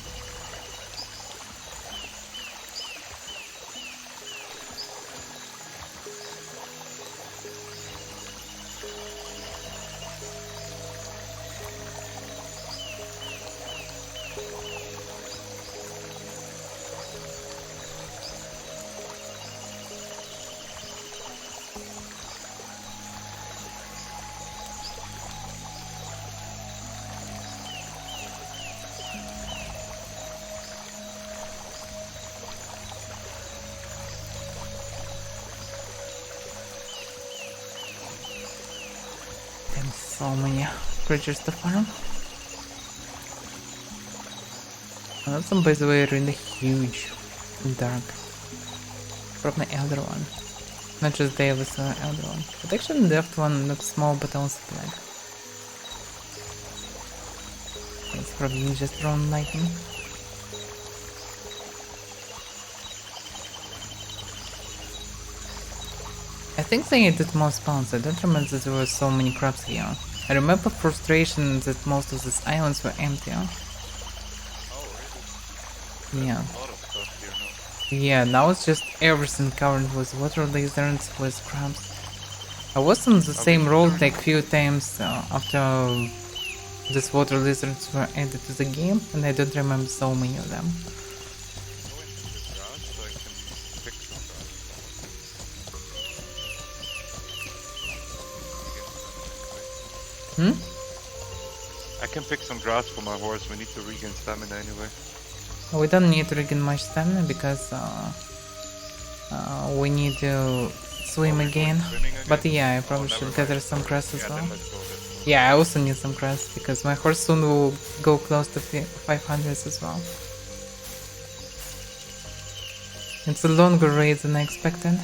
There's so many creatures to farm. That's by the way really huge and dark. Probably elder one. Not just Davis or elder one. But actually the left one looks small but also black. It's probably just drawn lightning. I think they added more spawns. I don't remember that there were so many crabs here. I remember frustration that most of these islands were empty. Oh, really? Yeah. A lot of stuff here now. Yeah, now it's just everything covered with water lizards, with crabs. I was on the same road like few times after these water lizards were added to the game, and I don't remember so many of them. Go into the grass so I can pick some grass. I can pick some grass for my horse. We need to regain stamina anyway. We don't need to regain much stamina because we need to swim again. But yeah, I probably should gather some grass as well. Yeah, I also need some grass because my horse soon will go close to 500 as well. It's a longer raid than I expected.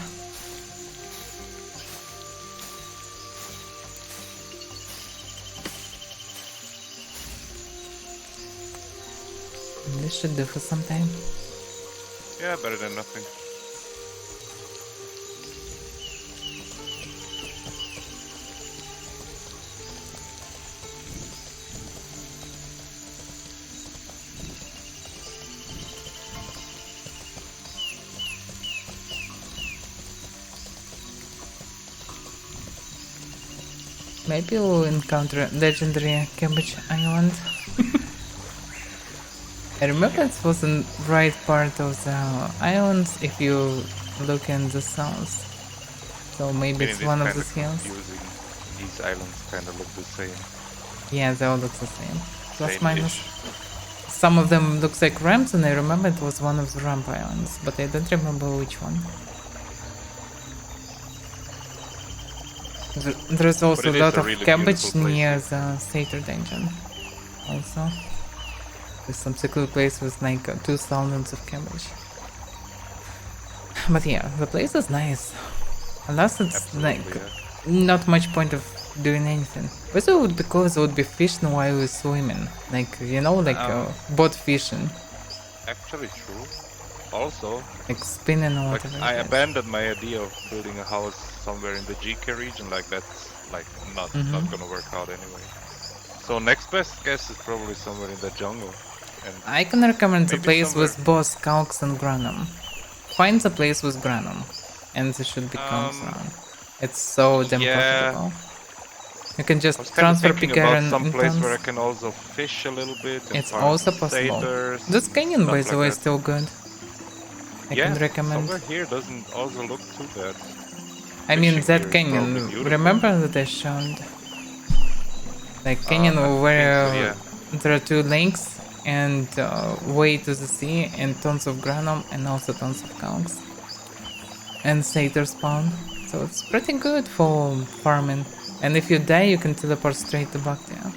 This should do for some time. Yeah, better than nothing. Maybe we'll encounter legendary Cabbage Island. I remember it was in right part of the islands if you look in the south. So maybe it's one of these hills. These islands kind of look the same. Yeah, they all look the same. Plus minus. some of them looks like ramps, and I remember it was one of the ramp islands, but I don't remember which one. There's also it a is lot a of really cabbage beautiful place, near yeah. the Satyr dungeon. Also, there's some secluded place with like 2,000 of cabbage. But yeah, the place is nice. Unless it's Absolutely, like yeah. not much point of doing anything. But it would because it would be fishing while we're swimming. Like, you know, like boat fishing. Actually true. Also, Like spinning or like whatever. I it is. abandoned my idea of building a house somewhere in the GK region, like that's like not gonna work out anyway. So next best guess is probably somewhere in the jungle. And I can recommend the maybe place somewhere- with both Skulks and Granum. Find the place with Granum. And there should be Skulks around. It's so damn yeah. profitable. You can just I was kind of transfer thinking about Picaran some place where I interns. can also fish a little bit. And It's farm also possible. satyrs, This canyon, by stuff the way, like is still good. I yeah, can recommend. somewhere here doesn't also look too bad. I mean, Fishing that here is canyon. probably beautiful. Remember that I showed? Like canyon I where think so, yeah. there are two lakes and way to the sea and tons of granum and also tons of cows. And satyr spawn. So it's pretty good for farming. And if you die, you can teleport straight to Bactia.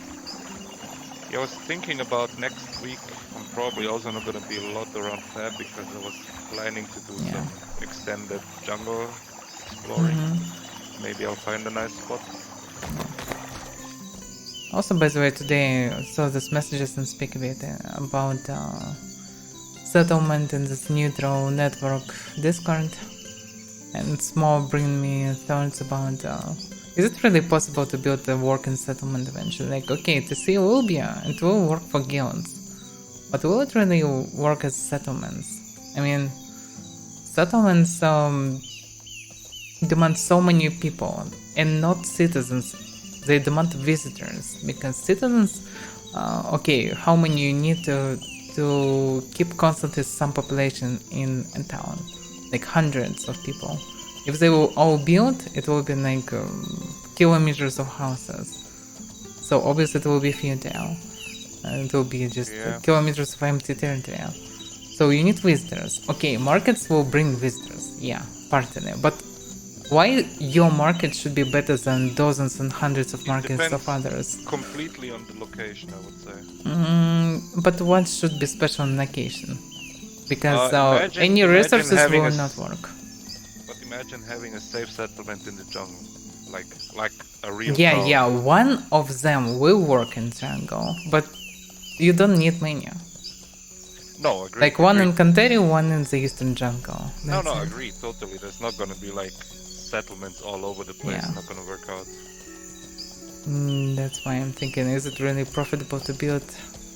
Yeah, I was thinking about next week. I'm probably also not gonna be a lot around Fab because I was planning to do some extended jungle exploring. Maybe I'll find a nice spot. Also, by the way, today I saw this messages and speak a bit about settlement in this neutral network Discord. And it's more bringing me thoughts about is it really possible to build a working settlement eventually? Like, okay, TC will be, it will work for guilds, but will it really work as settlements? I mean, settlements demand so many people, and not citizens. They demand visitors, because citizens, okay, how many you need to keep constantly some population in a town? Like hundreds of people. If they will all build, it will be like kilometers of houses. So obviously it will be futile. It will be just kilometers of empty territory. So you need visitors. Okay, markets will bring visitors. Yeah, partly. But why your market should be better than dozens and hundreds of markets of others? Completely on the location, I would say. But what should be special on location? Because any imagine resources having will a not work. But imagine having a safe settlement in the jungle, like a real Yeah, town. yeah, one of them will work in jungle, but you don't need many. No, agree. Like one in Kanteri, one in the eastern jungle. No, That's it. agree, totally. There's not gonna be like settlements all over the place. Yeah. It's not gonna work out. That's why I'm thinking, is it really profitable to build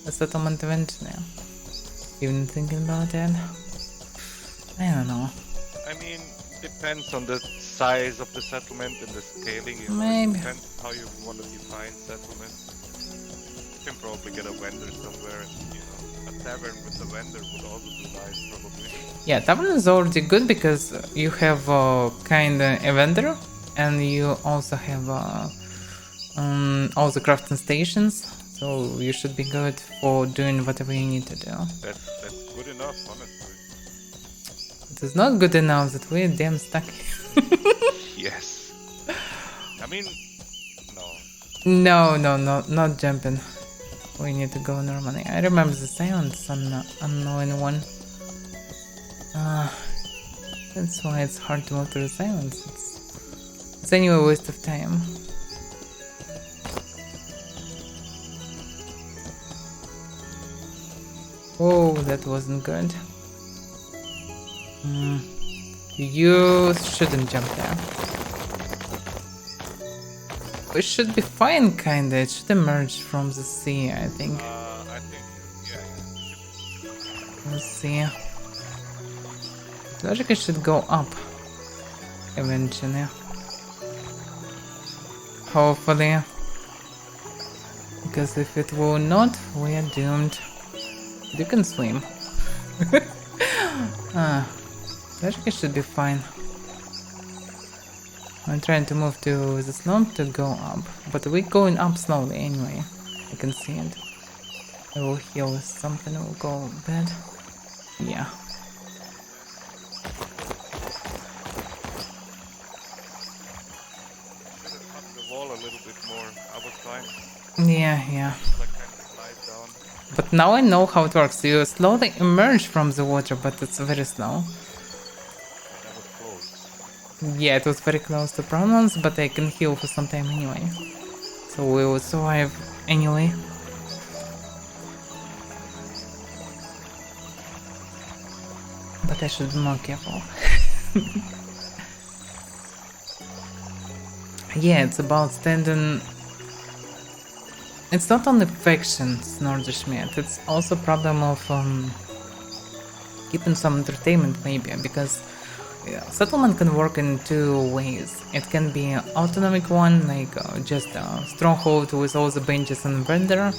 a settlement eventually? Even thinking about that? I don't know. I mean, depends on the size of the settlement and the scaling. You know, Maybe. it depends how you want to define settlement. You can probably get a vendor somewhere, and you know, a tavern with a vendor would also be nice, probably. Yeah, tavern is already good because you have kinda a vendor, and you also have all the crafting stations, so you should be good for doing whatever you need to do. That's good enough, honestly. It is not good enough that we're damn stuck. Yes. I mean, No, not jumping. We need to go normally. I remember the silence unknown one. That's why it's hard to move to the silence. It's anyway a waste of time. Oh, that wasn't good. You shouldn't jump there. We should be fine, kinda. It should emerge from the sea, I think. I think, yeah. Let's see. Logic, it should go up. Eventually. Hopefully. Because if it will not, we are doomed. You can swim. Logic, it should be fine. I'm trying to move to the slope to go up, but we're going up slowly anyway. I can see it. I will heal with something, it will go bad. Yeah. Should have hung the wall a little bit more. I was trying to Yeah. like kind of slide down. But now I know how it works. You slowly emerge from the water, but it's very slow. And that was close. Yeah, it was very close to pronouns, but I can heal for some time anyway. So we will survive anyway. But I should be more careful. Yeah, it's about standing. It's not only factions, nor the Schmidt, it's also problem of keeping some entertainment maybe, because settlement can work in two ways. It can be an autonomic one, like just a stronghold with all the benches and vendor,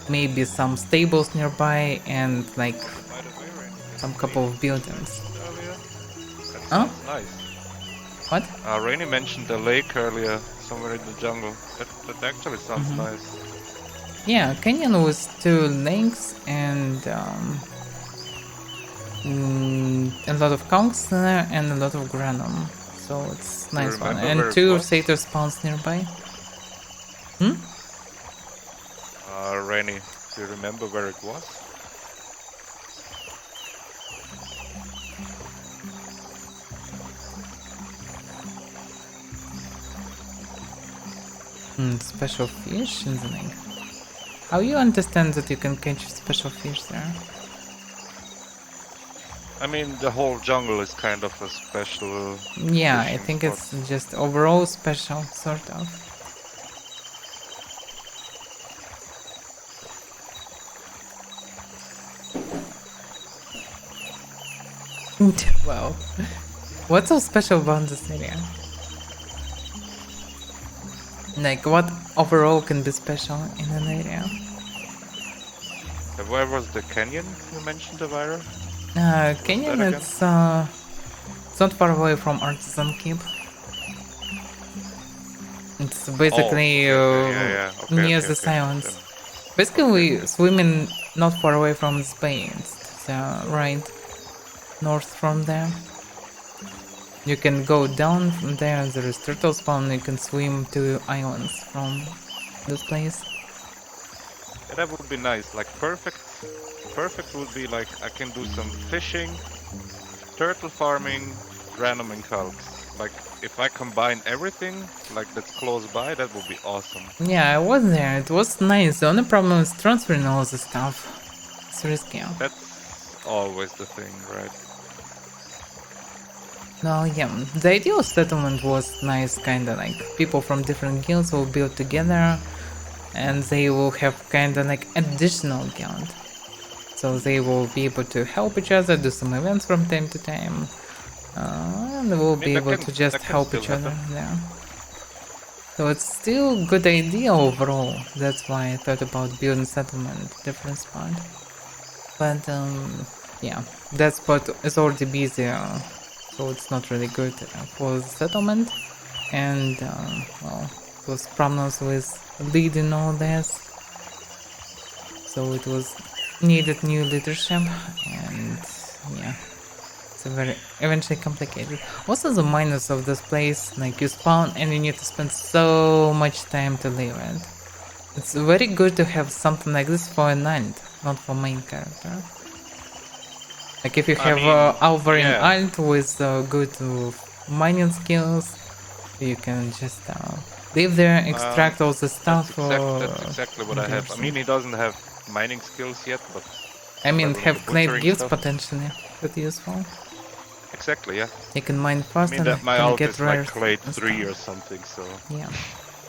maybe some stables nearby, and like By the way, Rainy, that some couple of lake buildings. earlier, that Huh? sounds nice. What? Rainy mentioned the lake earlier, somewhere in the jungle. That actually sounds nice. Yeah, canyon with two lakes and a lot of conchs there and a lot of granum. So it's Do you nice one. remember And where it two was? satyr spawns nearby. Rainy, do you remember where it was? Special fish in the lake. How you understand that you can catch special fish there? I mean, the whole jungle is kind of a special. Yeah, I fishing think spot. it's just overall special, sort of. Wow. What's so special about this area? Like, what overall can be special in an area? Where was the canyon you mentioned, Avaira? Canyon, again? it's not far away from Artisan Keep. It's basically near the Silence. Then Basically, we swimming not far away from the bay. It's right north from there. You can go down from there. There is turtle spawn. You can swim to islands from this place. yeah, that would be nice. Like perfect would be like I can do some fishing, turtle farming, random and calcs. Like if I combine everything, like that's close by, that would be awesome. Yeah, I was there. It was nice. The only problem is transferring all the stuff. It's risky. That's always the thing, right? Well, yeah, the ideal settlement was nice, kinda like people from different guilds will build together and they will have kinda like additional guild. So they will be able to help each other, do some events from time to time, and they will be able to just help each other there. So it's still a good idea overall. That's why I thought about building settlement different spot. But yeah, that spot is already busy. So it's not really good for the settlement, and well, it was problems with leading all this, so it was needed new leadership, and yeah, it's a very eventually complicated. Also the minus of this place, like you spawn and you need to spend so much time to leave it. It's very good to have something like this for an alt, not for main character. Like if you have Avaira alt with good mining skills, you can just live there, extract all the stuff. That's exactly what I have. I mean, he doesn't have mining skills yet, but I mean, like have the clay butchering gifts stuff. potentially, pretty useful. Exactly, yeah. You can mine I faster mean, that and my can alt get is rare like clay and 3 stuff. or something, so Yeah.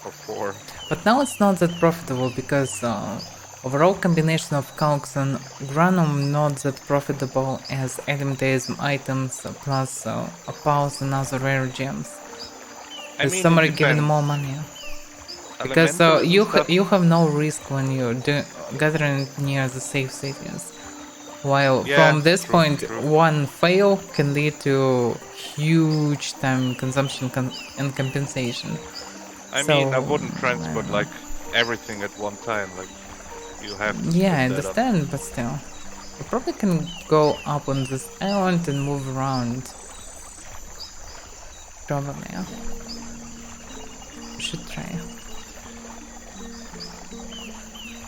or 4. But now it's not that profitable because overall combination of calcs and granum not that profitable as elementism items plus opals and other rare gems. I mean, some it are giving depends. more money. Because Elementalism stuff, you have no risk when you're gathering near the safe cities. While Yeah, from this true, point, true. one fail can lead to huge time consumption and compensation. I So, mean, I wouldn't I transport don't know. like everything at one time. Like, You have to Yeah, I split that up. understand, but still. You probably can go up on this island and move around. Probably, yeah. Should try.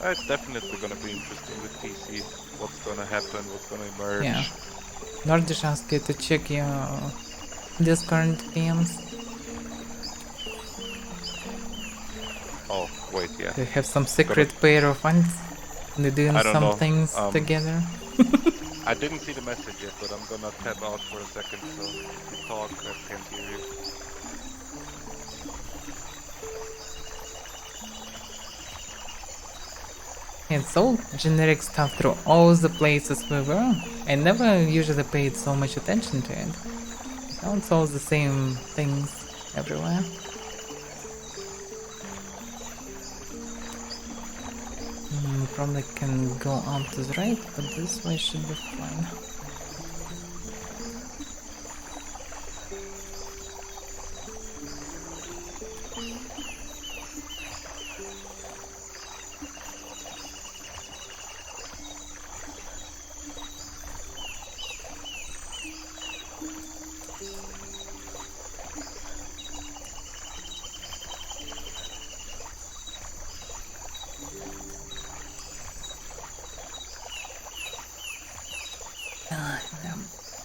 It's definitely gonna be interesting with PC. What's gonna happen, what's gonna emerge. Yeah. Nordish asked you to check your Discord PMs. Oh, wait, yeah. They have some secret pair of friends. They're doing I don't some know. things together. I didn't see the message yet, but I'm gonna tap out for a second, so if you talk, I can't hear you. It's all generic stuff through all the places we were. I never usually paid so much attention to it. Now it's all the same things everywhere. Probably can go up to the right, but this way should be fine.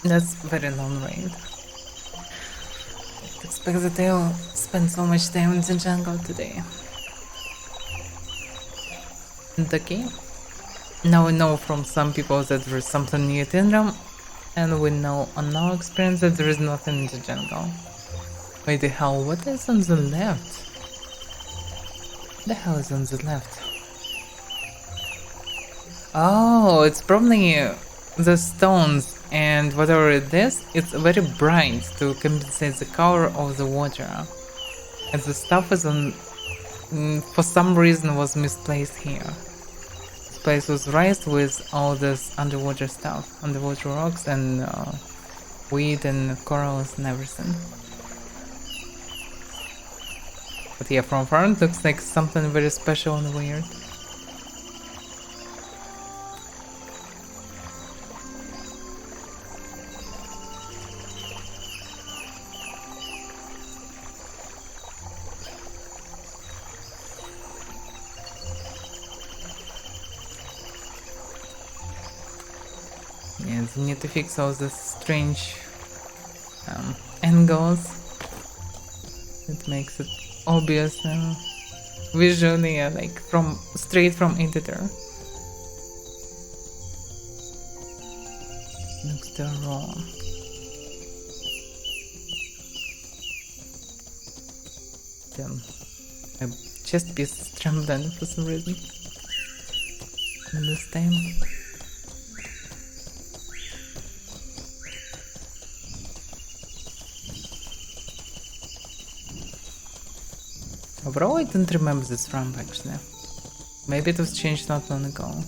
That's very long raid. Expect that they'll spend so much time in the jungle today. And okay. Now we know from some people that there is something new in them, and we know on our experience that there is nothing in the jungle. Wait the hell, what is on the left? The hell is on the left? Oh, it's probably the stones and whatever it is, it's very bright to compensate the color of the water. And the stuff is on, for some reason was misplaced here. This place was raised with all this underwater stuff, underwater rocks and weed and corals and everything. But yeah, from far it looks like something very special and weird. Yes, we need to fix all the strange angles. It makes it obvious visually, like straight from editor. Looks still raw. Damn, my chest piece is trembling for some reason. And this time. Overall, I don't remember this ramp actually. Maybe it was changed not long ago.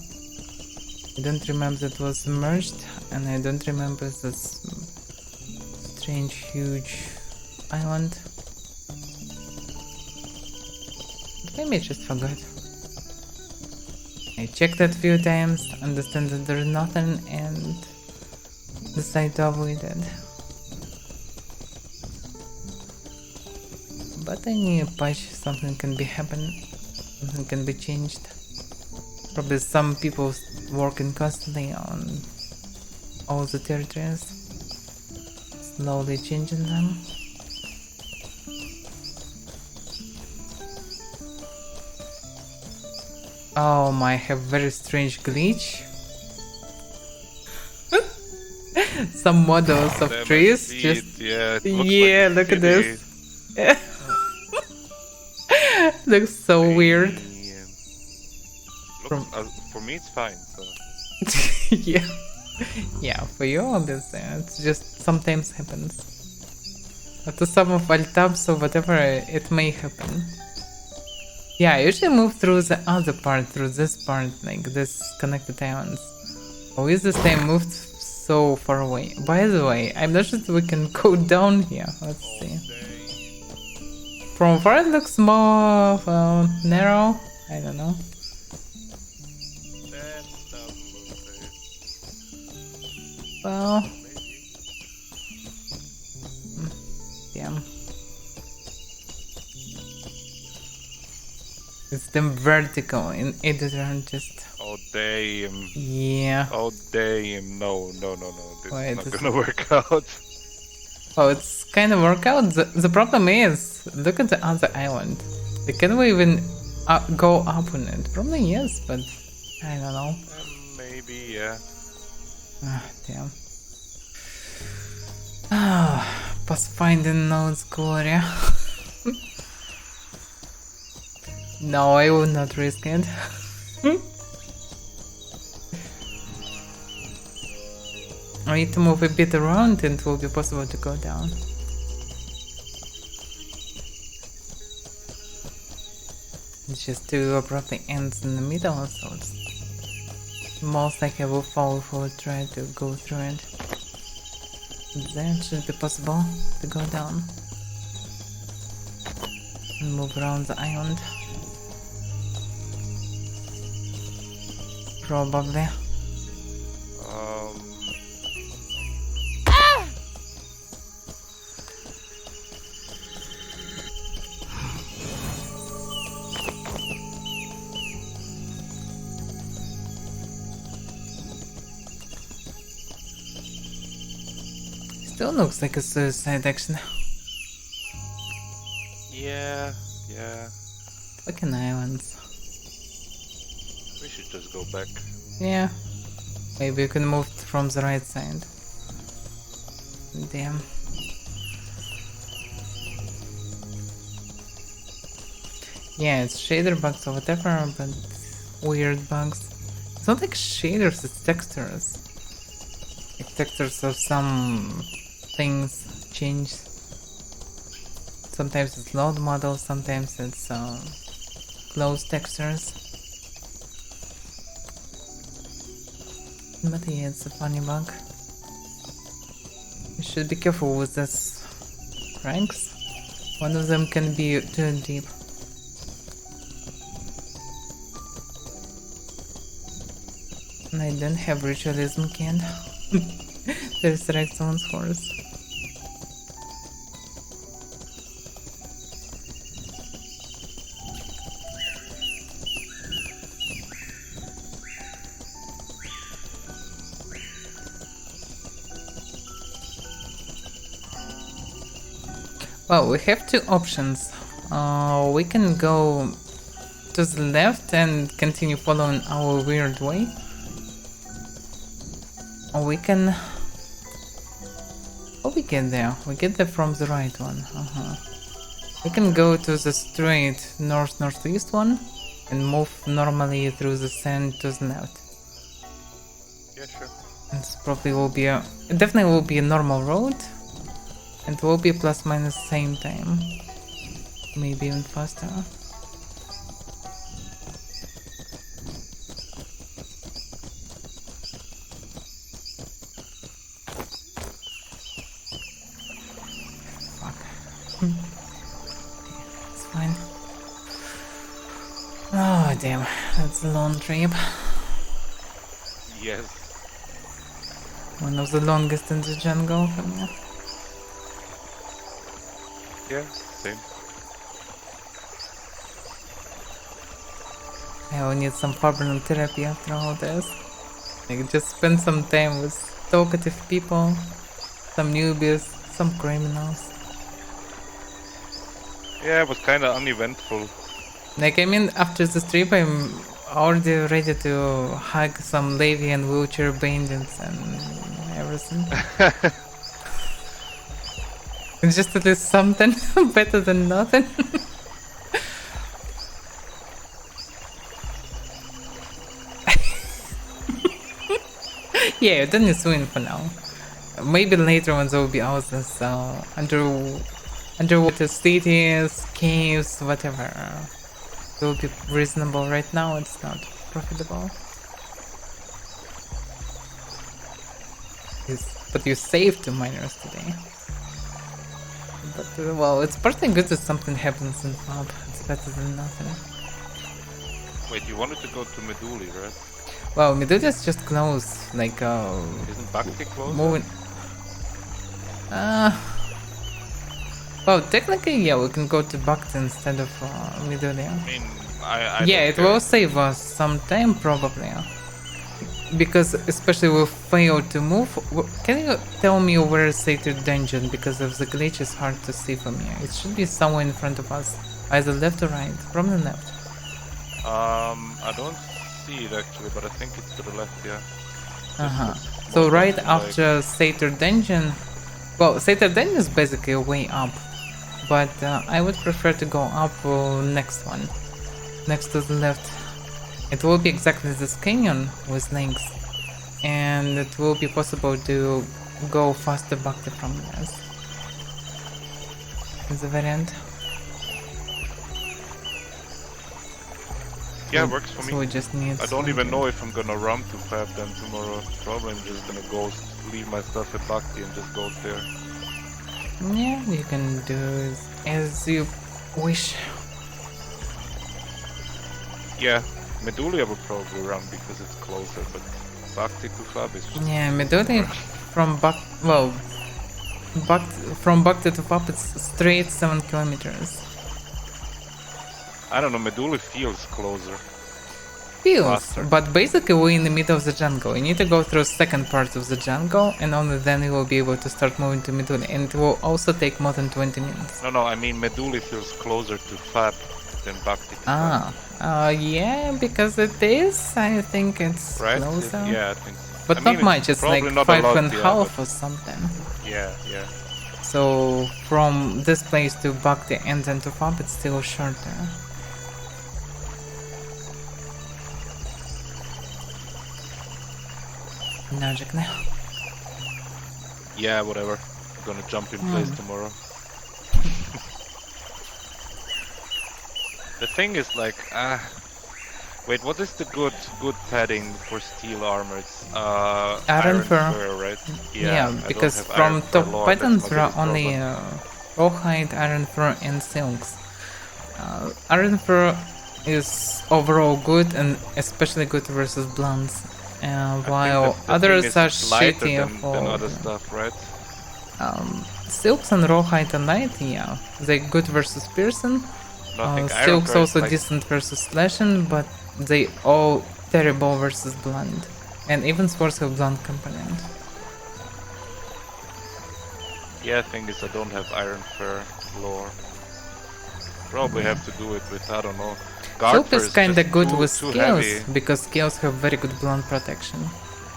I don't remember that it was merged, and I don't remember this strange huge island. But maybe I just forgot. I checked it a few times, understand that there's nothing, and decided to avoid it. But I need a patch, something can be happen, something can be changed. Probably some people working constantly on all the territories, slowly changing them. Oh my, I have very strange glitch. Some models of Damn, trees indeed, just... yeah, it looks Yeah, like look at city. this. Looks so weird. Yeah. From- Looks, for me it's fine, so. Yeah. Yeah, for you obviously. It's just sometimes happens. But to some of alt tabs or whatever, it may happen. Yeah, I usually move through the other part, through this part, like this connected islands. Always this time moved so far away. By the way, I'm not sure if we can go down here. Let's see. From far it looks more narrow. I don't know. Well, damn. It's the vertical in editor just. Oh damn. Yeah. Oh damn. No. This Wait, is not this- gonna work out. Oh, it's kind of work out. The problem is, look at the other island. Like, can we even go up on it? Probably yes, but I don't know. Maybe, yeah. Ah, damn. Ah, Pathfinder notes Gloria. No, I will not risk it. I need to move a bit around and it will be possible to go down. It's just too abruptly ends in the middle, so it's most likely I will fall if I try to go through it. Then it should be possible to go down and move around the island. Probably. Still looks like a suicide action. Yeah. Fucking islands. We should just go back. Yeah. Maybe you can move from the right side. Damn. Yeah, it's shader bugs or whatever, but weird bugs. It's not like shaders, it's textures. Like textures of some things change. Sometimes it's load model, sometimes it's closed textures. But yeah, it's a funny bug. You should be careful with this ranks. One of them can be too deep. And I don't have ritualism can. There's Rexon's horse. Well, we have two options. We can go to the left and continue following our weird way. Or we can... Oh, we get there. We get there from the right one. We can go to the straight north-northeast one and move normally through the sand to the left. Yeah, sure. It probably will be a... It definitely will be a normal road. And will be plus minus same time. Maybe even faster. Fuck. It's fine. Oh damn, that's a long trip. Yes. One of the longest in the jungle for me. Yeah, same. I will need some permanent therapy after all this. Like, just spend some time with talkative people, some newbies, some criminals. Yeah, it was kind of uneventful. Like, I mean, after this trip, I'm already ready to hug some lady and wheelchair bandits and everything. It's just at least something better than nothing. Yeah, then it's win for now. Maybe later when there will be houses, underwater cities, caves, whatever. It will be reasonable. Right now it's not profitable. But you saved 2 miners today. But well, it's partly good that something happens in pub. It's better than nothing. Wait, you wanted to go to Meduli, right? Well, Midori is just close, like Isn't Bhakti closer? moving. Well, technically, yeah, we can go to Bhakti instead of Midori. I mean, I Yeah, don't it care. will save us some time probably. Because especially we fail to move. Can you tell me where is Sated Dungeon? Because of the glitch, it's hard to see from here. It should be somewhere in front of us, either left or right. Probably left. I don't see it actually, but I think it's to the left, yeah. So most right often, like- after Sated Dungeon, well, Sated Dungeon is basically way up, but I would prefer to go up next one, next to the left. It will be exactly this canyon with links, and it will be possible to go faster back to from this. Is the variant. Yeah, works for So we me. just need. I don't even know if I'm gonna run to Fab then tomorrow. Probably I'm just gonna go leave my stuff at Bhakti and just go there. Yeah, you can do as you wish. Yeah, Meduli I would probably run because it's closer, but Bhakti to Fab is just... Yeah, Midori from from Bhakti to Fab, it's straight 7 kilometers. I don't know, Meduli feels closer. Feels, Faster. but basically we're in the middle of the jungle. You need to go through second part of the jungle, and only then you will be able to start moving to Midori. And it will also take more than 20 minutes. No, I mean Meduli feels closer to Fab than Bhakti to Fab. Yeah, because it is. I think it's Right? closer. Yeah, I think so. But I not mean, much. It's probably like not a 5 lot, and a yeah, half but- or something. Yeah. So from this place to Bhakti and then to Fab, it's still shorter. Magic now. Yeah, whatever. Gonna jump in place tomorrow. The thing is like, wait, what is the good padding for steel armor? It's Iron fur. right? Yeah, I don't because have from iron fur top lore, patterns that's there my are biggest only problem. rawhide, iron fur, and silks. Iron fur is overall good and especially good versus blunts, while the others thing are is lighter shitty than other for stuff, right? silks and rawhide and light. Yeah, they're good versus piercing. No, I think iron Silks fur is also like, decent versus slashing, but they all terrible versus blunt, and even swords have blunt component. yeah, thing is I don't have iron fur lore. Probably have to do it with, I don't know. Guard Silk fur is kinda just good too- with too scales, heavy. because scales have very good blunt protection.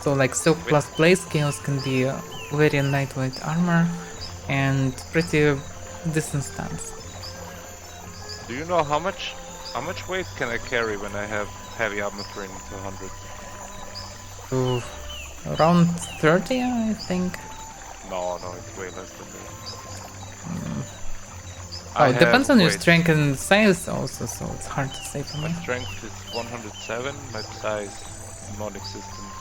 So like silk plus plate scales can be very lightweight armor and pretty decent stance. Do you know how much weight can I carry when I have heavy armor training to 100? So around 30, I think. No, it's way less than that. Oh, I it depends have on your weight. strength and size also, so it's hard to say for My me. strength is 107, my size non-existent.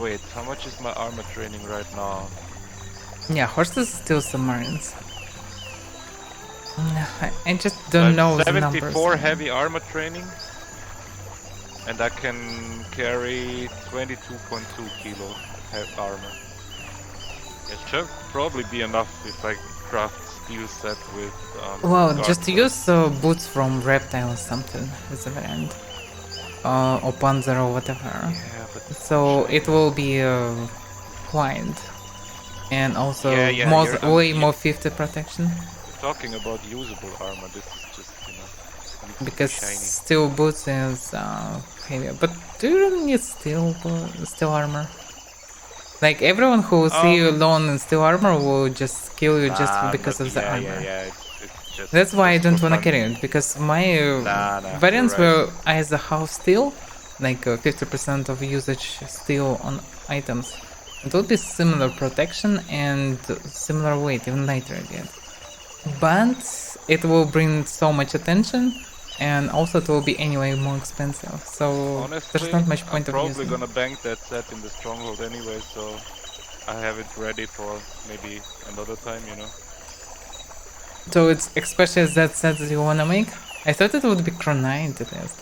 Wait, how much is my armor training right now? Yeah, horses still submarines. I just don't know the numbers. 74 heavy armor training, and I can carry 22.2 kilo armor. It should probably be enough if I craft steel set with. Well, guard just fur. use boots from reptile or something as a variant. Or panzer or whatever. Yeah, but So it will be wide. And also Yeah, more, I'm way more 50 protection. talking about usable armor. This is just, needs to be Because shiny. steel boots is heavier. But do you really need steel armor? Like everyone who will see you alone in steel armor will just kill you just Nah, because but of the yeah, armor. Yeah, it's just. That's why I just don't for wanna fun. carry it, because my Nah, variants you're right. were either half steel, like 50% of usage steel on items. It will be similar protection and similar weight, even lighter again. But it will bring so much attention, and also it will be anyway more expensive. So Honestly, there's not much point I'm of probably using. gonna bank that set in the stronghold anyway, so I have it ready for maybe another time, So it's especially that set that you wanna make. I thought it would be Chronite at least.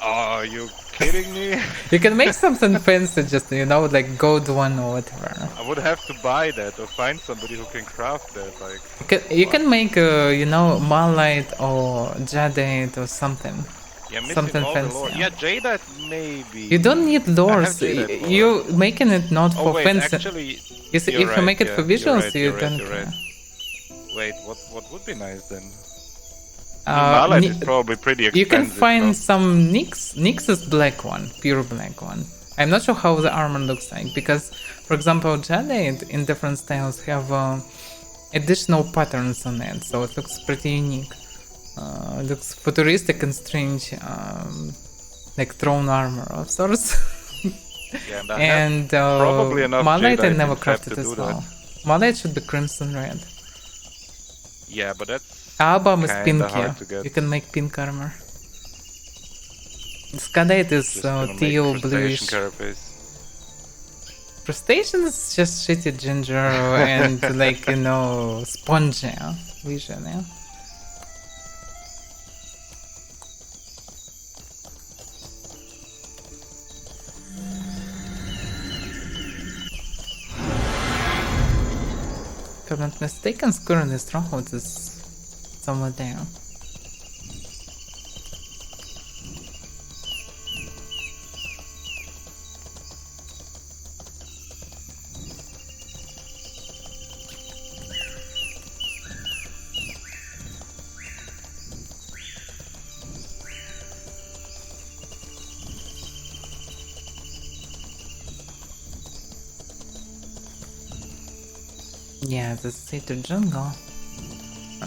Are you kidding me? You can make something fancy, just, you know, like gold one or whatever. I would have to buy that or find somebody who can craft that. Like, You can make, you know, Malite or Jadeite or something. yeah, missing Something all fancy. the lore. Yeah, Jadeite maybe. You don't need lores. Jadeite lore. You're making it not Oh for wait, fancy. actually, You see, you're if you make it yeah, for you're visuals, right, you you're right, don't you're care. right. Wait, what would be nice then? Ni- Malite is probably pretty expensive. You can find no? some Nyx. Nyx is black one, pure black one. I'm not sure how the armor looks like because, for example, Jadeite in different styles have additional patterns on it, so it looks pretty unique. It looks futuristic and strange, like throne armor of sorts. Yeah, and I And probably enough Malite I Jadeite never in prep crafted to as do that. well. Malite should be crimson red. yeah, but that's Album is kinda pink, hard yeah. to get. You can make pink armor. Skadite is just gonna make teal crustacean bluish. carapace. Crustacean is just shitty ginger and like, you know, spongy vision, yeah. If I'm not mistaken, currently Stronghold is somewhere there. Yeah, the Satyr jungle.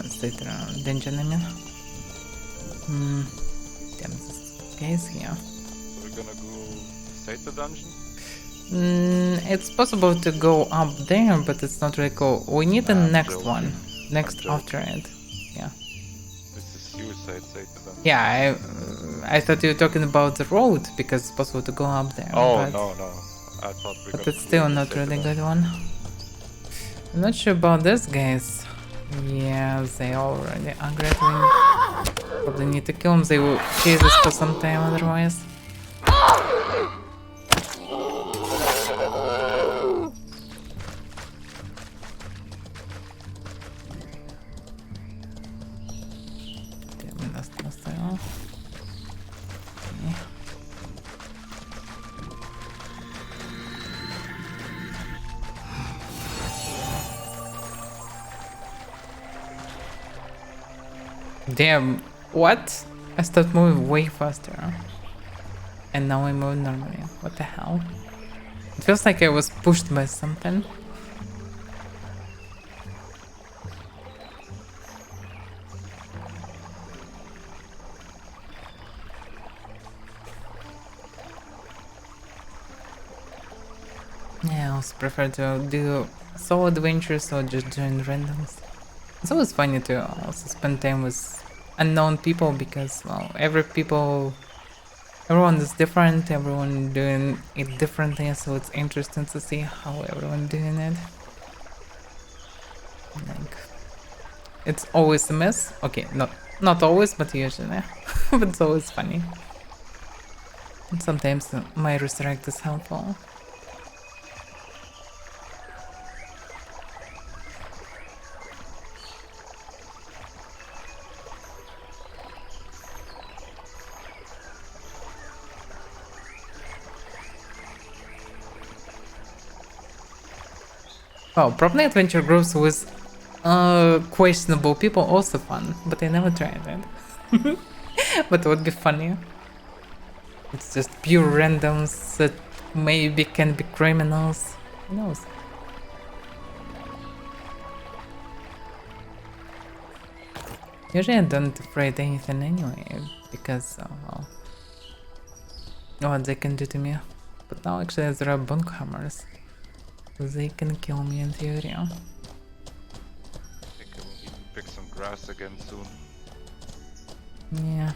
Satyr dungeon, I mean. Damn, this guy is here. So we're gonna go state the dungeon. It's possible to go up there, but it's not really cool. We need the I'm next joking. one. Next joking. after it. Yeah. This is suicide state the dungeon. Yeah, I thought you were talking about the road because it's possible to go up there. Oh but, no. I thought we. But it's still not really good one. I'm not sure about this, guys. Yeah, they already are grappling. Probably need to kill them. They will chase us for some time otherwise. Damn, that's not style. Okay. Damn, what? I started moving way faster. And now I move normally. What the hell? It feels like I was pushed by something. Yeah, I also prefer to do solo adventures or just join randoms. It's always funny to also spend time with unknown people because, well, everyone is different, everyone doing it differently, so it's interesting to see how everyone doing it. Like, it's always a mess. Okay, not always, but usually. But it's always funny. And sometimes my resurrect is helpful. Well, probably adventure groups with questionable people also fun, but I never tried it. But it would be funny. It's just pure randoms that maybe can be criminals. Who knows? Usually I don't afraid anything anyway, because well, what they can do to me. But now actually there are bone hammers. They can kill me in theory. I think I will need to pick some grass again soon. Yeah.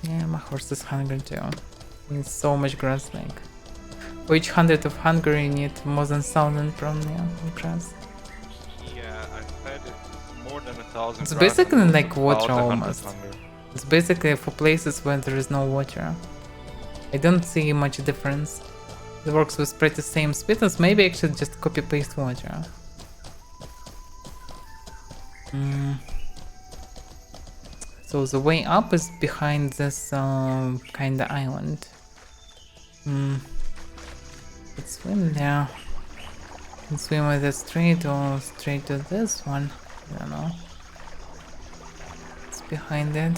Yeah, my horse is hungry too. Needs so much grass, like. For each 100 of hunger you need more than 1,000 from grass. Yeah, I fed it more than 1,000 It's grass and basically it was like water about 100 almost. hunger. It's basically for places where there is no water. I don't see much difference. It works with pretty same speed as maybe I should just copy paste water. So the way up is behind this kinda island. Let's swim there. Can swim either straight or straight to this one. I don't know. It's behind it.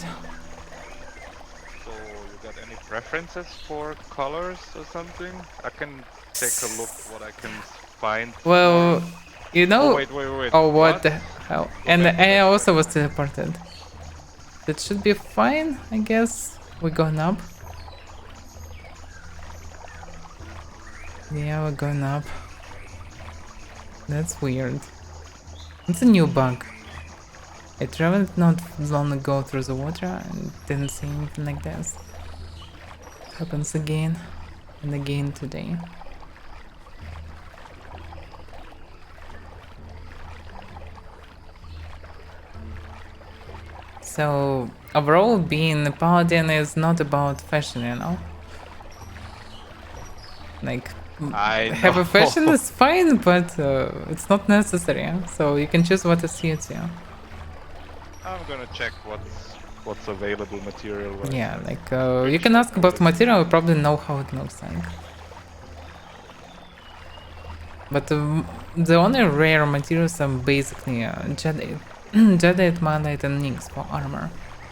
So you got any preferences for colors or something? I can take a look what I can find. Well, you know. Oh, wait. Oh, what the hell? And back, I also was teleported. That should be fine, I guess. We're going up. Yeah, we're going up. That's weird. It's a new bug. I traveled not long ago through the water and didn't see anything like this. It happens again and again today. So overall, being a paladin is not about fashion, you know. Like, have a fashion is fine, but it's not necessary. So you can choose what suits you. I'm gonna check what's available material. Yeah, like you can ask about material. You probably know how it looks like. But the only rare materials are basically jade, jade, malite, and nyx for armor,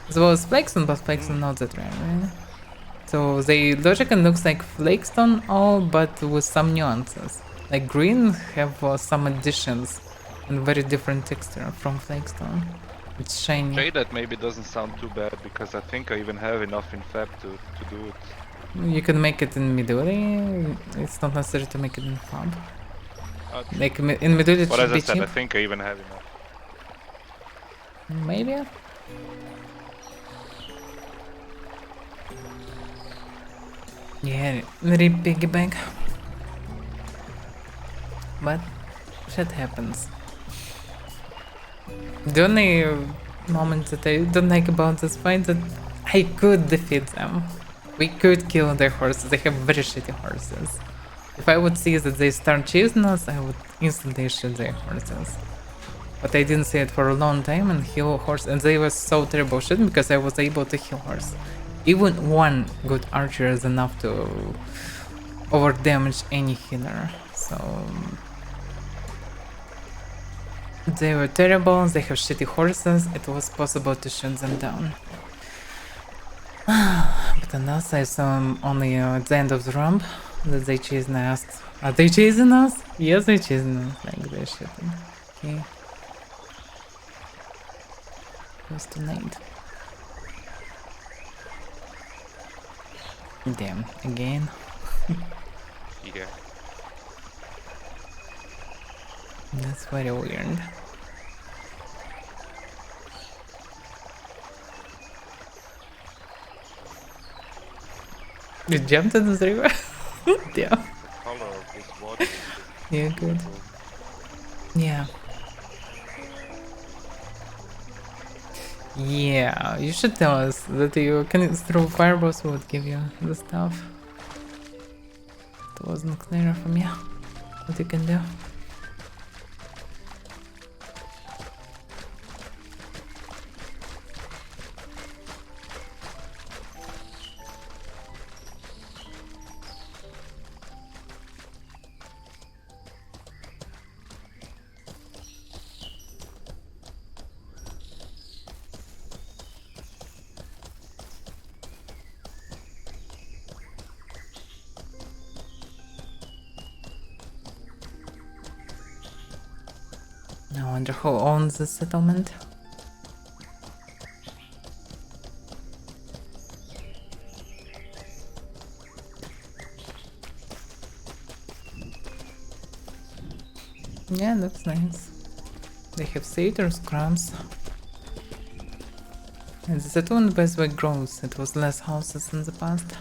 as well as flakestone, but flakestone not that rare, really. So the logically looks like flakestone, all but with some nuances. Like green have some additions and very different texture from flakestone. It's shiny. Jaded maybe doesn't sound too bad because I think I even have enough in fab to do it. You can make it in Midori. It's not necessary to make it in fab. Like in Midori it But should as I be said, cheap. I think I even have enough. Maybe. Yeah, very piggyback. But shit happens. The only moment that I don't like about this fight that I could defeat them. We could kill their horses. They have very shitty horses. If I would see that they start chasing us, I would instantly shoot their horses. But I didn't see it for a long time and heal horse, and they were so terrible shit because I was able to heal horse. Even one good archer is enough to over damage any healer. So they were terrible. They have shitty horses. It was possible to shoot them down. But on us, I saw only at the end of the ramp that they chasing us. Are they chasing us? Yes, they're chasing us. Like they're shooting. Okay. Close to night. Damn, again. Yeah. That's very weird. You jumped in the river? Damn. The color of this water is Yeah, good. Yeah. Yeah, you should tell us that you can throw fireballs would give you the stuff. It wasn't clear from you what you can do. I wonder who owns the settlement. Yeah, looks nice. They have satyrs, crabs. And the settlement best way grows. It was less houses in the past.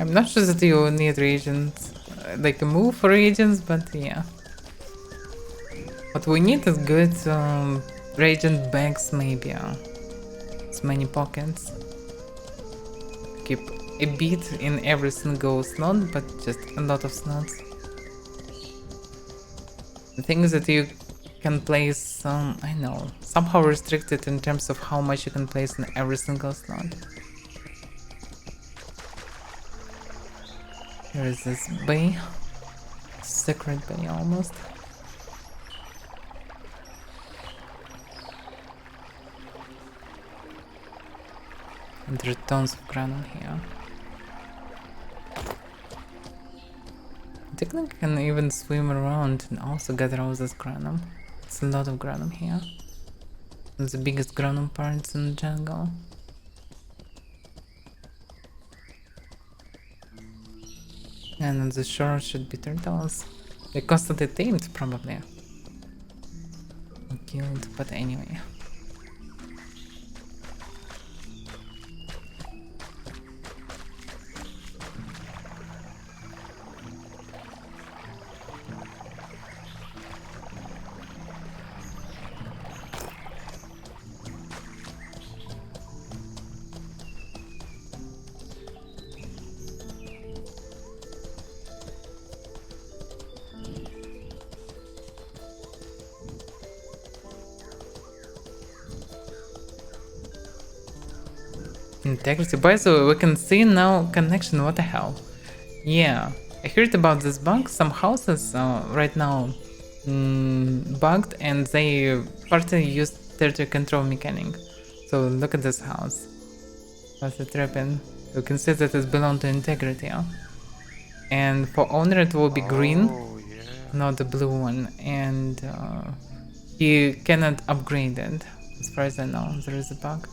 I'm not sure that you need reagents, like a move for reagents, but yeah. What we need is good reagent bags, maybe. As many pockets. Keep a bit in every single slot, but just a lot of slots. The thing is that you can place some, I know, somehow restricted in terms of how much you can place in every single slot. Here is this bay. Secret bay almost. And there are tons of granum here. Technically I can even swim around and also gather all this granum. It's a lot of granum here. It's the biggest granum parts in the jungle. And on the shore should be turtles. They're constantly tamed, probably. Or killed, but anyway. Integrity. By the way, we can see now connection. What the hell? Yeah, I heard about this bug. Some houses right now bugged, and they partly used territory control mechanic. So look at this house. What's it tripping? You can see that it belongs to integrity. And for owner it will be green, yeah. not the blue one. And he cannot upgrade it. As far as I know, there is a bug.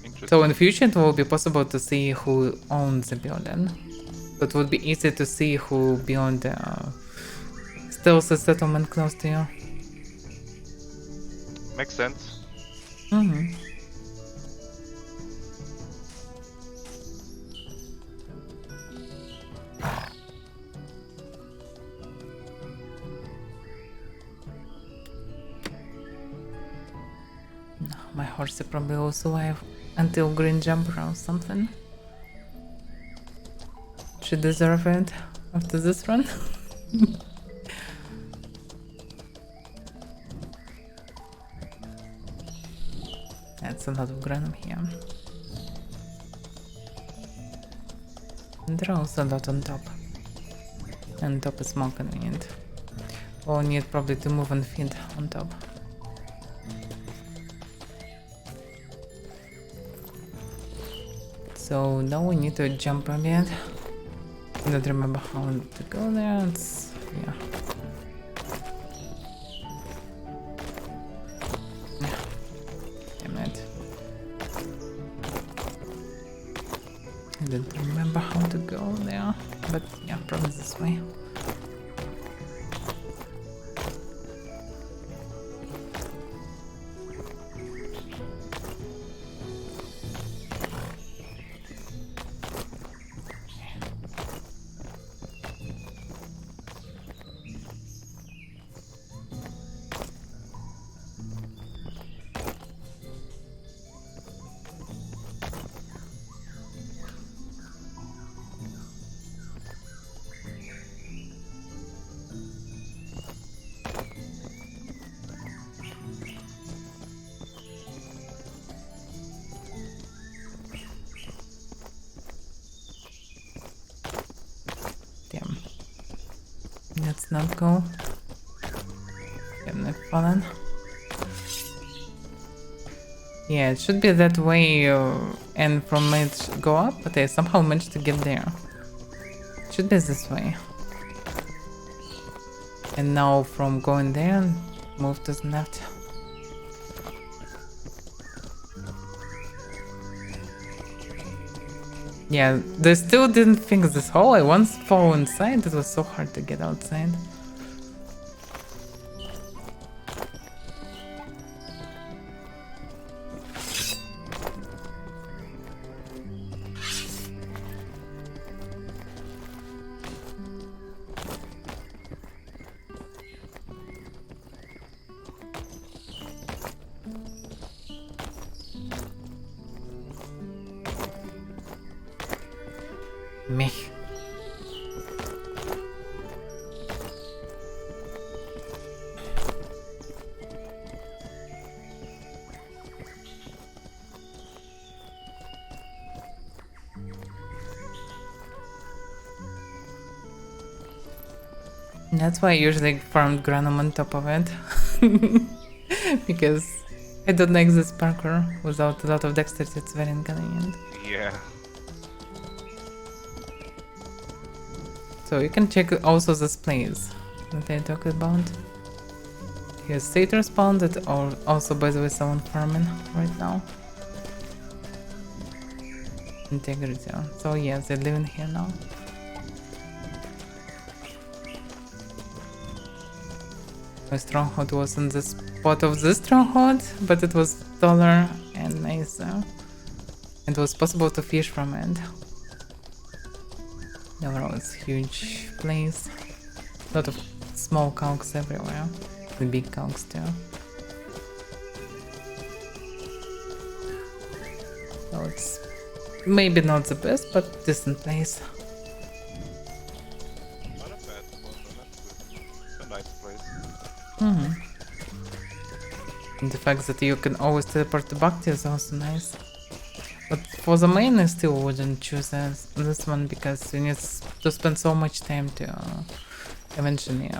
Interesting. So in the future it will be possible to see who owns the building. So it would be easy to see who built the stealth settlement close to you. Makes sense. Mm-hmm. My horse probably will survive until green jumper or something. She deserve it after this run. That's a lot of granum here. And there are also a lot on top. And top is more convenient. We'll need probably to move and feed on top. So now we need to jump a bit. I don't remember how to go there. It's, yeah. Damn it. I don't remember how to go there. But yeah, probably this way. Damn. Let's not go. Damn, I've fallen. Yeah, it should be that way and from it go up, but I somehow managed to get there. It should be this way. And now from going there, move to the left. Yeah, they still didn't fix this hole. I once fell inside, it was so hard to get outside. Meh. That's why I usually farm Granum on top of it. Because I don't like this parkour without a lot of dexterity, it's very inconvenient. Yeah. So you can check also this place that I talked about. Here's satyr spawn that are also, by the way, someone farming right now. Integrity. So yeah, they're living here now. My stronghold was in the spot of this stronghold, but it was taller and nicer. It was possible to fish from it. Overall, it's huge place. A lot of small cogs everywhere. The big cogs too. So it's maybe not the best, but decent place. Not a bad spot, but that's good. It's a nice place. And the fact that you can always teleport to Bhakti is also nice. But for the main, I still wouldn't choose this one because you need to spend so much time to eventually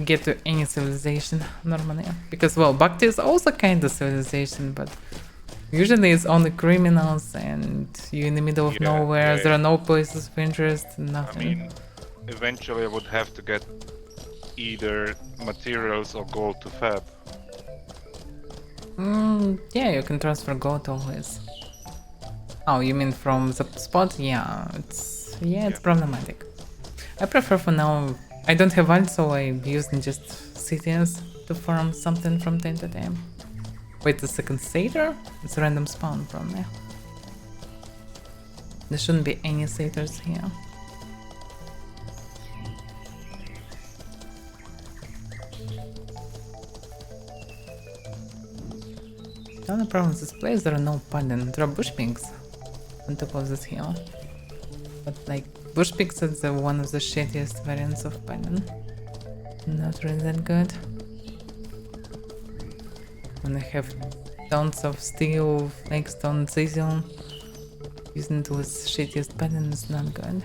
get to any civilization normally. Because, well, Bhakti is also kind of civilization, but usually it's only criminals and you're in the middle of Yeah, nowhere, yeah, there yeah. are no places of interest, I nothing. mean, eventually I would have to get either materials or gold to fab. Yeah, you can transfer gold always. Oh, you mean from the spot? Yeah, it's problematic. I prefer for now. I don't have ult, so I'm using just cities to farm something from time to time. Wait a second, satyr? It's a random spawn from there. There shouldn't be any satyrs here. The only problem with this place, there are no paladin. There are bush pigs on top of this hill. But like, bush pigs is one of the shittiest variants of paladin. Not really that good. When I have tons of steel, flagstone, cesium, using it with shittiest paladin is not good.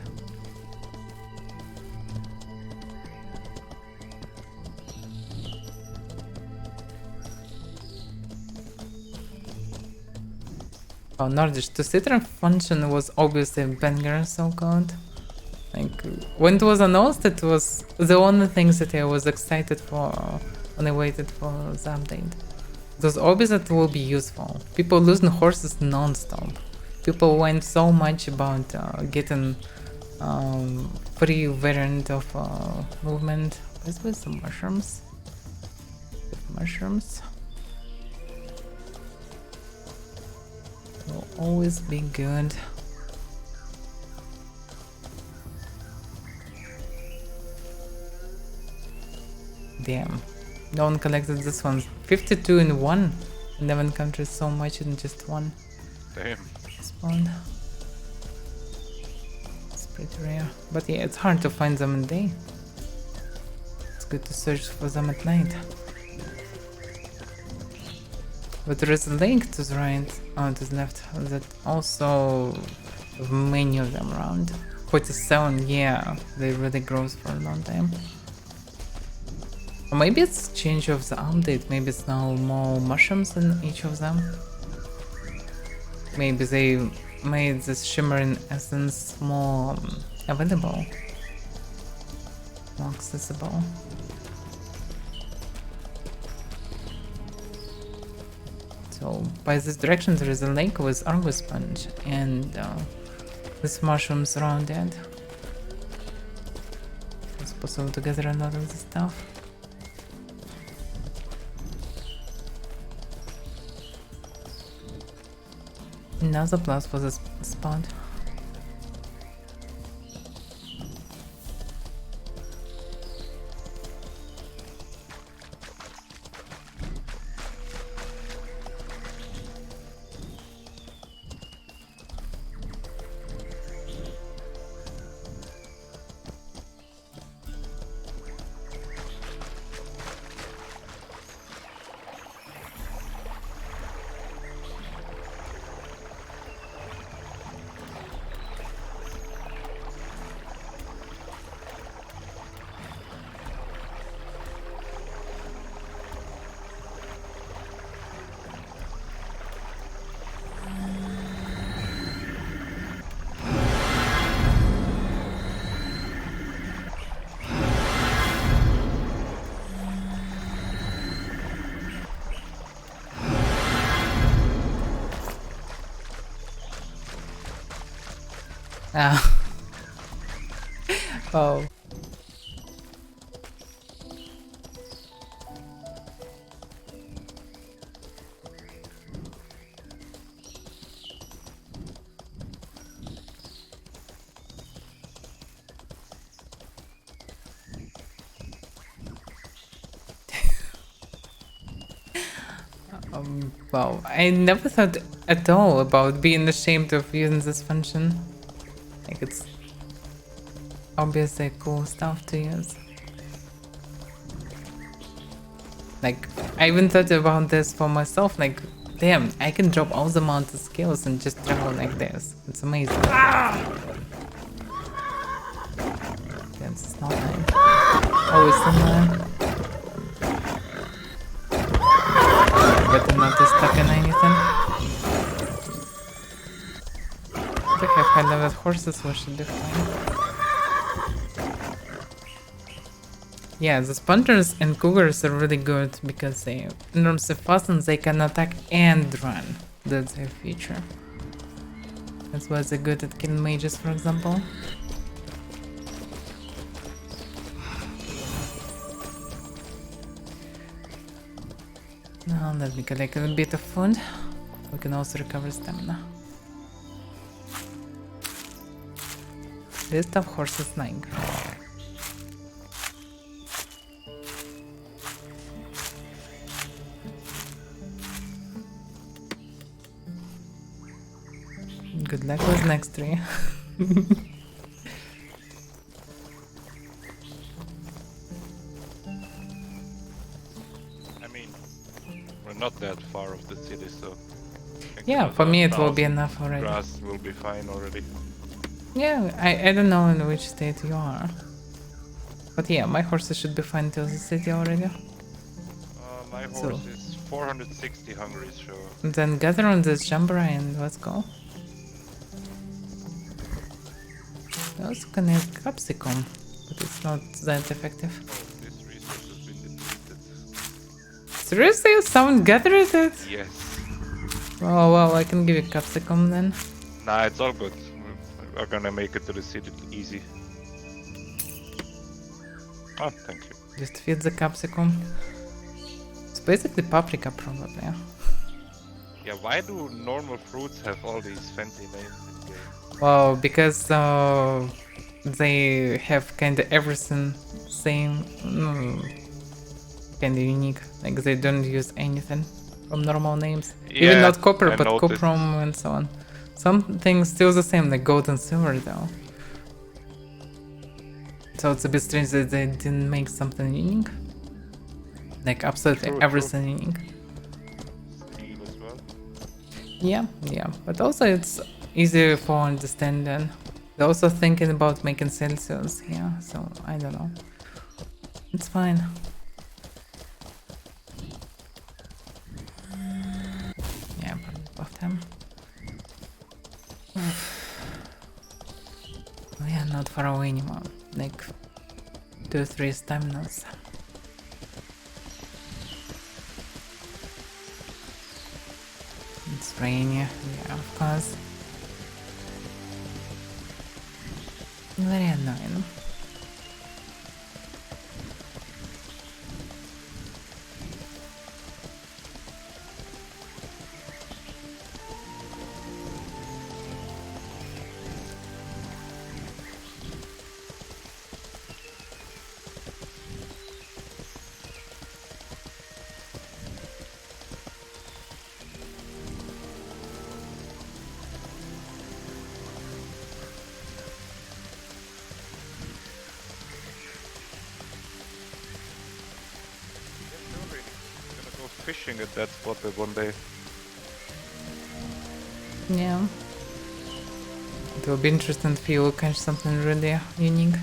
Oh, Nordish, to sit and function was obviously a banger, so good. Like, when it was announced, it was the only thing that I was excited for when I waited for the update. It was obvious that it will be useful. People losing horses non-stop. People went so much about getting free variant of movement. Let's with some mushrooms. Mushrooms. Will always be good. Damn, no one collected this one. 52 in one. 11 countries, so much in just one Damn. spawn. It's pretty rare. But yeah, it's hard to find them in day. It's good to search for them at night. But there is a lake to the right, to the left, that also have many of them around. 47, yeah, they really grows for a long time. Or maybe it's change of the update, maybe it's now more mushrooms in each of them. Maybe they made this shimmering essence more available, more accessible. So by this direction there is a lake with Argus sponge and with mushrooms around it. It's possible to gather a lot of the stuff. Another plus for this spot. Ah. Oh. Wow, I never thought at all about being ashamed of using this function. Like, it's obviously cool stuff to use. Like, I even thought about this for myself, like, damn, I can drop all the mounted skills and just travel like this. It's amazing. That's not nice. Always similar. Better not to stuck in anything. They have high level horses, so should be fine. Yeah, the Spunters and Cougars are really good because they, in terms of fastness, they can attack and run. That's their feature. That's why they're good at killing mages, for example. Now let me collect a bit of food. We can also recover stamina. List of horses 9. Good luck with next tree. I mean, we're not that far off the city, so... Yeah, for me it will be enough already. Grass will be fine already. Yeah, I don't know in which state you are. But yeah, my horses should be fine till the city already. My horse is 460 hungry, so... Then gather on this Jambara and let's go. I also can use capsicum, but it's not that effective. Oh, this resource has been depleted. Seriously? Someone gathered it? Yes. Oh well, I can give you capsicum then. Nah, it's all good. We're gonna make it to the city easy. Oh, thank you. Just feed the capsicum. It's basically paprika probably. Yeah, why do normal fruits have all these fancy names in game? Well, because they have kinda everything same, kinda unique. Like they don't use anything from normal names. Even Yeah, not copper, I but noticed. coprom and so on. Some things still the same, like gold and silver though. So it's a bit strange that they didn't make something unique. Like absolutely True, everything unique. Steel as well. Yeah, yeah. But also it's easier for understanding. They're also thinking about making Celsius, yeah, so I don't know. It's fine. Yeah, probably buff them. We are not far away anymore. Like 2-3 staminas. It's rainy, yeah, of course. Very annoying. Gonna go fishing at that spot one day. Yeah. It will be interesting if you will catch something really unique.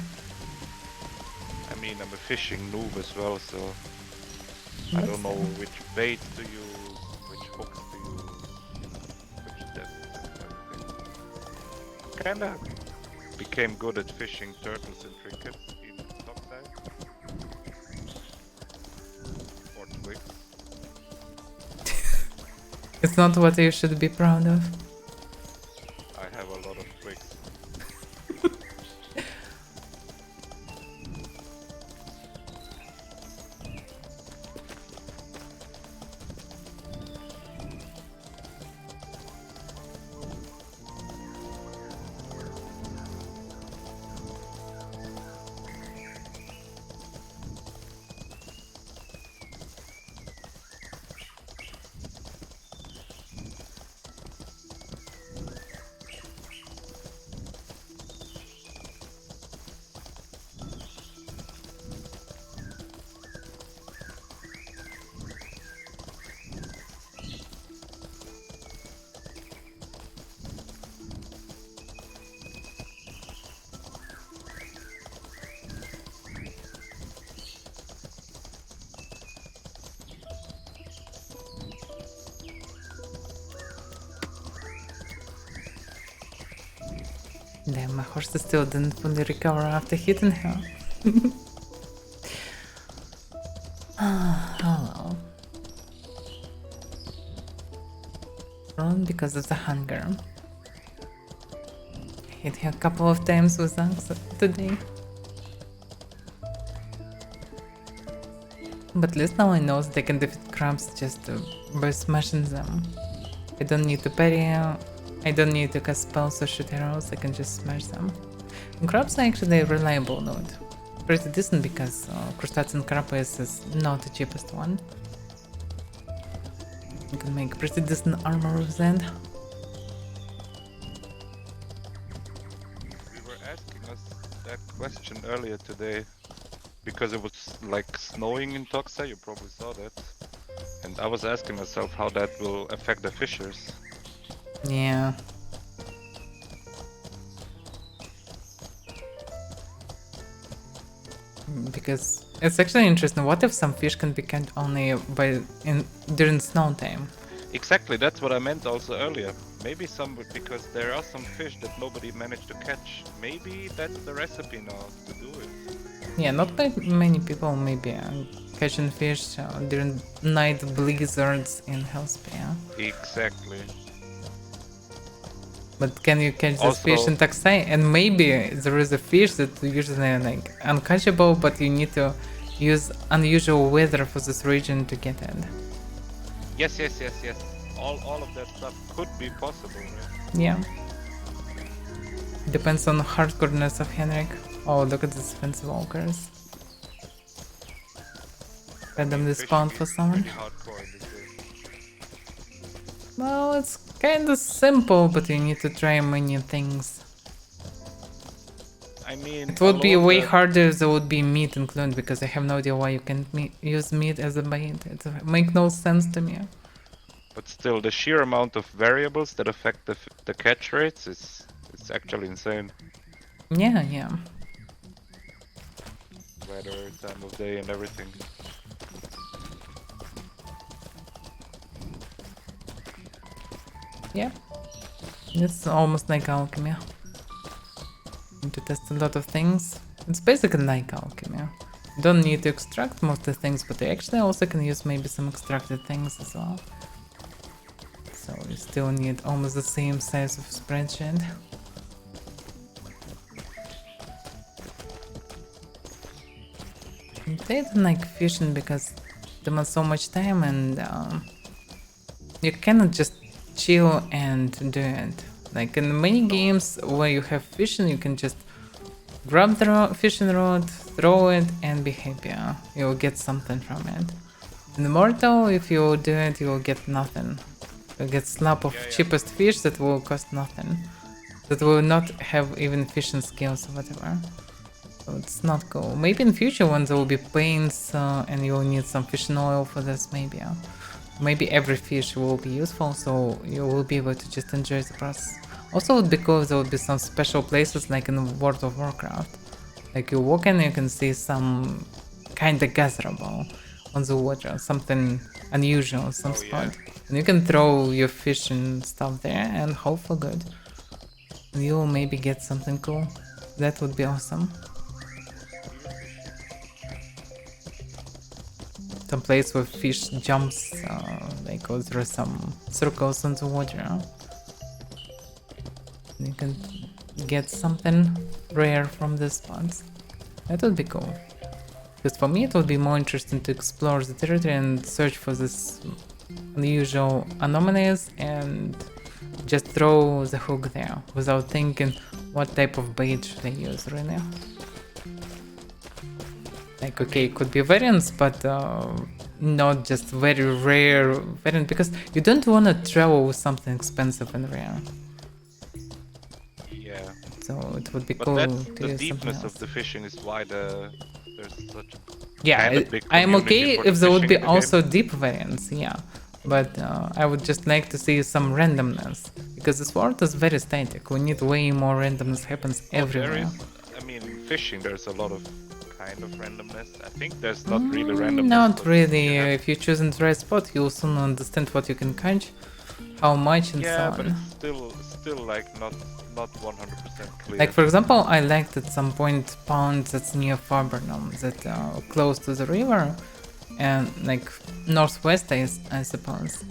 I mean, I'm a fishing noob as well, so I That's don't know which bait to use, which hooks to use, which depth and everything. Kinda became good at fishing turtles and trinkets in topside. Or twigs. It's not what you should be proud of. I have a lot of twigs. Damn, my horse still didn't fully recover after hitting her. Oh well. Run because of the hunger. I hit her a couple of times with axe today. But at least now I know that I can defeat crabs just by smashing them. I don't need to parry, I don't need to cast spells or shoot arrows, I can just smash them. And crabs are actually a reliable loot. Pretty decent because crustacean carapace is not the cheapest one. You can make pretty decent armor with that. We were asking us that question earlier today because it was like snowing in Toxa, you probably saw that. And I was asking myself how that will affect the fishers. Yeah. Because it's actually interesting. What if some fish can be caught only during snow time? Exactly, that's what I meant also earlier. Maybe because there are some fish that nobody managed to catch. Maybe that's the recipe now to do it. Yeah, not by many people maybe catching fish during night blizzards in Hellspear. Exactly. But can you catch this fish in Taxai? And maybe there is a fish that usually like uncatchable, but you need to use unusual weather for this region to get it. Yes. All of that stuff could be possible, right? Yeah. Depends on the hardcoreness of Henrik. Oh, look at these fancy walkers. Randomly spawned for someone. Pretty hardcore in this game. Well, it's kinda simple, but you need to try many things. I mean, It would be way harder. harder if there would be meat included, because I have no idea why you can't use meat as a bait. It makes no sense to me. But still, the sheer amount of variables that affect the catch rates is actually insane. Yeah. Weather, time of day, and everything. Yeah. It's almost like alchemy. Need to test a lot of things. It's basically like alchemy. You don't need to extract most of the things, but you actually also can use maybe some extracted things as well. So you still need almost the same size of spreadsheet. They don't like fishing because they demand so much time, and you cannot just chill and do it. Like in many games where you have fishing, you can just grab the fishing rod, throw it, and be happy. You'll get something from it. In Immortal, if you do it, you'll get nothing. You'll get slap of cheapest fish that will cost nothing. That will not have even fishing skills or whatever. So it's not cool. Maybe in future when there will be paints and you'll need some fishing oil for this, maybe. Maybe every fish will be useful, so you will be able to just enjoy the process. Also, it would be cool if there would be some special places like in World of Warcraft. Like you walk in, you can see some kind of gatherable on the water, something unusual, some spot. And you can throw your fish and stuff there and hope for good. And you'll maybe get something cool. That would be awesome. Some place where fish jumps, like go through some circles on the water. You can get something rare from these spots. That would be cool. Because for me it would be more interesting to explore the territory and search for this unusual anomalies and just throw the hook there without thinking what type of bait should I use right now. Like, okay, it could be variants, but not just very rare variant, because you don't want to travel with something expensive and rare. Yeah. So it would be But cool that's to the use something deepness else. of the fishing is why there's such a Yeah, kinda big I'm community okay for the if there would fishing be in the game. also deep variants, yeah. But I would just like to see some randomness, because this world is very static. We need way more randomness happens everywhere. There is, I mean, fishing, there's a lot of kind of randomness. I think there's not really randomness. Not but really. you have- If you choose the right spot, you'll soon understand what you can catch, how much, and so Yeah, on. but it's still still like not 100% clear. Like for example, I liked at some point Pound that's near Fabernum, that close to the river, and like northwest, I suppose.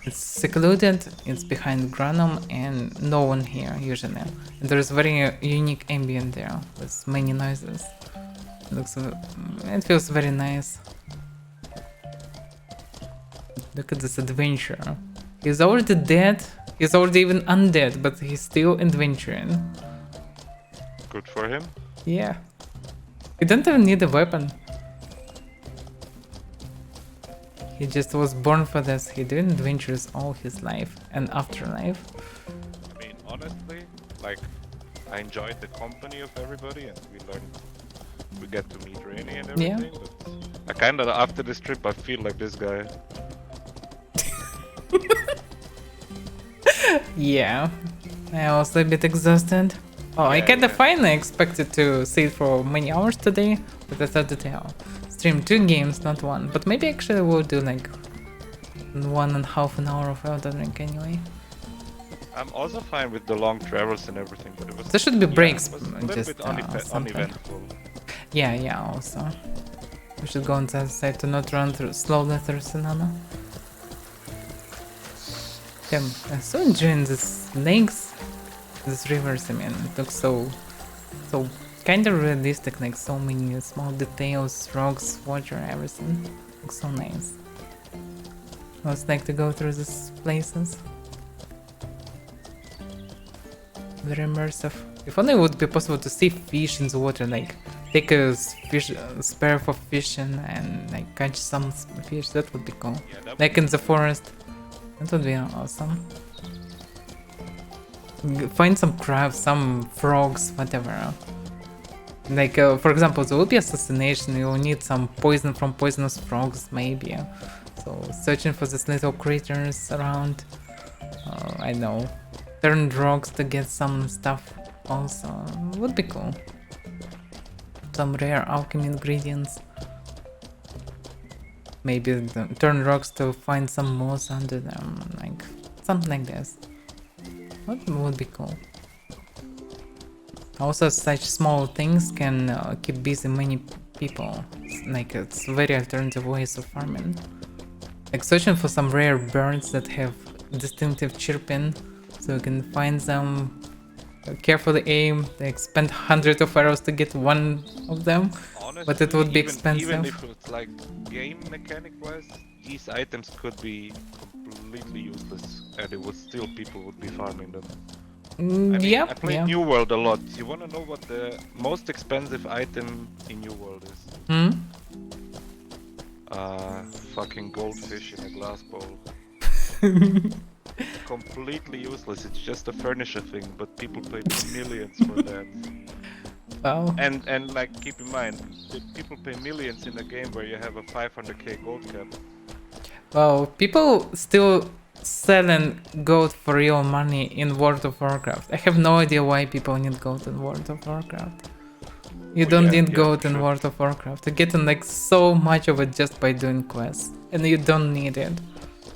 It's secluded, it's behind Granum, and no one here usually. And there's very unique ambient there with many noises. It feels very nice. Look at this adventure. He's already dead. He's already even undead, but he's still adventuring. Good for him. Yeah. He don't even need a weapon. He just was born for this. He did adventures all his life and afterlife. I mean, honestly, like, I enjoyed the company of everybody, and we get to meet Rainy and everything. Yeah. But I kind of, after this trip, I feel like this guy. Yeah. I also a bit exhausted. Oh, I Yeah, kinda yeah. finally expected to sit for many hours today, but I thought that I'll stream 2 games, not 1. But maybe actually we'll do like 1.5 an hour of Elden Ring anyway. I'm also fine with the long travels and everything, but it was. There should be breaks, it was a little just bit something. uneventful. Yeah, also. We should go on the other side to not run slowly through Sinana. Damn, I'm so enjoying these lakes, these rivers. I mean, it looks so kind of realistic, like so many small details, rocks, water, everything. Looks so nice. I always like to go through these places. Very immersive. If only it would be possible to see fish in the water, like take a spear for fishing and like catch some fish. That would be cool. Yeah, that Like in the forest. That would be awesome. Find some crabs, some frogs, whatever. Like, for example, there will be assassination, you will need some poison from poisonous frogs, maybe. So, searching for these little creatures around. I know. Turn rocks to get some stuff also. Would be cool. Some rare alchemy ingredients. Maybe turn rocks to find some moss under them, like something like this. What would be cool? Also, such small things can keep busy many people. Like it's very alternative ways of farming. Like searching for some rare birds that have distinctive chirping, so you can find them. Carefully aim. Like spend hundreds of arrows to get one of them. Honestly, But it would be even expensive. if it's like game mechanic wise, these items could be completely useless, and it would still people would be farming them. I mean, Yeah, I played yeah. New World a lot. You wanna know what the most expensive item in New World is? Hmm? Fucking goldfish in a glass bowl. Completely useless. It's just a furniture thing, but people pay millions for that. Wow. And like keep in mind, that people pay millions in a game where you have a 500k gold cap. Well, people still selling gold for real money in World of Warcraft. I have no idea why people need gold in World of Warcraft. You Oh, don't yeah, need yeah, gold for in sure. World of Warcraft. You're getting like so much of it just by doing quests. And you don't need it.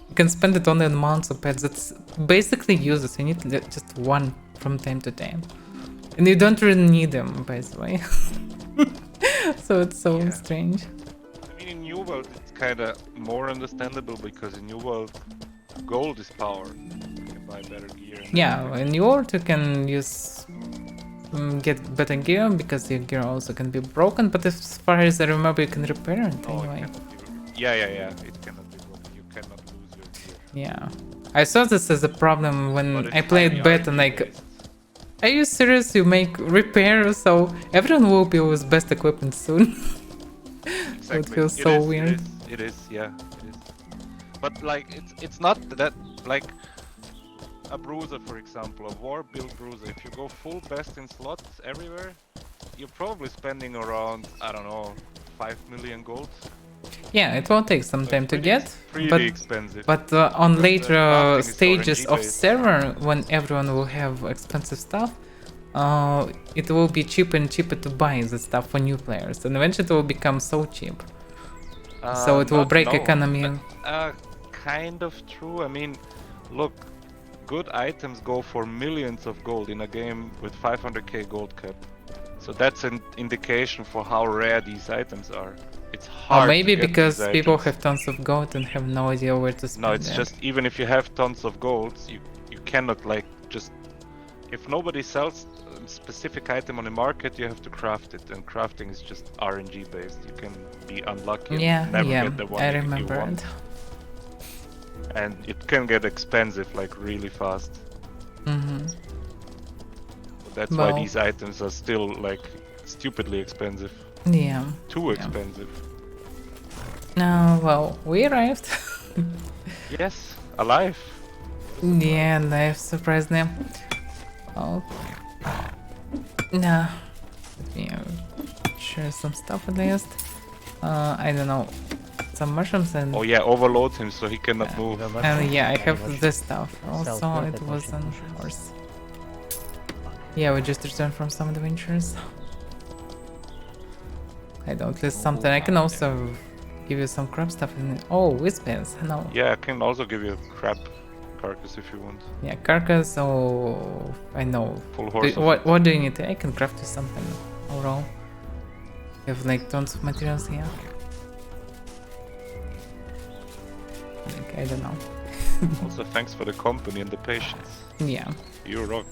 You can spend it only on mounts or pets. It's basically useless. You need just one from time to time. And you don't really need them, by the way. So it's so Yeah. strange. I mean, in New World, it's kind of more understandable because in New World, gold is power. You can buy better gear. and Yeah, everything. in your to can use get better gear because your gear also can be broken. But as far as I remember, you can repair it No, it anyway. cannot be. Yeah. It cannot be broken. You cannot lose your gear. Yeah, I saw this as a problem when But it's I played highly beta. RP Like, based. are you serious? You make repairs, so everyone will be with best equipment soon. Exactly. feels so is, weird. It is. Yeah. It is. But like, it's not that like a bruiser, for example, a war build bruiser. If you go full best in slots everywhere, you're probably spending around, I don't know, 5 million gold. Yeah, it will take some So time it's to pretty get, Pretty expensive. but on Because later crafting is stages of RNG-based. server, when everyone will have expensive stuff, it will be cheaper and cheaper to buy the stuff for new players, and eventually it will become so cheap. So it will break economy. Kind of true. I mean, look, good items go for millions of gold in a game with 500k gold cap. So that's an indication for how rare these items are. It's hard Or maybe to get because these people items. have tons of gold and have no idea where to spend No, it's it. just even if you have tons of gold, you cannot like just... If nobody sells a specific item on the market, you have to craft it, and crafting is just RNG based. You can be unlucky and never get the one I you remember want. it. And it can get expensive like really fast. Mm-hmm. That's why Well- these items are still like stupidly expensive. Yeah. Too Yeah. expensive. No, well, we arrived. Yes, alive. Yeah, and I surprised them. Oh. Nah. Let me share some stuff at least. I don't know. Some mushrooms and... Oh yeah, overload him so he cannot move. And yeah, I have this stuff. Also, it was on horse. Yeah, we just returned from some adventures. I don't list something. I can also give you some crab stuff in it. Oh, whispers. No. Yeah, I can also give you a crab carcass if you want. Yeah, carcass. Oh, I know. Full horse. of it. What do you need? I can craft you something overall. You have like tons of materials here. Like, I don't know. Also, thanks for the company and the patience. Yeah. You rock.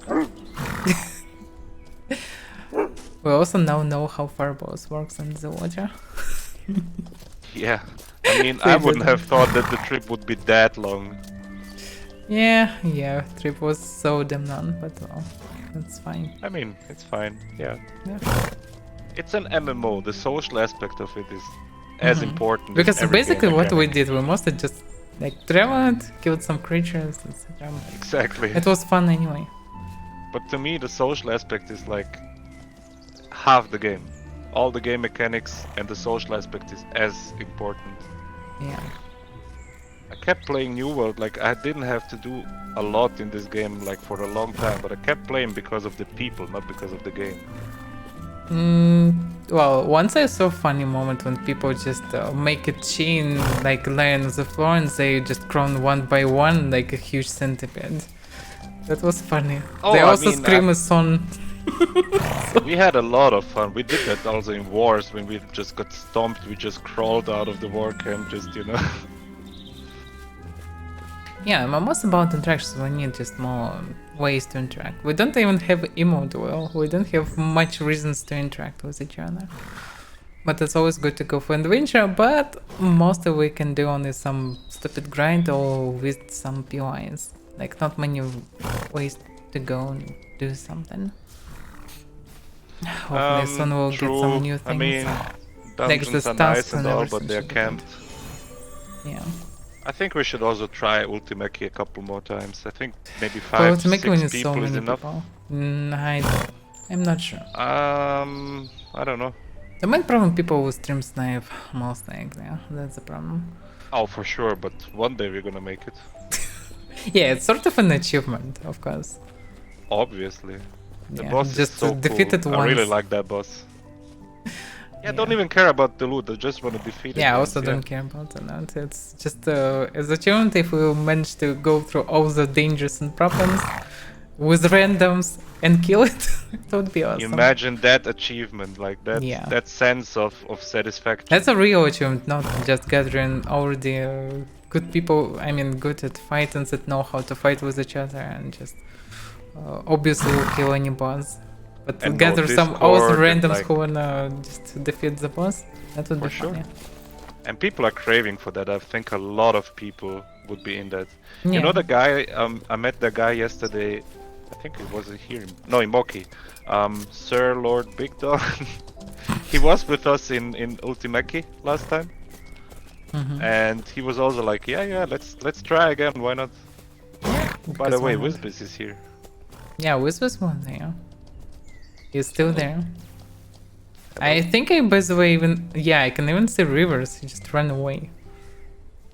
We also now know how fireballs works in the water. Yeah. I mean, I wouldn't have thought that the trip would be that long. Yeah, trip was so damn long, but well, that's fine. I mean, it's fine. Yeah. Yeah. It's an MMO. The social aspect of it is as important. Because as every basically game what we mechanic. did, we mostly just like traveled, killed some creatures, etc. Exactly. It was fun anyway. But to me, the social aspect is like half the game. All the game mechanics and the social aspect is as important. Yeah. I kept playing New World, like I didn't have to do a lot in this game like for a long time, but I kept playing because of the people, not because of the game. Well, once I saw a funny moment when people just make a chain like lying on the floor and they just crawl one by one like a huge centipede. That was funny. Oh, They I also mean, scream a song. We had a lot of fun. We did that also in wars when we just got stomped. We just crawled out of the war camp, just Yeah, I'm most about interactions. We need just more ways to interact. We don't even have emote well. We don't have much reasons to interact with each other. But it's always good to go for adventure, but mostly we can do only some stupid grind or with some POIs. Like not many ways to go and do something. Hopefully soon we'll get some new things. I mean, Like dungeons the are nice tasks and and all, everything but they're should be good. camped. Yeah. I think we should also try Ultimaki a couple more times. I think maybe Well, 5 to make to 6 it so people many is enough. people. I'm not sure. I don't know. The main problem people will stream snipe most likely. Yeah, that's the problem. Oh, for sure, but one day we're gonna make it. Yeah, it's sort of an achievement, of course. Obviously. The Yeah, boss just is so defeat cool. it I really once. like that boss. Yeah, don't even care about the loot. I just want to defeat it. Yeah, I once, also don't care about the loot. It's just as achievement if we manage to go through all the dangers and problems with randoms and kill it, it would be awesome. Imagine that achievement, like that Yeah. that sense of satisfaction. That's a real achievement, not just gathering already good people, I mean good at fighting that know how to fight with each other and just obviously will kill any boss. But And gather no some other Discord and, randoms like- who wanna just defeat the boss. That would For be sure. funny. And people are craving for that. I think a lot of people would be in that. You Yeah. know the guy, I met the guy yesterday, I think it was here, no, in Moki. Sir Lord Big Dog. He was with us in Ultimaki last time. Mhm. And he was also like, yeah, let's try again, why not? By the Because way, why not? Wizbis is here. Yeah, Wizbis was there. He's still there. I think I, by the way, I can even see Rivers. He just ran away.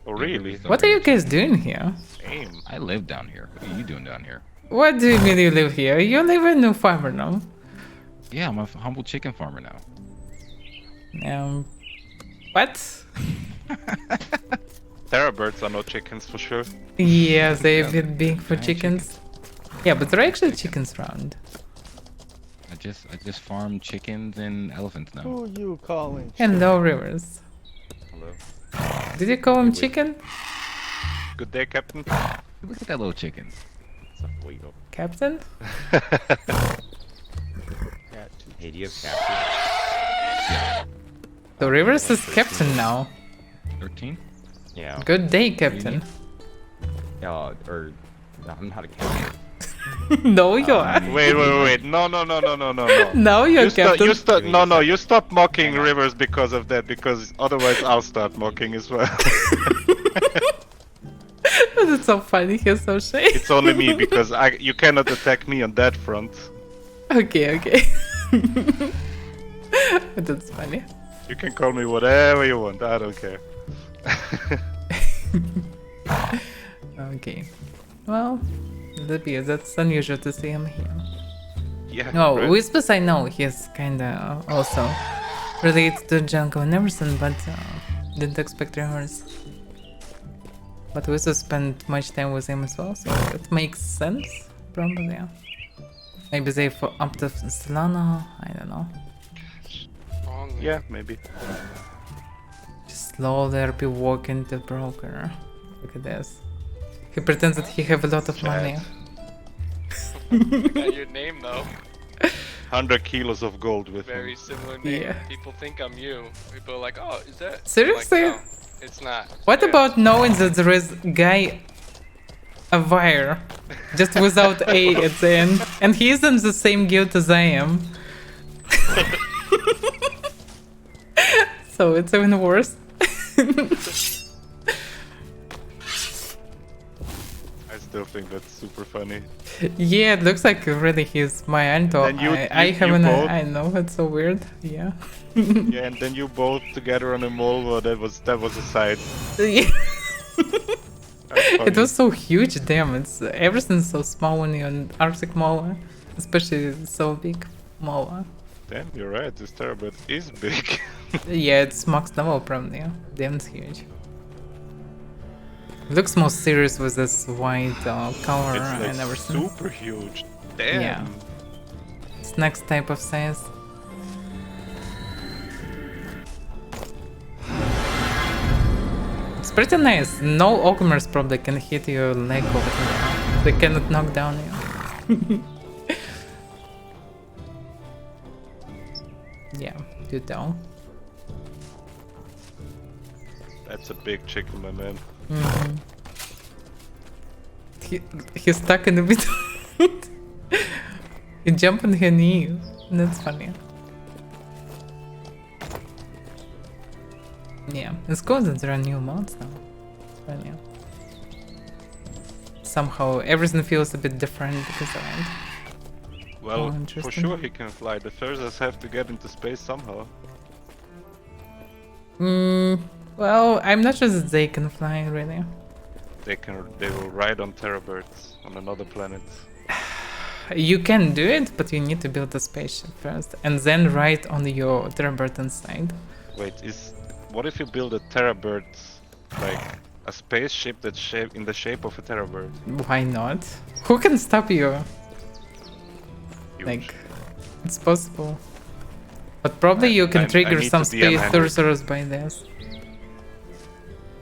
Oh, really? What are you guys doing here? Same. I live down here. What are you doing down here? What do you mean you live here? You live in New Farmer now. Yeah, I'm a humble chicken farmer now. What? Terra birds are not chickens for sure. Yeah, they're a bit big for Giant chickens. Yeah, but there are actually chickens around. I just farm chickens and elephants now. Who you calling? Hello, Rivers. Hello. Did you call him chicken? Good day, Captain. Look at that little chicken. It's a fuego. Captain? Hey, do you have captain? So Rivers is captain now. 13? Yeah. Good day, captain. Yeah, or I'm not a captain. No, you are. Wait. No. No, you're captain. You stop mocking Rivers because of that, because otherwise I'll start mocking as well. That's so funny. He's so shy. It's only me because you cannot attack me on that front. Okay. That's funny. You can call me whatever you want. I don't care. Okay. Well, that's unusual to see him here. Yeah. No, right? Whispers I know he's kinda also related to Jungle and Emerson, but didn't expect Rivers. But we also spent much time with him as well, so it makes sense, probably. Yeah. Maybe they up to Solana, I don't know. Yeah, maybe. Just slowly be walking the broker. Look at this. He pretends that he have a lot of money. Got your name though. 100 kilos of gold with Very him. similar name. Yeah. People think I'm you. People are like, oh, is that? I'm Seriously? Like, no, it's not. What Yeah. about knowing that there is guy Avaira, just without A at the end, and he's in the same guild as I am. So it's even worse. I still think that's super funny. Yeah, it looks like really he's my Anto. Then I you haven't. both- I know it's so weird. Yeah. Yeah, and then you both together on a Molvo. That was a sight. Yeah. That's It funny. was so huge. Damn, it's everything's so small when you're on Arctic Mola, especially so big Mola. Damn, you're right. This Terrabird is big. Yeah, it's max level probably. Yeah. Damn, it's huge. It looks more serious with this white color It's like and everything. super huge. Damn. Yeah. It's next type of size. It's pretty nice. No alchemists probably can hit your leg over there. They cannot knock down you. Yeah, you don't. That's a big chicken, my man. Mm-hmm. He's stuck in the middle. He jumped on her knee. That's funny. Yeah, it's cool that there are new mods now. It's funny. Somehow everything feels a bit different because of it. Well, Oh, for interesting. sure he can fly. The Thursdays have to get into space somehow. Well, I'm not sure that they can fly really. They will ride on Terrabirds on another planet. You can do it, but you need to build a spaceship first and then ride on your Terrabird inside. Wait, what if you build a Terrabird, like a spaceship that's in the shape of a Terrabird? Why not? Who can stop you? Huge. Like, it's possible. But probably you I can trigger need some to be space unhandled. sorcerers by this.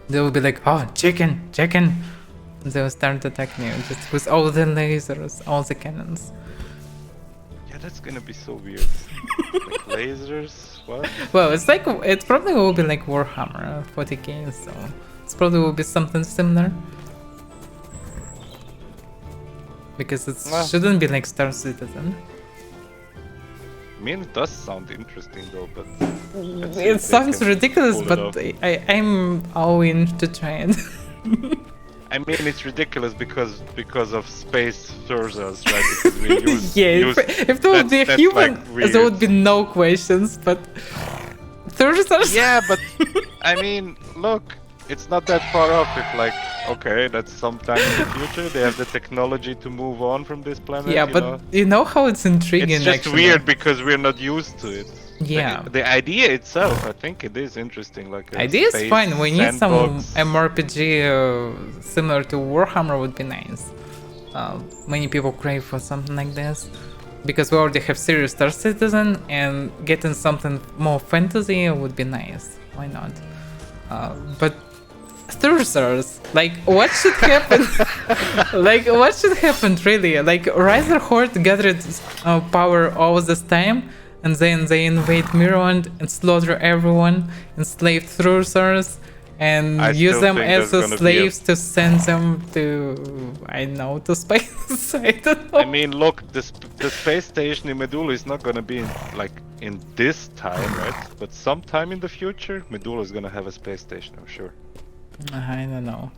They'll be like, oh, chicken! They'll start attacking you just with all the lasers, all the cannons. Yeah, that's gonna be so weird. Like lasers? What? Well, it's like, it probably will be like Warhammer 40k, so it's probably will be something similar. Because it Well. shouldn't be like Star Citizen. I mean, it does sound interesting though, but let's see It if they sounds can ridiculous, pull it but off. I'm all in to try it. I mean, it's ridiculous because of space Thursdays, right? Because we use, Yeah, use if there would be a that's, human, like, there would weird. be no questions, but Thursdays. Yeah, but I mean, look, it's not that far off. If like, okay, that's sometime in the future. They have the technology to move on from this planet. Yeah, you but know? you know how it's intriguing. It's just actually. weird because we're not used to it. Yeah. The idea itself, I think it is interesting. Like a Idea is space fine. We need some sandbox. mmorpg similar to Warhammer would be nice. Many people crave for something like this because we already have Serious Star Citizen, and getting something more fantasy would be nice. Why not? But Thursars, like, what should happen? Like, what should happen really? Like, Riser Horde gathered power all this time, and then they invade Mirrorland and slaughter everyone, enslave Thursars, and I use still them think as there's gonna be slaves to send them to, I don't know, to space. I don't know. I mean, look, the space station in Medulla is not gonna be in this time, right? But sometime in the future, Medulla is gonna have a space station, I'm sure. I don't know.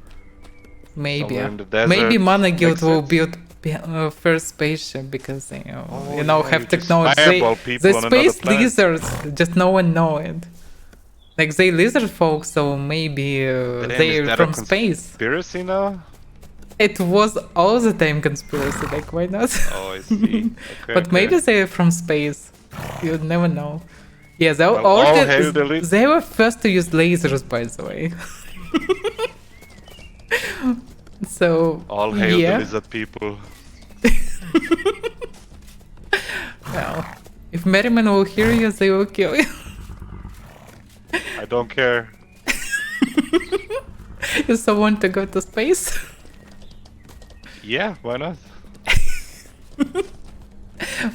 Maybe. Somewhere in the desert, Maybe Mana Guild makes will sense. build first spaceship because they Oh, you know yeah, have you just technology. fireball people The on another space planet. lizards, just no one know it. Like they lizard folk, so maybe But then is they're that from a space. conspiracy now? It was all the time conspiracy. Like why not? Oh, I see. Okay, But maybe they're from space. You'd never know. Yeah, they, Well, all hail the they were first to use lasers, by the way. So all hail yeah. the lizard people. Well, if Merriman will hear you, they will kill you. I don't care. You still want to go to space? Yeah, why not?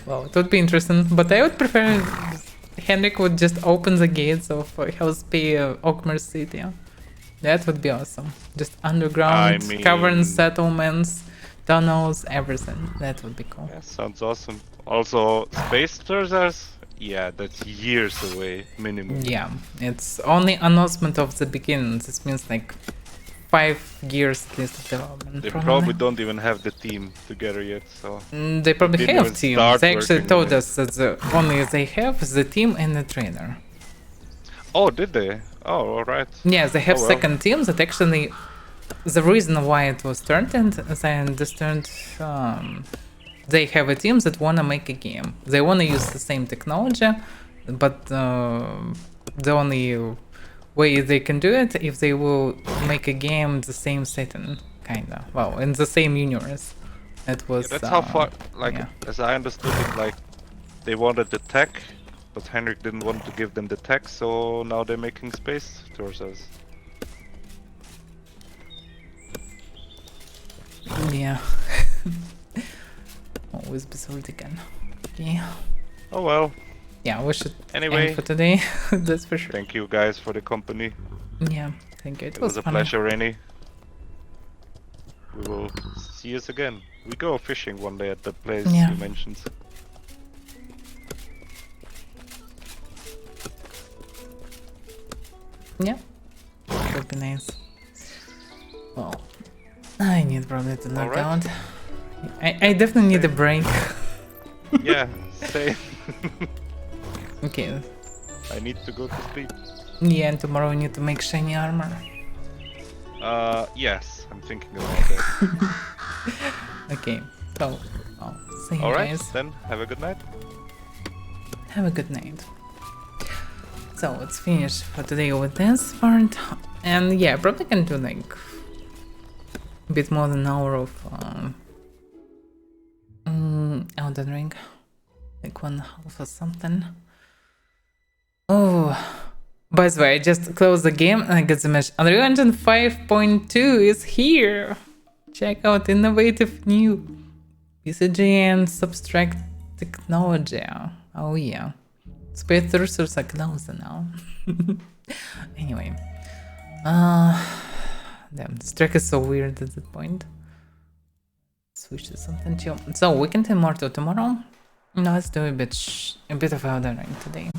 Well, it would be interesting, but I would prefer Henrik would just open the gates of Hellspay Oakmere City. That would be awesome. Just underground, I mean- cavern settlements, tunnels, everything. That would be cool. Yeah, sounds awesome. Also, space Thursars? Yeah, that's years away, minimum. Yeah, it's only announcement of the beginning. This means like 5 years at least of development. They probably don't even have the team together yet, so... They probably didn't have even team. start They actually working told on it. us that only they have the team and the trainer. Oh, did they? Oh, alright. Yeah, they have Oh, well. second team that actually the reason why it was started, as I understand, they have a team that wanna make a game. They wanna use the same technology, but the only way they can do it if they will make a game the same setting, kinda. Well, in the same universe. It was. Yeah, that's how far, like, yeah. as I understood it, like, they wanted the tech, but Henrik didn't want to give them the tech, so now they're making space Thursars. Yeah. Always be sold again. Okay. Oh well. Yeah, we should Anyway. end for today. That's for sure. Thank you guys for the company. Yeah, thank you. It It was a fun. pleasure, Rainy. We will see us again. We go fishing one day at the place Yeah. you mentioned. Yeah, that would be nice. Well, I need probably to knock Alright. out. I definitely need a break. Yeah, same. Okay. I need to go to sleep. Yeah, and tomorrow we need to make shiny armor. Yes, I'm thinking about that. Okay, so I'll see you Alright, guys. then have a good night. Have a good night. So let's finish for today with this part. And yeah, probably can do like a bit more than an hour of Elden Ring. Like 1.5 or something. Oh, by the way, I just closed the game and I got the message. Unreal Engine 5.2 is here. Check out innovative new PCG and subtract technology. Oh yeah. Space Thursars are closer now. Anyway. Damn, this track is so weird at that point. Switch to something chill. So we can do more tomorrow. No, let's do a bit of Elden Ring today.